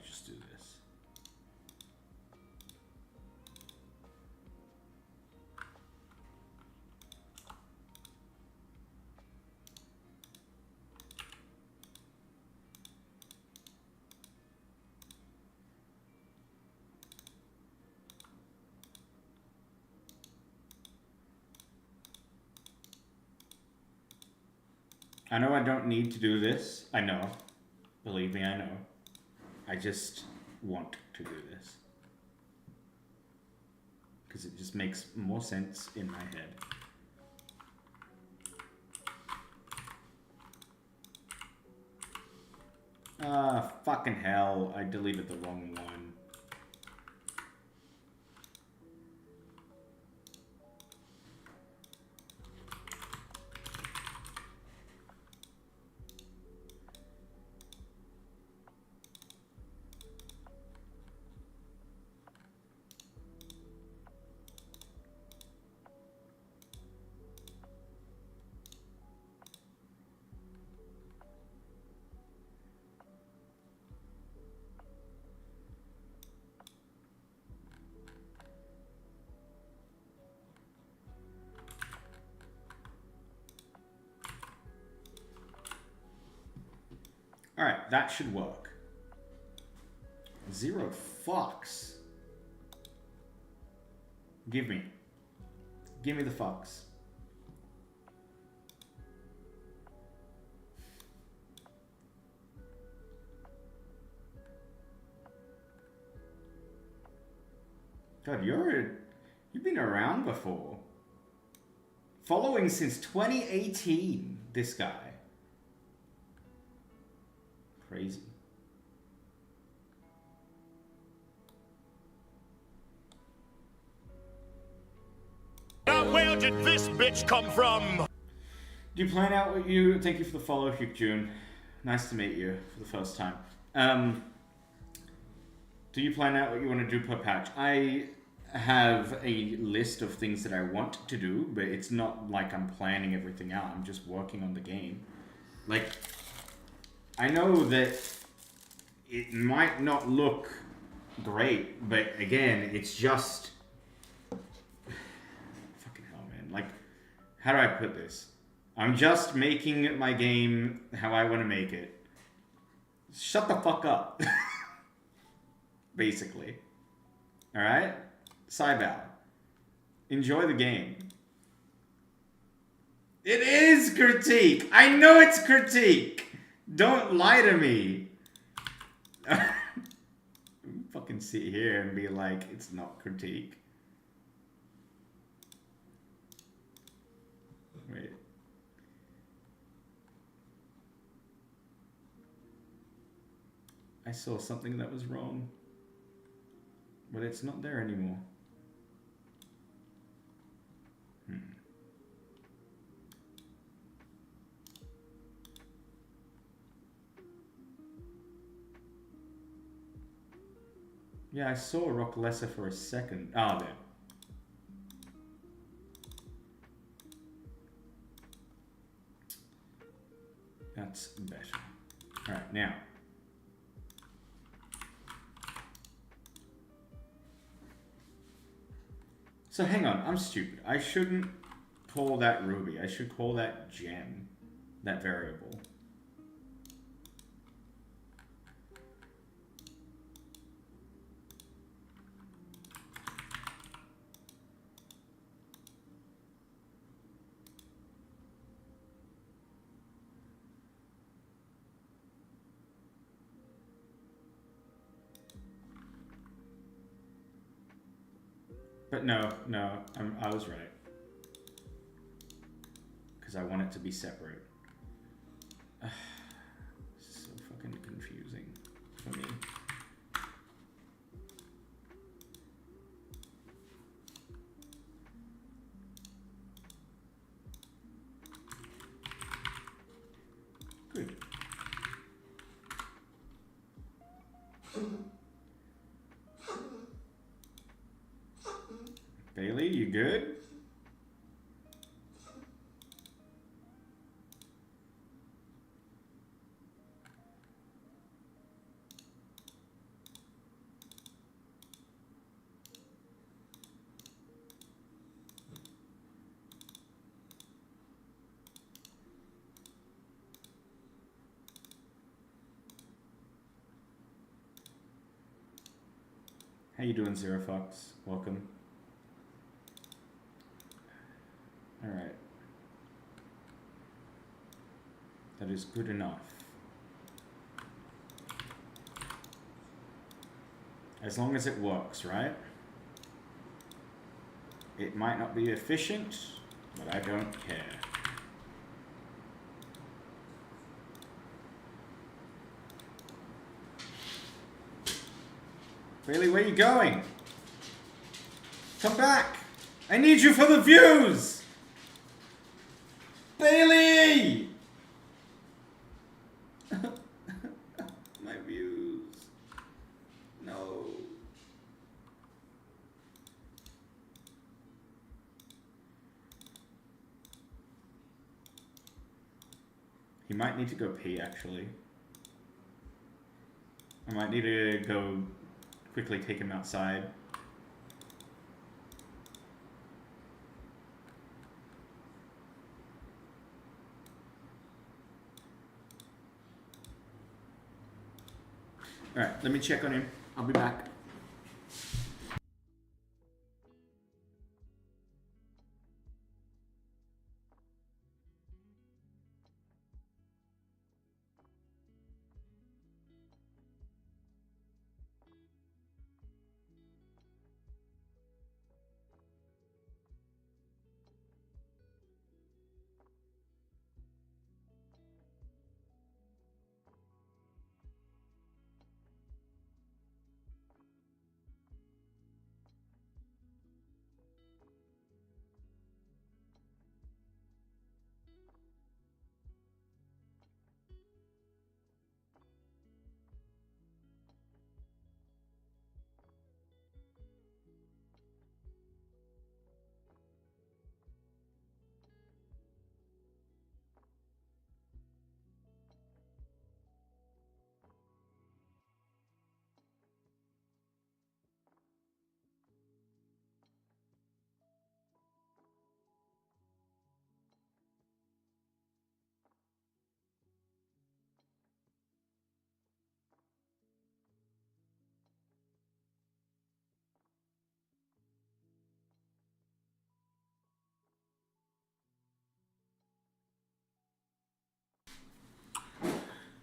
just do this. I know I don't need to do this. I know. Believe me, I know. I just want to do this. Because it just makes more sense in my head. Ah, fucking hell. I deleted the wrong one. Alright, that should work. 0 fucks. Give me. Give me the fucks. God, you've been around before. Following since 2018, this guy. Crazy. Now where did this bitch come from? Do you plan out what you... Thank you for the follow, Hugh June. Nice to meet you for the first time. Do you plan out what you want to do per patch? I have a list of things that I want to do, but it's not like I'm planning everything out. I'm just working on the game. Like, I know that it might not look great, but again, it's just... Fucking hell, man. Like, how do I put this? I'm just making my game how I want to make it. Shut the fuck up. Basically. Alright? Sidebow. Enjoy the game. It is critique! I know it's critique! Don't lie to me! Fucking sit here and be like, it's not critique. Wait. I saw something that was wrong. But it's not there anymore. Yeah, I saw Rock Lesser for a second. Ah, there. That's better. Alright, now. So hang on, I'm stupid. I shouldn't call that ruby. I should call that gem, that variable. But no, I was right. Because I want it to be separate. So fucking confusing for me. Good. Bailey, you good? How you doing, Zero Fox? Welcome. Alright. That is good enough. As long as it works, right? It might not be efficient, but I don't care. Bailey, where are you going? Come back! I need you for the views! Bailey! My views. No. He might need to go pee, actually. I might need to go quickly take him outside. Alright, let me check on him. I'll be back.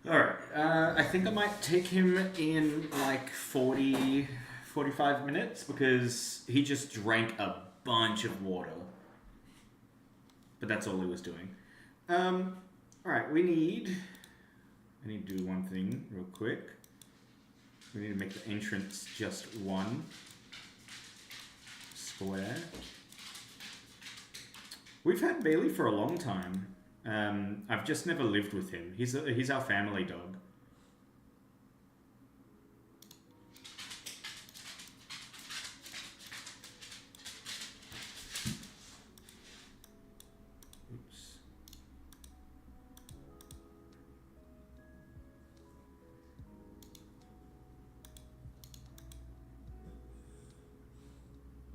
Alright, I think I might take him in like 45 minutes because he just drank a bunch of water. But that's all he was doing. Alright, I need to do one thing real quick. We need to make the entrance just one square. We've had Bailey for a long time. I've just never lived with him. He's our family dog. Oops.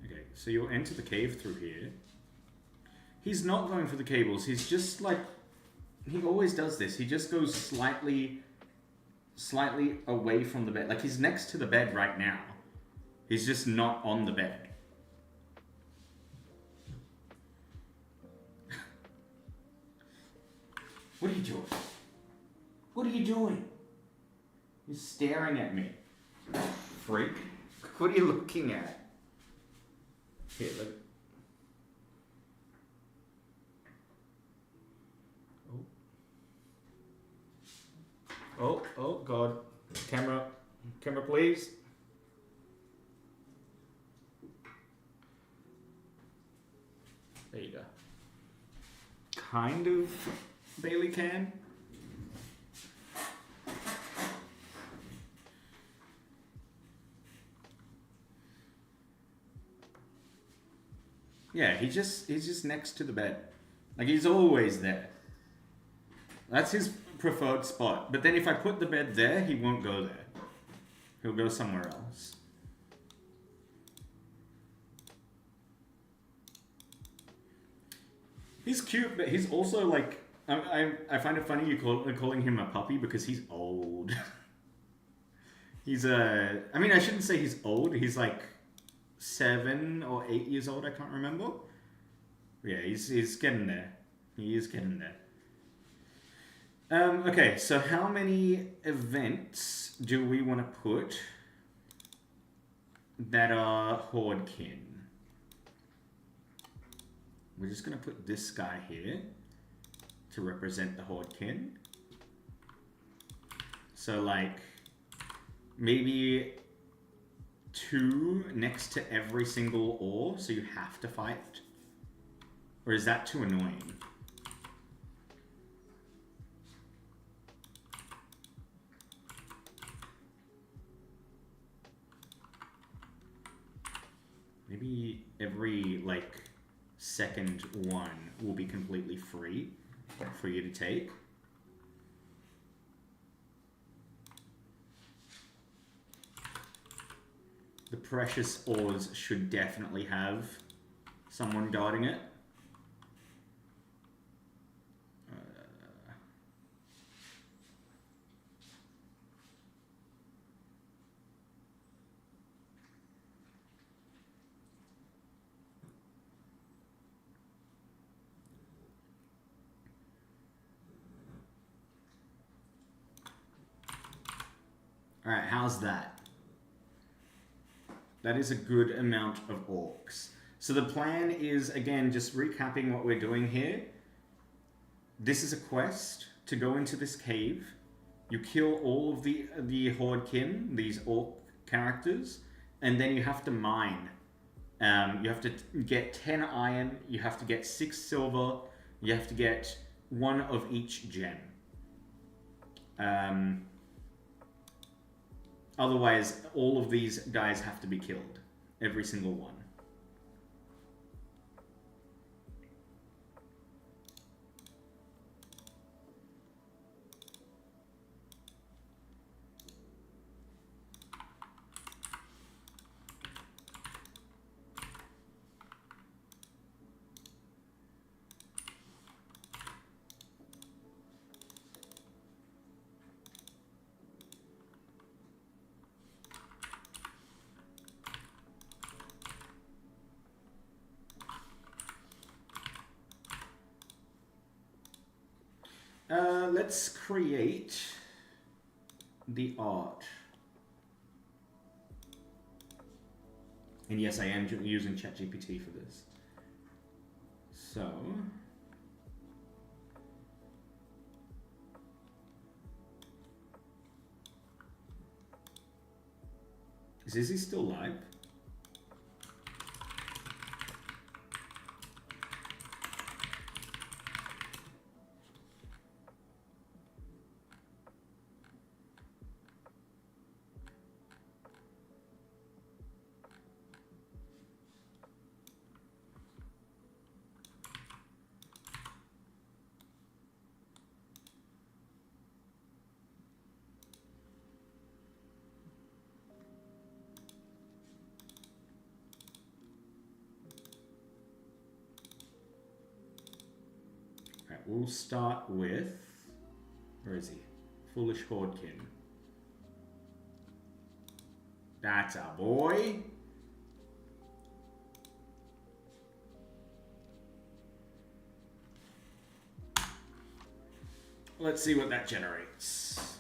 Okay, so you'll enter the cave through here. He's not going for the cables. He's just like, he always does this. He just goes slightly away from the bed. Like he's next to the bed right now. He's just not on the bed. What are you doing? What are you doing? You're staring at me. Freak. What are you looking at? Here, look. Oh God. Camera, please. There you go. Kind of Bailey can. Yeah, he's just next to the bed. Like he's always there. That's his preferred spot. But then if I put the bed there, he won't go there. He'll go somewhere else. He's cute, but he's also like... I find it funny you calling him a puppy because he's old. He's I mean, I shouldn't say he's old. He's like 7 or 8 years old. I can't remember. Yeah, he's getting there. He is getting there. Okay, so how many events do we want to put that are Hordekin? We're just going to put this guy here to represent the Hordekin. So like maybe 2 next to every single ore, so you have to fight? Or is that too annoying? Maybe every, like, second one will be completely free for you to take. The precious ores should definitely have someone guarding it. Alright, how's that? That is a good amount of orcs. So the plan is, again, just recapping what we're doing here. This is a quest to go into this cave. You kill all of the Hordekin, these orc characters, and then you have to mine. You have to get 10 iron, you have to get 6 silver, you have to get 1 of each gem. Otherwise, all of these guys have to be killed. Every single one. Let's create the art. And yes, I am using ChatGPT for this. So... is Izzy still live? We'll start with, where is he? Foolish Hordekin. That's our boy. Let's see what that generates.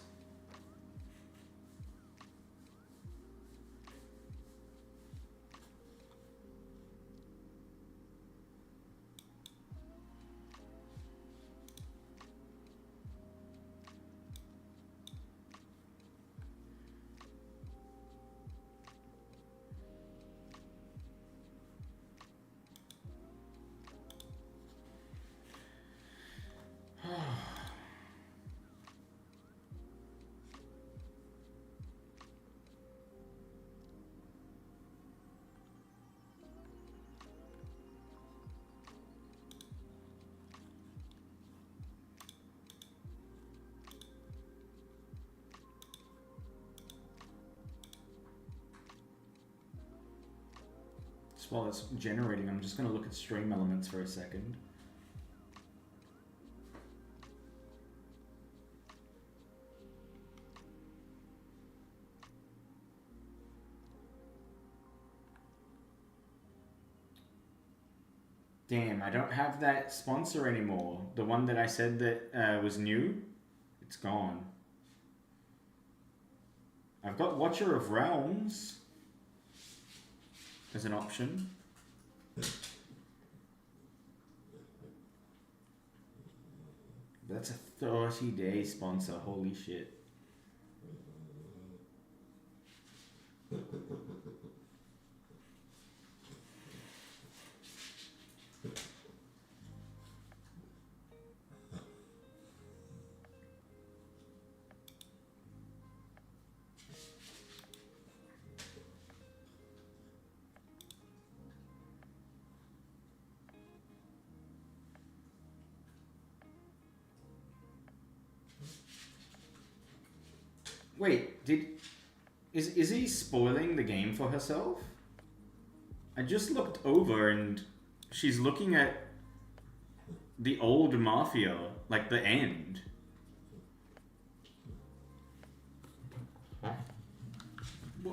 While it's generating, I'm just going to look at stream elements for a second. Damn, I don't have that sponsor anymore. The one that I said that was new, it's gone. I've got Watcher of Realms as an option. That's a 30-day sponsor, holy shit. Wait, is he spoiling the game for herself? I just looked over and she's looking at the old Mafia, like the end. What? Huh.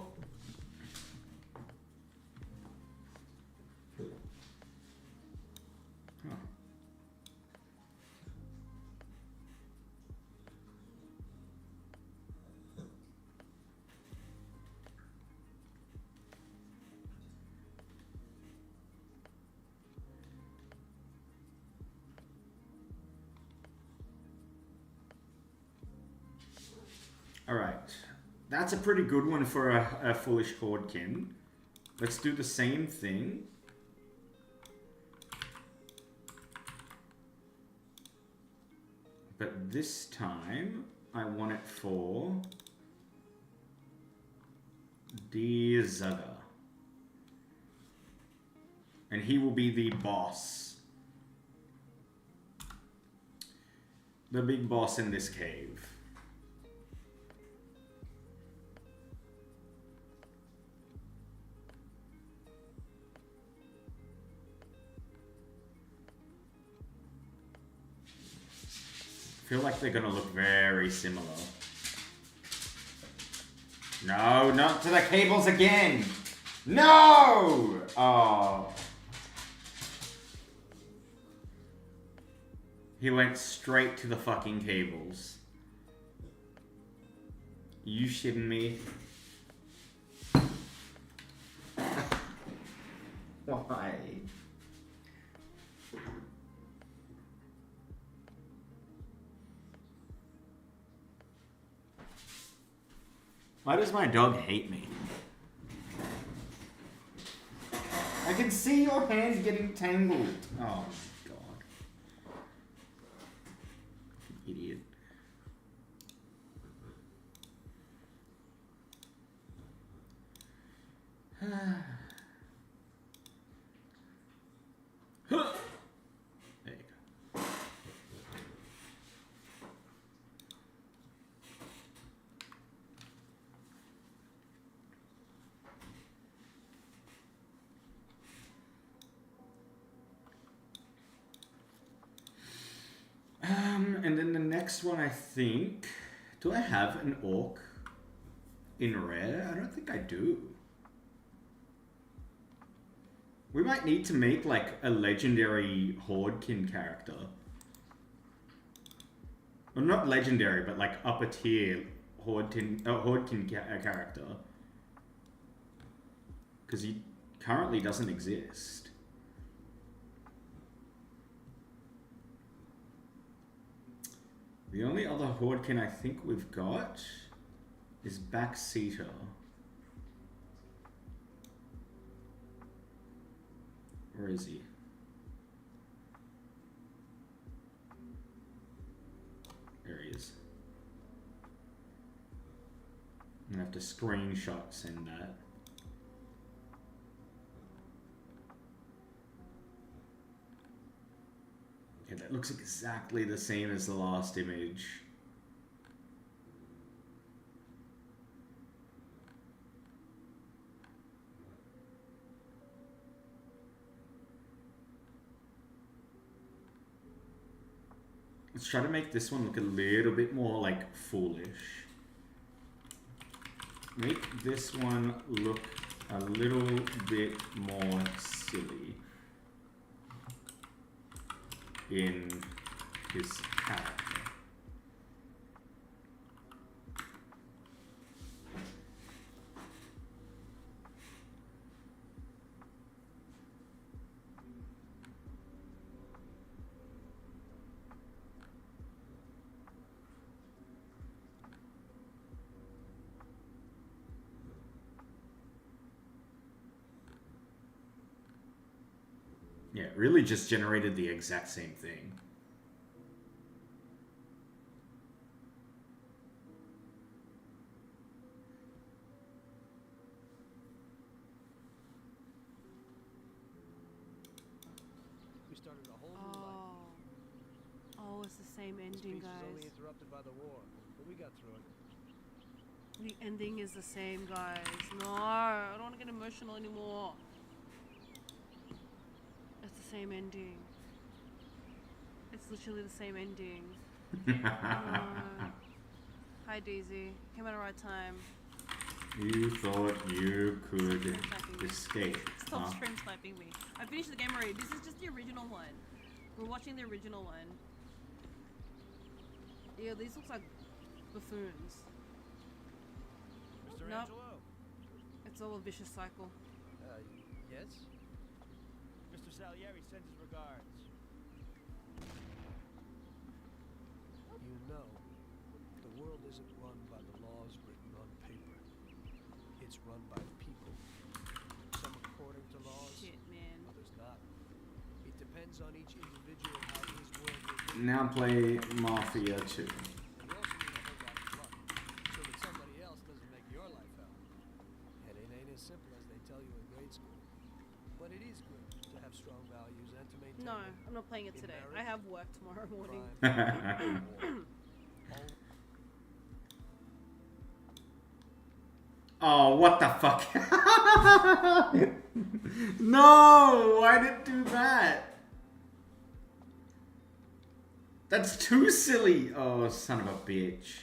Alright, that's a pretty good one for a Foolish Hordkin. Let's do the same thing. But this time, I want it for the Zaga. And he will be the boss. The big boss in this cave. I feel like they're gonna look very similar. No, not to the cables again! No! Oh. He went straight to the fucking cables. You shitting me? Why? Why does my dog hate me? I can see your hands getting tangled. Oh, God. Idiot. There you go. And then the next one, I think... Do I have an orc in rare? I don't think I do. We might need to make, like, a legendary Hordkin character. Well, not legendary, but, like, upper tier Hordkin character. Because he currently doesn't exist. The only other Hordkin I think we've got is Backseater. Where is he? There he is. I'm gonna have to screenshot send that. Okay, that looks exactly the same as the last image. Let's try to make this one look a little bit more like foolish. Make this one look a little bit more silly. in his character. Yeah, it really just generated the exact same thing. We started a whole new life. Oh, it's the same This ending, piece was only guys. interrupted by the war, but we got through it. The ending is the same, guys. No, I don't want to get emotional anymore. It's the same ending. It's literally the same ending. Hi, Daisy. Came at the right time. You thought you could escape. Stop huh? stream sniping me. I finished the game already. This is just the original one. We're watching the original one. Yeah, these look like buffoons. Mr. Nope. Angelo? It's all a vicious cycle. Yes? Mr. Salieri sends his regards. You know, the world isn't run by the laws written on paper. It's run by people. Some according to laws, Shit, man. others not. It depends on each individual how his world will be. Now play Mafia 2. You also need a whole lot of luck, so that somebody else doesn't make your life hell. And it ain't as simple as they tell you in grade school. But it is good to have strong values and to maintain No, them. I'm not playing it In today. I marriage, have work tomorrow morning. crime, all Oh, what the fuck? No! Why did it do that? That's too silly! Oh, son of a bitch.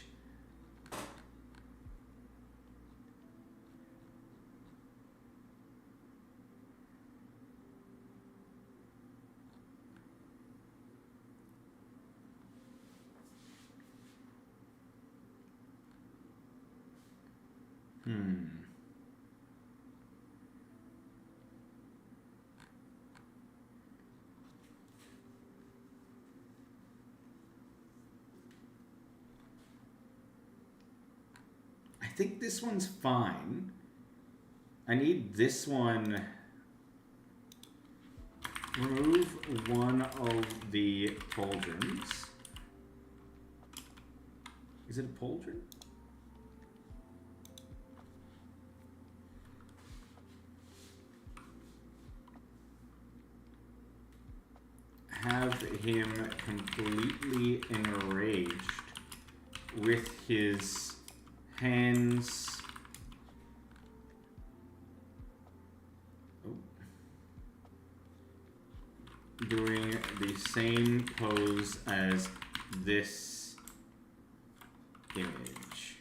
I think this one's fine. I need this one. Remove one of the pauldrons. Is it a pauldron? Have him completely enraged with his hands. Doing the same pose as this image.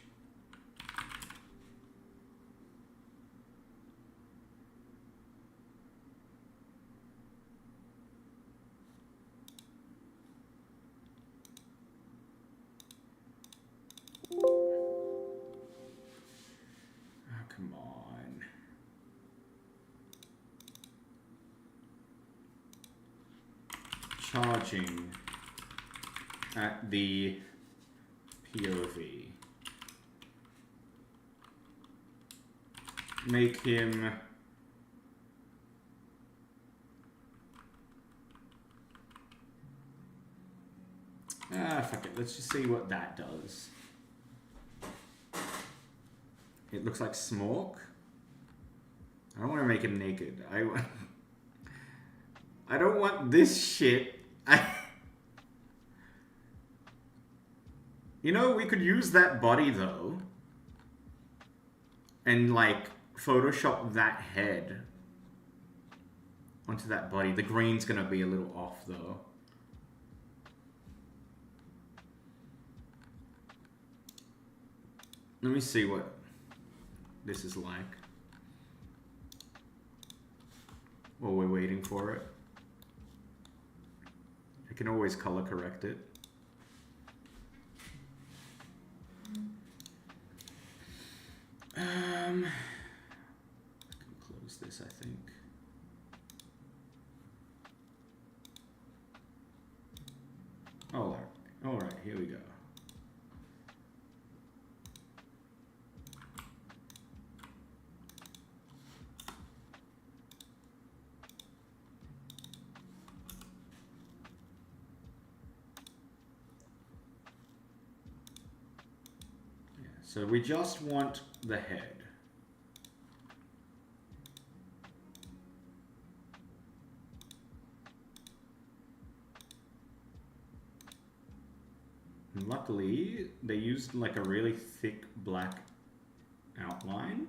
Oh, come on. Charging at the POV. Make him fuck it. Let's just see what that does. It looks like smoke. I don't want to make him naked. I don't want this shit. You know, we could use that body though. And like Photoshop that head onto that body. The green's gonna be a little off though. Let me see what this is like while we're waiting for it. I can always color correct it. I can close this, I think. All right, here we go. Yeah, so we just want the head. And luckily, they used like a really thick black outline.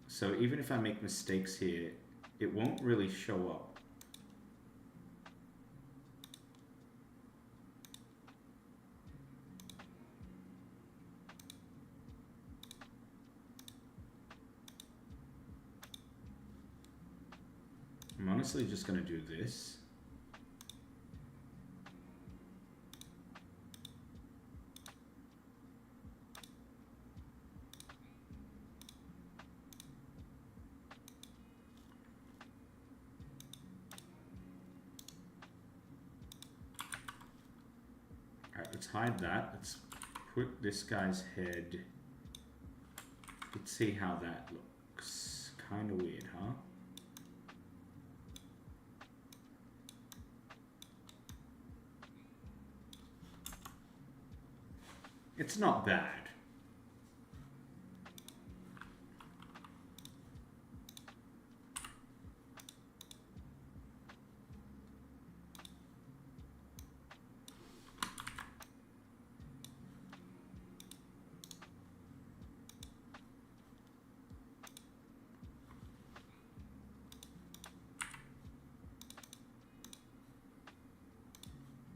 So even if I make mistakes here, it won't really show up. I'm honestly just going to do this. Alright, let's hide that. Let's put this guy's head. Let's see how that looks. Kind of weird, huh? It's not bad.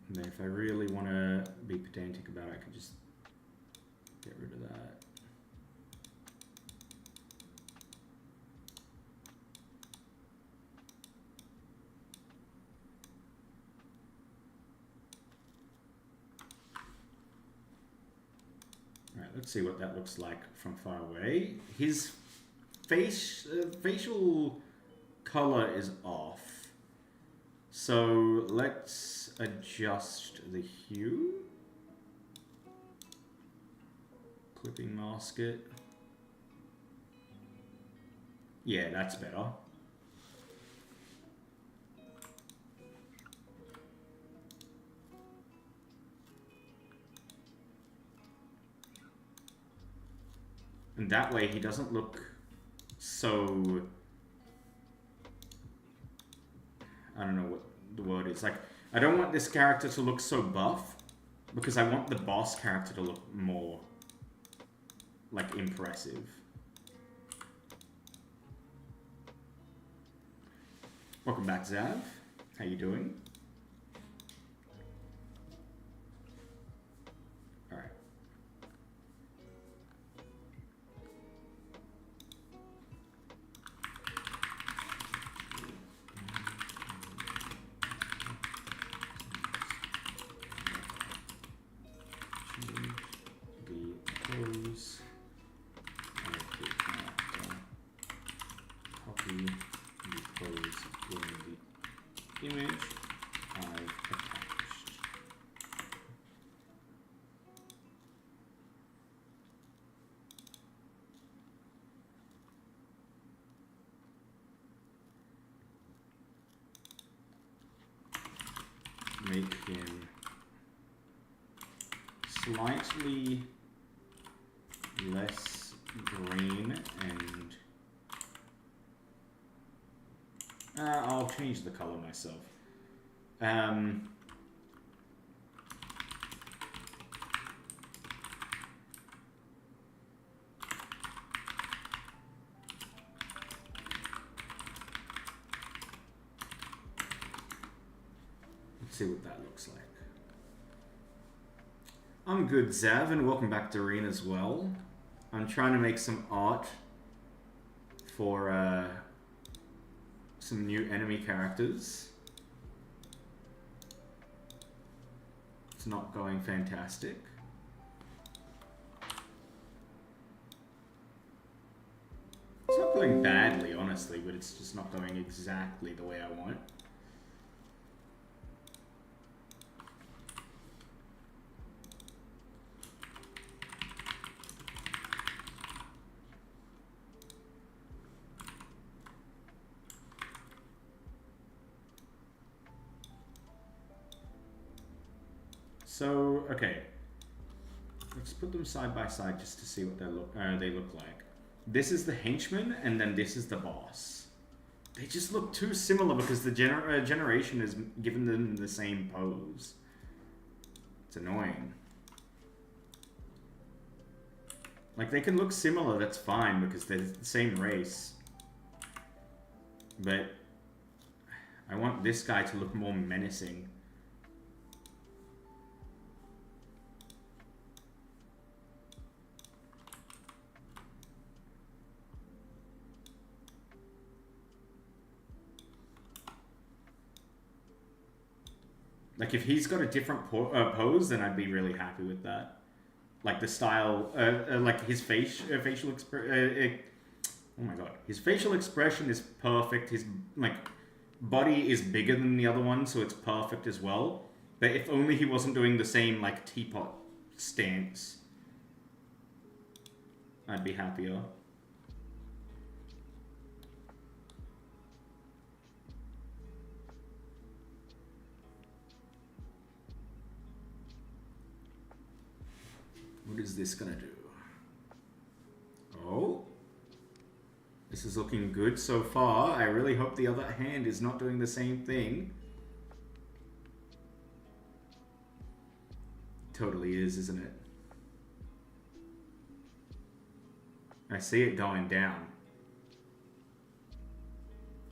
And then if I really want to be pedantic about it, I can just get rid of that. Alright, let's see what that looks like from far away. His facial color is off. So let's adjust the hue. Clipping mask it. Yeah, that's better. And that way he doesn't look so... I don't know what the word is. Like, I don't want this character to look so buff, because I want the boss character to look more, like, impressive. Welcome back, Zav. How you doing? Alright. Close. Copy the pose in the image I've attached. Make him slightly less green and I'll change the color myself. Let's see what that looks like. I'm good, Zav, and welcome back to Reen as well. I'm trying to make some art for some new enemy characters. It's not going fantastic. It's not going badly, honestly, but it's just not going exactly the way I want. So, okay. Let's put them side by side just to see what they look like. This is the henchman, and then this is the boss. They just look too similar because the generation has given them the same pose. It's annoying. Like, they can look similar, that's fine, because they're the same race. But I want this guy to look more menacing. Like, if he's got a different pose, then I'd be really happy with that. Like, the style, like, his facial expression, oh my god. His facial expression is perfect. His, like, body is bigger than the other one, so it's perfect as well. But if only he wasn't doing the same, like, teapot stance, I'd be happier. What is this gonna do? Oh. This is looking good so far. I really hope the other hand is not doing the same thing. Totally is, isn't it? I see it going down.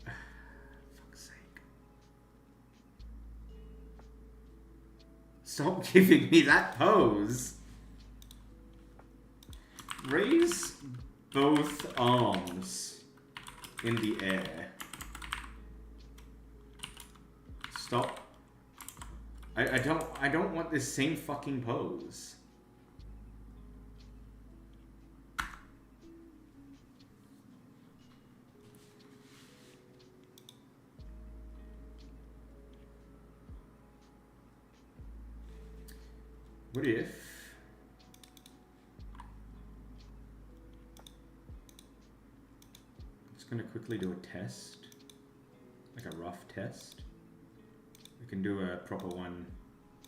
Fuck's sake. Stop giving me that pose. Raise both arms in the air. Stop. I don't want this same fucking pose. What if going to quickly do a test, like a rough test. We can do a proper one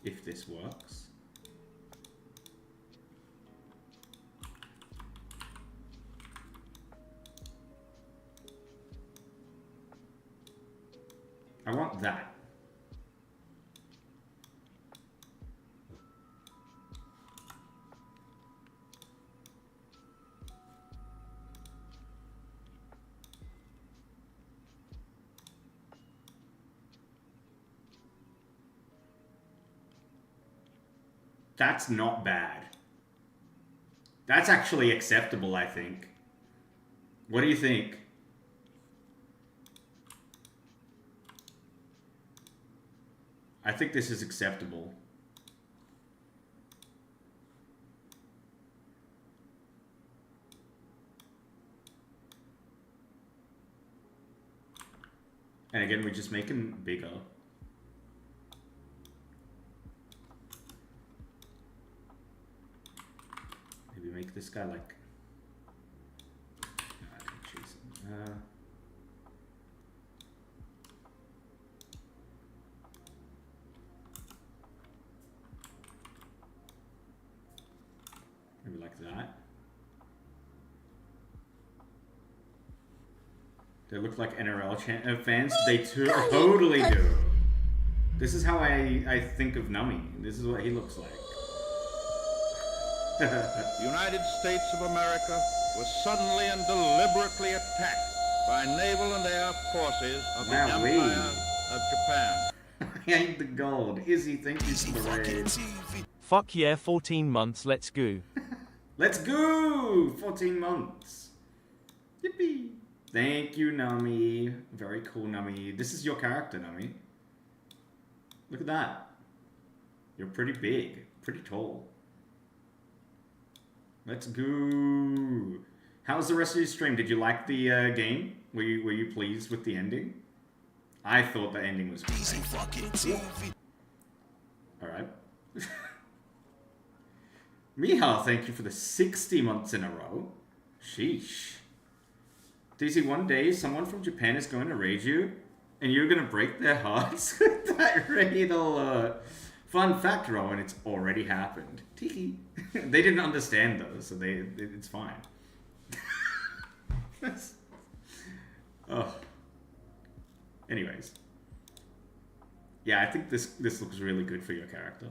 if this works. I want that. That's not bad. That's actually acceptable, I think. What do you think? I think this is acceptable. And again, we just make him bigger. Maybe make this guy like... No, I can't choose him. Maybe like that. They look like NRL fans. They totally do. This is how I think of Nummy. This is what he looks like. The United States of America was suddenly and deliberately attacked by naval and air forces of the Empire of Japan. I ain't the gold. Izzy, thank you for the raid. Fuck yeah, 14 months, let's go. Let's go! 14 months. Yippee. Thank you, Nami. Very cool, Nami. This is your character, Nami. Look at that. You're pretty big. Pretty tall. Let's go. How's the rest of your stream? Did you like the game? Were you pleased with the ending? I thought the ending was great. Alright. Mihal, thank you for the 60 months in a row. Sheesh. Daisy, one day someone from Japan is going to raid you and you're going to break their hearts with that raid alert. Fun fact, Rowan, it's already happened. Teehee. They didn't understand though, so it's fine. Oh. Anyways. Yeah, I think this looks really good for your character.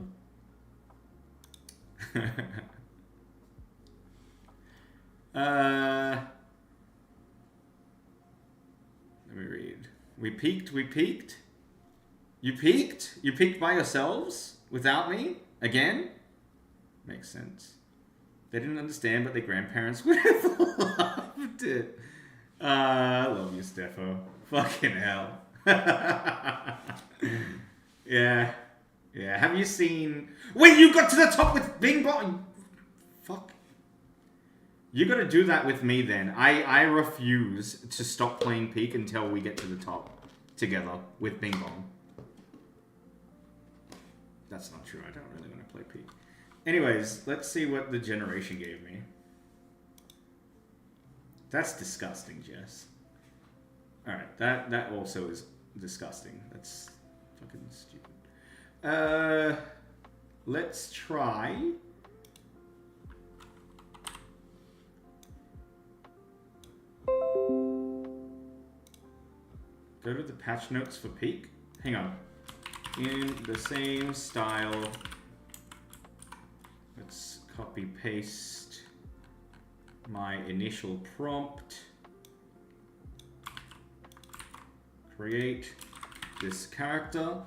Let me read. We peaked. You peaked? You peaked by yourselves? Without me? Again? Makes sense. They didn't understand, but their grandparents would have loved it. I love you, Steffo. Fucking hell. Yeah. Yeah. Have you seen... Wait, you got to the top with Bing Bong! Fuck. You gotta do that with me then. I refuse to stop playing Peak until we get to the top together with Bing Bong. That's not true. I don't really want to play Peak. Anyways, let's see what the generation gave me. That's disgusting, Jess. Alright, that also is disgusting. That's fucking stupid. Let's try... Go to the patch notes for Peak. Hang on. In the same style. Let's copy paste my initial prompt. Create this character.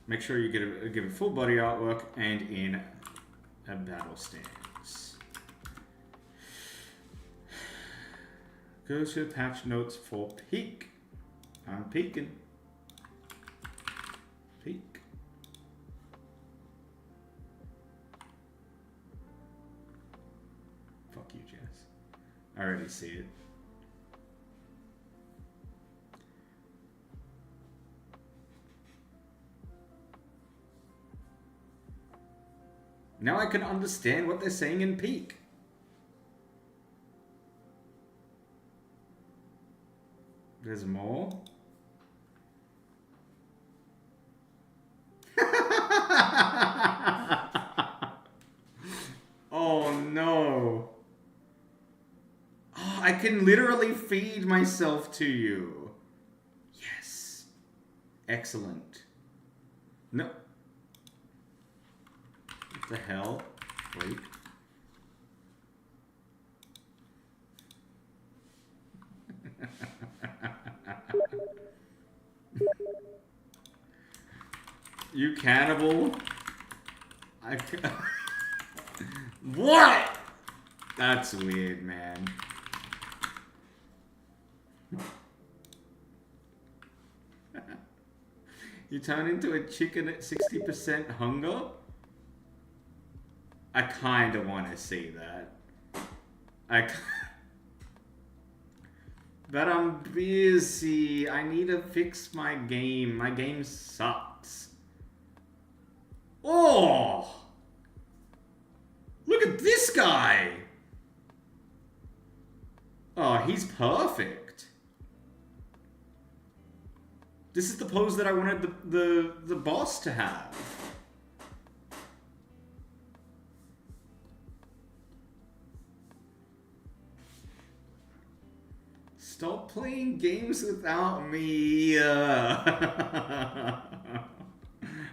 Make sure you give it full body artwork and in a battle stance. Go to patch notes for Peak. I'm peeking. Peak. Fuck you, Jess. I already see it. Now I can understand what they're saying in Peak. There's more. Oh no. Oh, I can literally feed myself to you. Yes. Excellent. No. What the hell? Wait. You cannibal. What? That's weird, man. You turn into a chicken at 60% hunger? I kinda wanna see that. But I'm busy. I need to fix my game. My game sucks. Oh! Look at this guy! Oh, he's perfect. This is the pose that I wanted the boss to have. Stop playing games without me. I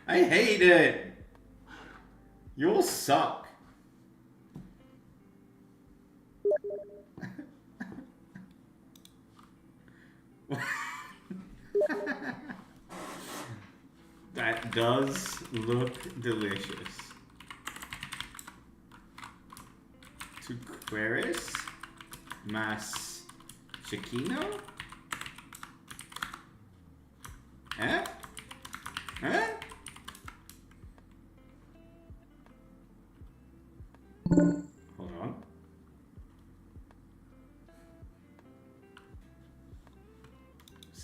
hate it. You'll suck. That does look delicious. To Queris, Mas Chiquino? Eh? Eh?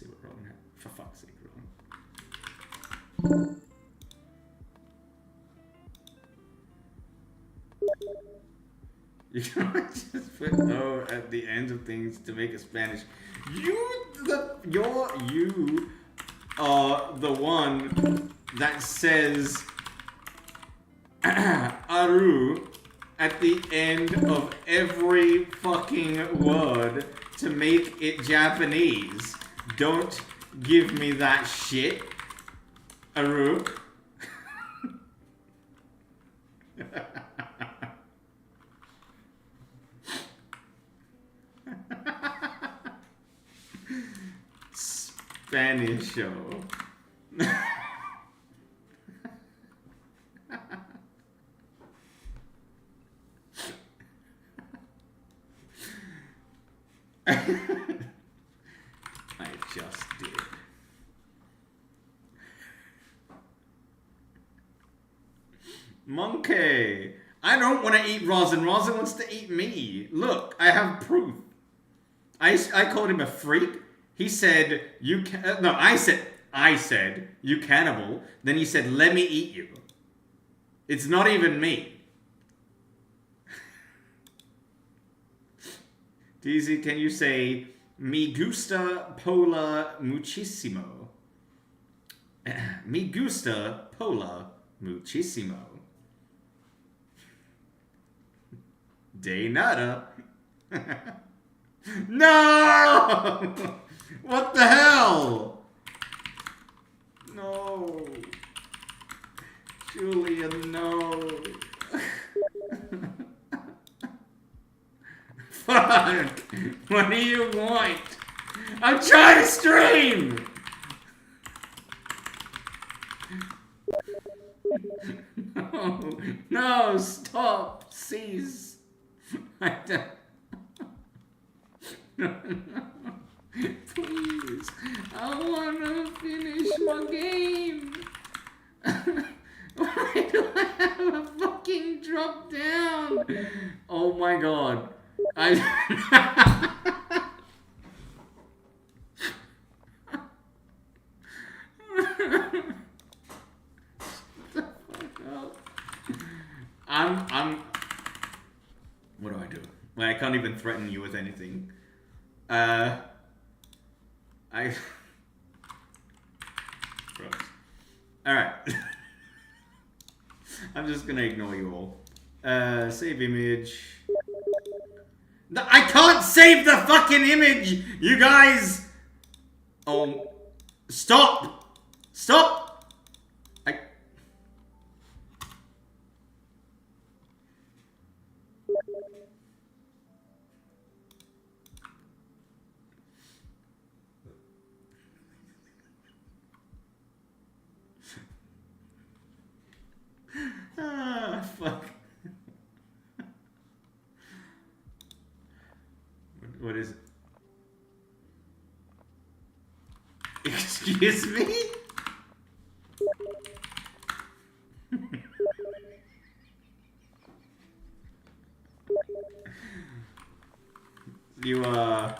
see what Rowan had. For fuck's sake, Rowan. You can't just put O at the end of things to make it Spanish. You are the one that says Aru at the end of every fucking word to make it Japanese. Don't give me that shit, Aru. Spanish show. I just did. Monkey! I don't want to eat Rosin. Rosin wants to eat me. Look, I have proof. I called him a freak. He said, you can... no, I said, you cannibal. Then he said, let me eat you. It's not even me. Deezy, can you say, me gusta pola muchísimo? Me gusta pola muchísimo. De nada. No! What the hell? No. Julian, no. Fuck! What do you want? I'm trying to stream! No, no, stop, cease. I don't... No, no. Please, I wanna finish my game. Why do I have a fucking drop down? Oh my god. What do I do? Well, I can't even threaten you with anything. Alright. I'm just gonna ignore you all. Save image. No, I can't save the fucking image! You guys! Oh. Stop! Stop! Ah, fuck. What is it? Excuse me? You wanna...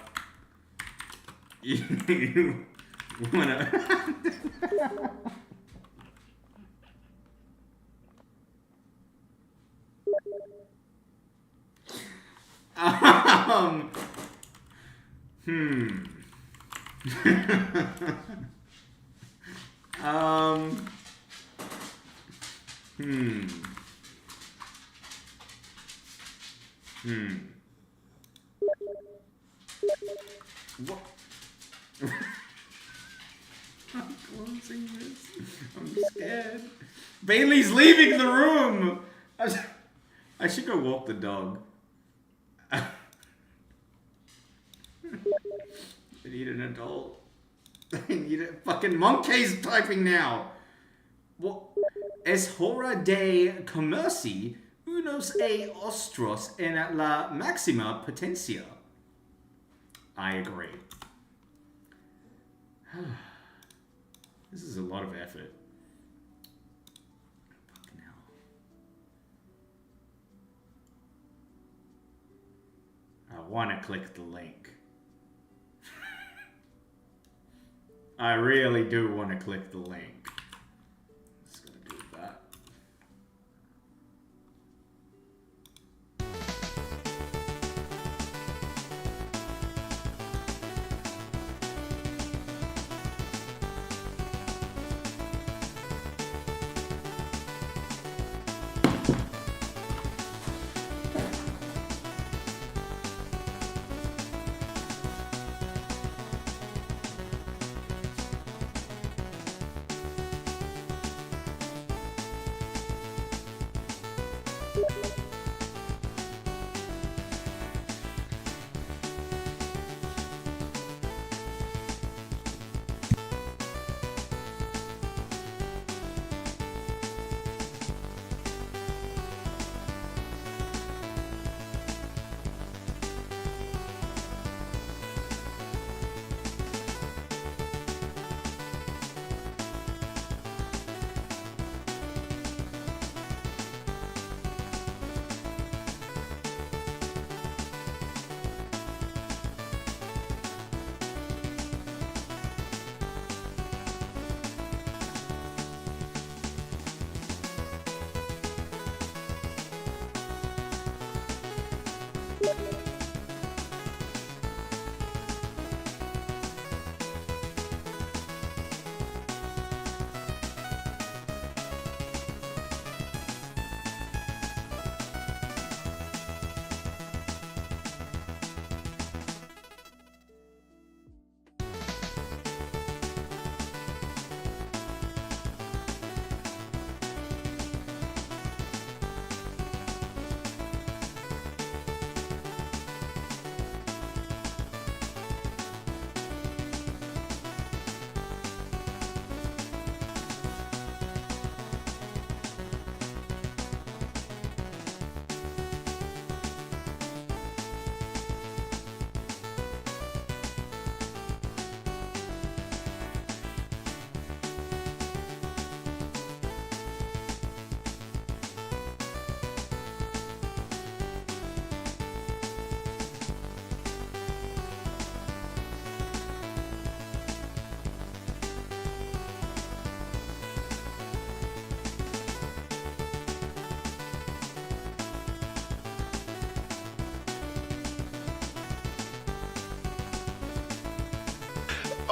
What? I'm closing this. I'm scared. Bailey's leaving the room! I should go walk the dog. I need an adult. I need a fucking monkey's typing now. What? Es hora de comerci unos e ostros en la máxima potencia. I agree. This is a lot of effort. Fucking hell. I want to click the link. I really do want to click the link. Just gonna do that.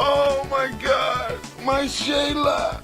Oh my God, my Shayla.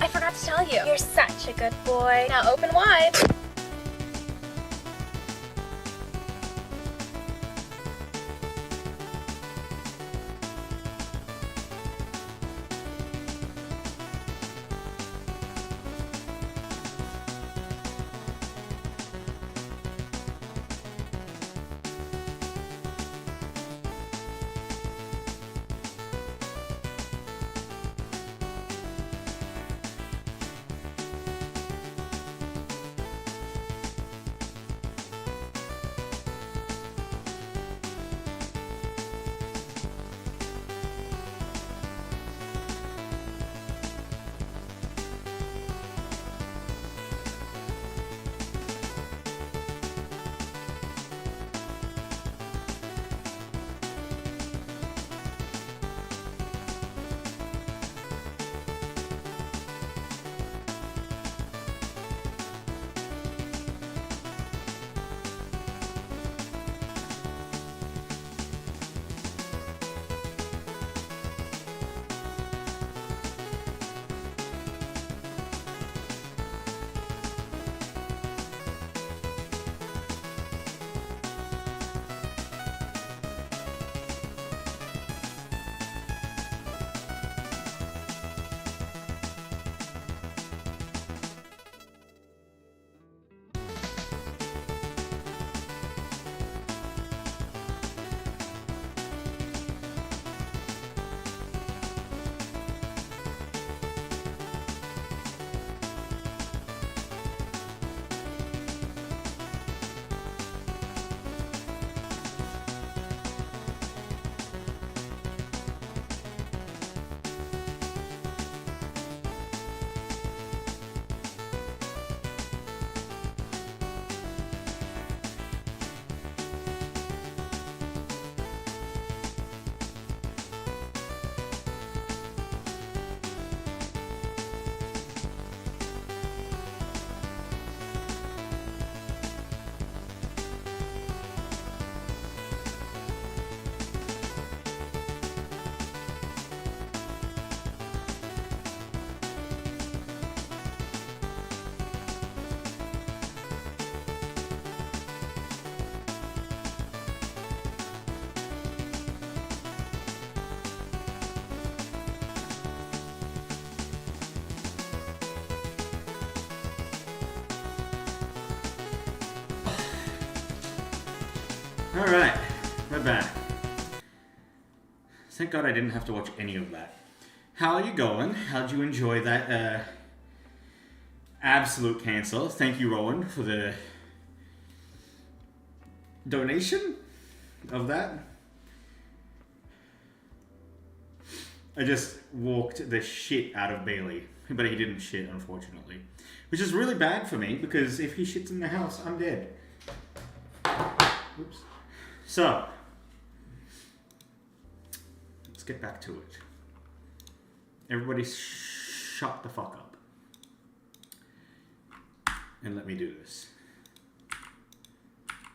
I forgot to tell you. You're such a good boy. Now open wide. Alright, we're back. Thank God I didn't have to watch any of that. How are you going? How'd you enjoy that absolute cancel? Thank you, Rowan, for the donation of that. I just walked the shit out of Bailey, but he didn't shit, unfortunately. Which is really bad for me, because if he shits in the house, I'm dead. Oops. So, let's get back to it. Everybody shut the fuck up. And let me do this.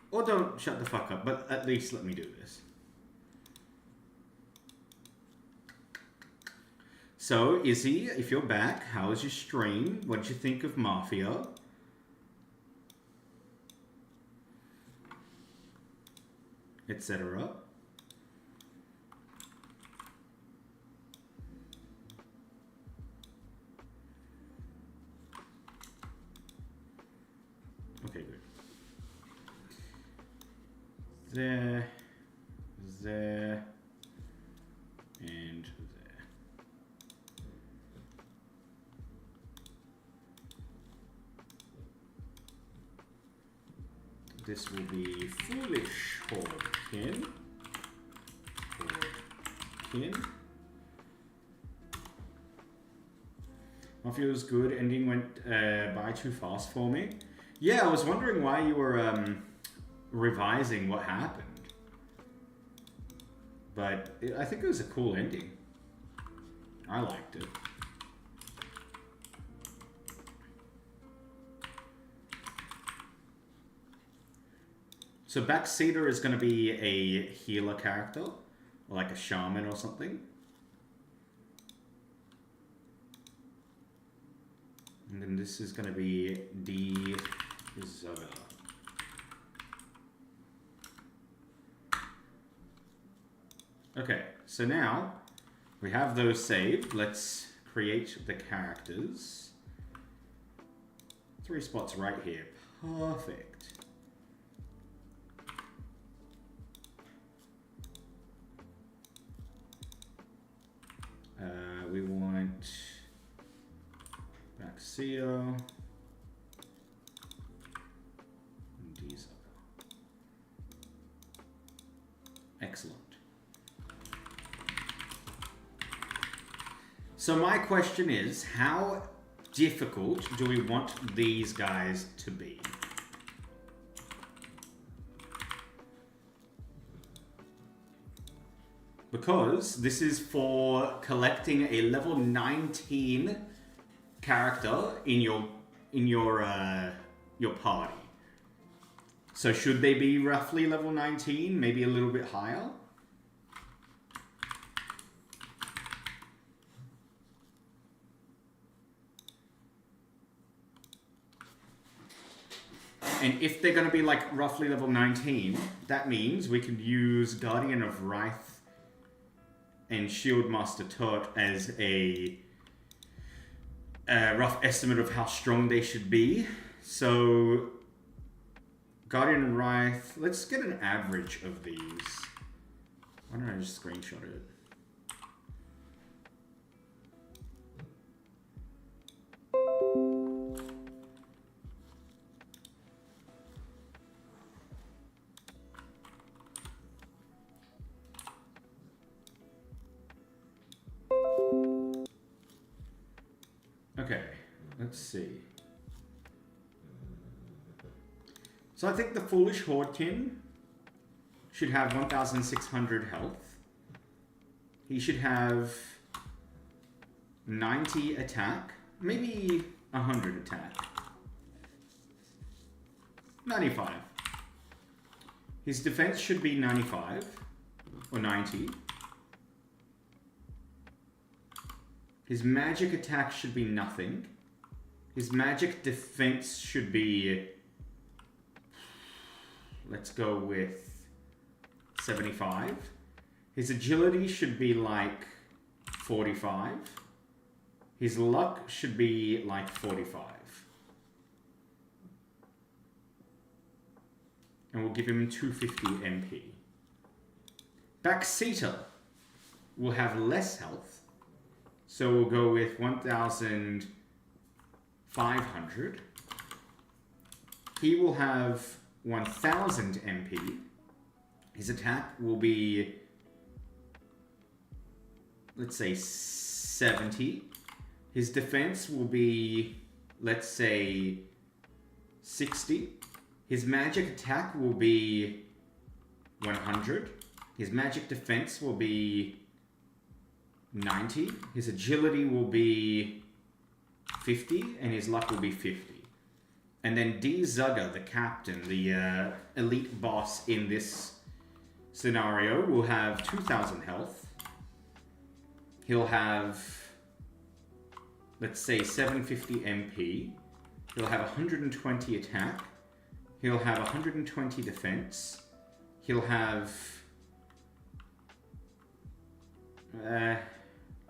Or don't shut the fuck up, but at least let me do this. So, Izzy, if you're back, how was your stream? What did you think of Mafia? Etc. Okay, good. There, and there. This will be foolish Hawkin. Mafia was good. Ending went by too fast for me. Yeah, I was wondering why you were revising what happened. But I think it was a cool ending. I liked it. So Backseater is going to be a healer character, or like a shaman or something. And then this is going to be D Zaga. Okay, so now we have those saved. Let's create the characters. 3 spots right here. Perfect. We want Baxio and Diesel. Excellent. So my question is, how difficult do we want these guys to be? Because this is for collecting a level 19 character in your party. So should they be roughly level 19, maybe a little bit higher? And if they're going to be like roughly level 19, that means we could use Guardian of Wraith and Shieldmaster Turt as a rough estimate of how strong they should be. So Guardian of Wraith, let's get an average of these. Why don't I just screenshot it? Okay, let's see. So I think the Foolish Hordkin should have 1,600 health. He should have 90 attack, maybe 100 attack. 95. His defense should be 95 or 90. His magic attack should be nothing. His magic defense should be, let's go with 75. His agility should be like 45. His luck should be like 45. And we'll give him 250 MP. Backseater will have less health. So we'll go with 1,500. He will have 1,000 MP. His attack will be, let's say, 70. His defense will be, let's say, 60. His magic attack will be 100. His magic defense will be 90. His agility will be 50, and his luck will be 50. And then D Zugger, the captain, the elite boss in this scenario, will have 2,000 health. He'll have, let's say, 750 MP. He'll have 120 attack. He'll have 120 defense. He'll have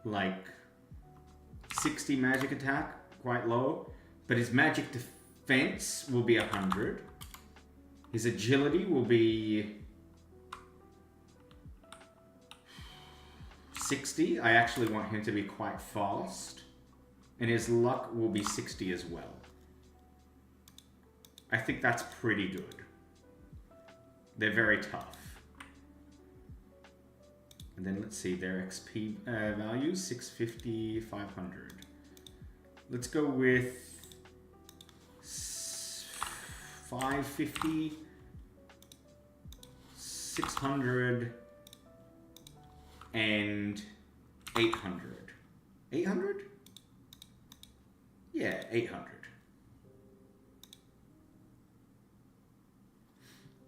like 60 magic attack, quite low, but his magic defense will be 100. His agility will be 60. I actually want him to be quite fast, and his luck will be 60 as well. I think that's pretty good. They're very tough. And then let's see, their XP values, 650, 500. Let's go with 550, 600, and 800. 800? Yeah, 800.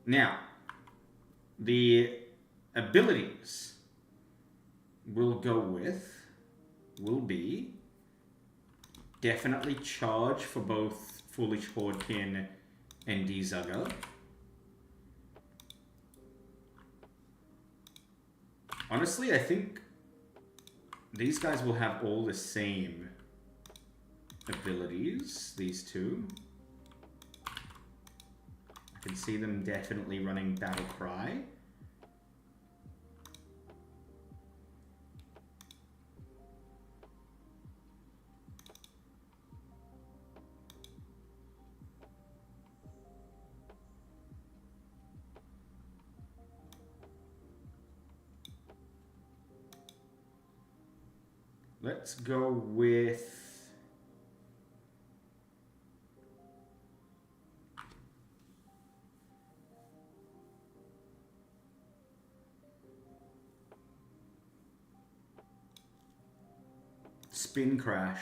Now, the abilities will be definitely charge for both Foolish Hordkin and D-Zugger. Honestly, I think these guys will have all the same abilities, these two. I can see them definitely running Battle Cry. Let's go with... Spin Crash.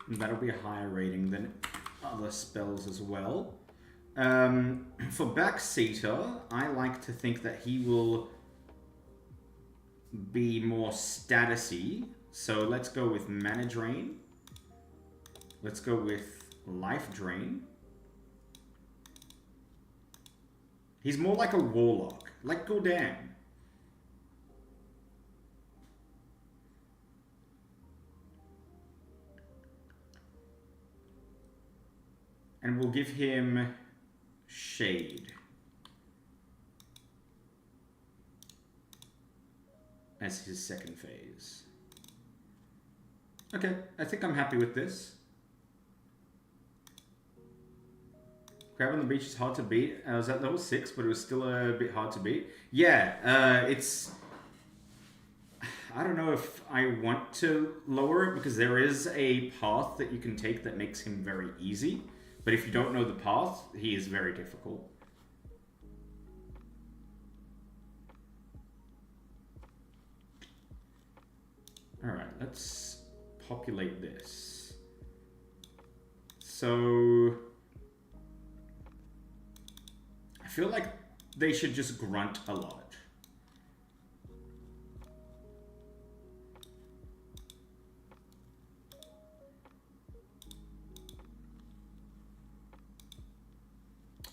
That'll be a higher rating than other spells as well. For Backseater, I like to think that he will be more statusy. So let's go with Mana Drain. Let's go with Life Drain. He's more like a Warlock, like Gul'dan. And we'll give him Shade as his second phase. Okay, I think I'm happy with this. Crab on the Beach is hard to beat. I was at level 6, but it was still a bit hard to beat. Yeah, it's... I don't know if I want to lower it, because there is a path that you can take that makes him very easy. But if you don't know the path, he is very difficult. Alright, let's populate this. So... I feel like they should just grunt a lot.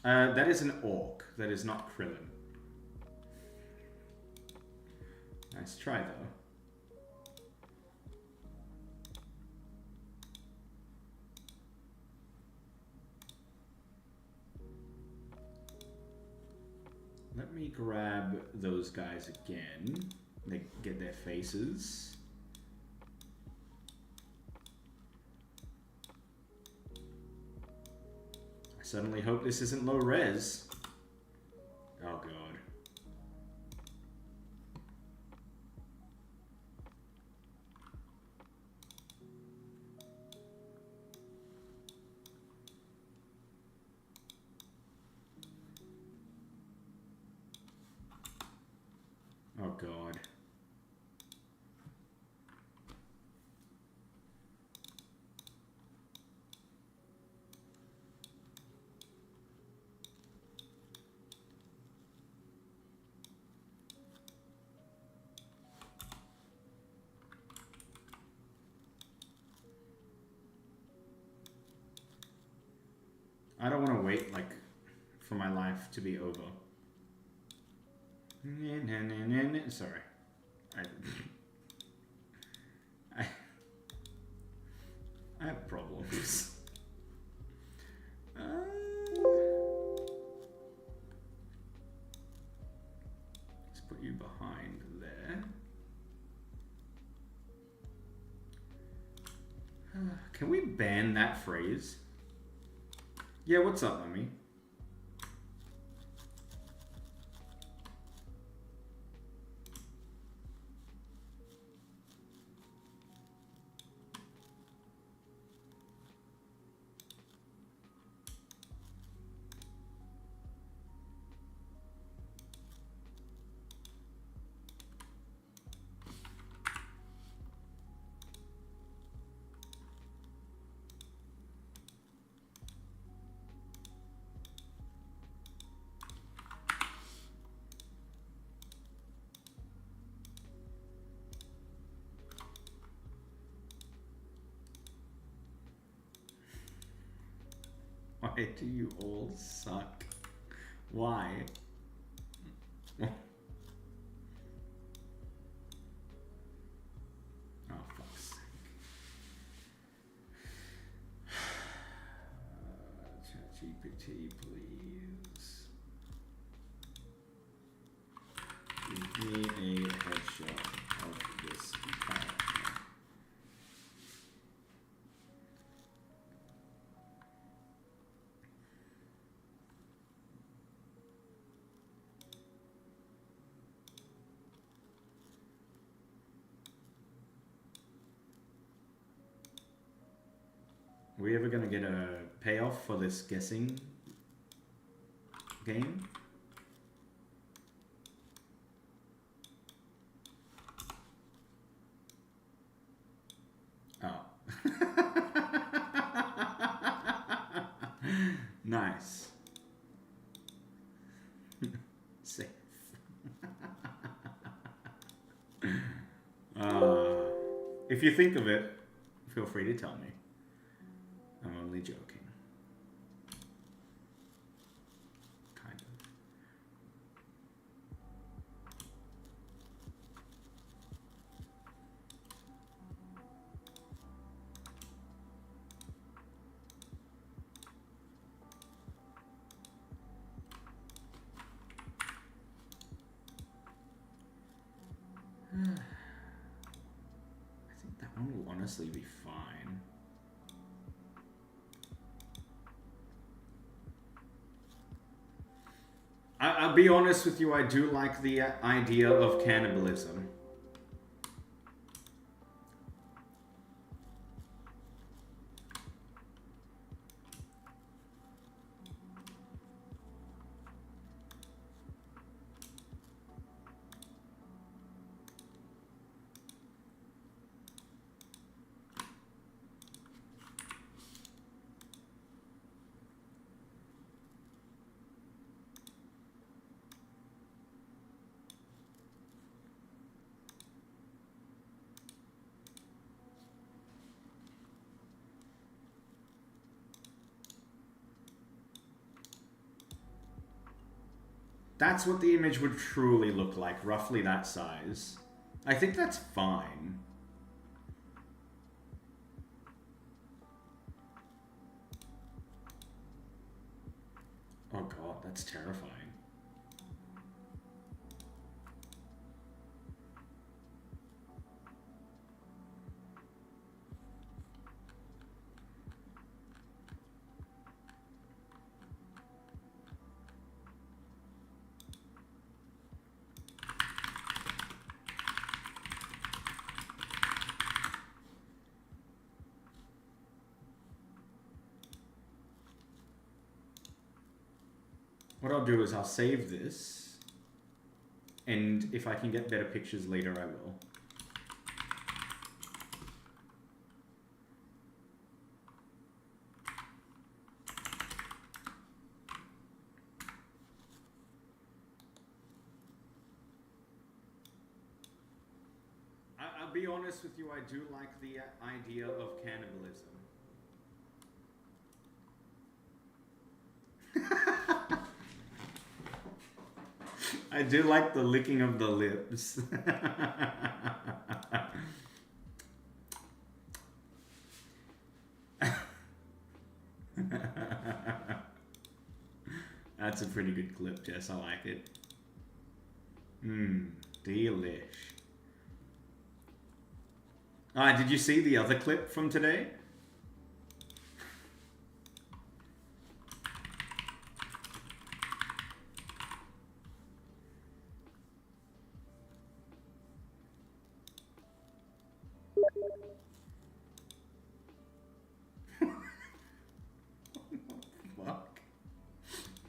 That is an orc. That is not Krillin. Nice try, though. Let me grab those guys again. They get their faces. I suddenly hope this isn't low res. Oh god. Oh god. I don't want to wait, like, for my life to be over. Sorry. I have problems. Let's put you behind there. Can we ban that phrase? Yeah, what's up, Mummy? Why do you all suck? Why? Oh, fuck's sake. ChatGPT, please. Give me a headshot of this character. Are we ever gonna get a payoff for this guessing game? Oh. Nice. Safe. If you think of it, feel free to tell me. I'm only joking. Kind of. I think that one will honestly be fine. I'll be honest with you, I do like the idea of cannibalism. That's what the image would truly look like, roughly that size. I think that's fine. Oh god, that's terrifying. What I'll do is I'll save this, and if I can get better pictures later, I will. I'll be honest with you, I do like the idea of cannibalism. I do like the licking of the lips. That's a pretty good clip, Jess. I like it. Delish. Did you see the other clip from today?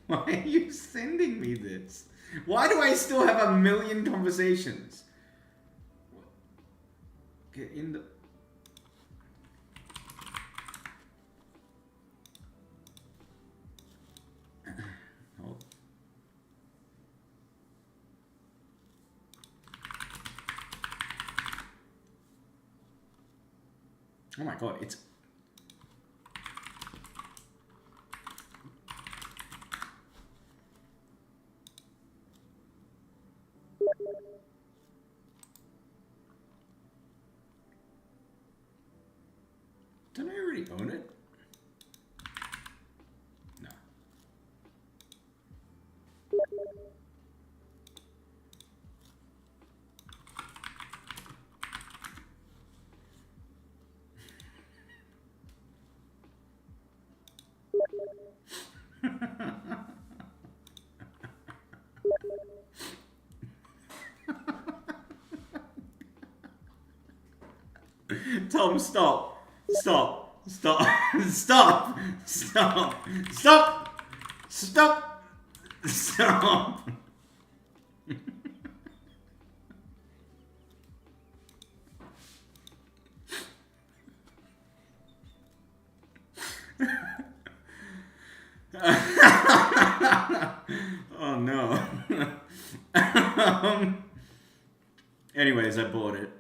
Why are you sending me this? Why do I still have a million conversations? Get in the... Oh. Oh my god, it's... own it? No. Tom, stop. Stop. Stop. Stop. Stop. Stop. Stop. Stop. Oh no. Anyways, I bought it.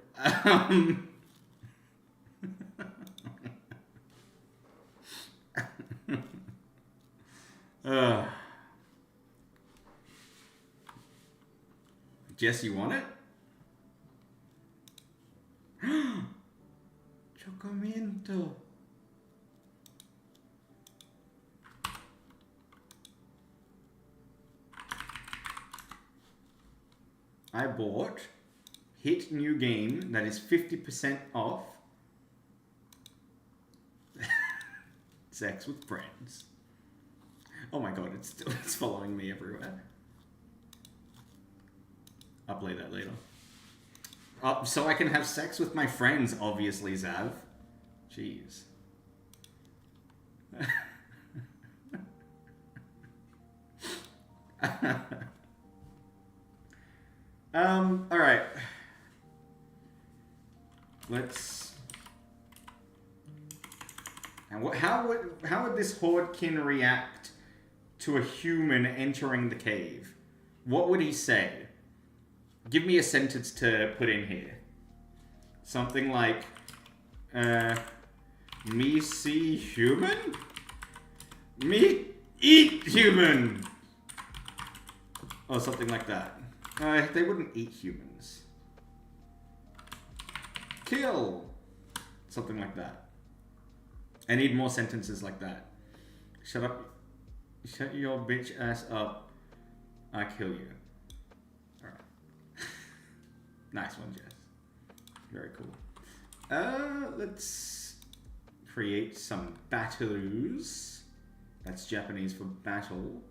Jess, you want it? Chocomento. I bought hit new game that is 50% off. Sex with friends. Oh my god, it's following me everywhere. I'll play that later. So I can have sex with my friends, obviously, Zav. Jeez. Alright. Let's... And how would this Hordkin react to a human entering the cave? What would he say? Give me a sentence to put in here. Something like, me see human? Me eat human! Or something like that. They wouldn't eat humans. Kill! Something like that. I need more sentences like that. Shut up. Shut your bitch ass up. I kill you. Alright. Nice one, Jess. Very cool. Let's create some battles. That's Japanese for battle.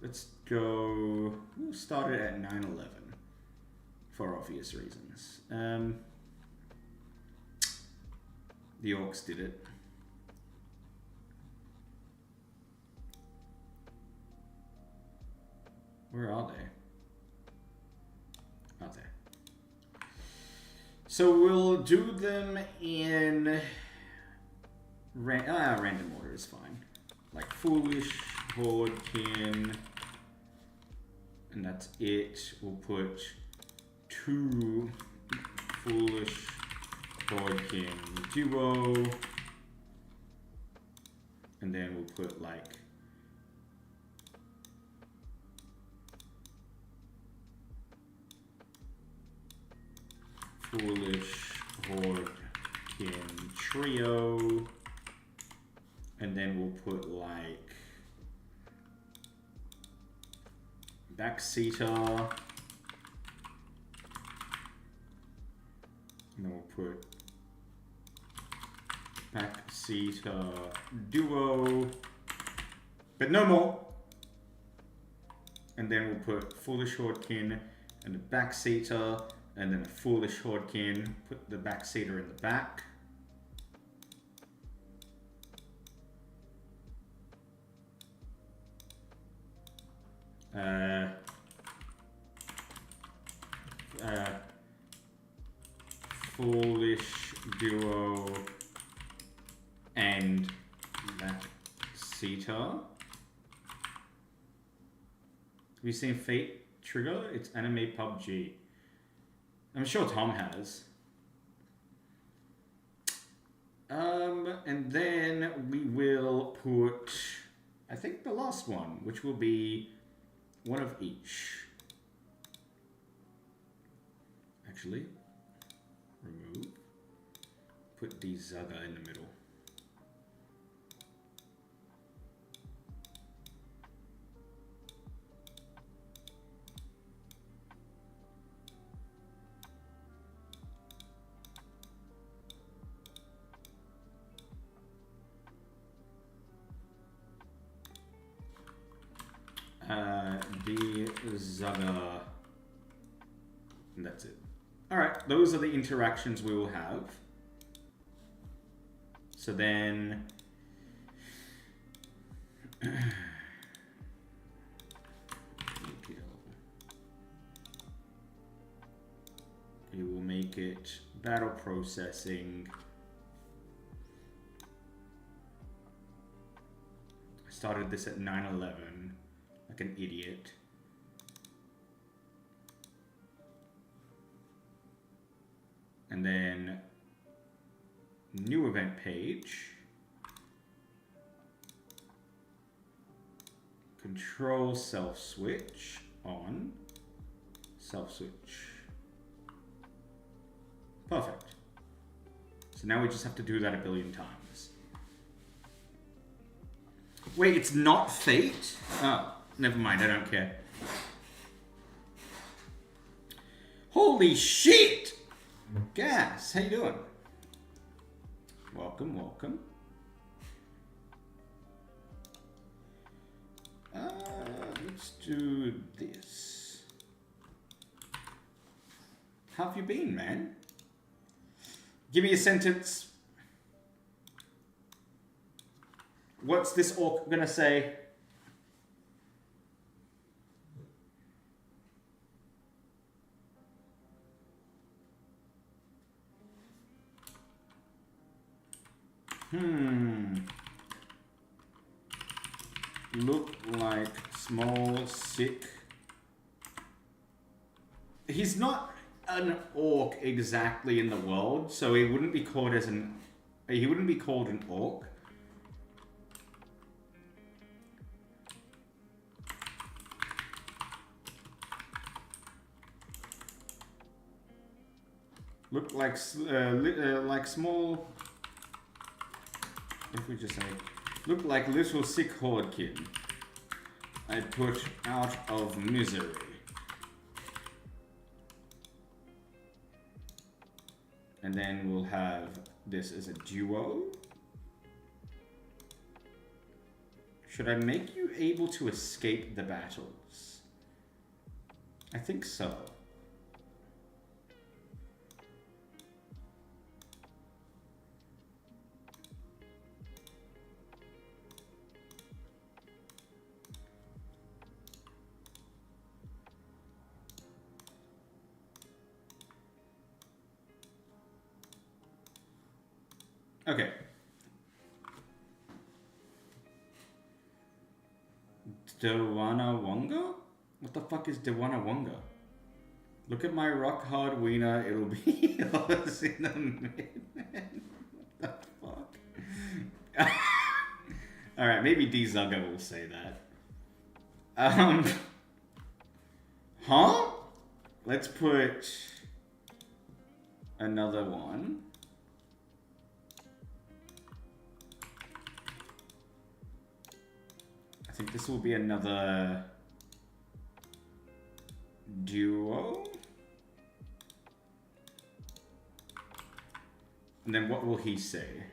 Let's go... We'll start it at 9/11. For obvious reasons. The orcs did it. Where are they? Out there. So we'll do them in random order is fine. Like foolish, Hordkin, and that's it. We'll put 2 foolish Hordkin duo, and then we'll put like foolish Hordkin trio, and then we'll put like backseater, and then we'll put backseater duo, but no more. And then we'll put foolish Hordkin and a backseater, and then a foolish Hordkin. Put the backseater in the back. Foolish duo and backseater. Have you seen Fate Trigger? It's anime PUBG. I'm sure Tom has. And then we will put, I think the last one, which will be one of each. Actually, remove. Put the Zaga in the middle. The Zaga. And that's it. Alright, those are the interactions we will have. So then... we will make it battle processing. I started this at 9:11 like an idiot. And then new event page. Control self switch on. Self switch. Perfect. So now we just have to do that a billion times. Wait, it's not fate? Oh, never mind, I don't care. Holy shit! Gas, how you doing? Welcome, welcome. Let's do this. How have you been, man? Give me a sentence. What's this orc gonna say? Look like small, sick. He's not an orc exactly in the world, so he wouldn't be called as an... He wouldn't be called an orc. Look like small... If we just say... Look like little sick horde kid. I put out of misery. And then we'll have this as a duo. Should I make you able to escape the battles? I think so. Okay. Dewanawonga? What the fuck is Dewanawonga? Look at my rock hard wiener, it'll be yours in a minute. What the fuck? Alright, maybe D-Zugga will say that. Huh? Let's put another one. I think this will be another duo. And then what will he say?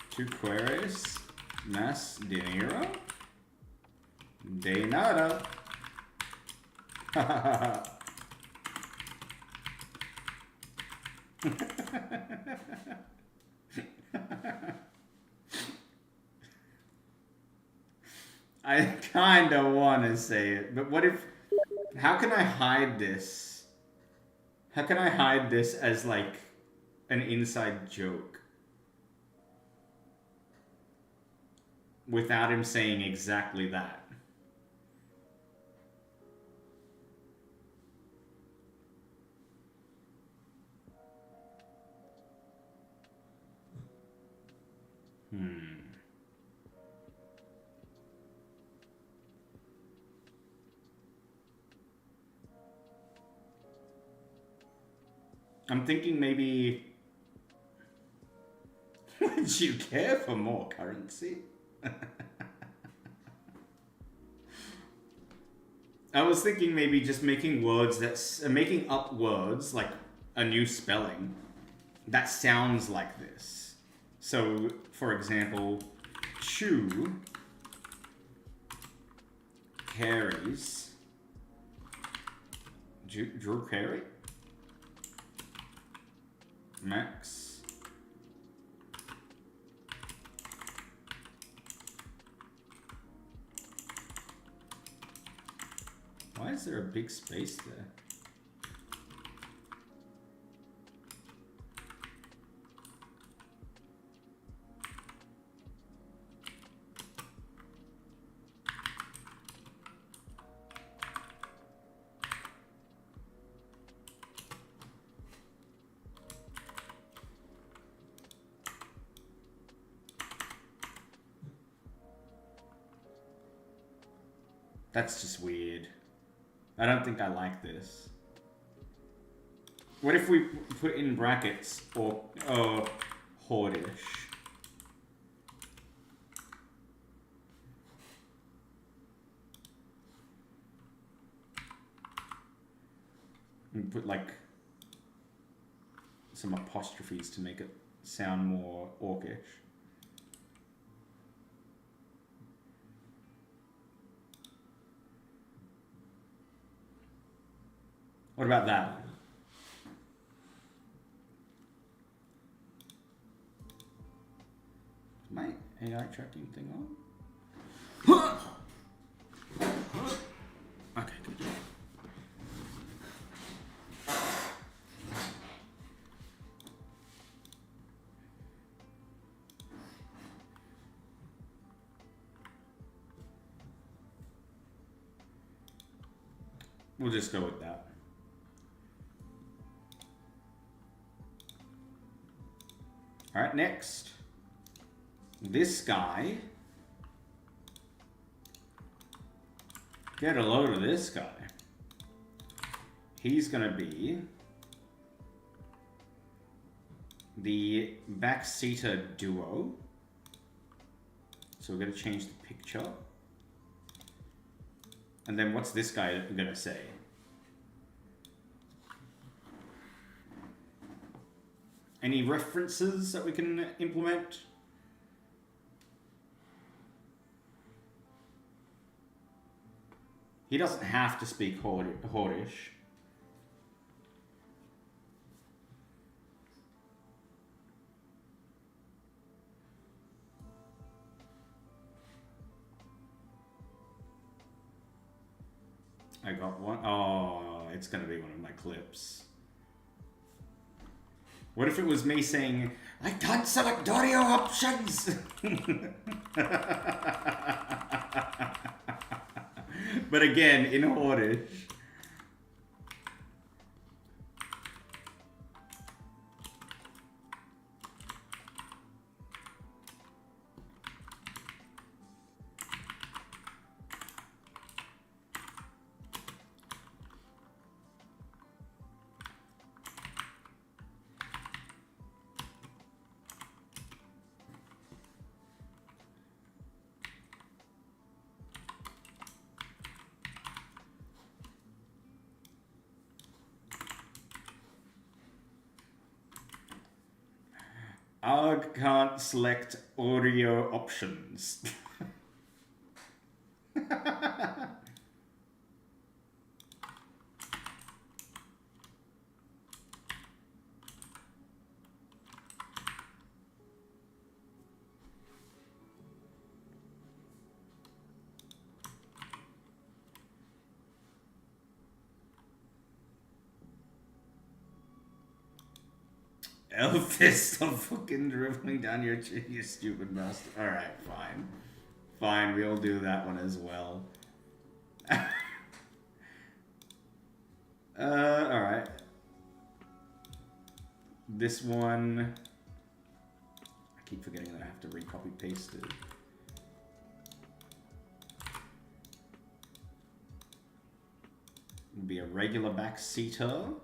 Tu quieres más dinero? De nada. I kinda wanna say it, but what if... How can I hide this? How can I hide this as like an inside joke? Without him saying exactly that. I'm thinking maybe... Would you care for more currency? I was thinking maybe just making words that's... making up words, like a new spelling, that sounds like this. So, for example, chew carries... Drew Carey? Max. Why is there a big space there? That's just weird. I don't think I like this. What if we put in brackets or Hoodish? And put like some apostrophes to make it sound more orcish. What about that? Is my AI tracking thing on? Okay, good. We'll just go with that. All right, next. This guy. Get a load of this guy. He's gonna be the backseater duo. So we're gonna change the picture. And then what's this guy gonna say? Any references that we can implement? He doesn't have to speak Hordish. I got one. Oh, it's gonna be one of my clips. What if it was me saying, I can't select audio options? But again, in Hordish. I can't select audio options. Elfist, I'm fucking dribbling down your chin, you stupid bastard. Alright, fine. Fine, we'll do that one as well. Alright. This one... I keep forgetting that I have to recopy paste it. It'll be a regular backseater.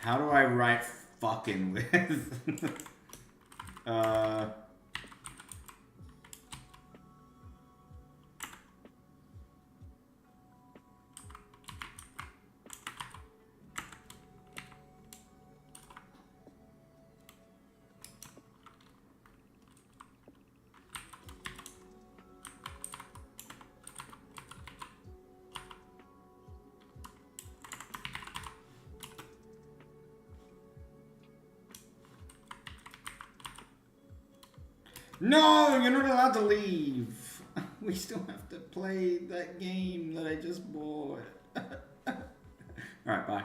How do I write fucking with? No, you're not allowed to leave. We still have to play that game that I just bought. Alright, bye.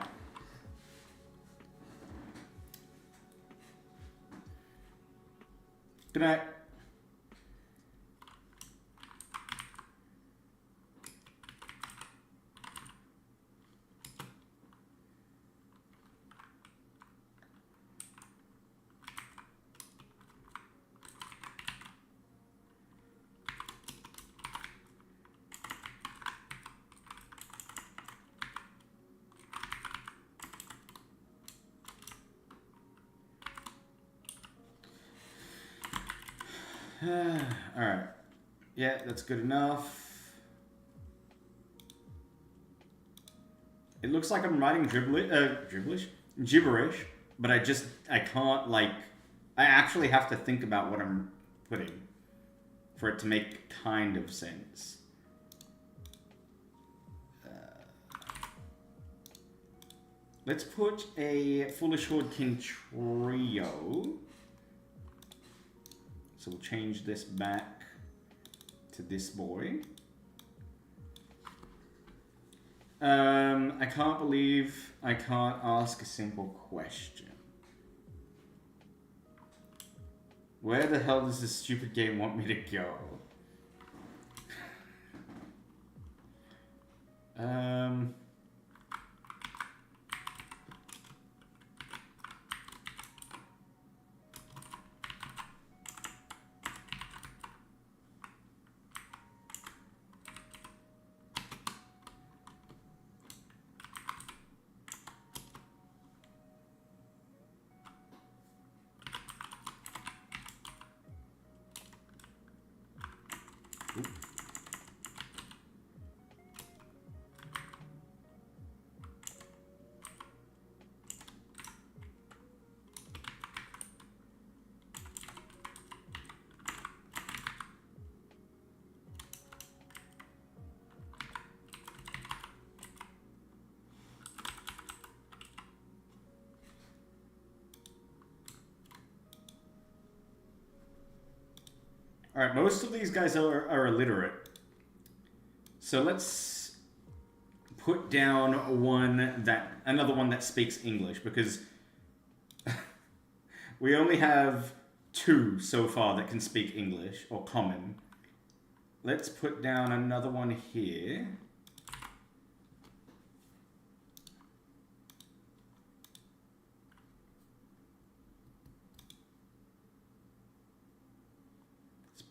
Good night. Alright. Yeah, that's good enough. It looks like I'm writing gibberish, but I can't, like, I actually have to think about what I'm putting for it to make kind of sense. Let's put a Foolish Horde King trio. So we'll change this back to this boy. I can't believe I can't ask a simple question. Where the hell does this stupid game want me to go? Alright, most of these guys are illiterate. So let's put down another one that speaks English, because we only have 2 so far that can speak English, or common. Let's put down another one here.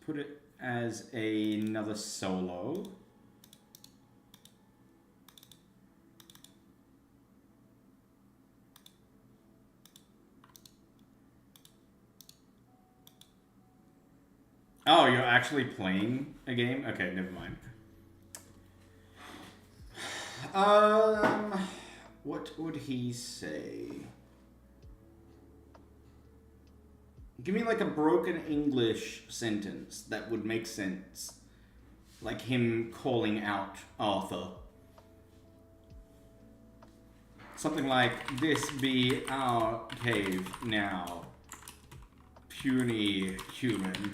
Put it as another solo. Oh, you're actually playing a game? Okay, never mind. What would he say? Give me like a broken English sentence that would make sense. Like him calling out Arthur. Something like, this be our cave now, puny human.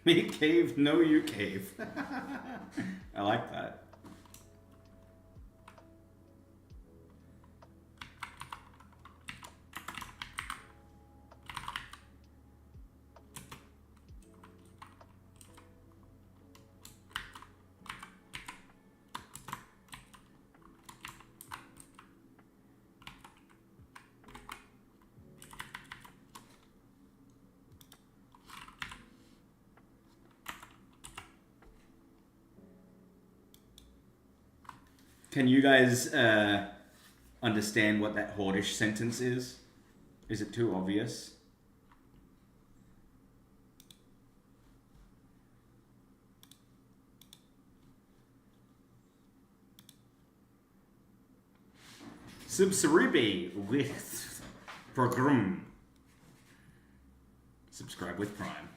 Me cave, no you cave. I like that. Can you guys understand what that Hordish sentence is? Is it too obvious? Subscribe with program. Subscribe with Prime.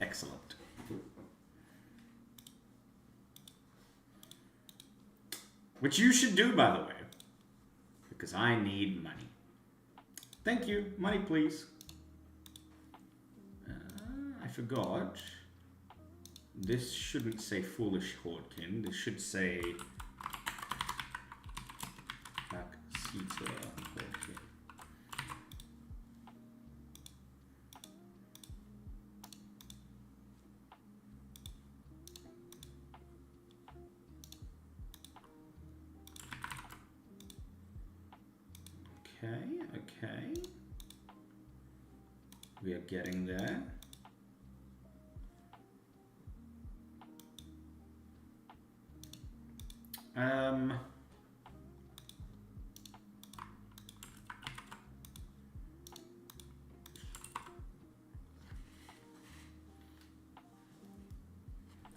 Excellent. Which you should do, by the way, because I need money. Thank you. Money, please. I forgot. This shouldn't say foolish Hordkin. This should say Backseater Hordkin. Okay. We are getting there.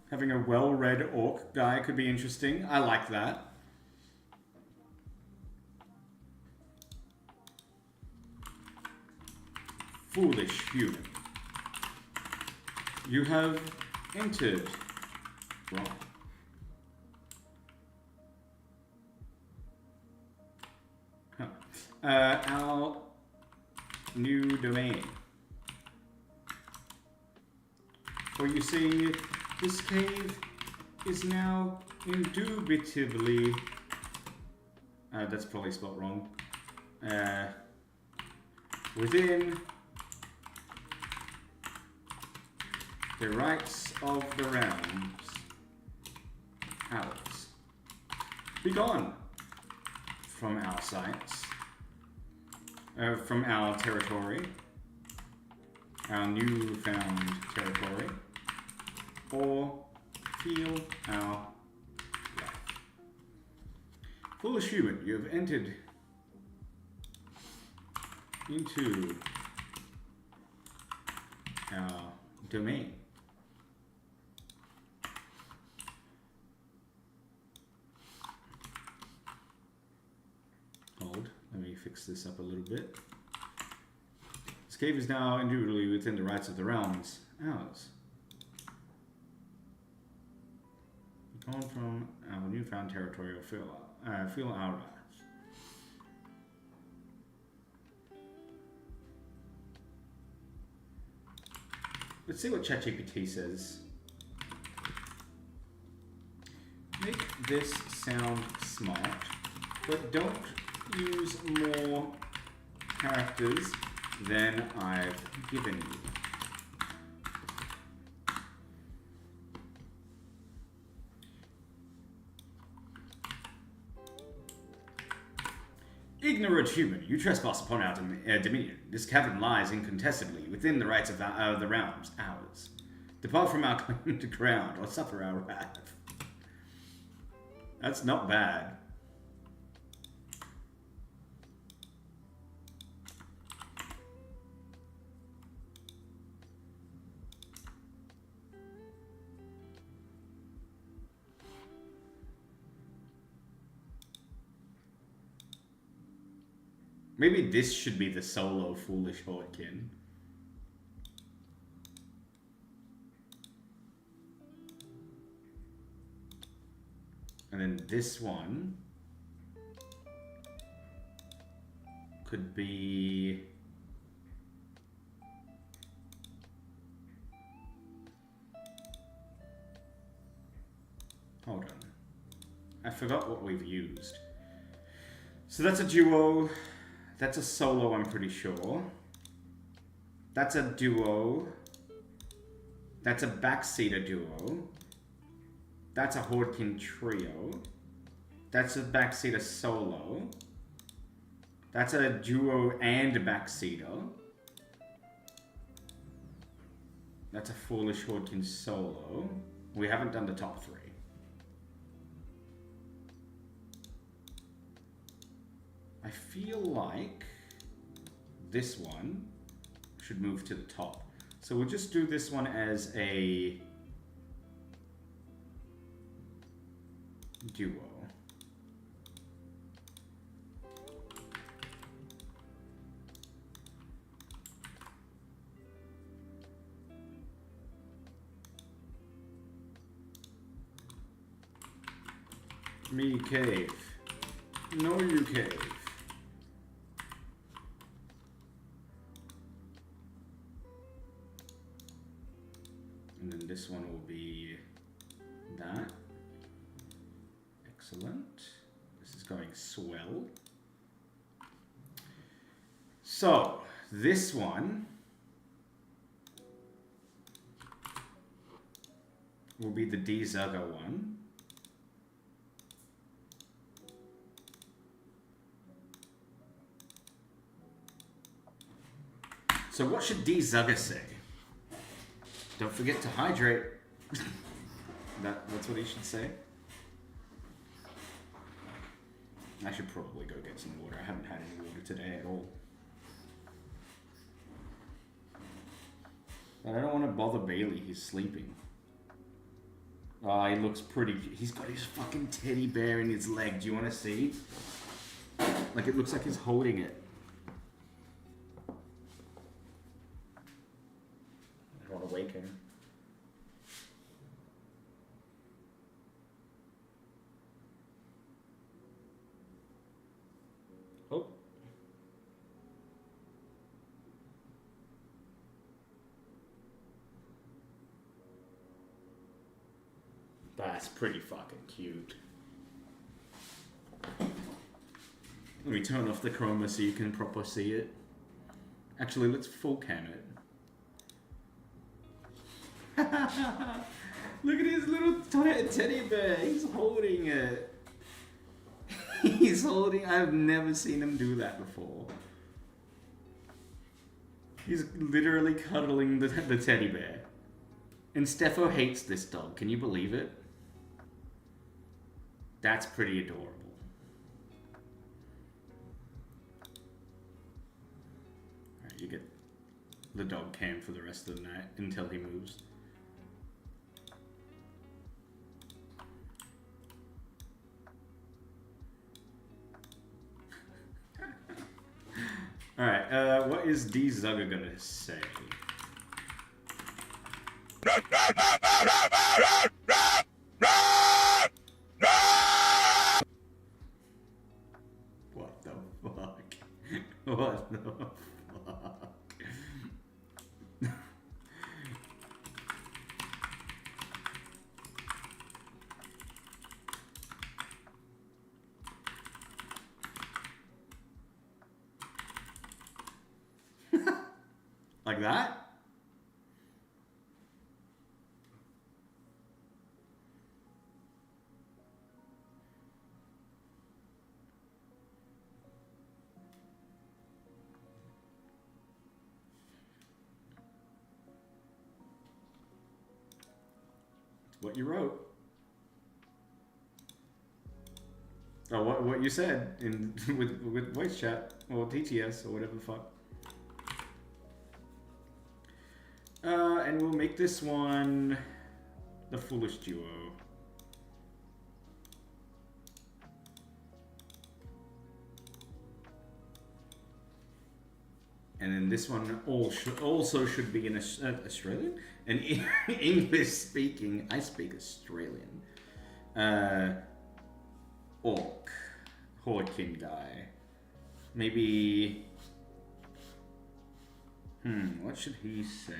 Having a well-read orc guy could be interesting. I like that. Foolish human. You have entered wrong. Our new domain. For you see, this cave is now indubitably... that's probably spelled wrong. Within the rights of the realms, ours. Be gone from our sights, from our territory, our newfound territory, or feel our wrath. Foolish human, you have entered into our domain. Hold, let me fix this up a little bit. This cave is now indubitably within the rights of the realms, ours. Gone from our newfound territory, or feel our wrath. Let's see what ChatGPT says. Make this sound smart, but don't use more characters than I've given you. Ignorant human, you trespass upon our dominion. This cavern lies incontestably within the rights of the realms, ours. Depart from our claimed ground, or suffer our wrath. That's not bad. Maybe this should be the solo Foolish Hordkin. And then this one could be... Hold on. I forgot what we've used. So that's a duo. That's a solo, I'm pretty sure. That's a duo. That's a backseater duo. That's a Hordkin trio. That's a backseater solo. That's a duo and a backseater. That's a Foolish Hordkin solo. We haven't done the top three. I feel like this one should move to the top. So we'll just do this one as a duo. Me cave. No, you cave. And then this one will be that. Excellent. This is going swell. So, this one will be the D-Zugger one. So what should D-Zugger say? Don't forget to hydrate. That's what he should say. I should probably go get some water. I haven't had any water today at all. But I don't want to bother Bailey. He's sleeping. Oh, he looks pretty... He's got his fucking teddy bear in his leg. Do you want to see? Like, it looks like he's holding it. I don't want to wake him. Oh. That's pretty fucking cute. Let me turn off the chroma so you can proper see it. Actually, let's full cam it. Look at his little teddy bear. He's holding it. He's holding... I've never seen him do that before. He's literally cuddling the teddy bear. And Steffo hates this dog. Can you believe it? That's pretty adorable. Alright, you get the dog cam for the rest of the night until he moves. Alright, what is D-Zugger gonna say? What the fuck? What the fuck? Like that? What you wrote. Oh, what you said in with voice chat or TTS or whatever the fuck. And we'll make this one the foolish duo. And then this one also should be an Australian? An English speaking, I speak Australian. Orc. Horkin guy. Maybe... what should he say?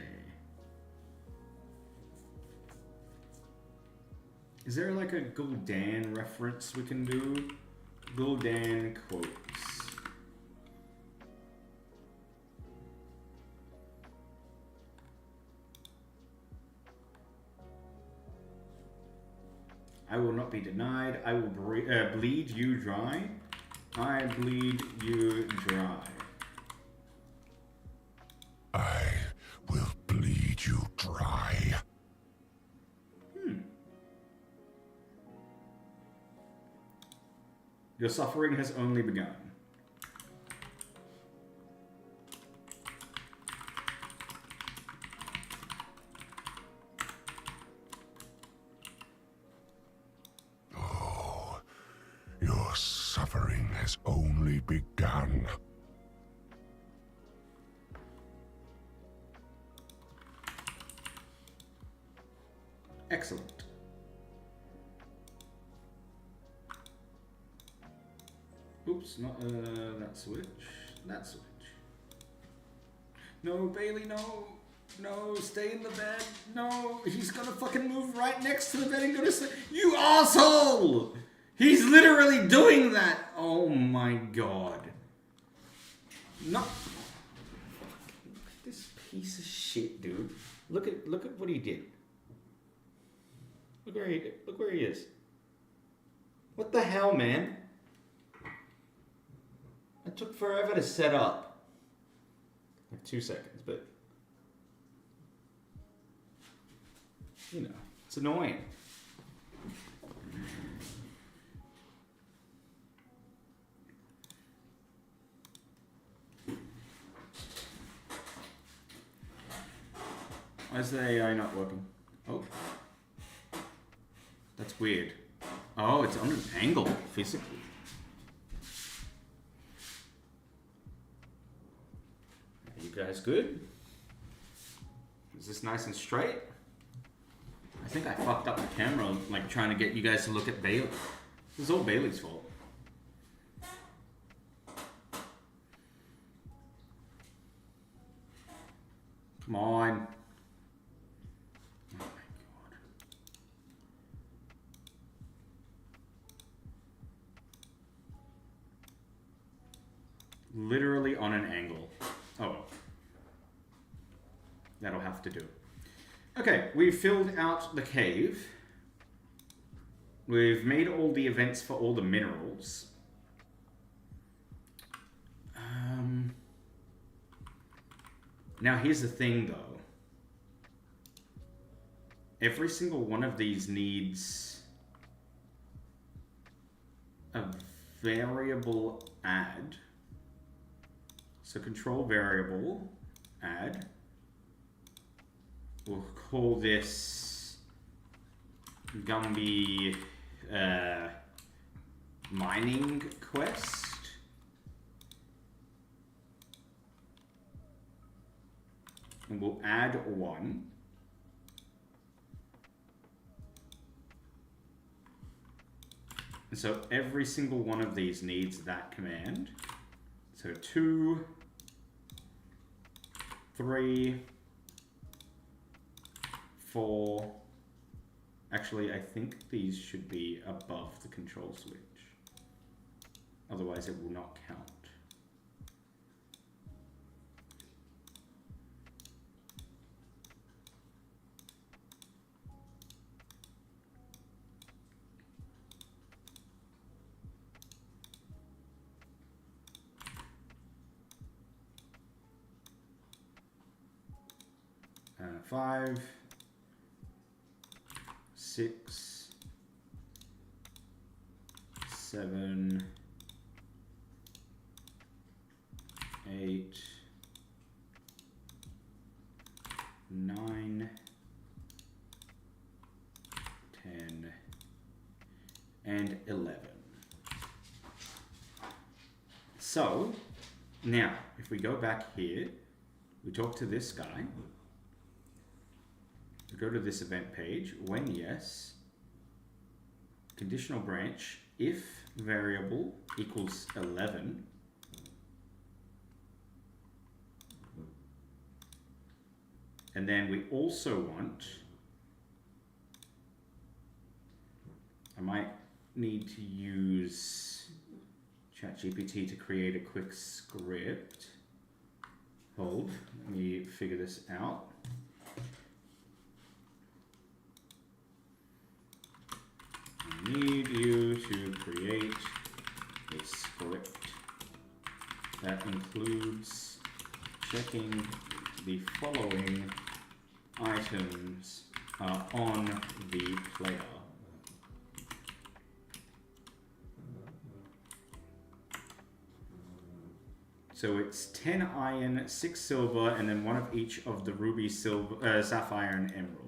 Is there like a Gul'dan reference we can do? Gul'dan quotes. I will not be denied. I will bleed you dry. I bleed you dry. I will bleed you dry. Your suffering has only begun. Excellent. Oops, not that switch. That switch. No, Bailey, no. No, stay in the bed. No, he's gonna fucking move right next to the bed and go to sleep. You asshole! He's literally doing that! Oh my god. No. This piece of shit, dude. Look at what he did. Look where he is. What the hell, man? It took forever to set up. Like 2 seconds, but you know, it's annoying. Why is the AI not working? Oh. That's weird. Oh, it's on an angle, physically. Are you guys good? Is this nice and straight? I think I fucked up the camera, like trying to get you guys to look at Bailey. This is all Bailey's fault. Come on. Oh my god. Literally on an angle. Oh. That'll have to do. Okay, we've filled out the cave. We've made all the events for all the minerals. Now here's the thing though. Every single one of these needs a variable add. So control variable add. We'll call this Gumby mining quest. And we'll add 1. And so every single one of these needs that command. So 2, 3, 4. Actually, I think these should be above the control switch. Otherwise, it will not count. Five, 6, 7, 8, 9, 10, and 11. So, now, if we go back here, we talk to this guy. We go to this event page. When yes, conditional branch, if variable equals 11, and then we also want, I might need to use ChatGPT to create a quick script. Hold, let me figure this out. I need you to create a script that includes checking the following items are on the player. So it's 10 iron, 6 silver, and then 1 of each of the ruby, silver, sapphire, and emerald.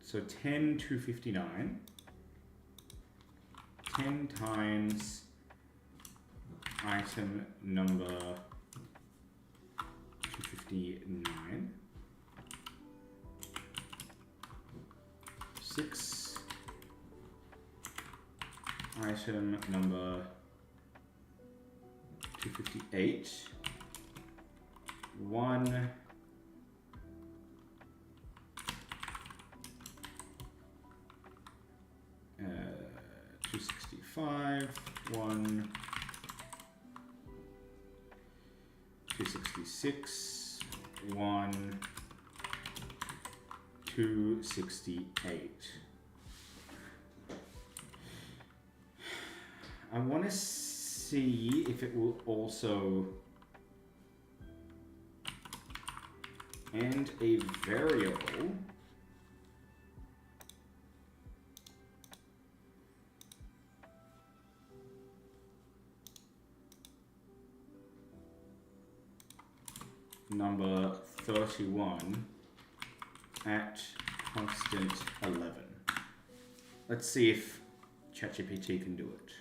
So 10 to 59. 10 times item number 259. 259. 6. Item number 258. 1. 265. 1. 266. 1. 268. I want to see if it will also and a variable number 31 at constant 11. Let's see if ChatGPT can do it.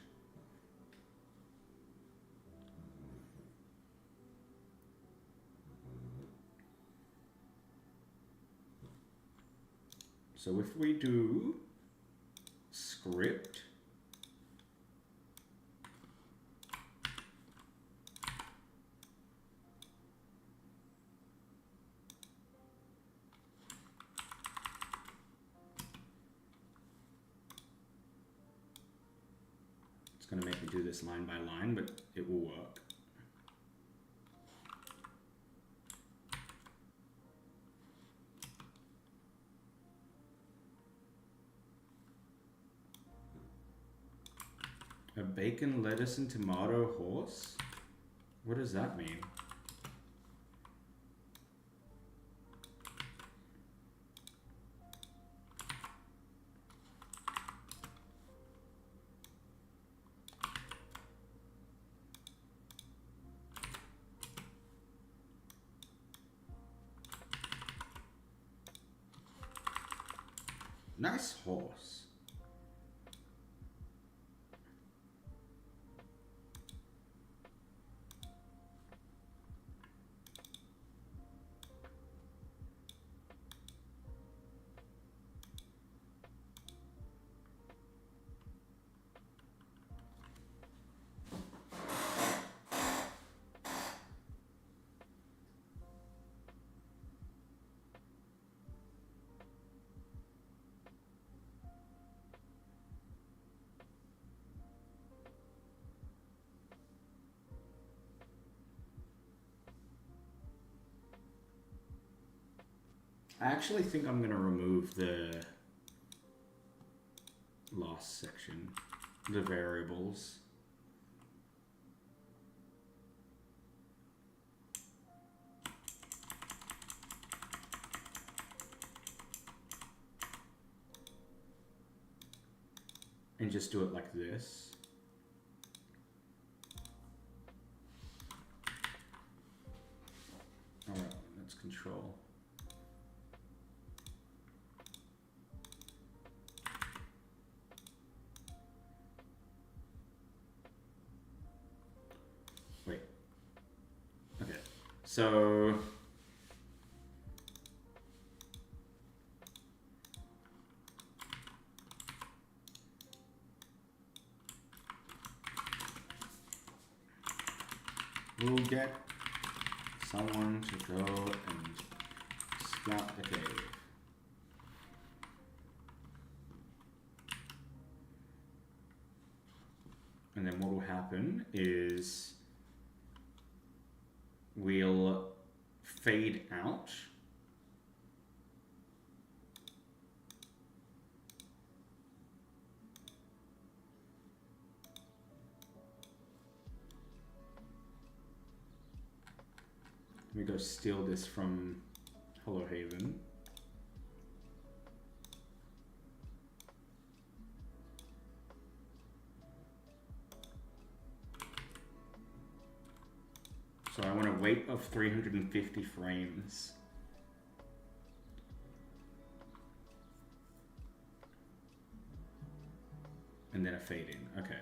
So if we do script, it's going to make me do this line by line, but it will work. A bacon, lettuce, and tomato horse? What does that mean? Nice horse. I actually think I'm going to remove the last section, the variables. And just do it like this. All right, let's control. Wait. Okay. So we'll get someone to go and scout the cave. And then what will happen is we'll fade out. Let me go steal this from Hello Haven. So I want a wait of 350 frames. And then a fade in, okay.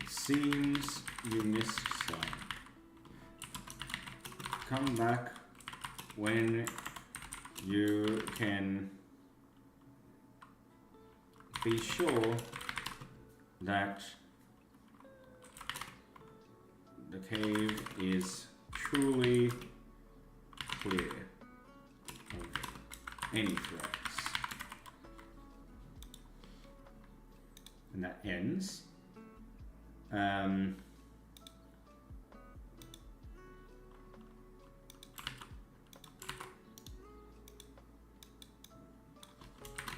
Seems you missed some. Come back when you can be sure that the cave is truly clear of any threats. And that ends.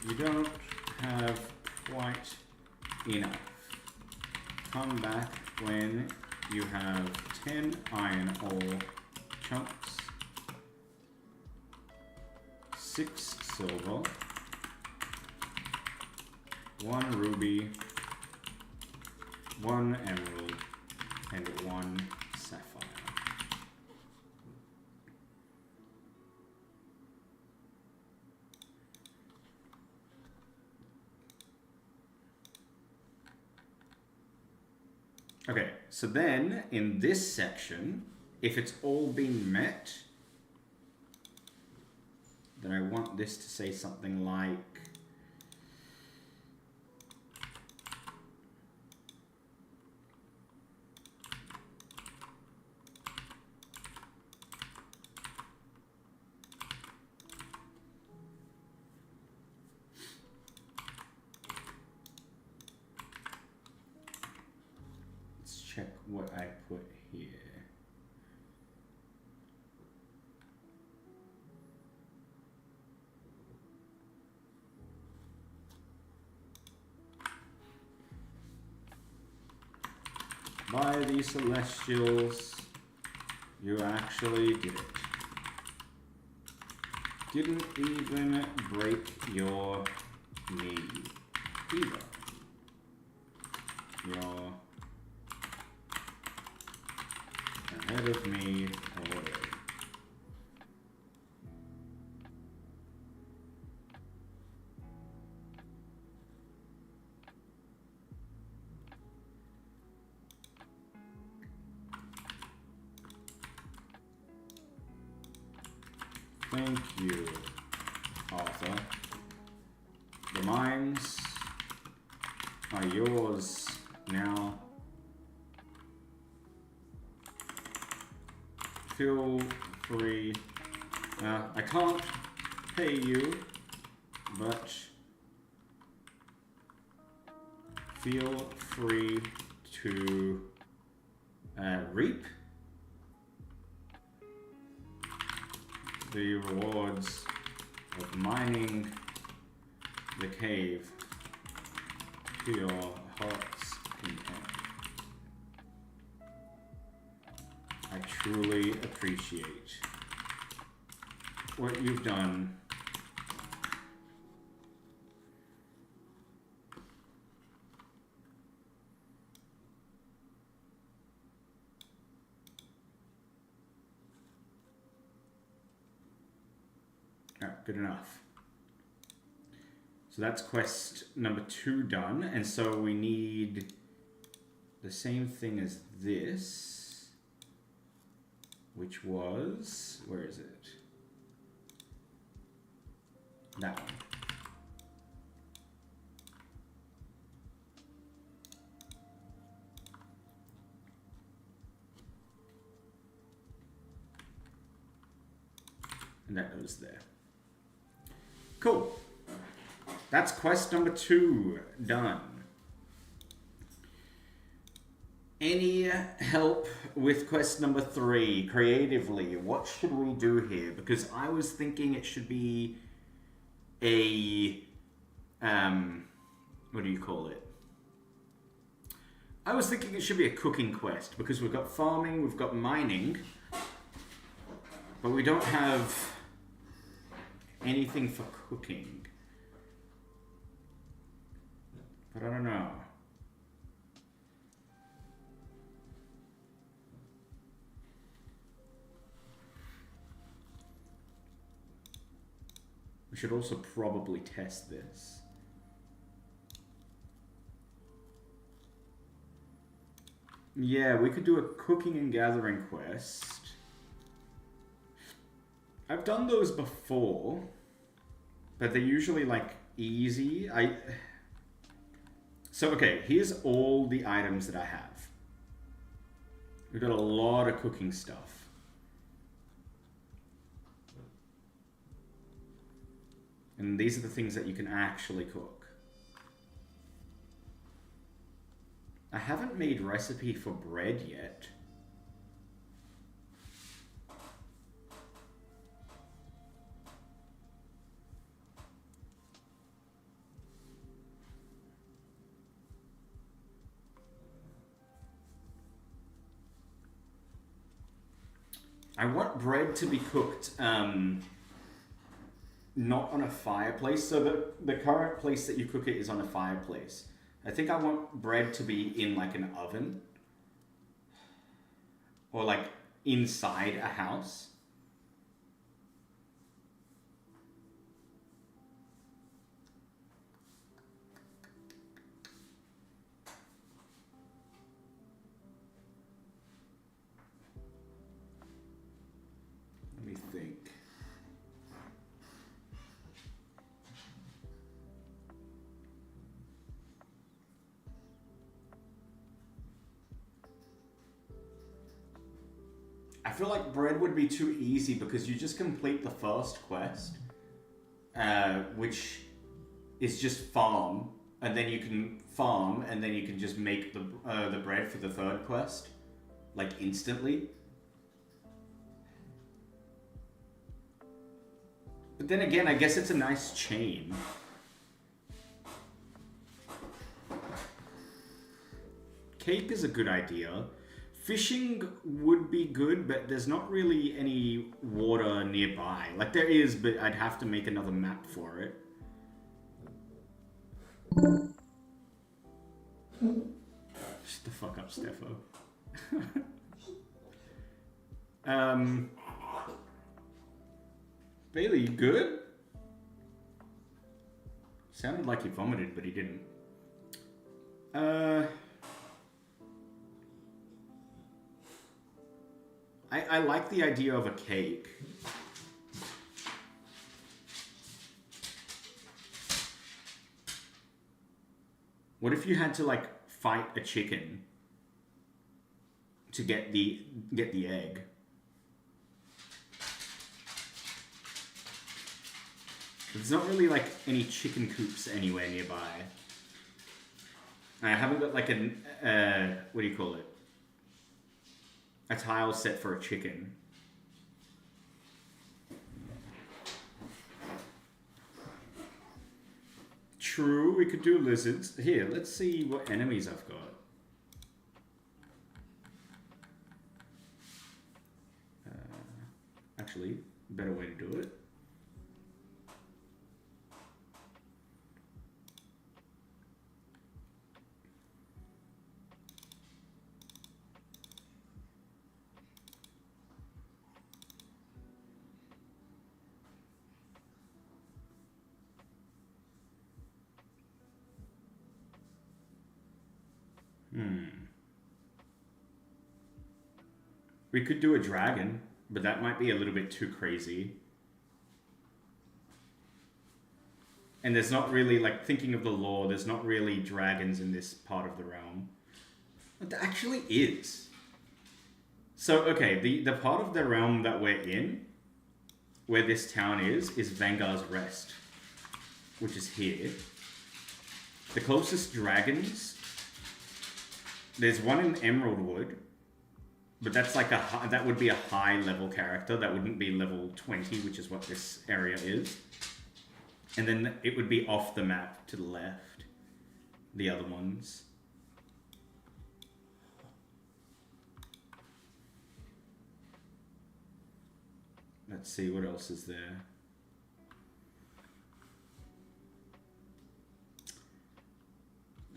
You don't have quite enough. Come back when you have 10 iron ore chunks, 6 silver, 1 ruby, 1 emerald, and 1 sapphire. Okay, so then in this section, if it's all been met, then I want this to say something like check what I put here. By the Celestials, you actually did it. Didn't even break your knee either. You're ahead of me already. Thank you, Arthur. The mines are yours now. Feel free. I can't pay you, but feel free to reap the rewards of mining the cave to your heart's content. I truly appreciate what you've done. Good enough. So that's quest number 2 done, and so we need the same thing as this, which was, where is it? That one. And that goes there. Cool. That's quest number 2 done. Any help with quest number 3 creatively? What should we do here? Because I was thinking it should be a what do you call it? I was thinking it should be a cooking quest because we've got farming, we've got mining, but we don't have anything for cooking. But I don't know. We should also probably test this. Yeah, we could do a cooking and gathering quest. I've done those before, but they're usually like easy. So okay, here's all the items that I have. We've got a lot of cooking stuff. And these are the things that you can actually cook. I haven't made recipe for bread yet. I want bread to be cooked not on a fireplace. So the current place that you cook it is on a fireplace. I think I want bread to be in like an oven. Or like inside a house. Let me think. I feel like bread would be too easy because you just complete the first quest, which is just farm, and then you can farm, and then you can just make the bread for the third quest, like instantly. But then again, I guess it's a nice chain. Cake is a good idea. Fishing would be good, but there's not really any water nearby. Like there is, but I'd have to make another map for it. Shut the fuck up, Steffo. Bailey, you good? Sounded like he vomited, but he didn't. I like the idea of a cake. What if you had to like fight a chicken to get the egg? There's not really like any chicken coops anywhere nearby. I haven't got like a what do you call it? A tile set for a chicken. True, we could do lizards. Here, let's see what enemies I've got. Actually, better way to do it. We could do a dragon, but that might be a little bit too crazy. And there's not really, like, thinking of the lore, there's not really dragons in this part of the realm. But there actually is. So, okay, the part of the realm that we're in, where this town is Vangar's Rest, which is here. The closest dragons, there's one in Emerald Wood, but that's like that would be a high level character. That wouldn't be level 20, which is what this area is. And then it would be off the map to the left, the other ones. Let's see, what else is there?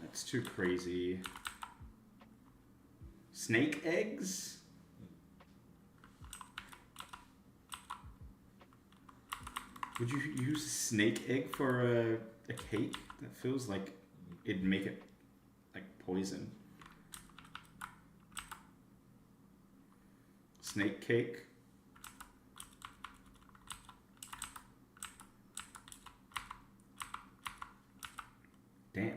That's too crazy. Snake eggs? Would you use a snake egg for a cake? That feels like it'd make it like poison. snake cake. Damn.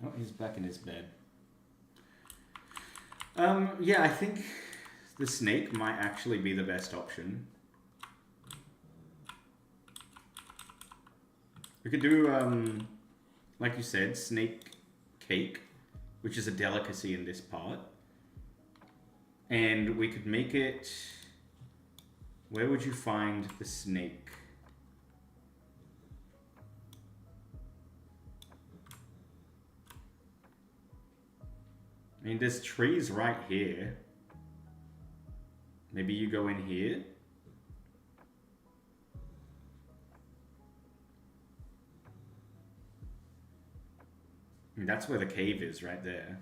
Oh, he's back in his bed. Yeah, I think the snake might actually be the best option. We could do, like you said, snake cake, which is a delicacy in this part. And we could make it... Where would you find the snake? I mean, there's trees right here. Maybe you go in here. And that's where the cave is, right there.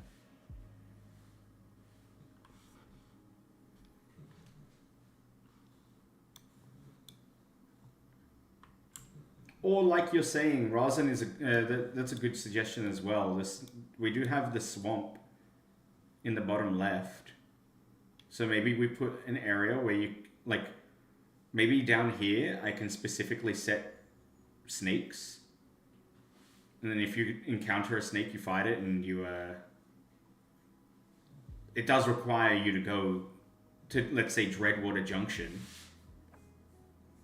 Or like you're saying, rosin is that's a good suggestion as well. We do have the swamp in the bottom left. So maybe we put an area where you, like, maybe down here I can specifically set snakes. And then if you encounter a snake, you fight it and you, it does require you to go to, let's say, Dreadwater Junction,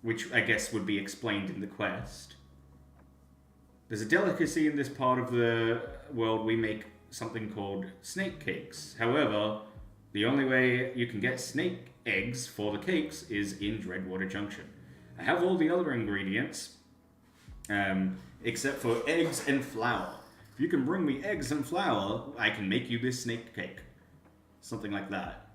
which I guess would be explained in the quest. There's a delicacy in this part of the world. We make something called snake cakes. However, the only way you can get snake eggs for the cakes is in Dreadwater Junction. I have all the other ingredients, except for eggs and flour. If you can bring me eggs and flour, I can make you this snake cake. Something like that.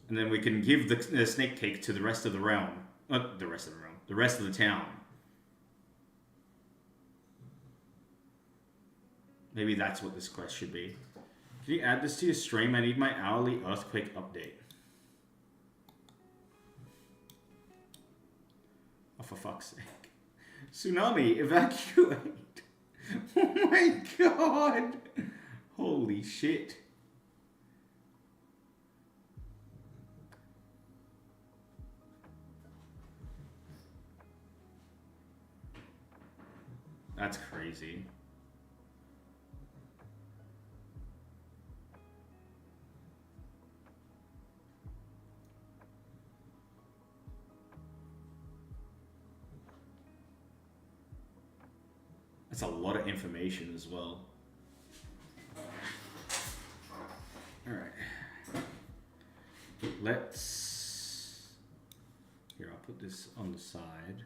And then we can give the snake cake to the rest of the realm. The rest of the town. Maybe that's what this quest should be. Can you add this to your stream? I need my hourly earthquake update. Oh, for fuck's sake. Tsunami, evacuate. Oh my god. Holy shit. That's crazy. That's a lot of information as well. Alright. Let's... Here, I'll put this on the side.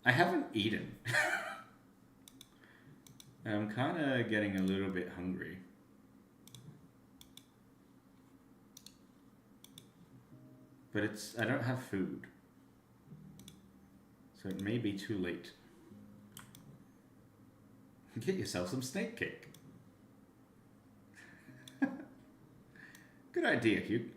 I haven't eaten. I'm kind of getting a little bit hungry. But I don't have food. So it may be too late. Get yourself some snake cake. Good idea, Hugh.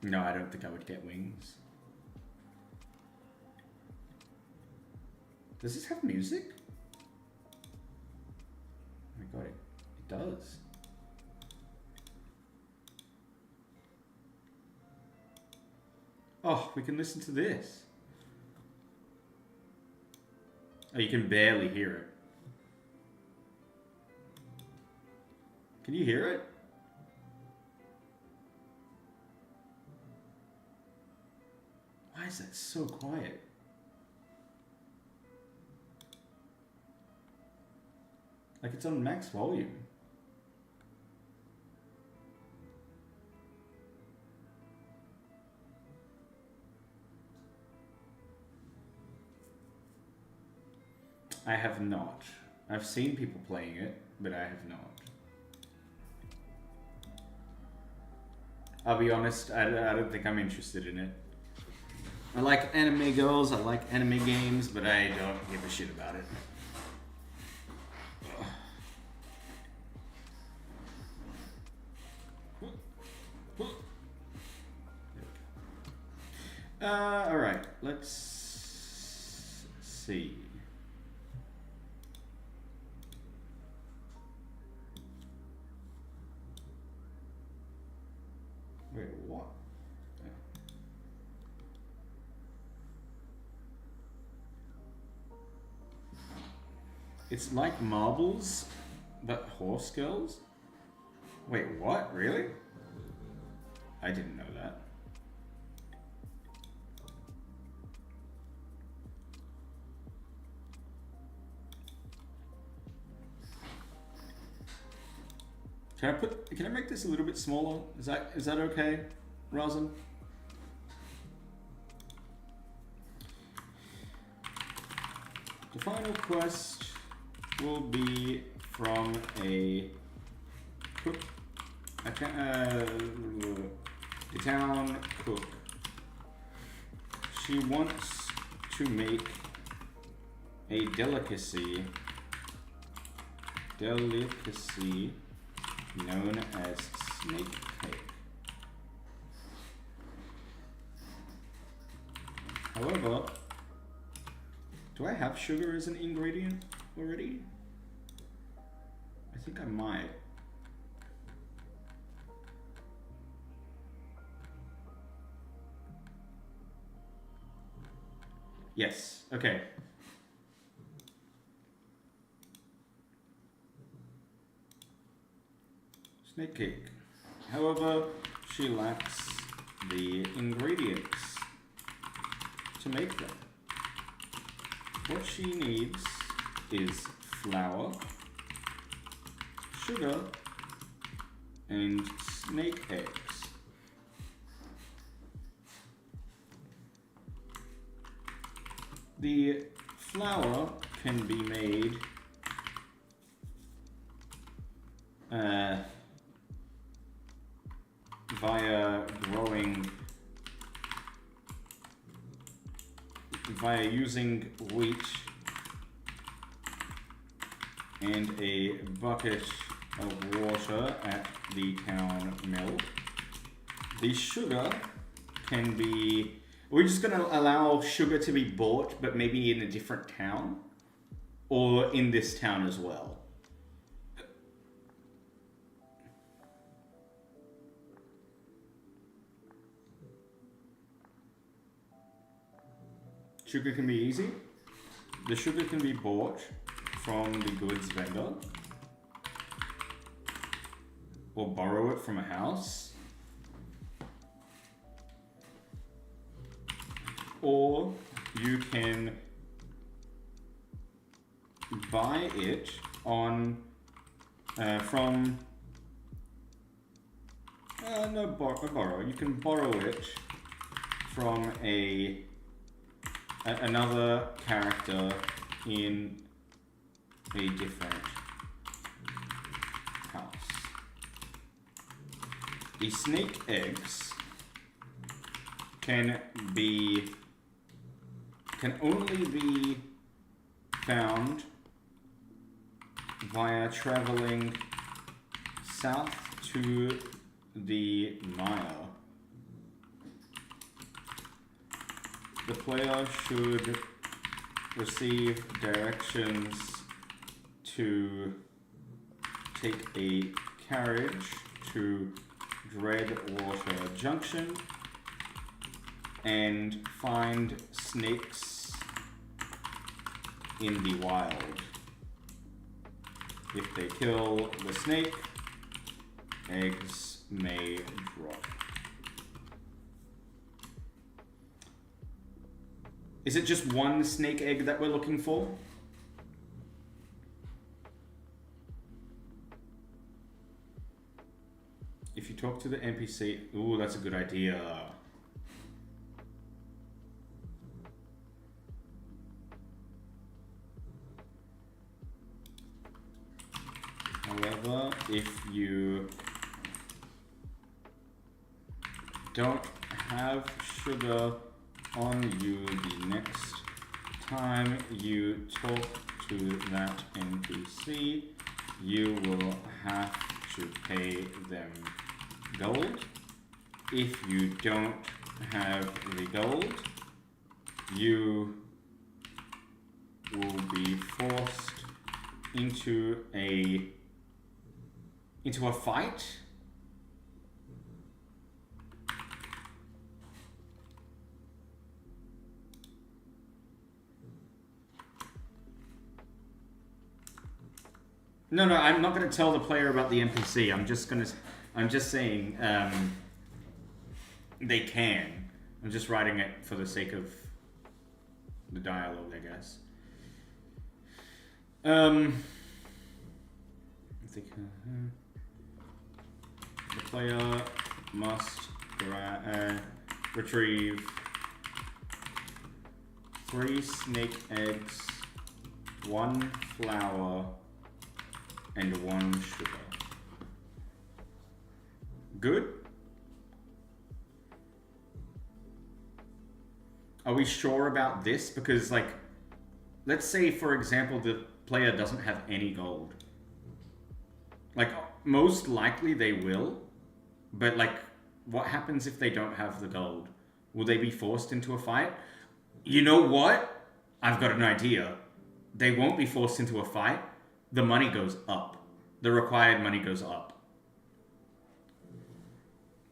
No, I don't think I would get wings. Does this have music? Oh my god, it does. Oh, we can listen to this. Oh, you can barely hear it. Can you hear it? Why is that so quiet? Like it's on max volume. I have not. I've seen people playing it, but I have not. I'll be honest, I don't think I'm interested in it. I like anime girls, I like anime games, but I don't give a shit about it. Alright, let's see. Wait, what? It's like marbles, but horse girls? Wait, what? Really? I didn't know that. Can I make this a little bit smaller? Is that okay, Razan? The final quest will be from a cook, the town cook. She wants to make a delicacy known as snake cake. However, do I have sugar as an ingredient already? I think I might. Yes, okay. Snake cake. However, she lacks the ingredients to make them. What she needs is flour, sugar, and snake eggs. The flour can be made via using wheat and a bucket of water at the town mill. The sugar can be... We're just going to allow sugar to be bought, but maybe in a different town, or in this town as well. Sugar can be easy. The sugar can be bought from the goods vendor, or borrow it from a house, or you can buy it on from borrow. You can borrow it from another character in a different house. The snake eggs can only be found via traveling south to the Nile. The player should receive directions to take a carriage to Dreadwater Junction and find snakes in the wild. If they kill the snake, eggs may drop. Is it just one snake egg that we're looking for? If you talk to the NPC... Ooh, that's a good idea. However, if you don't have sugar on you the next time you talk to that NPC, you will have to pay them gold. If you don't have the gold, you will be forced into a fight. No, I'm not going to tell the player about the NPC. I'm just saying they can. I'm just writing it for the sake of the dialogue, I guess. I think the player must retrieve 3 snake eggs, 1 flour, and 1 sugar. Good? Are we sure about this? Because, like, let's say, for example, the player doesn't have any gold. Like, most likely they will, but, like, what happens if they don't have the gold? Will they be forced into a fight? You know what? I've got an idea. They won't be forced into a fight. The money goes up. The required money goes up.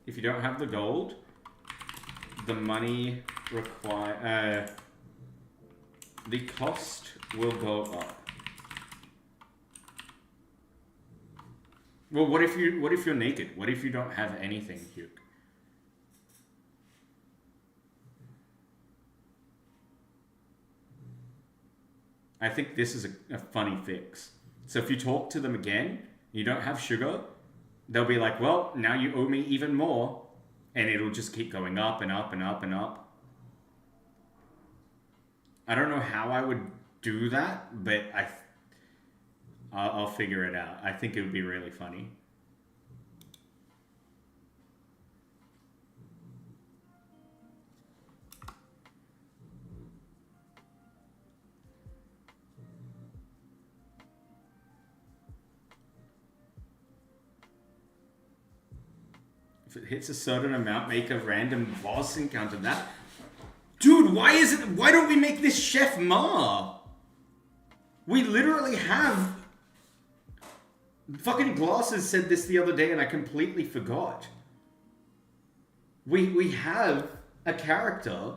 If you don't have the gold, the money the cost will go up. Well, what if you're naked? What if you don't have anything, Hugh? I think this is a funny fix. So if you talk to them again, you don't have sugar, they'll be like, well, now you owe me even more. And it'll just keep going up and up and up and up. I don't know how I would do that, but I'll figure it out. I think it would be really funny. If it hits a certain amount, make a random boss encounter. That... Dude, why don't we make this Chef Ma? We literally have... Fucking Glasses said this the other day and I completely forgot. We have a character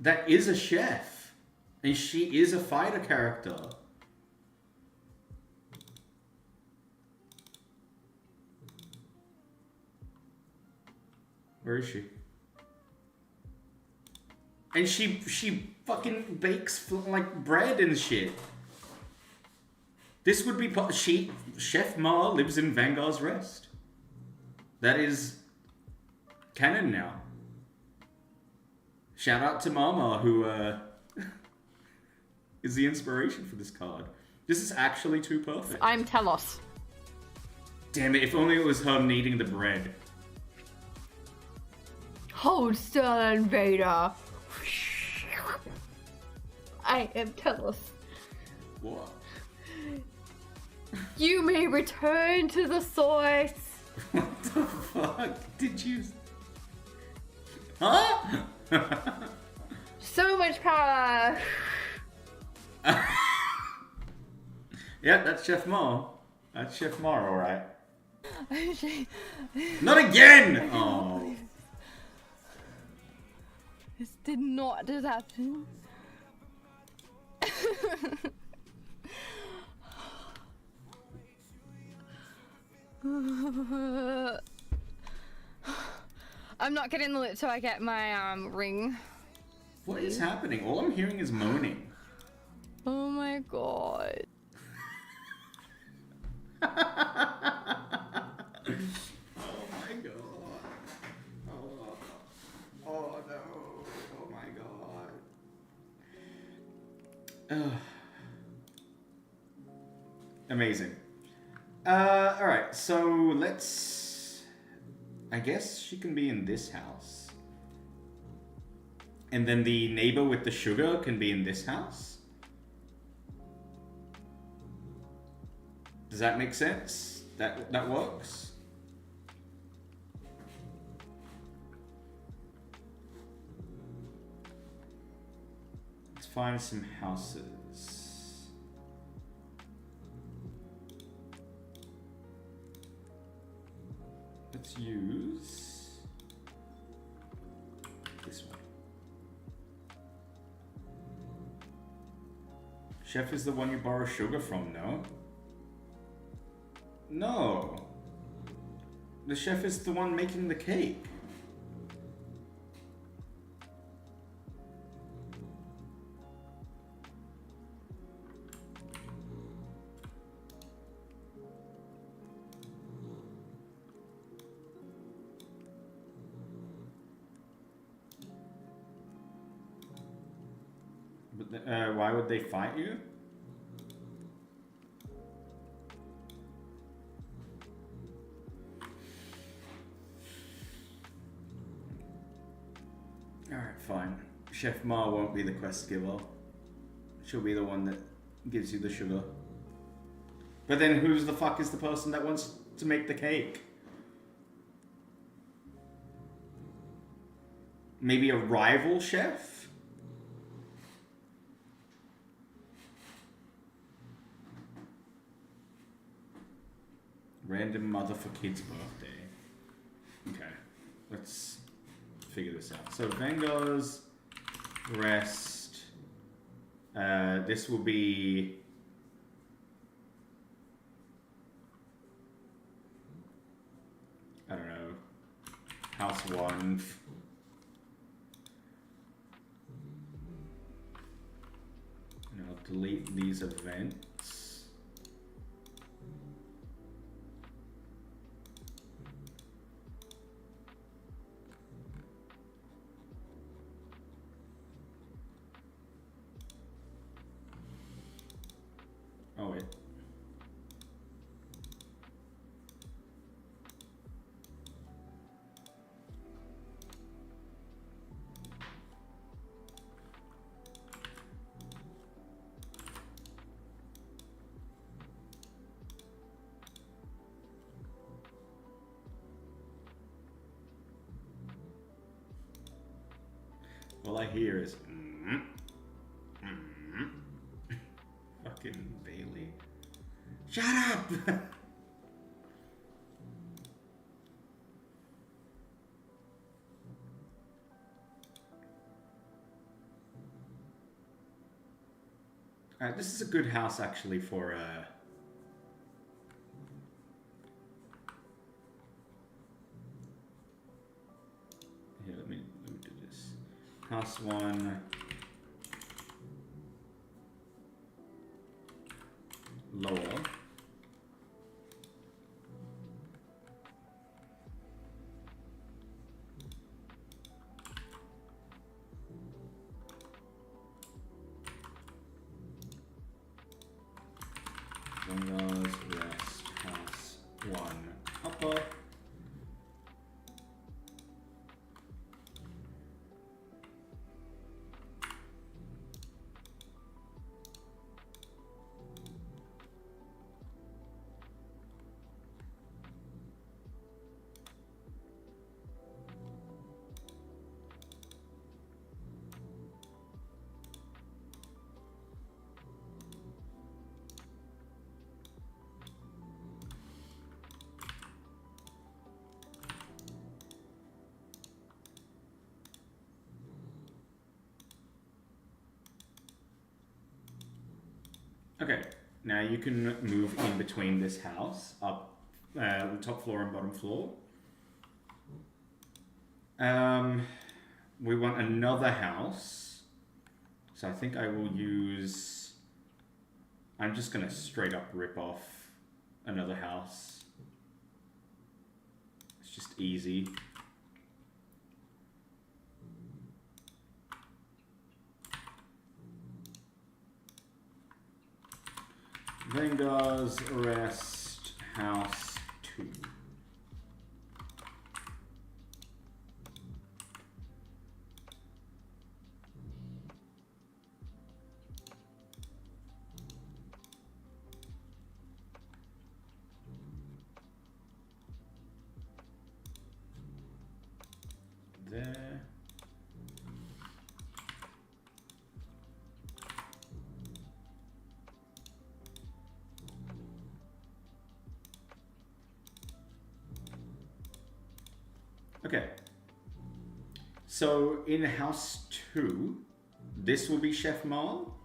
that is a chef. And she is a fighter character. Where is she? And she fucking bakes like bread and shit. This would be Chef Ma lives in Vanguard's Rest. That is canon now. Shout out to Mama who is the inspiration for this card. This is actually too perfect. I'm Telos. Damn it! If only it was her kneading the bread. Hold still, invader. I am Telos. What? You may return to the source. What the fuck did you... Huh? So much power. Yeah, that's Chef Ma. That's Chef Ma, alright. Not again! Oh. This did not just happen. I'm not getting the loot till I get my ring. What is happening? All I'm hearing is moaning. Oh my god. Oh my god. Oh no. Oh my god. Amazing. Alright, so let's... I guess she can be in this house. And then the neighbor with the sugar can be in this house. Does that make sense? That works? Let's find some houses. Let's use this one. Chef is the one you borrow sugar from, no? No. The chef is the one making the cake. But why would they fight you? Alright, fine. Chef Ma won't be the quest giver. She'll be the one that gives you the sugar. But then who's the fuck is the person that wants to make the cake? Maybe a rival chef? Random mother for kid's birthday. Okay, let's figure this out. So Vanguard's rest. This will be I don't know, house 1. And I'll delete these events. Oh wait. All I hear is fucking Bailey. Shut up! This is a good house actually for here, let me do this. House 1. Lower. Vanguard's rest, house 1 upper. Okay, now you can move in between this house, up the top floor and bottom floor. We want another house, so I think I will use, I'm just gonna straight up rip off another house. It's just easy. Vendors arrest house 2. There. Okay. So in house 2, this will be Chef Mal.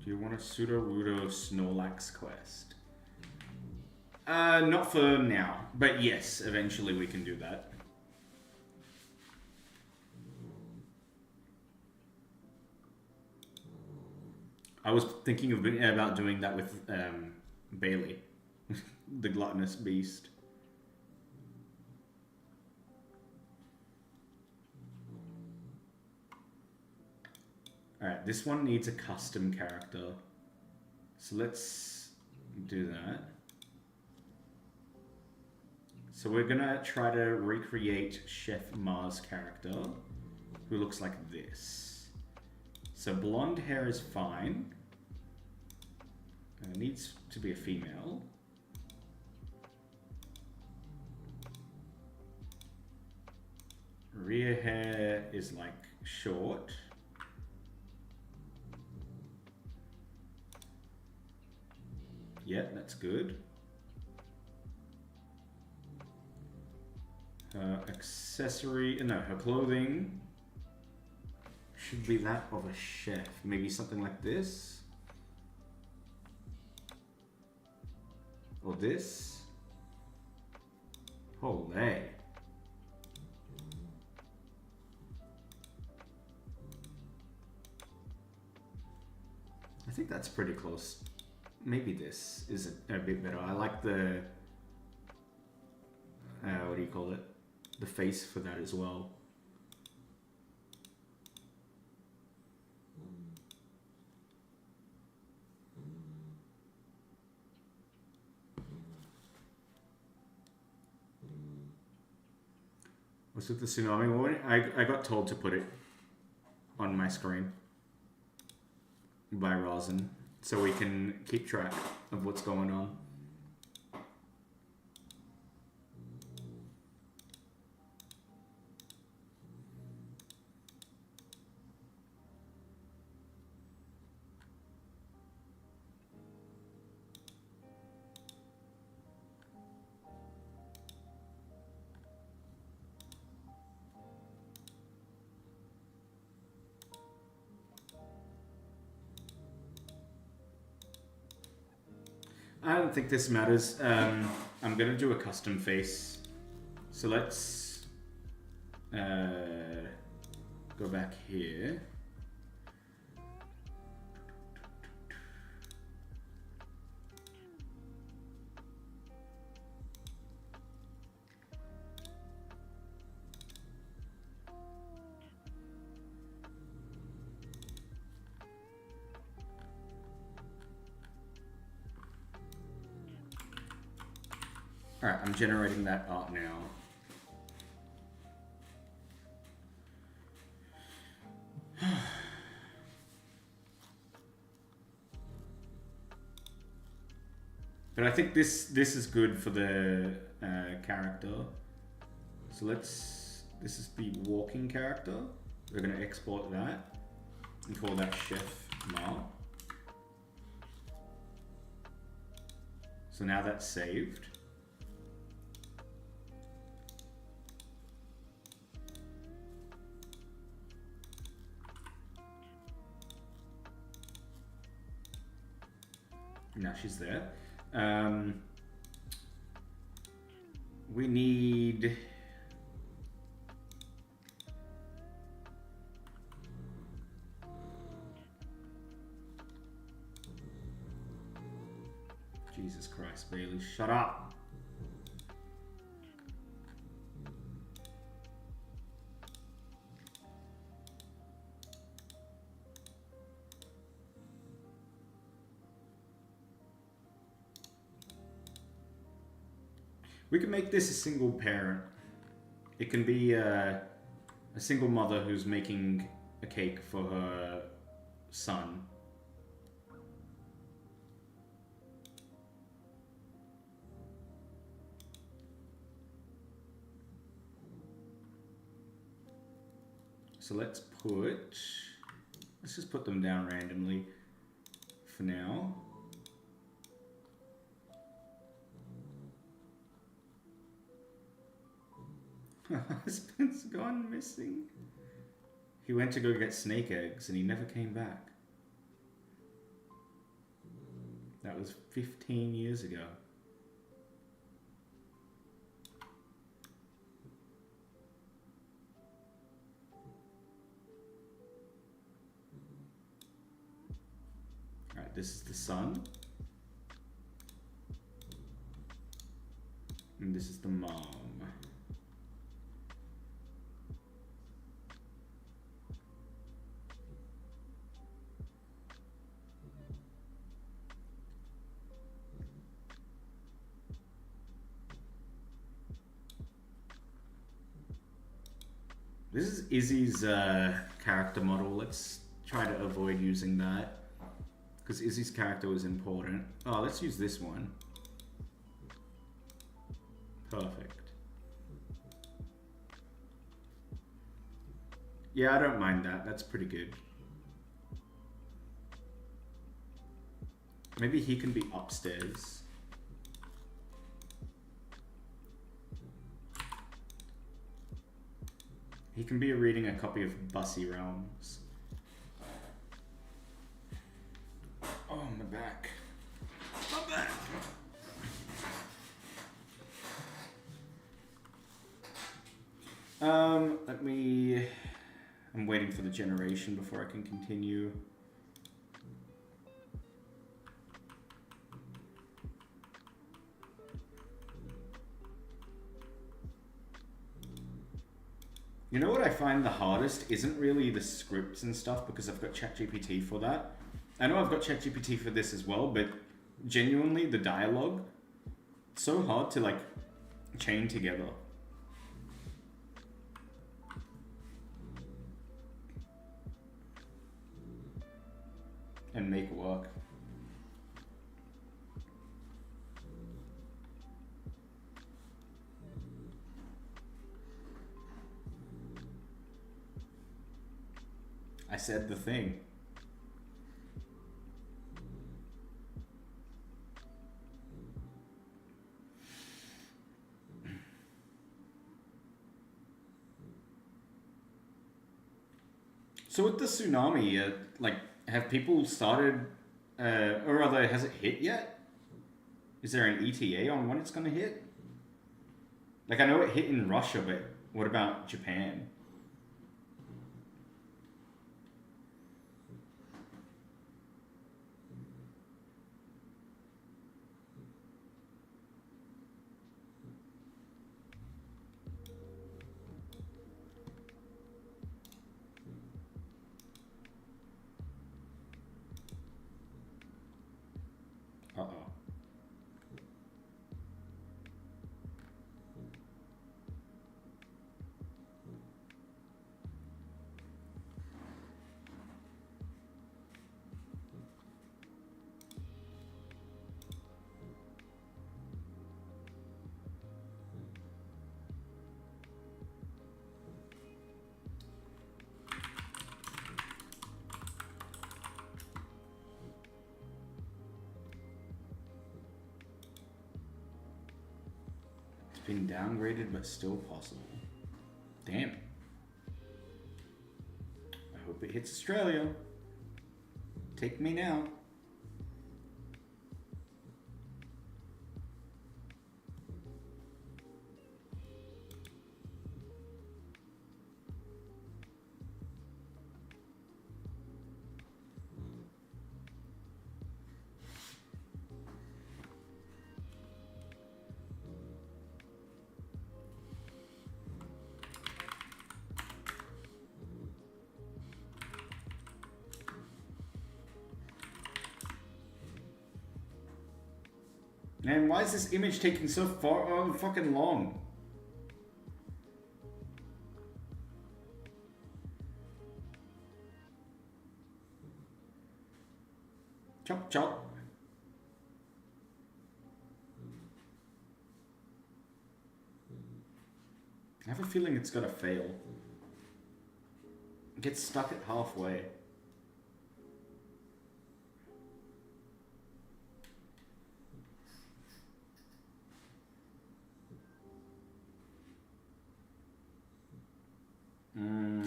Do you want a pseudo-wudo Snorlax quest? Not for now, but yes, eventually we can do that. I was thinking about doing that with Bailey, the gluttonous beast. Alright, this one needs a custom character. So let's do that. So we're gonna try to recreate Chef Mars' character, who looks like this. So blonde hair is fine. Needs to be a female. Rear hair is like short. Yeah, that's good. Her accessory, no, her clothing should be that of a chef. Maybe something like this. Or this. Holy. I think that's pretty close. Maybe this is a bit better. I like the, what do you call it? The face for that as well. What's with the tsunami warning? I got told to put it on my screen by Rosin, so we can keep track of what's going on. I don't think this matters. I'm gonna do a custom face. So let's go back here. Alright, I'm generating that art now. But I think this is good for the character. So this is the walking character. We're gonna export that and call that Chef Ma. So now that's saved. Now she's there. We need... Jesus Christ, Bailey, shut up! We can make this a single parent. It can be a single mother who's making a cake for her son. So let's just put them down randomly for now. Her husband's gone missing. He went to go get snake eggs and he never came back. That was 15 years ago. Alright, this is the son. And this is the mom. This is Izzy's character model. Let's try to avoid using that, because Izzy's character was important. Oh, let's use this one. Perfect. Yeah, I don't mind that. That's pretty good. Maybe he can be upstairs. He can be reading a copy of Bussy Realms. Oh, my back. My back! I'm waiting for the generation before I can continue. You know what I find the hardest isn't really the scripts and stuff, because I've got ChatGPT for that. I know I've got ChatGPT for this as well, but genuinely the dialogue, it's so hard to like chain together. And make it work. I said the thing. So with the tsunami, like, have people started, or rather, has it hit yet? Is there an ETA on when it's gonna hit? Like, I know it hit in Russia, but what about Japan? Uh-oh. Been downgraded, but still possible. Damn. I hope it hits Australia. Take me now. Man, why is this image taking so fucking long? Chop chop. I have a feeling it's gonna fail. It gets stuck at halfway.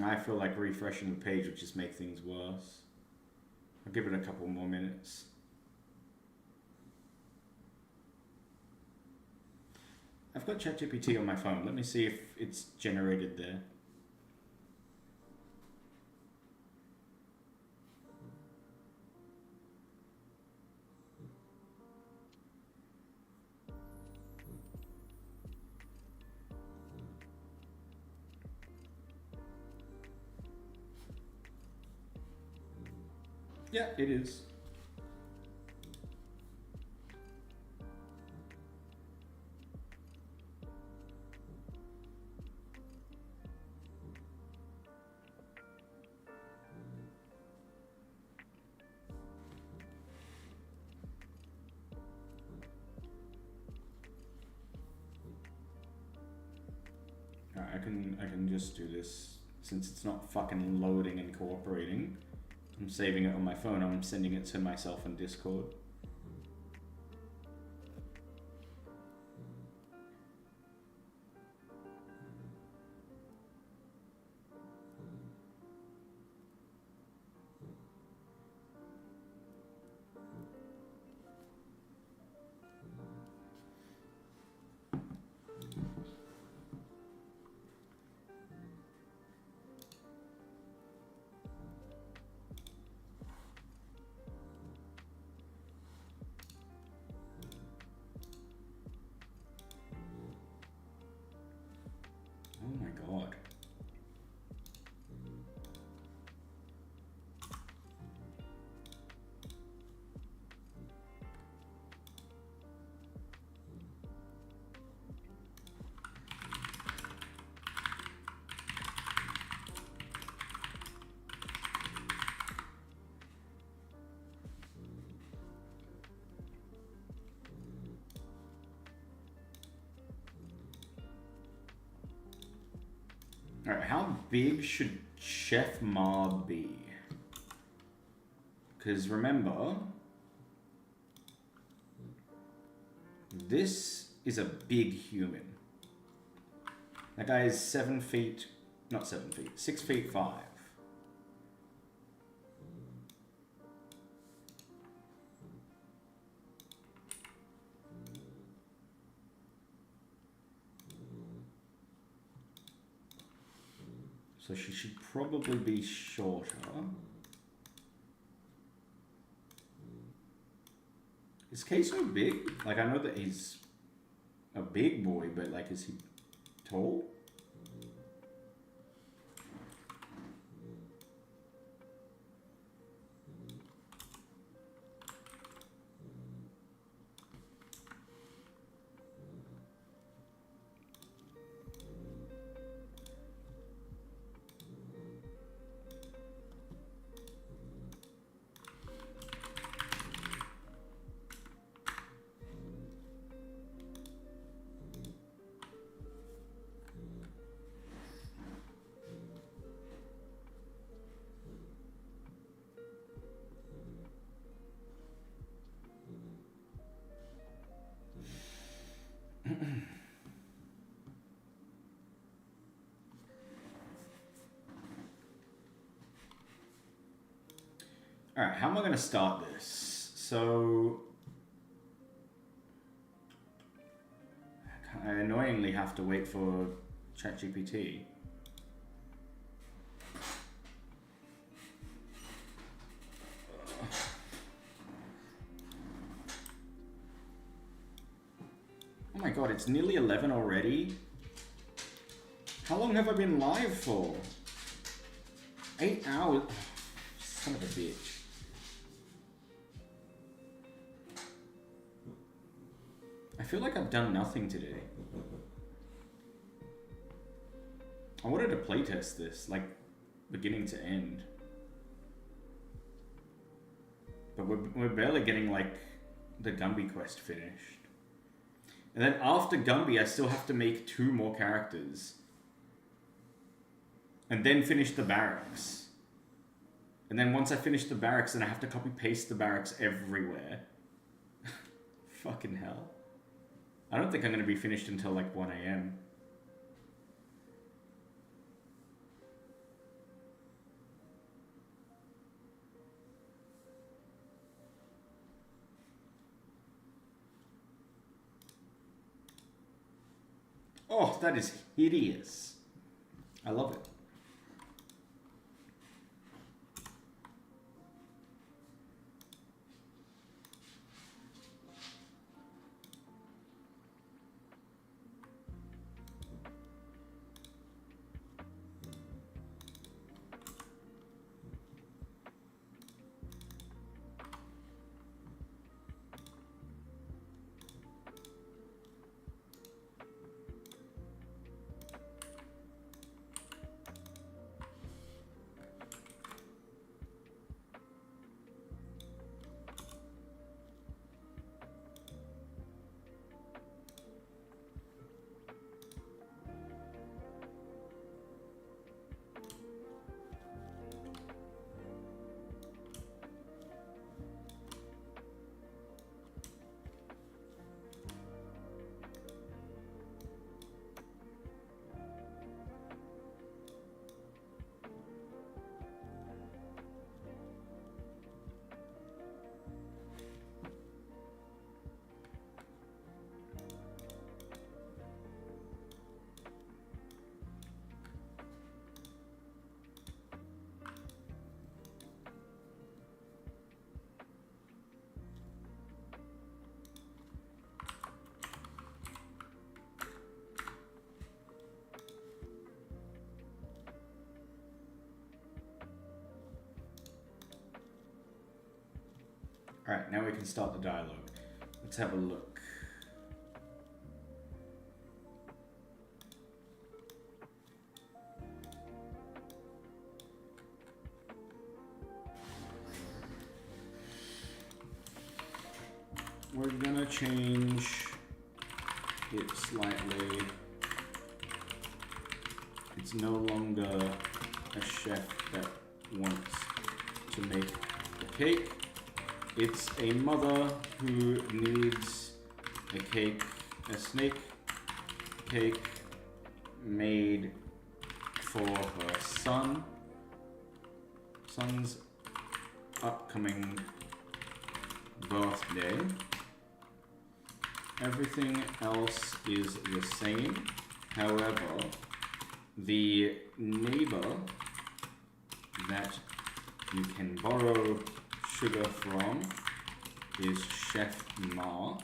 I feel like refreshing the page would just make things worse. I'll give it a couple more minutes. I've got ChatGPT on my phone. Let me see if it's generated there. Yeah, it is. Alright, I can just do this since it's not fucking loading and cooperating. I'm saving it on my phone. I'm sending it to myself on Discord. Oh my god. Alright, how big should Chef Ma be? Because remember, this is a big human. That guy is 7 feet, not 7 feet, 6 feet 5. So she should probably be shorter. Is Queso big? Like, I know that he's a big boy, but like, is he tall? Alright, how am I going to start this? So, I annoyingly have to wait for ChatGPT. Oh my god, it's nearly 11 already? How long have I been live for? 8 hours? Son of a bitch. feel like I've done nothing today. I wanted to playtest this, like, beginning to end. But we're barely getting, like, the Gumby quest finished. And then after Gumby, I still have to make 2 more characters. And then finish the barracks. And then once I finish the barracks, then I have to copy-paste the barracks everywhere. Fucking hell. I don't think I'm going to be finished until, like, 1 AM. Oh, that is hideous. I love it. Alright, now we can start the dialogue. Let's have a look. We're gonna change it slightly. It's no longer a chef that wants to make a cake. It's a mother who needs a cake, a snake cake made for her son's upcoming birthday. Everything else is the same. However, the neighbor that you can borrow sugar from is Chef Ma.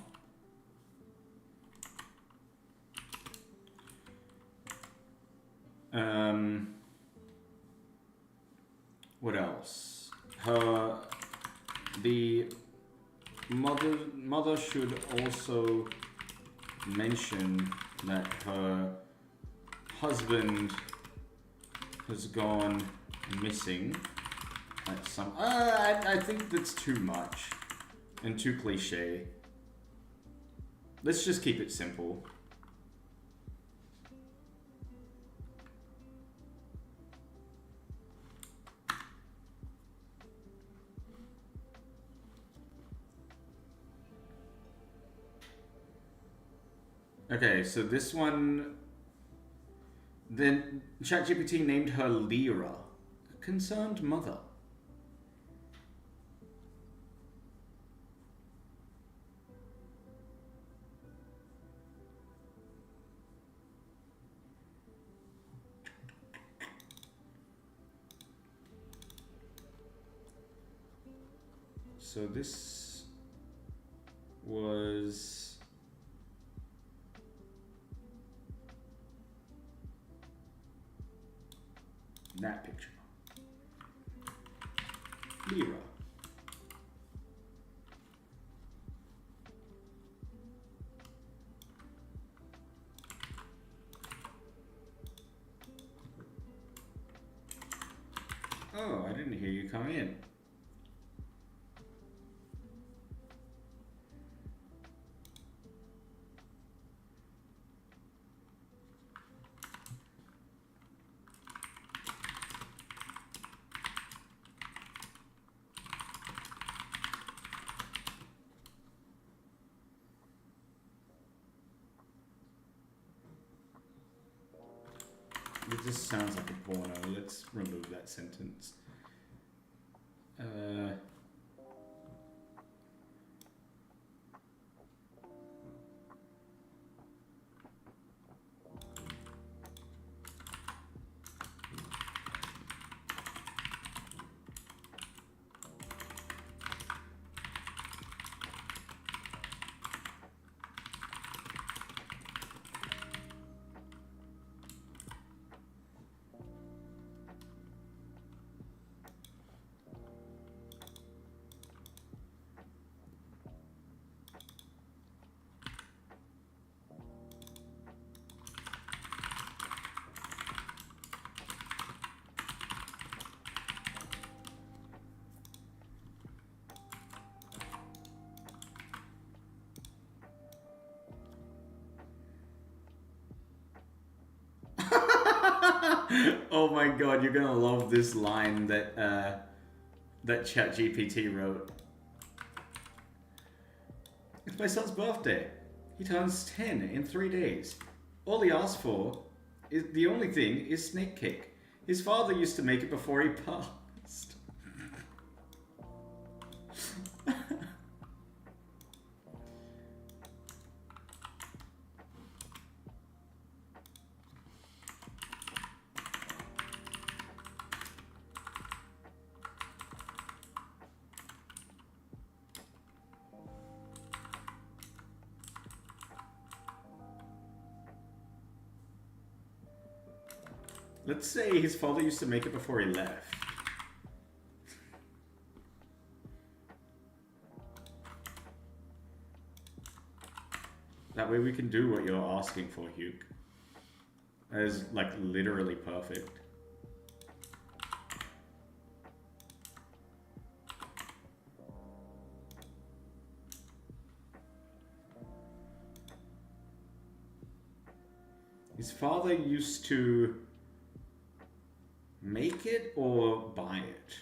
What else? The mother should also mention that her husband has gone missing at some... I think that's too much and too cliche. Let's just keep it simple. Okay, so this one... Then ChatGPT named her Lyra, a concerned mother. So this was that picture. Lyra. Oh, I didn't hear you come in. It just sounds like a porno. Let's remove that sentence. Oh my god, you're gonna love this line that that ChatGPT wrote. It's my son's birthday. He turns 10 in 3 days. All he asked for is the only thing is snake cake. His father used to make it before he passed. Let's say his father used to make it before he left. That way we can do what you're asking for, Hugh. That is, like, literally perfect. His father used to make it or buy it?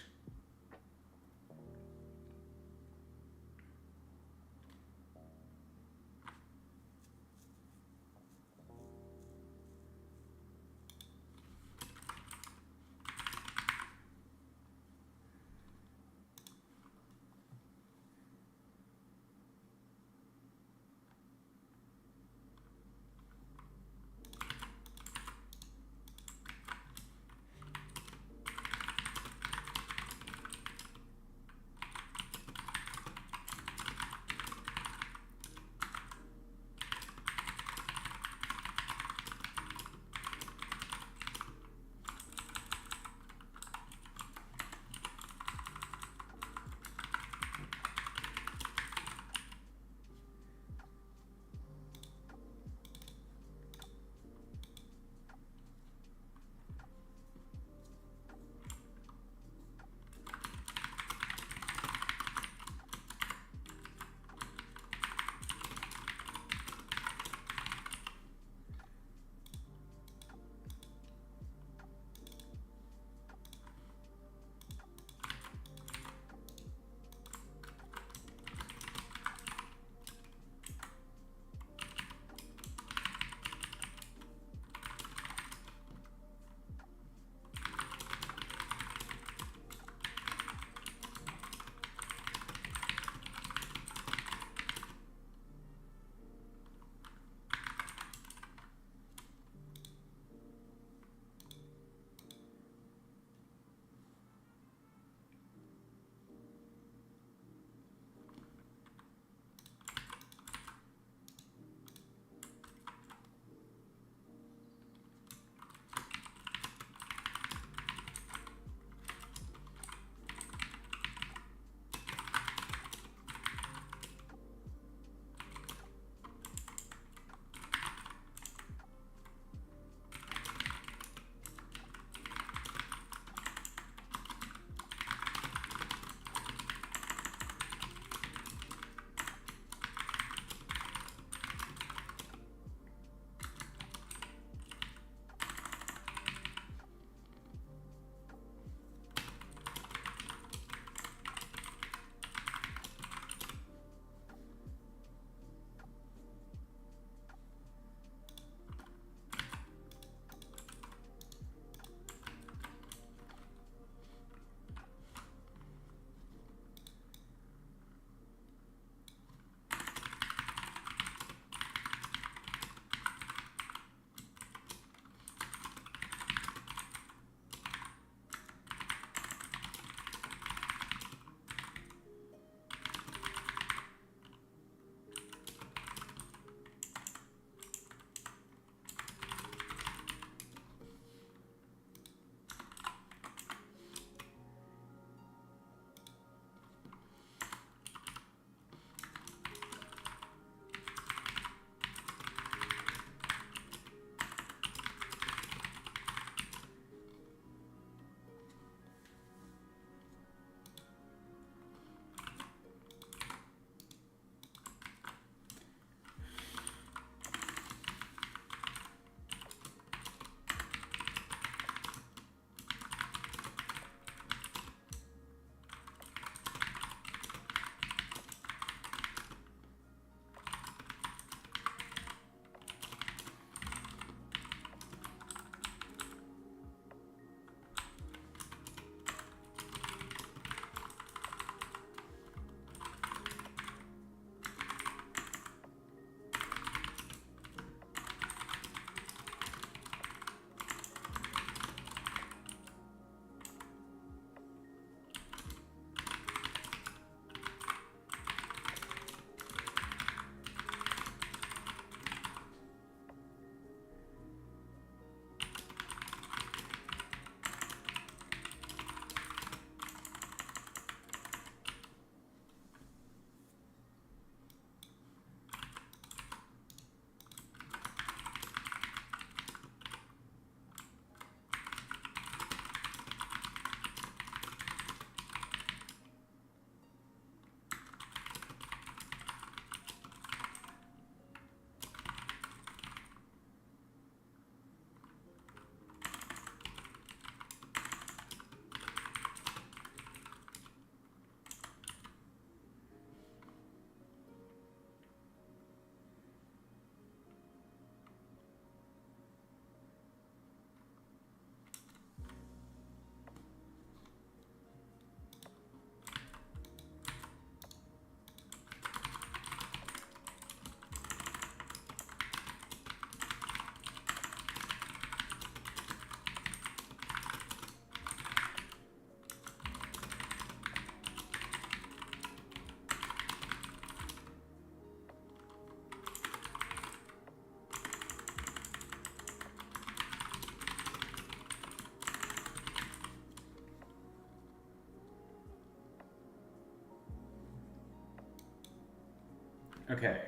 Okay.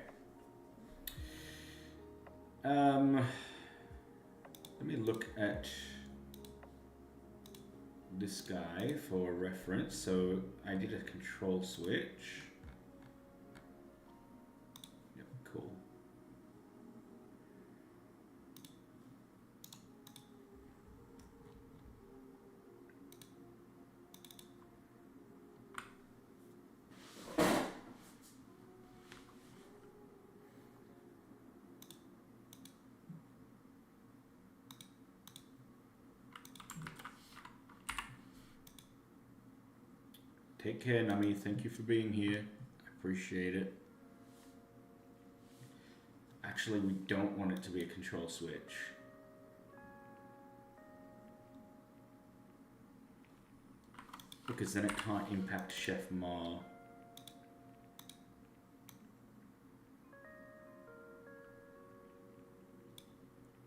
Let me look at this guy for reference. So I did a control switch. Yep, cool. Take care, Nami. Thank you for being here. I appreciate it. Actually, we don't want it to be a control switch. Because then it can't impact Chef Ma.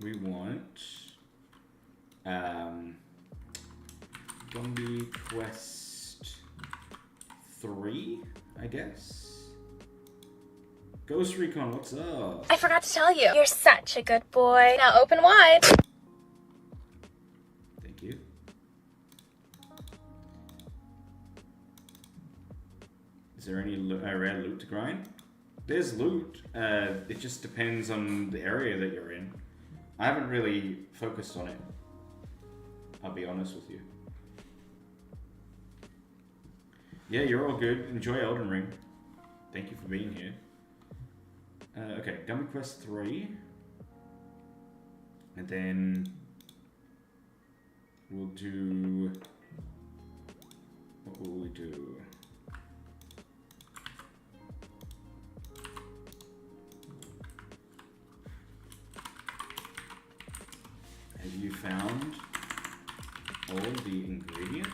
We want Zombie Quest 3, I guess. Ghost Recon, what's up? I forgot to tell you. You're such a good boy. Now open wide. Thank you. Is there any rare loot to grind? There's loot. It just depends on the area that you're in. I haven't really focused on it. I'll be honest with you. Yeah, you're all good. Enjoy Elden Ring. Thank you for being here. Okay, Gummy Quest 3. And then we'll do... What will we do? Have you found all the ingredients?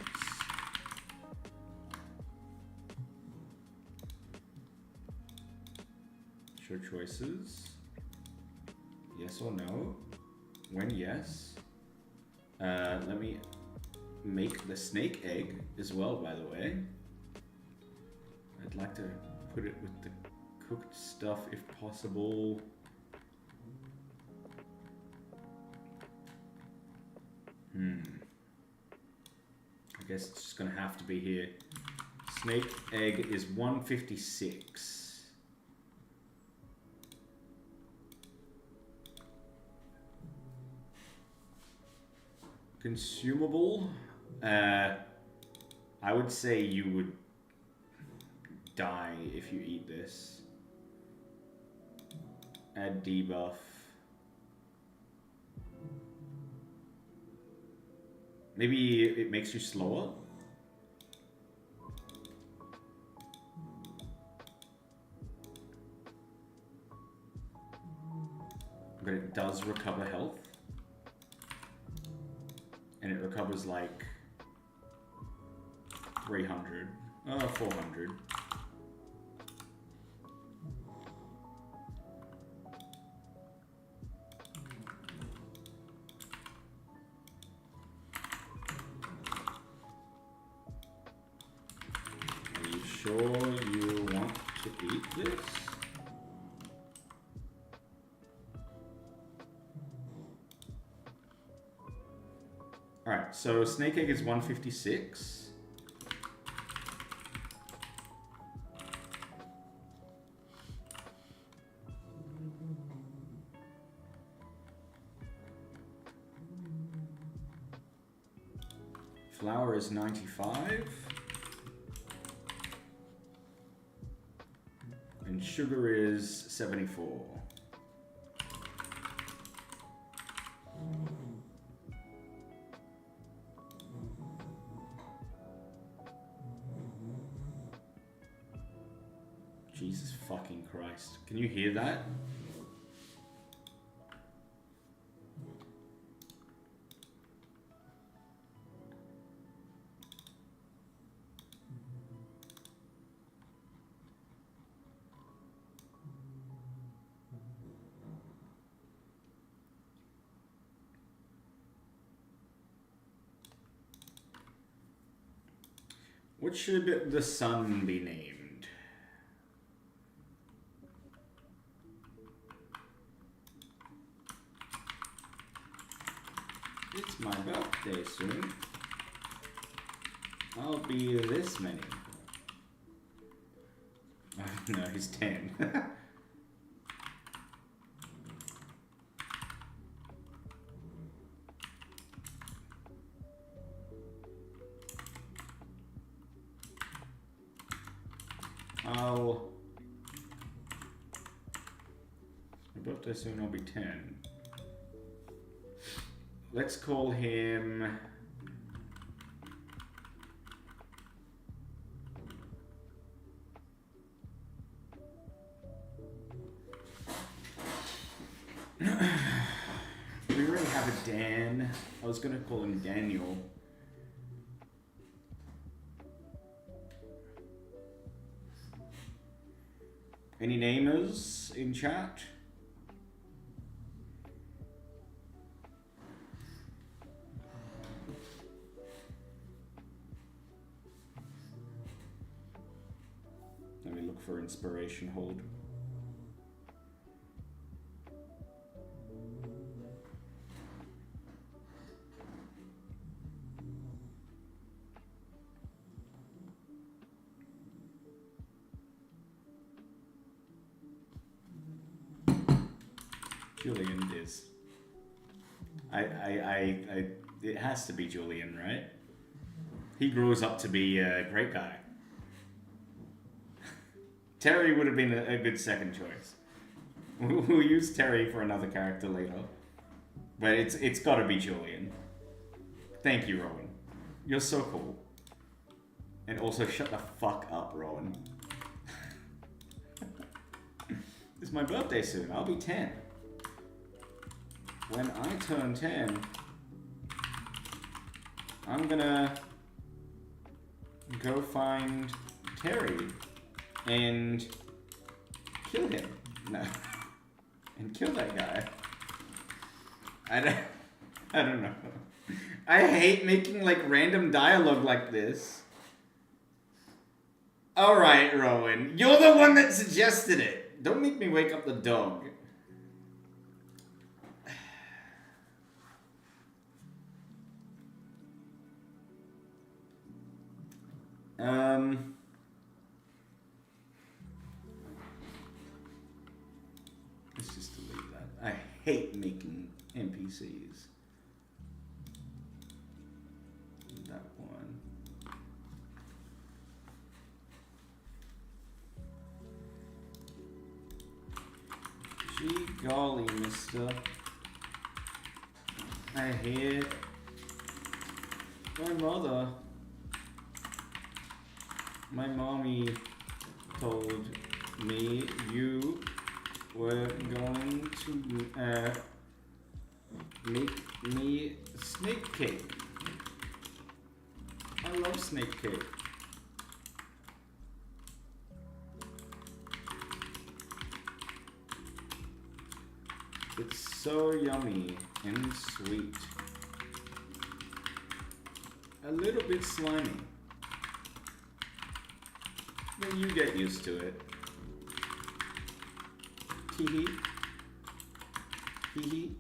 Your choices. Yes or no? When yes. Let me make the snake egg as well, by the way. I'd like to put it with the cooked stuff if possible. I guess it's just gonna have to be here. Snake egg is 156. Consumable, I would say you would die if you eat this. Add debuff. Maybe it makes you slower? But it does recover health. And it recovers like 300. 400. Are you sure you want to eat this? Alright, so snake egg is 156. Flour is 95. And sugar is 74. Jesus fucking Christ. Can you hear that? What should the sun be named? It's my birthday soon. I'll be this many. Oh, no, he's 10. My birthday soon, I'll be 10. Let's call him... Do we really have a Dan? I was gonna call him Daniel. Any namers in chat? Let me look for inspiration. Hold. Julian is. It has to be Julian, right? He grows up to be a great guy. Terry would have been a good second choice. We'll use Terry for another character later. But it's gotta be Julian. Thank you, Rowan. You're so cool. And also, shut the fuck up, Rowan. It's my birthday soon. I'll be 10. When I turn 10, I'm gonna go find Terry and kill him. No. And kill that guy. I don't know. I hate making like random dialogue like this. Alright, Rowan. You're the one that suggested it. Don't make me wake up the dog. Let's just delete that. I hate making NPCs. That one. Gee golly, mister. I hate my mother. My mommy told me you were going to make me snake cake. I love snake cake. It's so yummy and sweet. A little bit slimy. But you get used to it. Teehee. Teehee.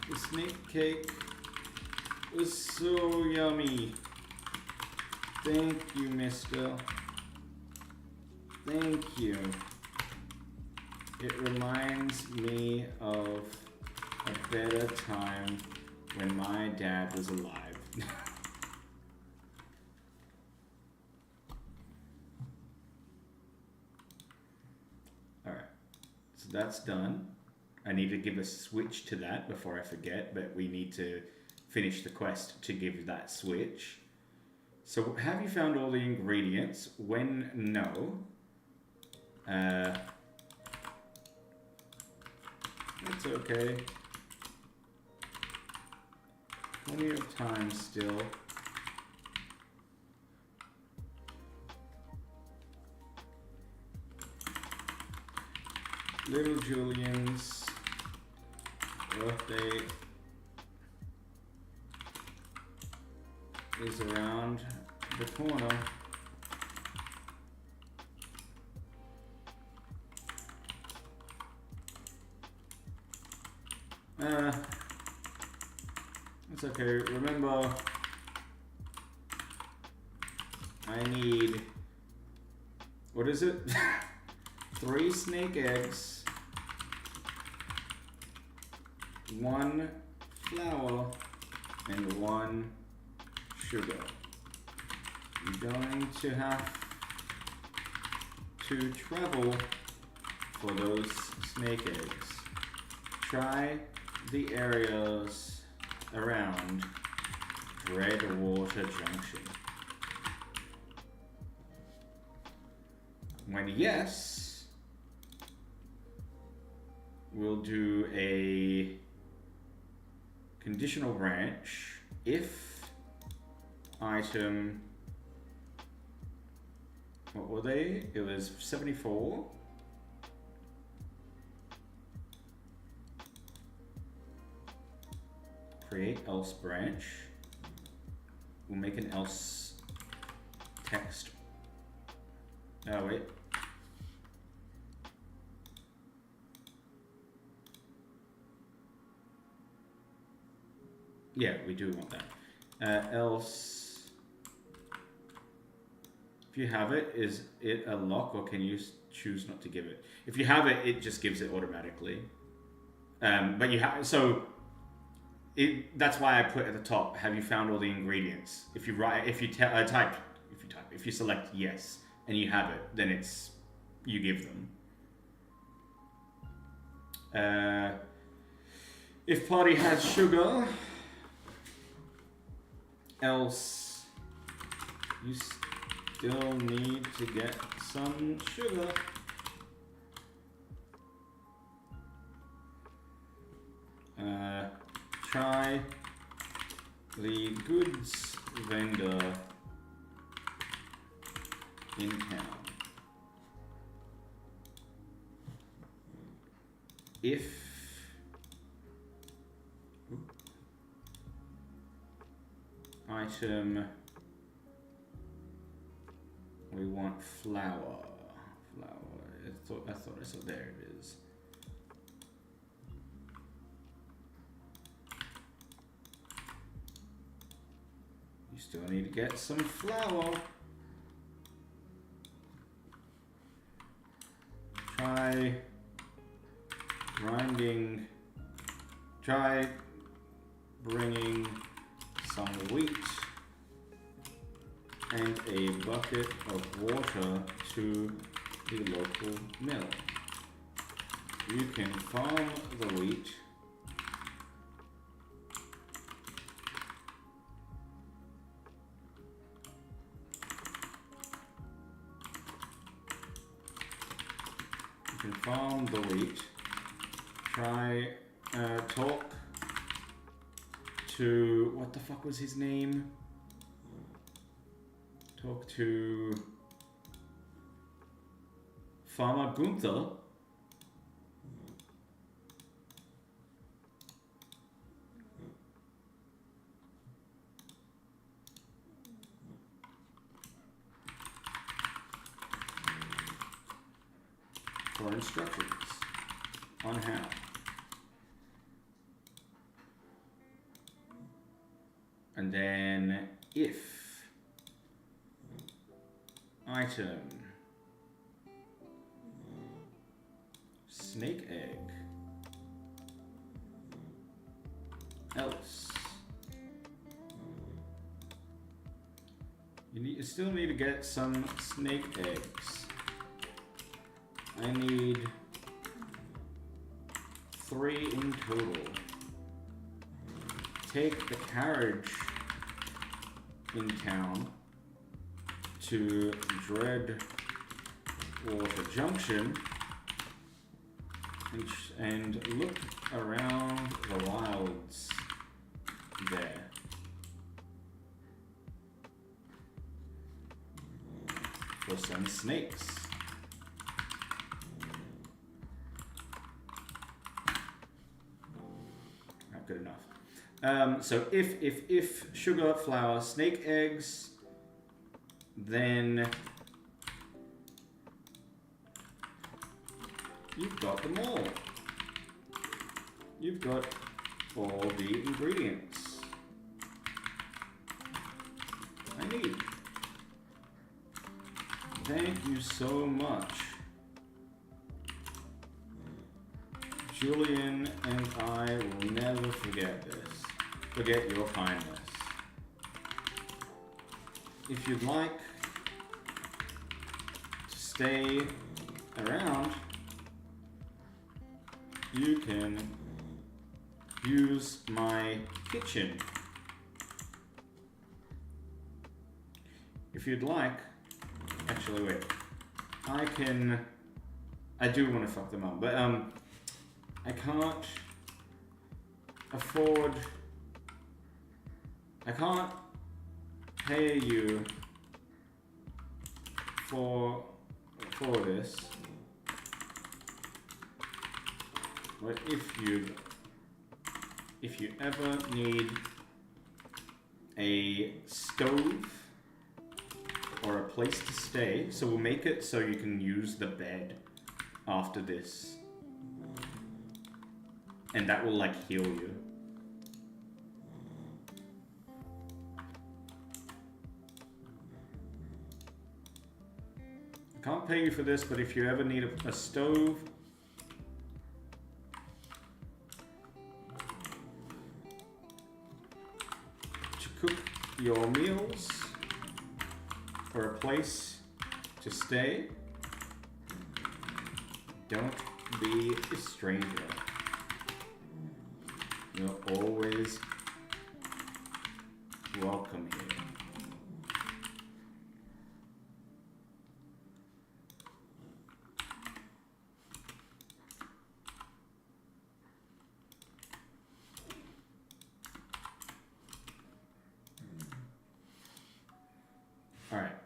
The snake cake was so yummy. Thank you, mister. Thank you. It reminds me of a better time when my dad was alive. Alright, so that's done. I need to give a switch to that before I forget, but we need to finish the quest to give that switch. So, have you found all the ingredients? When no, it's okay. Plenty of time still. Little Julian's birthday is around the corner. It's okay. Remember, I need, what is it? 3 snake eggs, 1 flour, and 1 sugar. You're going to have to travel for those snake eggs. Try the areas around Redwater Junction. When yes, we'll do a conditional branch if item, what were they? It was 74. Create else branch. We'll make an else text. Oh wait. Yeah, we do want that. Else, if you have it, is it a lock or can you choose not to give it? If you have it, it just gives it automatically. But you have, so that's why I put at the top, have you found all the ingredients? If you write, if you select yes and you have it, then it's, you give them. If party has sugar, else you still need to get some sugar. Try the goods vendor in town. If item, we want flour. I thought I saw, there it is. You still need to get some flour. Try bringing some wheat and a bucket of water to the local mill. You can farm the wheat Try talk to, what the fuck was his name? Talk to Farmer Gunther. For instructions on how. And then if item snake egg else you still need to get some snake eggs. I need 3 in total. Take the carriage in town to Dreadwater Junction and look around the wilds there. For some snakes. So if sugar, flour, snake eggs, then you've got them all. You've got all the ingredients I need. Thank you so much. Julian and I will never forget this. Forget your kindness. If you'd like to stay around, you can use my kitchen. If you'd like, actually wait, I do want to fuck them up, but I can't afford, I can't pay you for this, but if you ever need a stove or a place to stay, so we'll make it so you can use the bed after this, and that will like heal you. I can't pay you for this, but if you ever need a stove to cook your meals or a place to stay, don't be a stranger. You're always welcome here. Alright,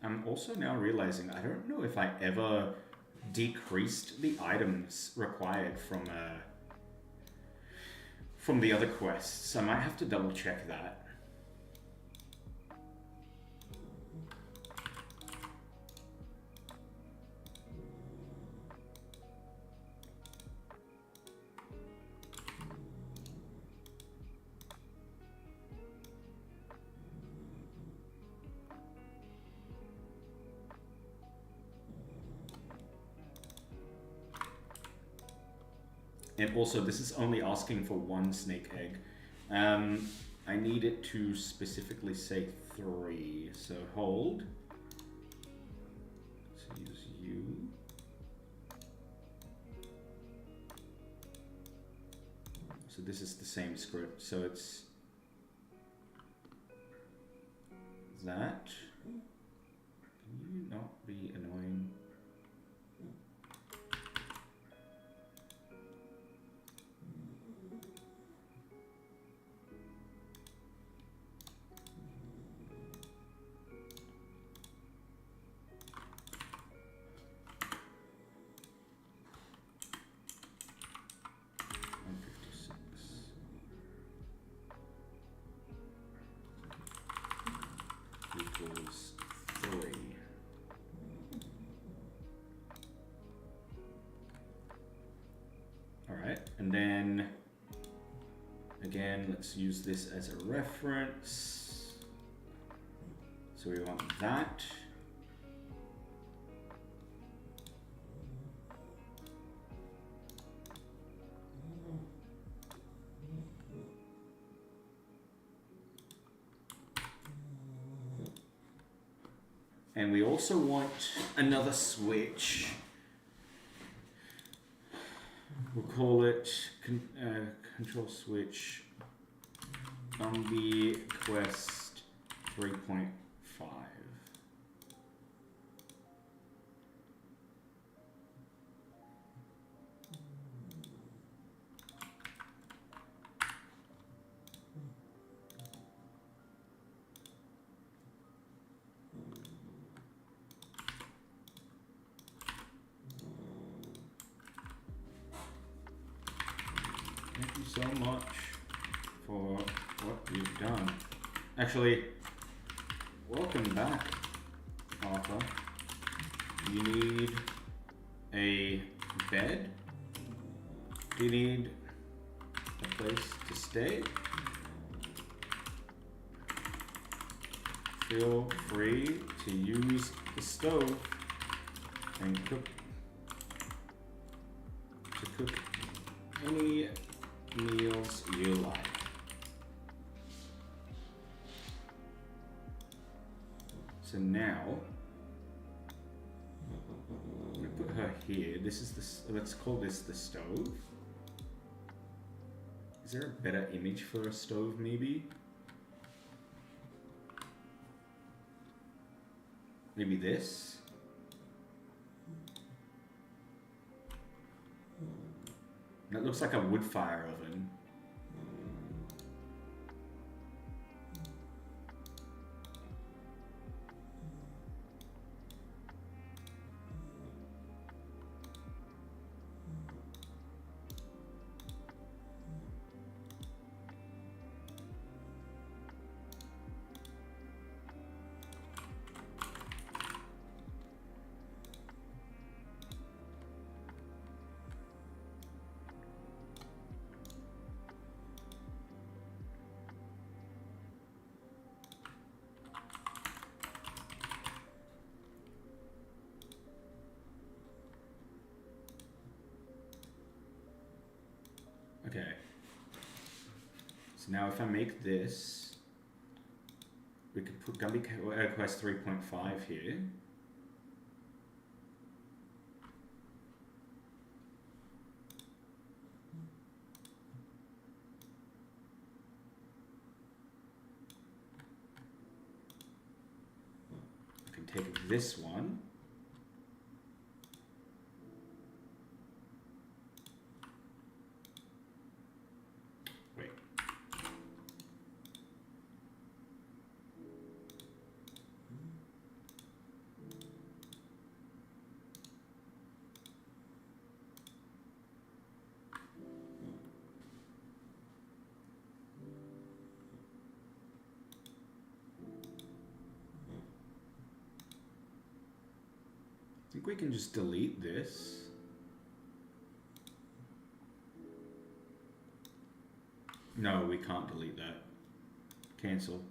I'm also now realizing I don't know if I ever decreased the items required from the other quests. I might have to double check that. And also, this is only asking for one snake egg. I need it to specifically say 3, so hold. Let's use you. So this is the same script, so it's that. Can you not be annoying? Equals 3. Alright, and then again, let's use this as a reference. So we want that. And we also want another switch. We'll call it control switch Zombie Quest 3.5. Thank you so much for what you've done. Actually, welcome back, Arthur. You need a bed? Do you need a place to stay? Feel free to use the stove and cook any meals you like. So now, I'm gonna put her here. This is the, let's call this the stove. Is there a better image for a stove maybe? Maybe this? That looks like a wood fire oven. Okay. So now if I make this, we could put Gumby Quest 3.5 here. I can take this one. I think we can just delete this. No, we can't delete that. Cancel.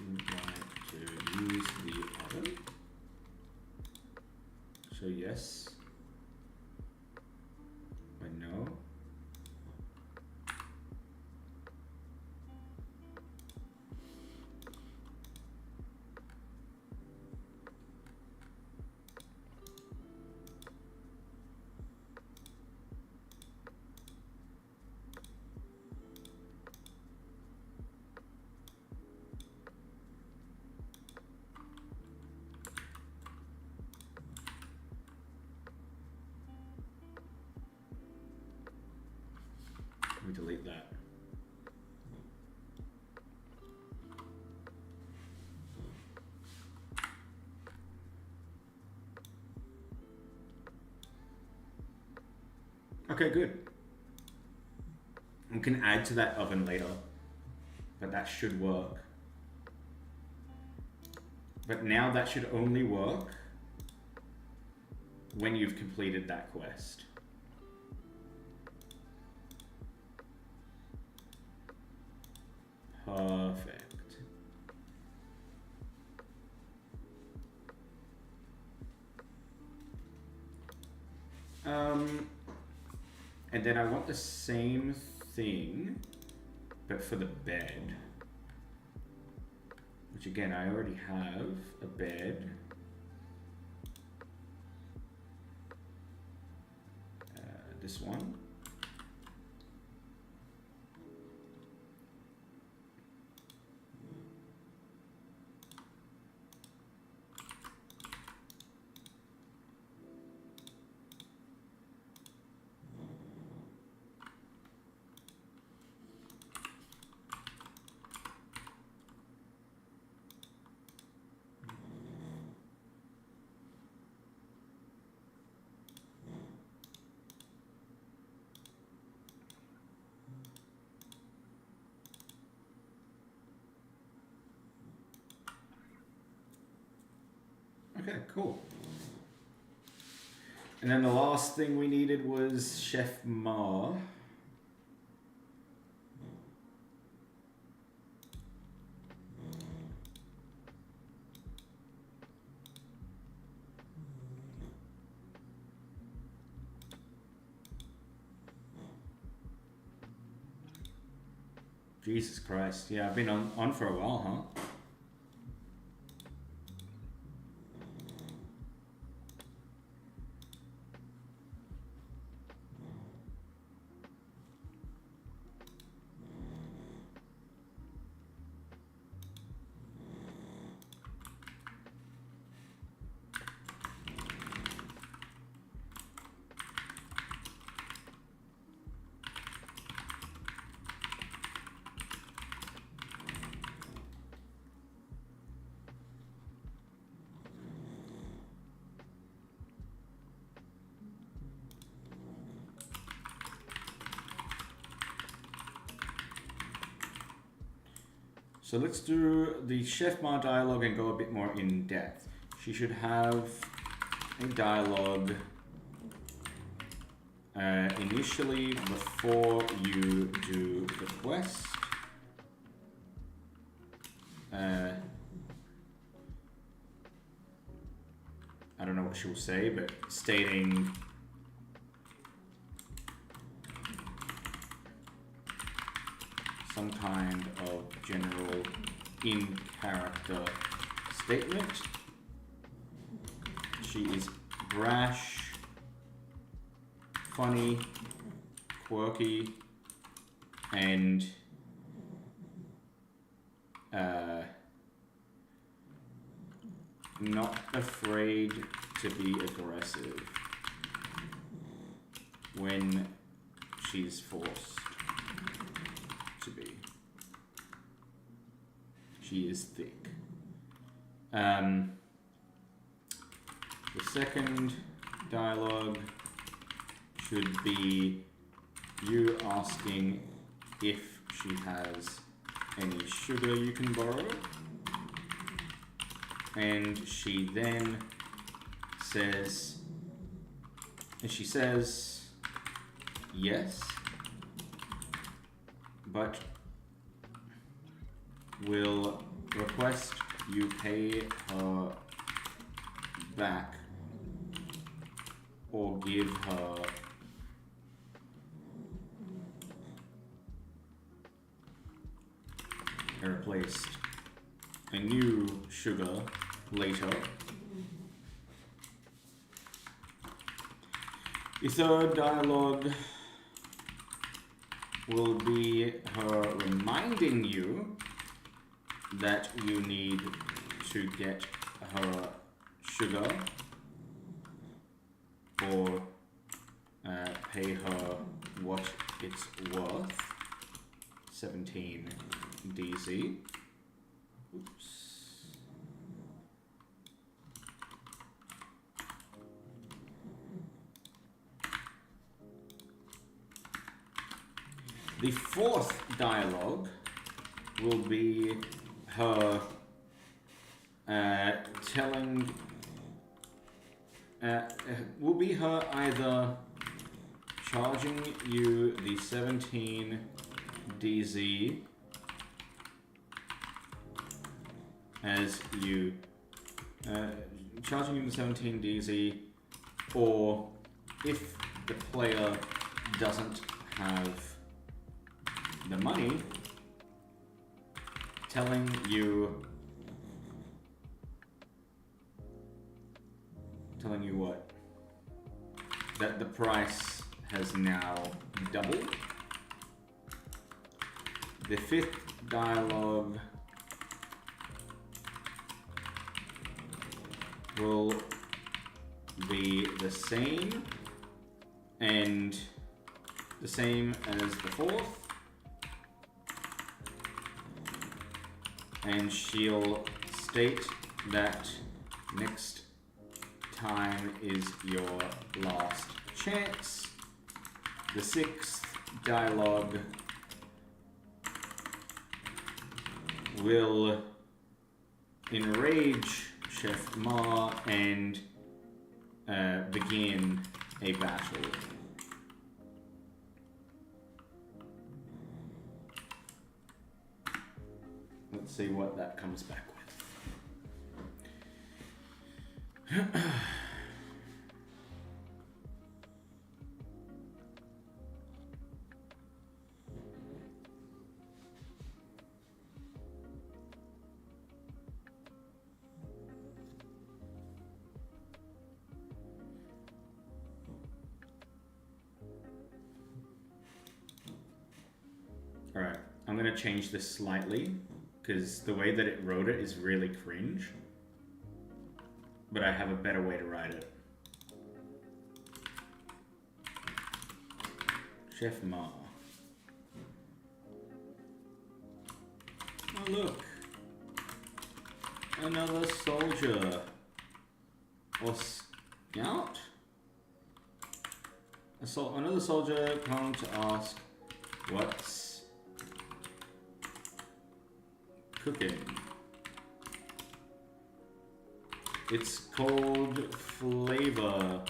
You'd like to use the oven. So yes. No. We delete that. Okay, good. We can add to that oven later, but that should work. But now that should only work when you've completed that quest. Perfect. And then I want the same thing, but for the bed. Which again, I already have a bed. This one. Okay, cool. And then the last thing we needed was Chef Ma. Jesus Christ. Yeah, I've been on for a while, huh? So let's do the Chef Ma dialogue and go a bit more in depth. She should have a dialogue initially before you do the quest. I don't know what she'll say, but stating some kind of general in-character statement. She is brash, funny, quirky, and not afraid to be aggressive when she's forced to be. She is thick. The second dialogue should be you asking if she has any sugar you can borrow, and she then says, yes, but will request you pay her back or give her replaced a new sugar later. The third dialogue will be her reminding you that you need to get her sugar or pay her what it's worth, 17 DZ. Oops. The fourth dialogue will be her telling, will be her either charging you the 17 DZ as you, charging you the 17 DZ, or if the player doesn't have the money, telling you what? That the price has now doubled. The fifth dialogue will be the same and the same as the fourth. And she'll state that next time is your last chance. The sixth dialogue will enrage Chef Ma and begin a battle. Let's see what that comes back with. Alright, I'm gonna change this slightly because the way that it wrote it is really cringe. But I have a better way to write it. Chef Ma. Oh look! Another soldier. Or scout? Another soldier come to ask what's cooking. It's called flavor,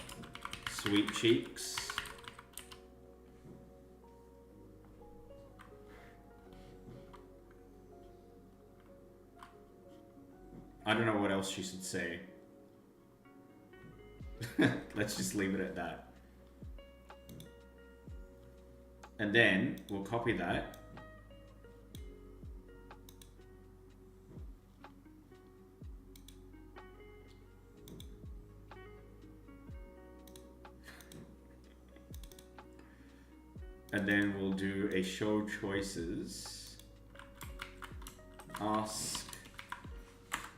sweet cheeks. I don't know what else she should say. Let's just leave it at that. And then we'll copy that. And then we'll do a show choices. Ask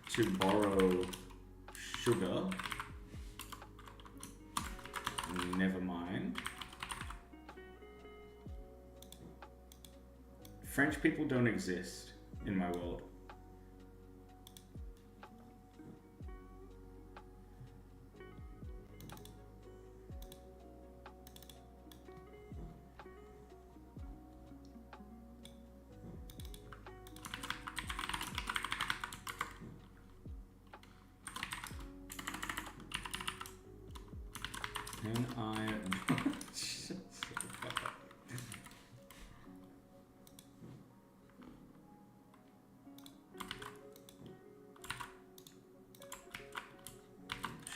to borrow sugar. Never mind. French people don't exist in my world. Can I...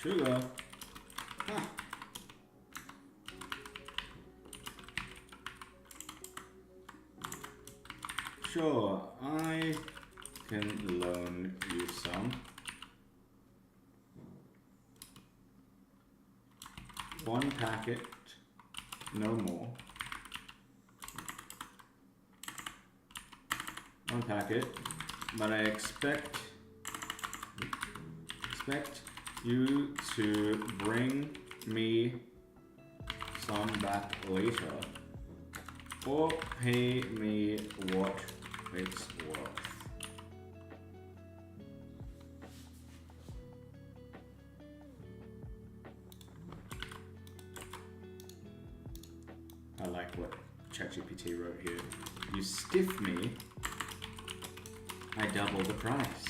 Sugar? Huh. Sure, I can loan you some. One packet, no more. One packet, but I expect you to bring me some back later, or pay me what it's worth. I like what ChatGPT wrote here. You stiff me, I double the price.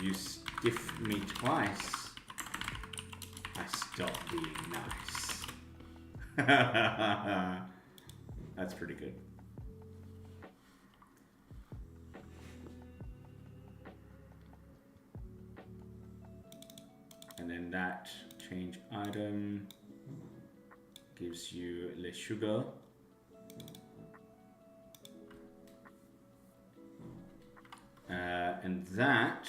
You stiff me twice, I stop being nice. That's pretty good. And then that change item gives you le sugar. And that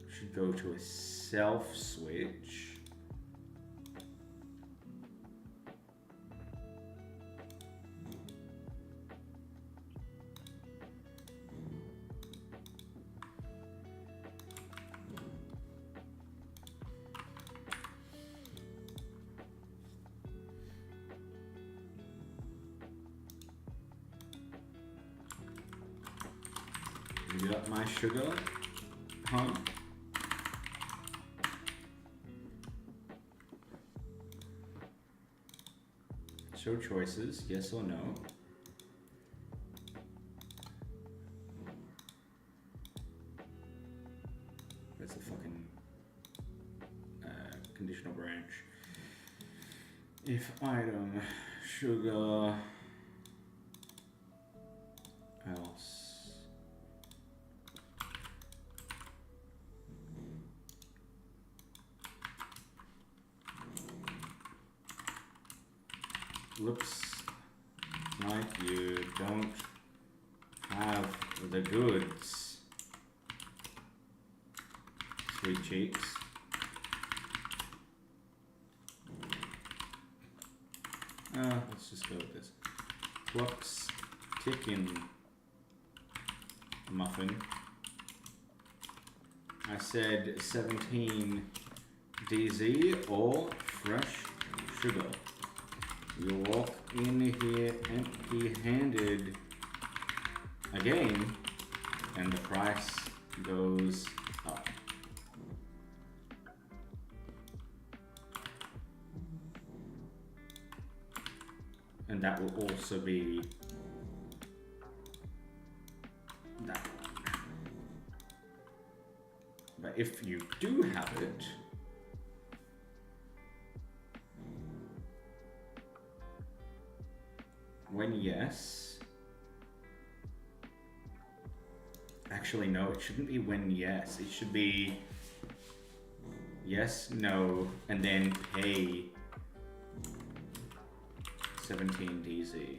should go to a self switch. You got my sugar, huh? Show choices, yes or no. conditional branch. If item, sugar, else. Looks like you don't have the goods, sweet cheeks. Let's just go with this. Clock's ticking, muffin. I said 17 DZ or fresh sugar. You walk in here empty-handed again, and the price goes up. And that will also be that one. But if you do have it, when yes, actually no, it shouldn't be when yes, it should be yes, no, and then pay 17 DZ.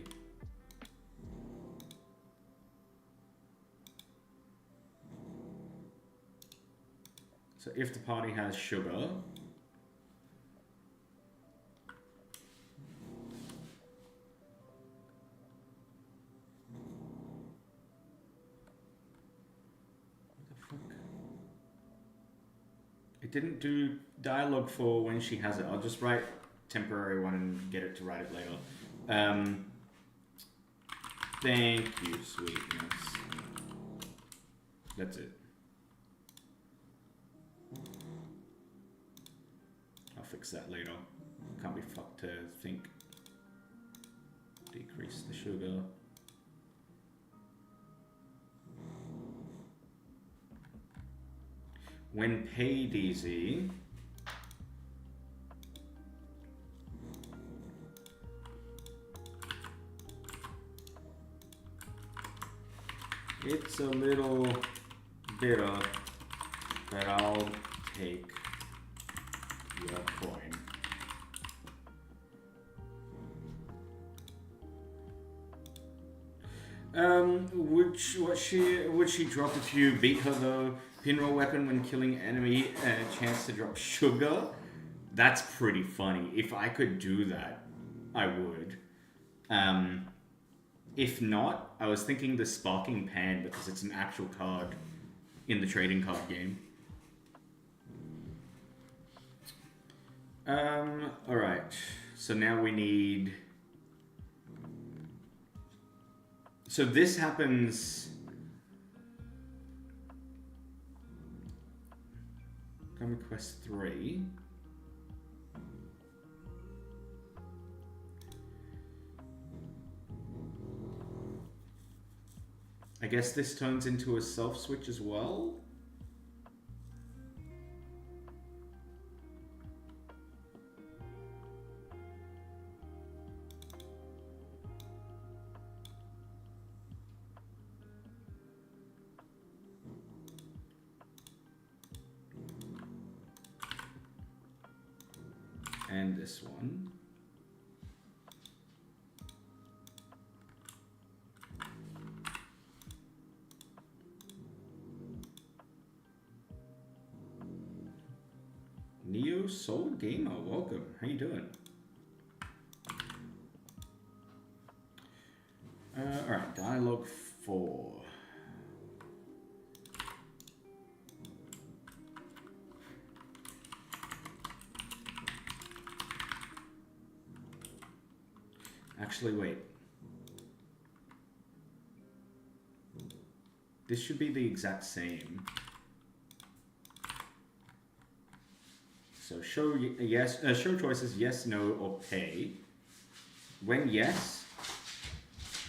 So if the party has sugar, it didn't do dialogue for when she has it. I'll just write temporary one and get it to write it later. Thank you, sweetness. That's it. I'll fix that later. Can't be fucked to think. Decrease the sugar. When pay DZ, it's a little bitter, but I'll take your coin. Would she drop if you beat her though? Pinroll weapon when killing enemy and a chance to drop sugar? That's pretty funny. If I could do that, I would. If not, I was thinking the Sparking Pan because it's an actual card in the trading card game. Alright. So now we need... So this happens... Comic Quest 3. I guess this turns into a self switch as well. And this one. Neo Soul Gamer, welcome. How you doing? Alright, dialogue 4. Actually, wait. This should be the exact same. So show yes, show choices yes, no, or pay. When yes,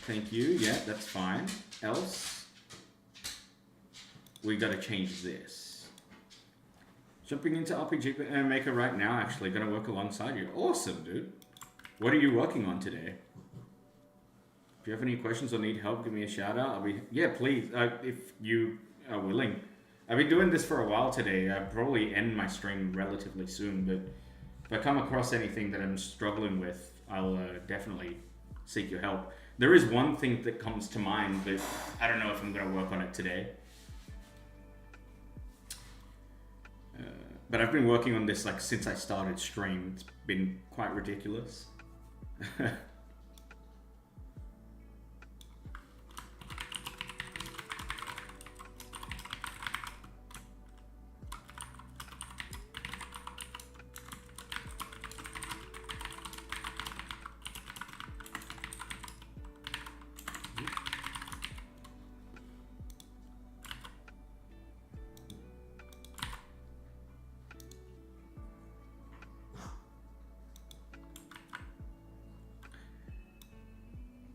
thank you. Yeah, that's fine. Else, we gotta change this. Jumping into RPG Maker right now, actually. Gonna work alongside you. Awesome, dude. What are you working on today? If you have any questions or need help, give me a shout out. I'll be... Yeah, please, if you are willing. I've been doing this for a while today. I'll probably end my stream relatively soon, but if I come across anything that I'm struggling with, I'll definitely seek your help. There is one thing that comes to mind, but I don't know if I'm gonna work on it today. But I've been working on this like since I started stream. It's been quite ridiculous.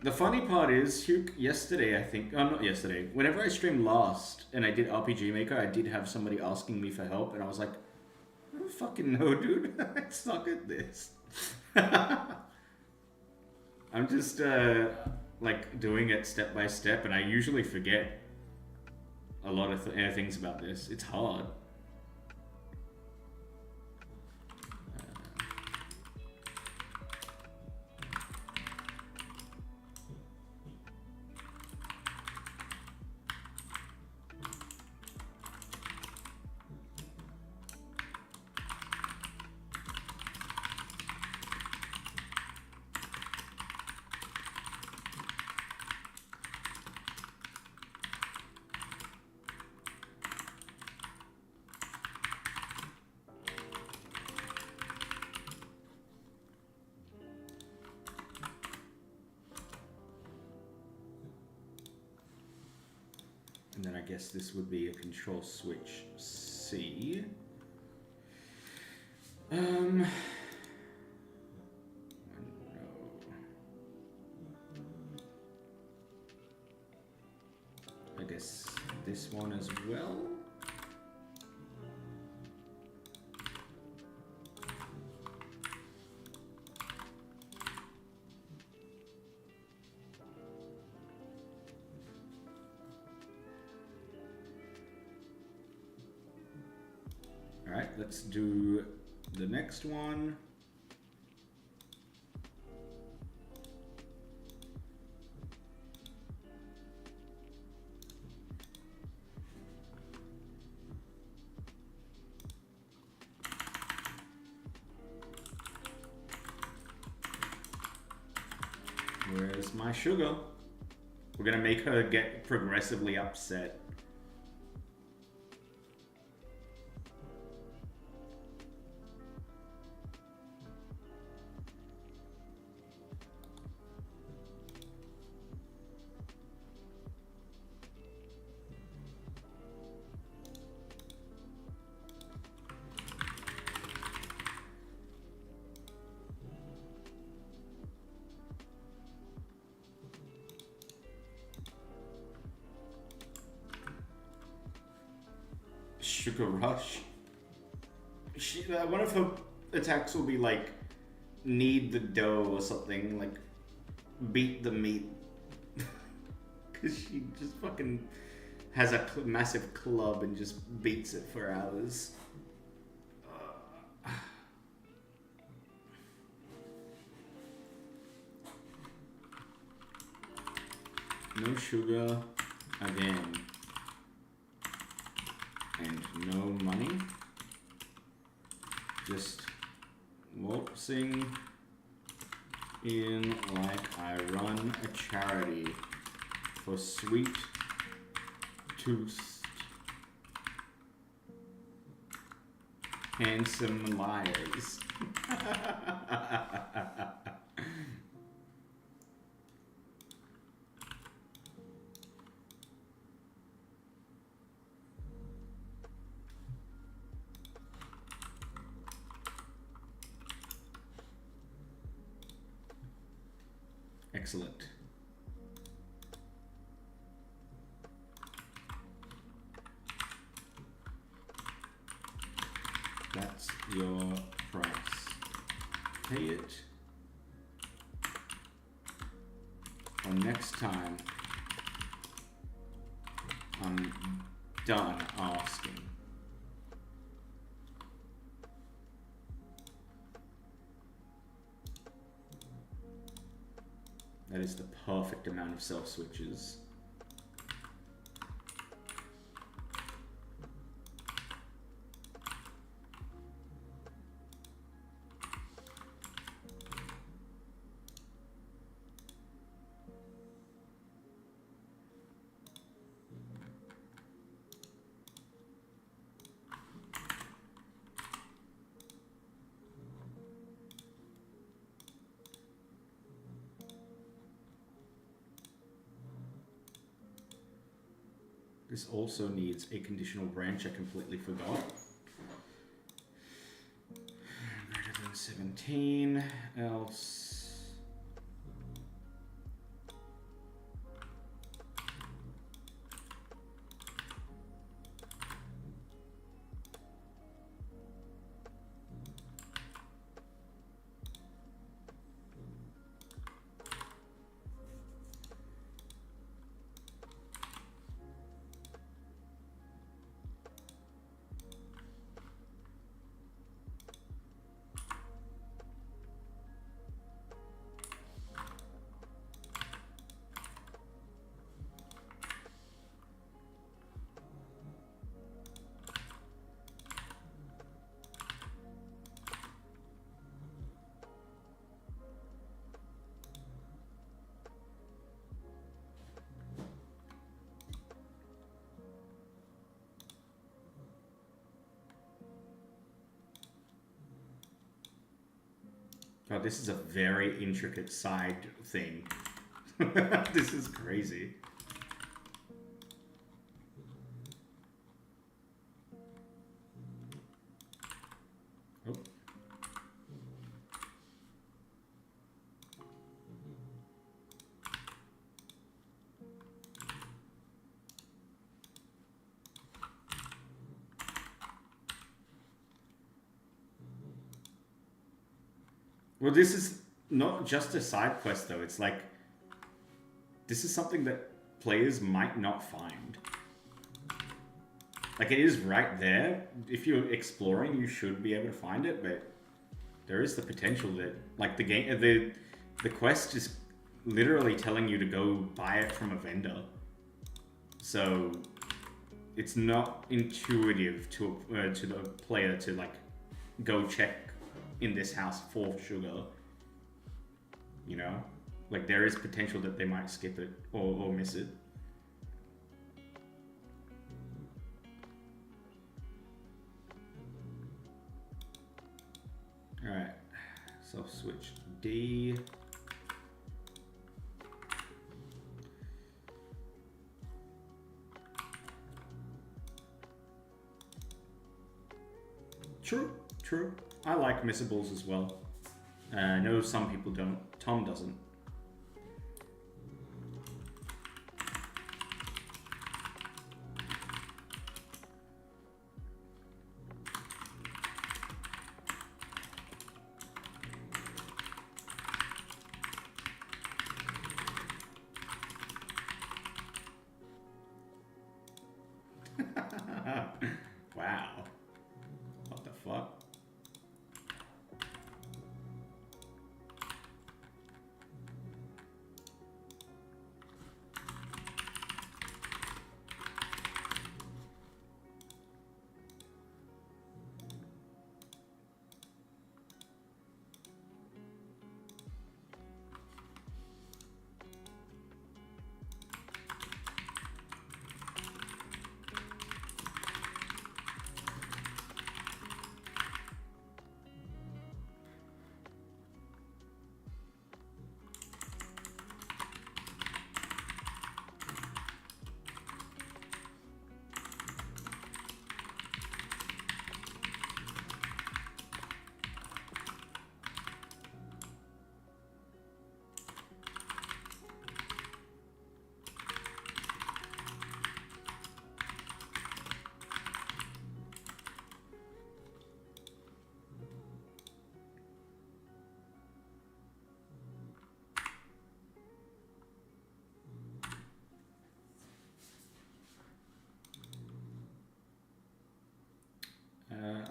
The funny part is, Hugh, yesterday, I think, not yesterday, whenever I streamed last and I did RPG Maker, I did have somebody asking me for help, and I was like, I don't fucking know, dude. I suck at this. I'm just, like, doing it step by step, and I usually forget a lot of things about this. It's hard. And then I guess this would be a control switch C. I don't know. I guess this one as well. Alright, let's do the next one. Where's my sugar? We're gonna make her get progressively upset. Sugar Rush. One of her attacks will be like, knead the dough or something, like, beat the meat. Because she just fucking has a massive club and just beats it for hours. No sugar again. And no money. Just waltzing in like I run a charity for sweet toothed handsome liars. Excellent. That's your price. Pay it. Or next time, I'm done asking. That is the perfect amount of self switches. This also needs a conditional branch, I completely forgot. Greater than 17, else... Oh, this is a very intricate side thing. This is crazy. Oh. Well, this is not just a side quest though, it's like, this is something that players might not find. Like, it is right there. If you're exploring, you should be able to find it, but there is the potential that, like, the quest is literally telling you to go buy it from a vendor. So, it's not intuitive to the player to, like, go check in this house for sugar. You know? Like, there is potential that they might skip it or miss it. Alright, self switch D. True, true. I like missables as well. I know some people don't. Tom doesn't. Wow. What the fuck?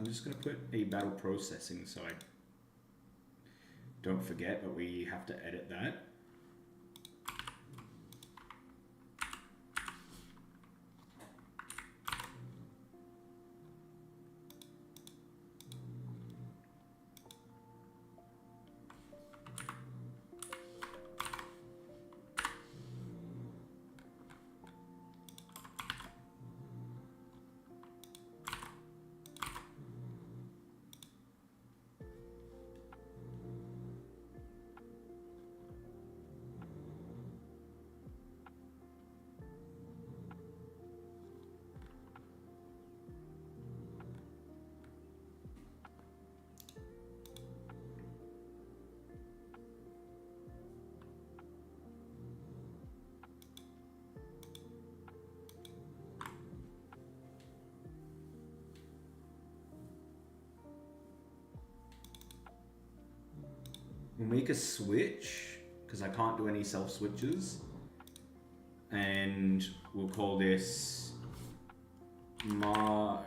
I'm just going to put a battle processing so I don't forget, but we have to edit that. We'll make a switch, because I can't do any self switches. And we'll call this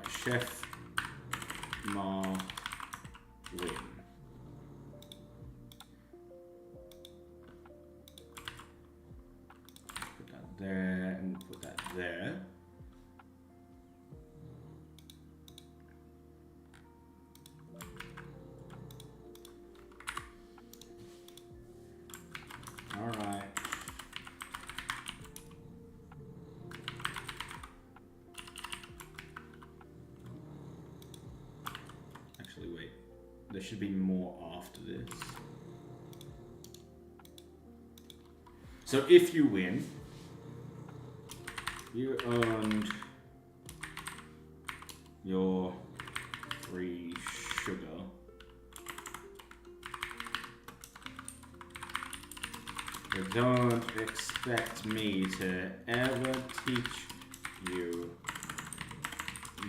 Chef Marlin. Put that there, and we'll put that there. Alright. Actually, wait. There should be more after this. So if you win, you earned your free sugar. But don't expect me to ever teach you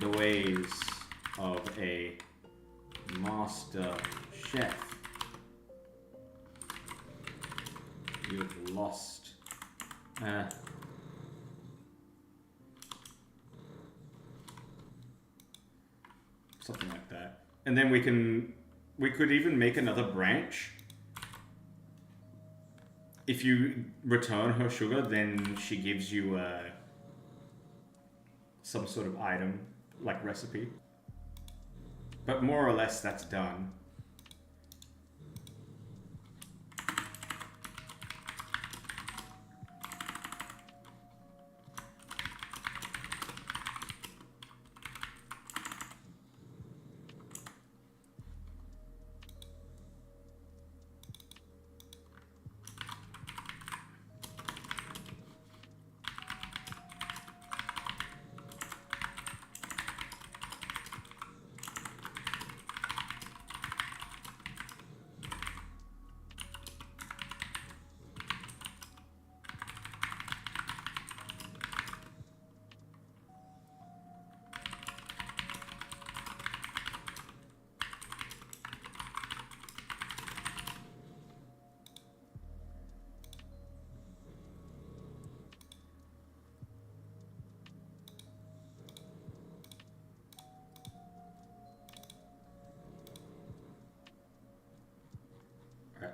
the ways of a master chef. You've lost. Something like that. And then we could even make another branch. If you return her sugar, then she gives you some sort of item, like recipe. But more or less, that's done.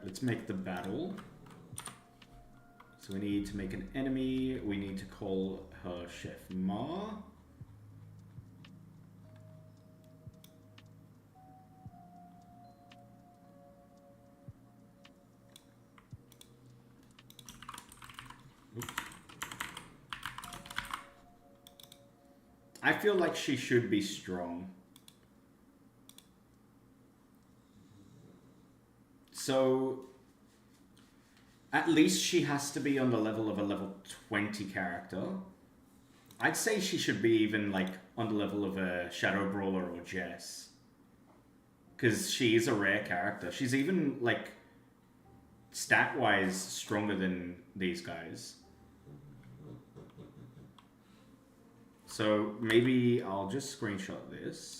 Let's make the battle. So we need to make an enemy. We need to call her Chef Ma. Oops. I feel like she should be strong. So, at least she has to be on the level of a level 20 character. I'd say she should be even like on the level of a Shadow Brawler or Jess. Because she is a rare character. She's even like stat-wise stronger than these guys. So maybe I'll just screenshot this.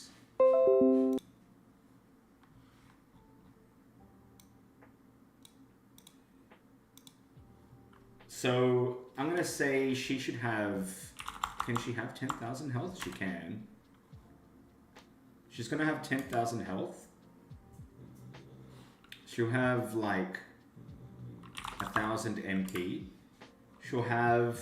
So I'm gonna say she should have, can she have 10,000 health? She can. She's gonna have 10,000 health. She'll have like 1,000 MP. She'll have...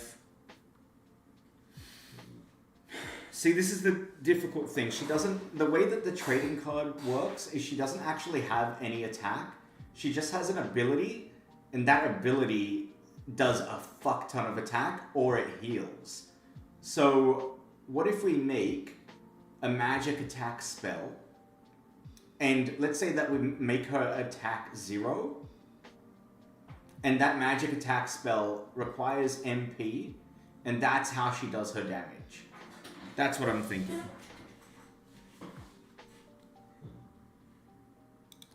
See, this is the difficult thing. She doesn't... The way that the trading card works is she doesn't actually have any attack. She just has an ability, and that ability does a fuck ton of attack, or it heals. So, what if we make a magic attack spell, and let's say that we make her attack 0, and that magic attack spell requires MP, and that's how she does her damage. That's what I'm thinking.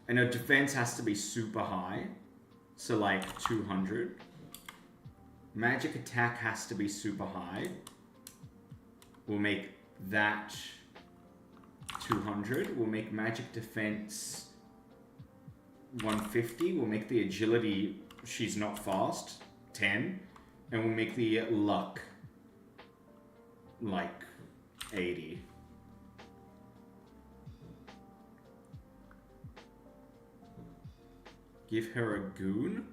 And her defense has to be super high, so like 200. Magic attack has to be super high. We'll make that 200. We'll make magic defense 150. We'll make the agility, she's not fast, 10. And we'll make the luck like 80. Give her a goon?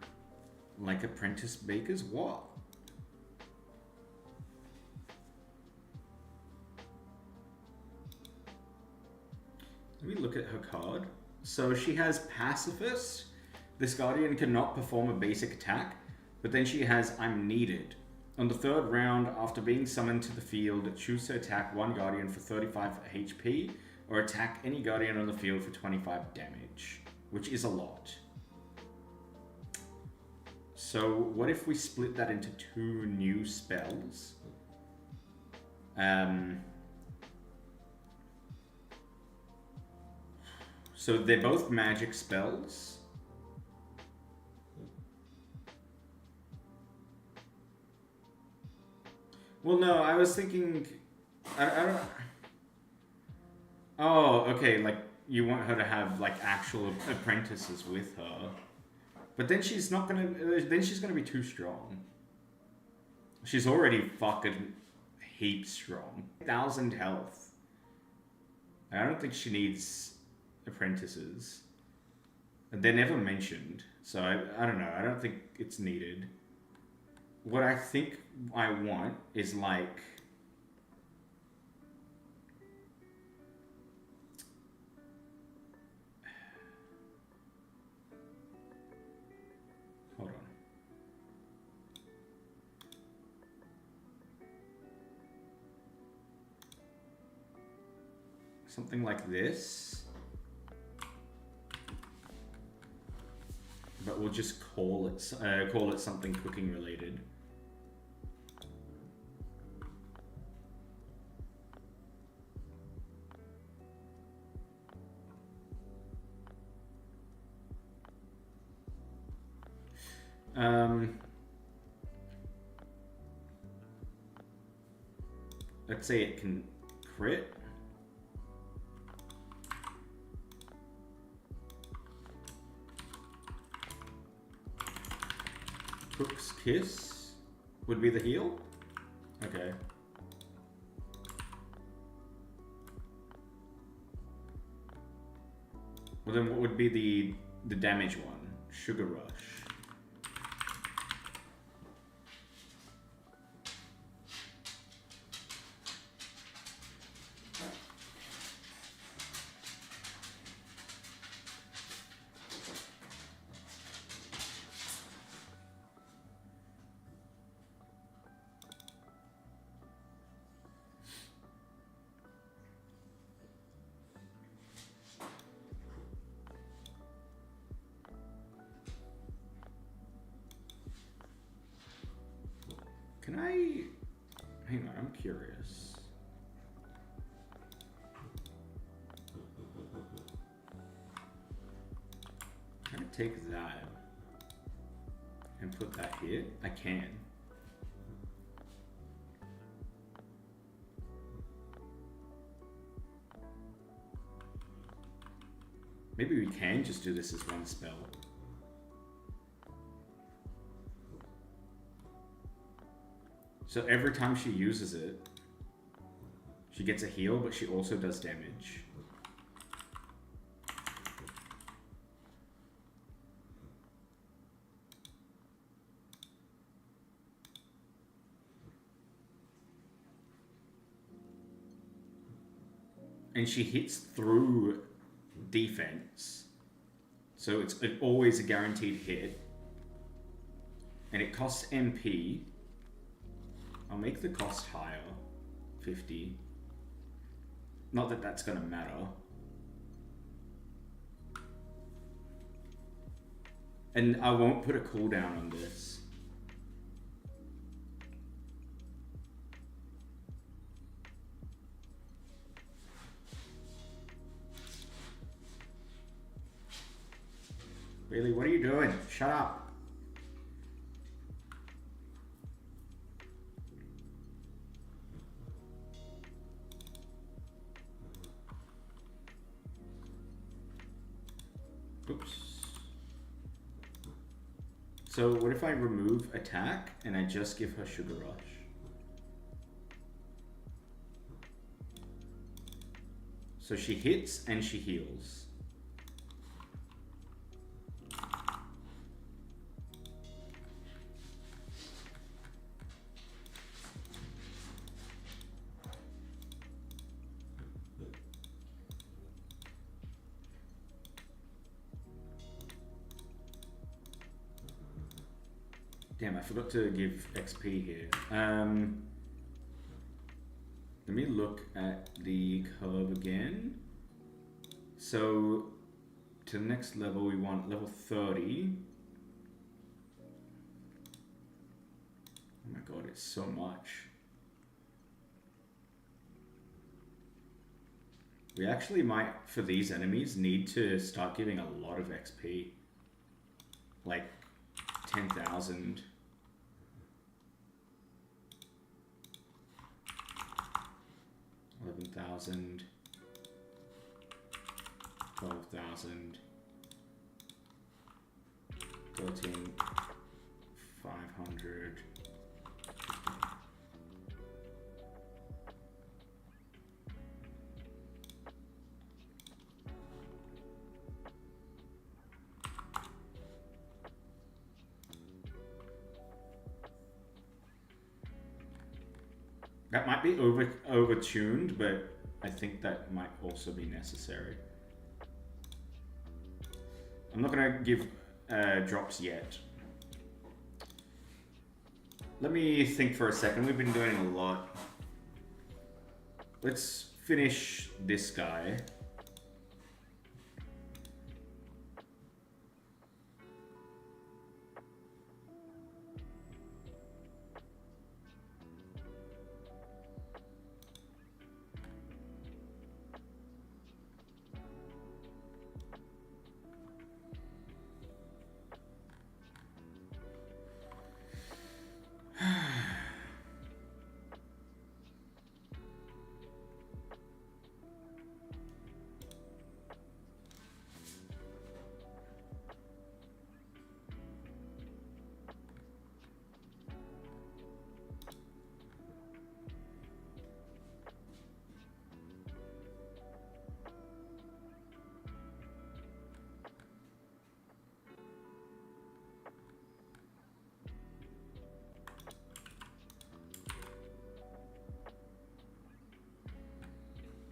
Like Apprentice Bakers? What? Let me look at her card. So she has Pacifist. This Guardian cannot perform a basic attack, but then she has I'm Needed. On the 3rd round, after being summoned to the field, choose to attack one Guardian for 35 HP, or attack any Guardian on the field for 25 damage, which is a lot. So what if we split that into 2 new spells? So they're both magic spells. Well, no, I was thinking... I don't... Oh, okay, like, you want her to have, like, actual apprentices with her. But then she's not gonna... Then she's gonna be too strong. She's already fucking heap strong. 1,000 health. I don't think she needs apprentices. They're never mentioned. So, I don't know. I don't think it's needed. What I think I want is like... Hold on. Something like this. But we'll just call it something cooking related. Let's say it can crit. Cook's Kiss would be the heal? Okay. Well then what would be the damage one? Sugar Rush. Can I... Hang on, I'm curious. Can I take that and put that here? I can. Maybe we can just do this as one spell. So every time she uses it, she gets a heal, but she also does damage. and she hits through defense. So it's always a guaranteed hit. And it costs MP. I'll make the cost higher. 50. Not that that's gonna matter. And I won't put a cooldown on this. Really, what are you doing? Shut up. Oops. So what if I remove attack and I just give her Sugar Rush? So she hits and she heals. Damn, I forgot to give XP here. Let me look at the curve again. So, to the next level, we want level 30. Oh my god, it's so much. We actually might, for these enemies, need to start giving a lot of XP. Like 10,000. 11,000. 12,000. 13,500. That might be over-tuned, but I think that might also be necessary. I'm not gonna give drops yet. Let me think for a second. We've been doing a lot. Let's finish this guy.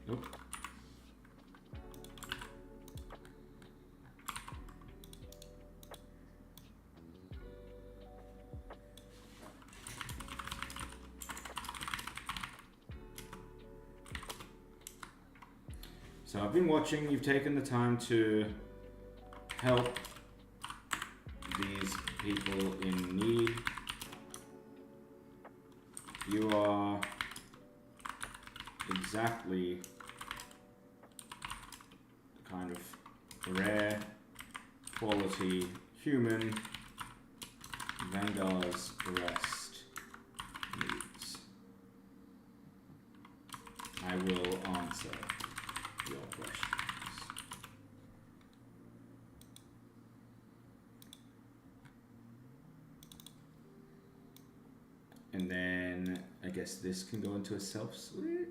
Nope. So I've been watching, you've taken the time to help these people in need. You are exactly the kind of rare quality human Vanguard's rest needs. I will answer your questions. And then I guess this can go into a self switch.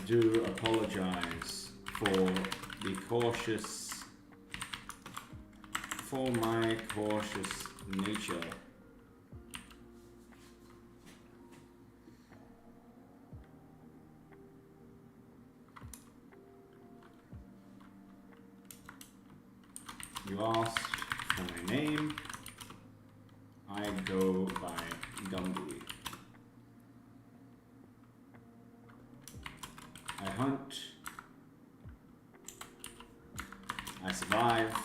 do apologize for my cautious nature. You asked for my name. I go by Gumby. I hunt. I survive.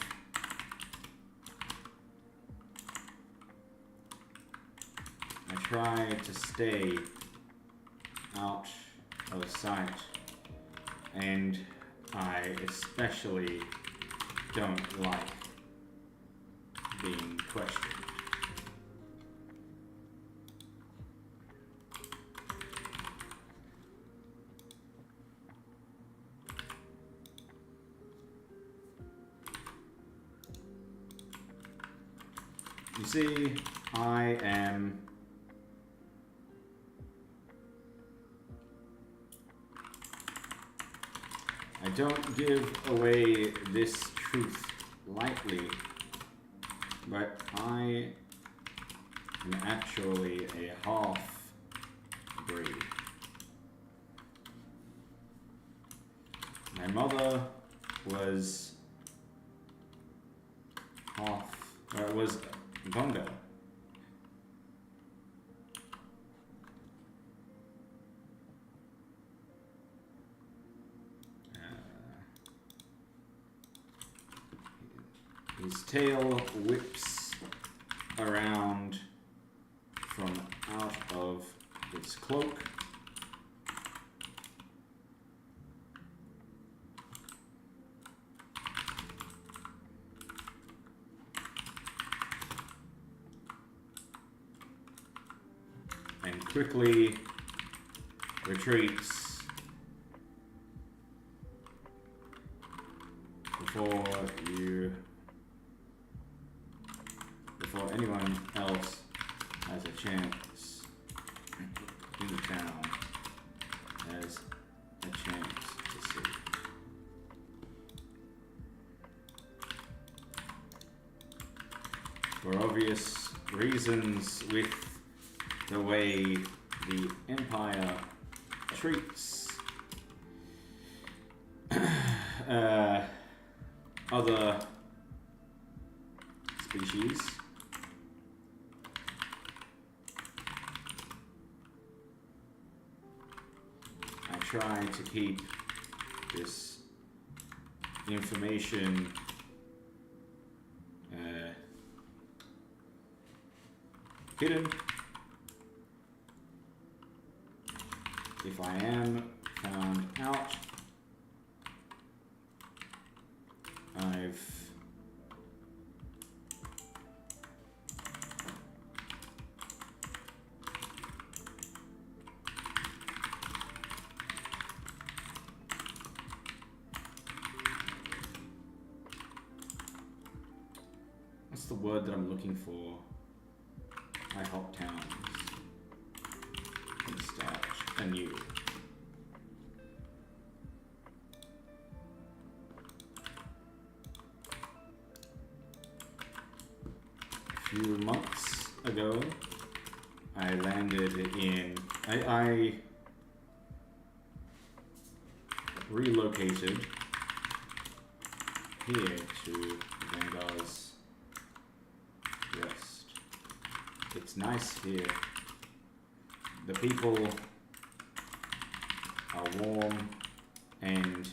I try to stay out of sight, and I especially don't like being questioned. You see, I don't give away this truth lightly, but I am actually a half-breed. My mother was was Bongo. His tail whips around from out of its cloak. And quickly retreats before anyone else has a chance in the town has a chance to see. For obvious reasons, with the way the Empire treats other species, I try to keep this information hidden. If I am found out, what's the word that I'm looking for? I hop towns and start anew. A few months ago, I landed in. I relocated here to Vangar's Rest. It's nice here. The people are warm, and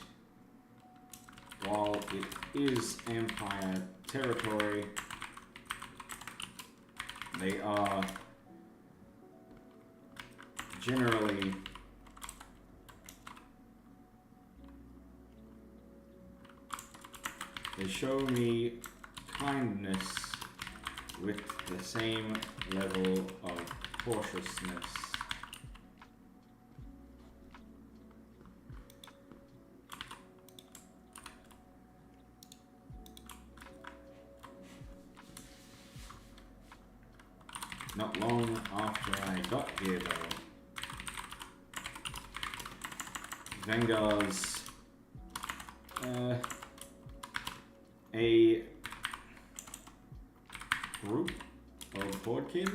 while it is Empire territory, they are generally they show me kindness with the same level of cautiousness. Not long after I got here, though, Vengars, a group of Hordkin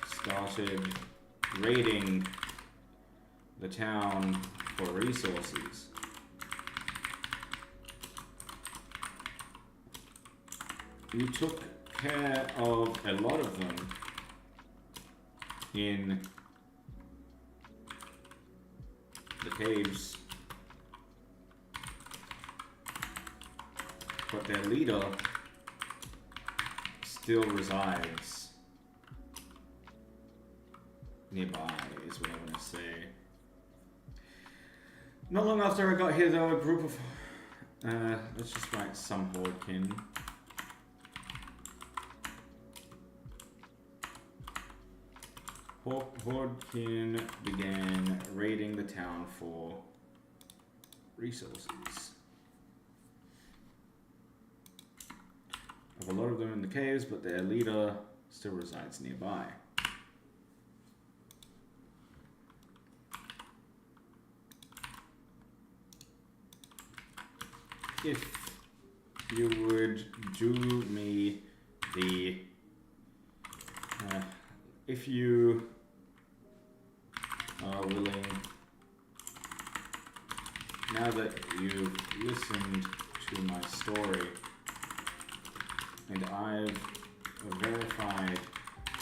started raiding the town for resources. You took care of a lot of them in the caves, but their leader still resides nearby, is what I want to say. Not long after I got here, though, a group of let's just write some Hordkin. Hordkin began raiding the town for resources. Of a lot of them in the caves, but their leader still resides nearby. If you would do me the... if you are willing, now that you've listened to my story and I've verified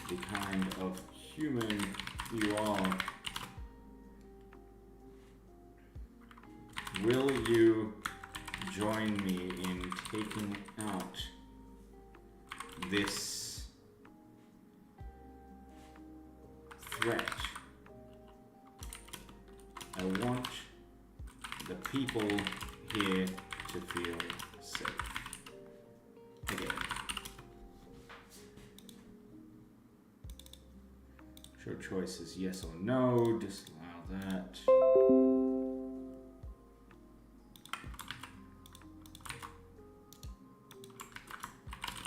the kind of human you are, will you join me in taking out this threat? I want the people here to feel safe. Again. Show choices yes or no, disallow that.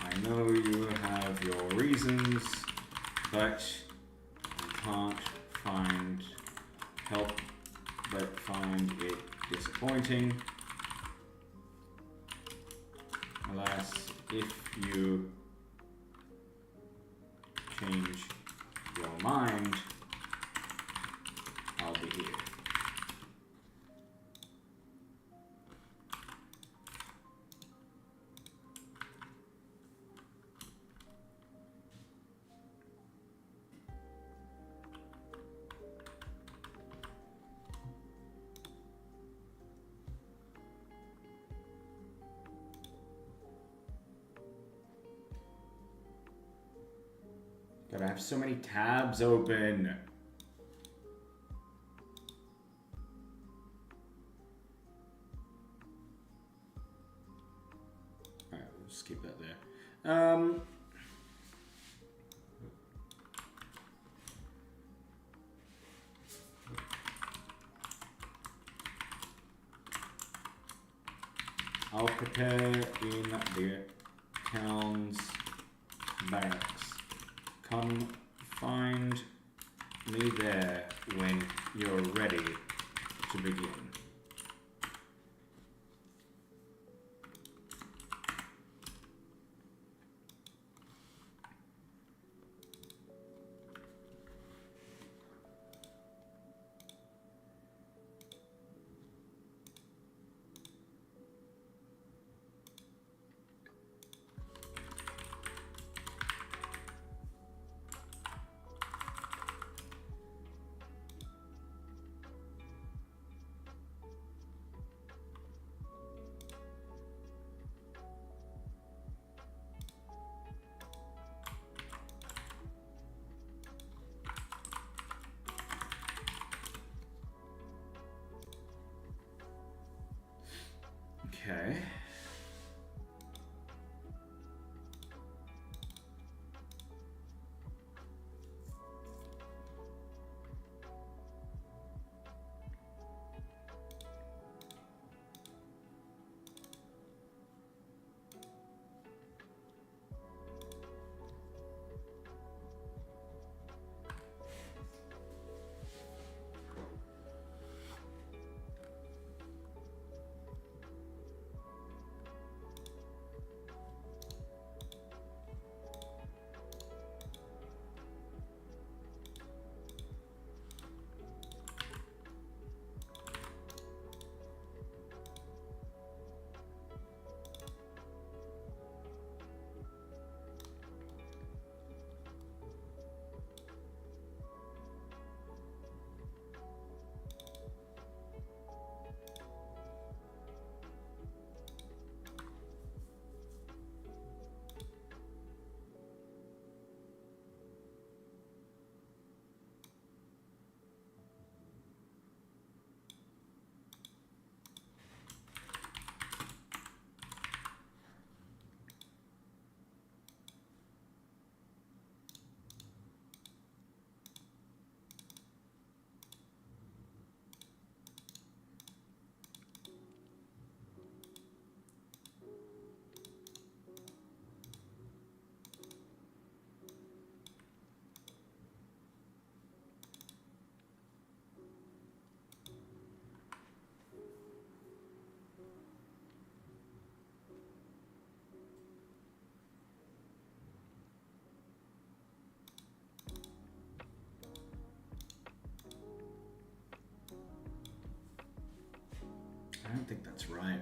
I know you have your reasons, but I can't help but find it disappointing. Alas, if you change your mind, I'll be here. God, I have so many tabs open. Alright, we'll just keep that there. I'll prepare in the town's barracks. Come find me there when you're ready to begin. Okay. I don't think that's right.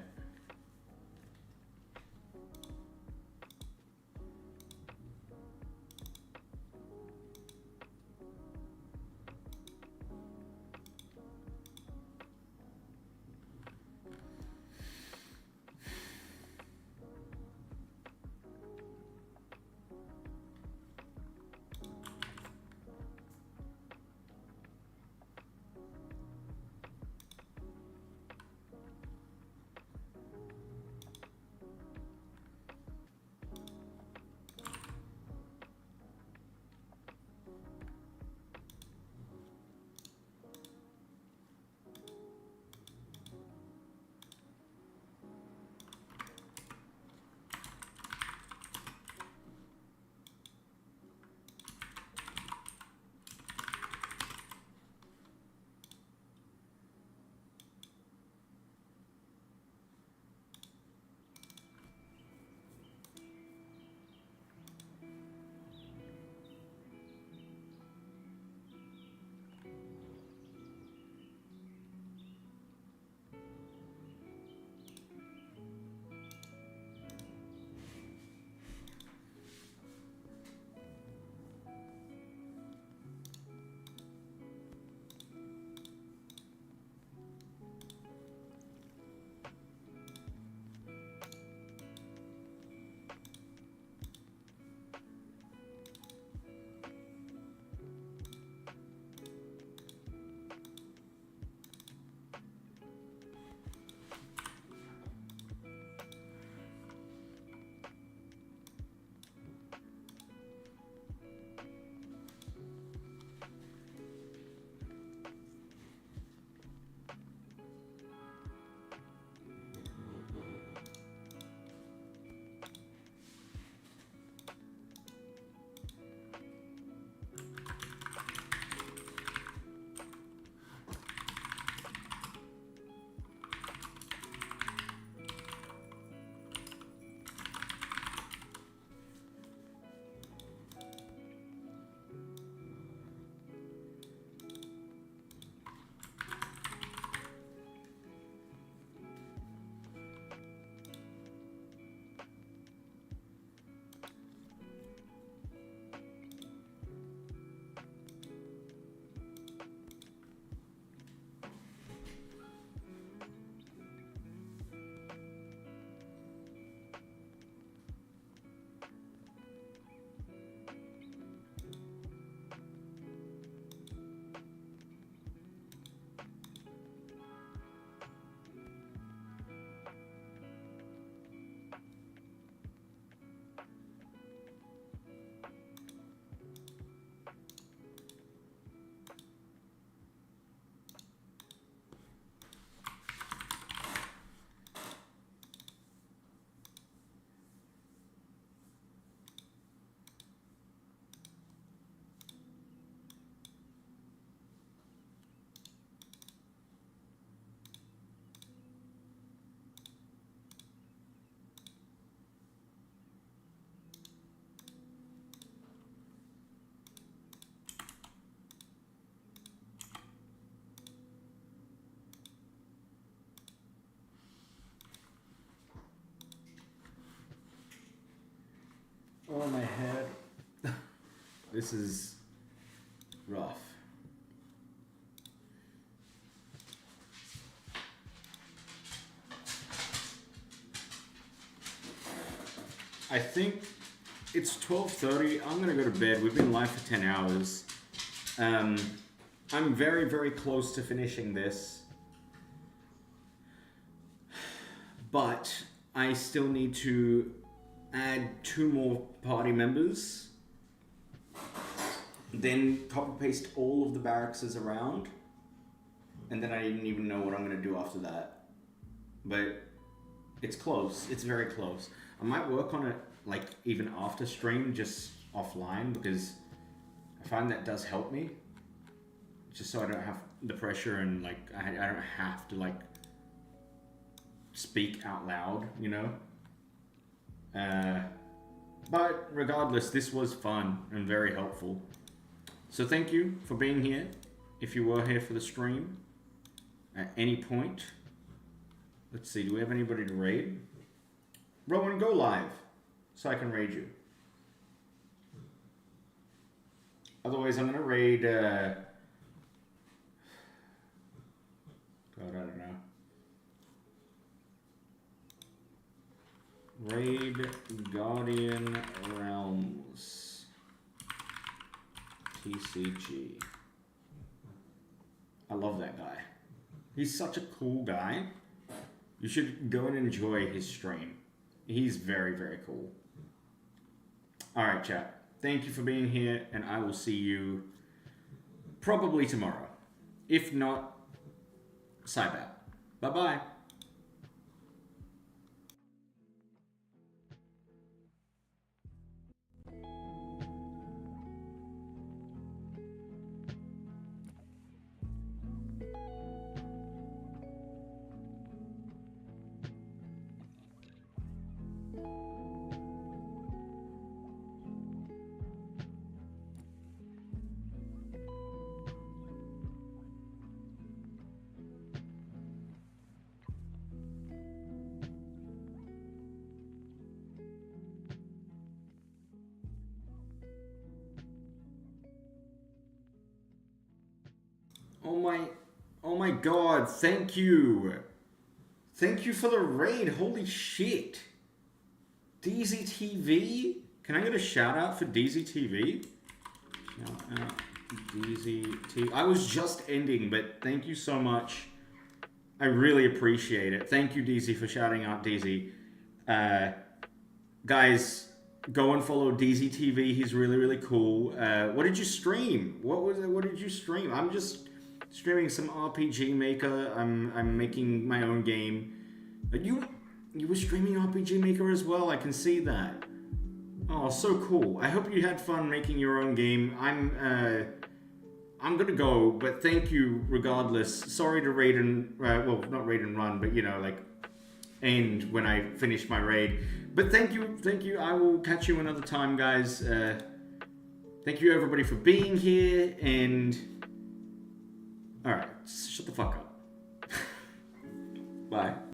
Oh, my head. This is rough. I think it's 12:30. I'm gonna go to bed. We've been live for 10 hours. I'm very, very close to finishing this. But I still need to add 2 more party members. Then copy paste all of the barracks around. And then I didn't even know what I'm gonna do after that. But it's close. It's very close. I might work on it like even after stream, just offline, because I find that does help me. Just so I don't have the pressure and like I don't have to like speak out loud, you know? But regardless, this was fun and very helpful. So thank you for being here. If you were here for the stream at any point, Let's see, do we have anybody to raid? Rowan, go live so I can raid you. Otherwise, I'm gonna raid, God, I don't know. Raid Guardian Realms. TCG. I love that guy. He's such a cool guy. You should go and enjoy his stream. He's very, very cool. Alright, chat. Thank you for being here, and I will see you probably tomorrow. If not, Cybat. Bye-bye. Oh my god, thank you. Thank you for the raid, holy shit. DZTV? Can I get a shout out for DZTV? Shout out DZTV. I was just ending, but thank you so much. I really appreciate it. Thank you, DZ, for shouting out DZ. Guys, go and follow DZTV. He's really, really cool. What did you stream? What did you stream? I'm just streaming some RPG Maker. I'm making my own game. You were streaming RPG Maker as well. I can see that. Oh, so cool. I hope you had fun making your own game. I'm gonna go, but thank you regardless. Sorry to raid and well, not raid and run, but you know, like end when I finish my raid. But thank you. I will catch you another time, guys. Thank you everybody for being here, and all right, shut the fuck up. Bye.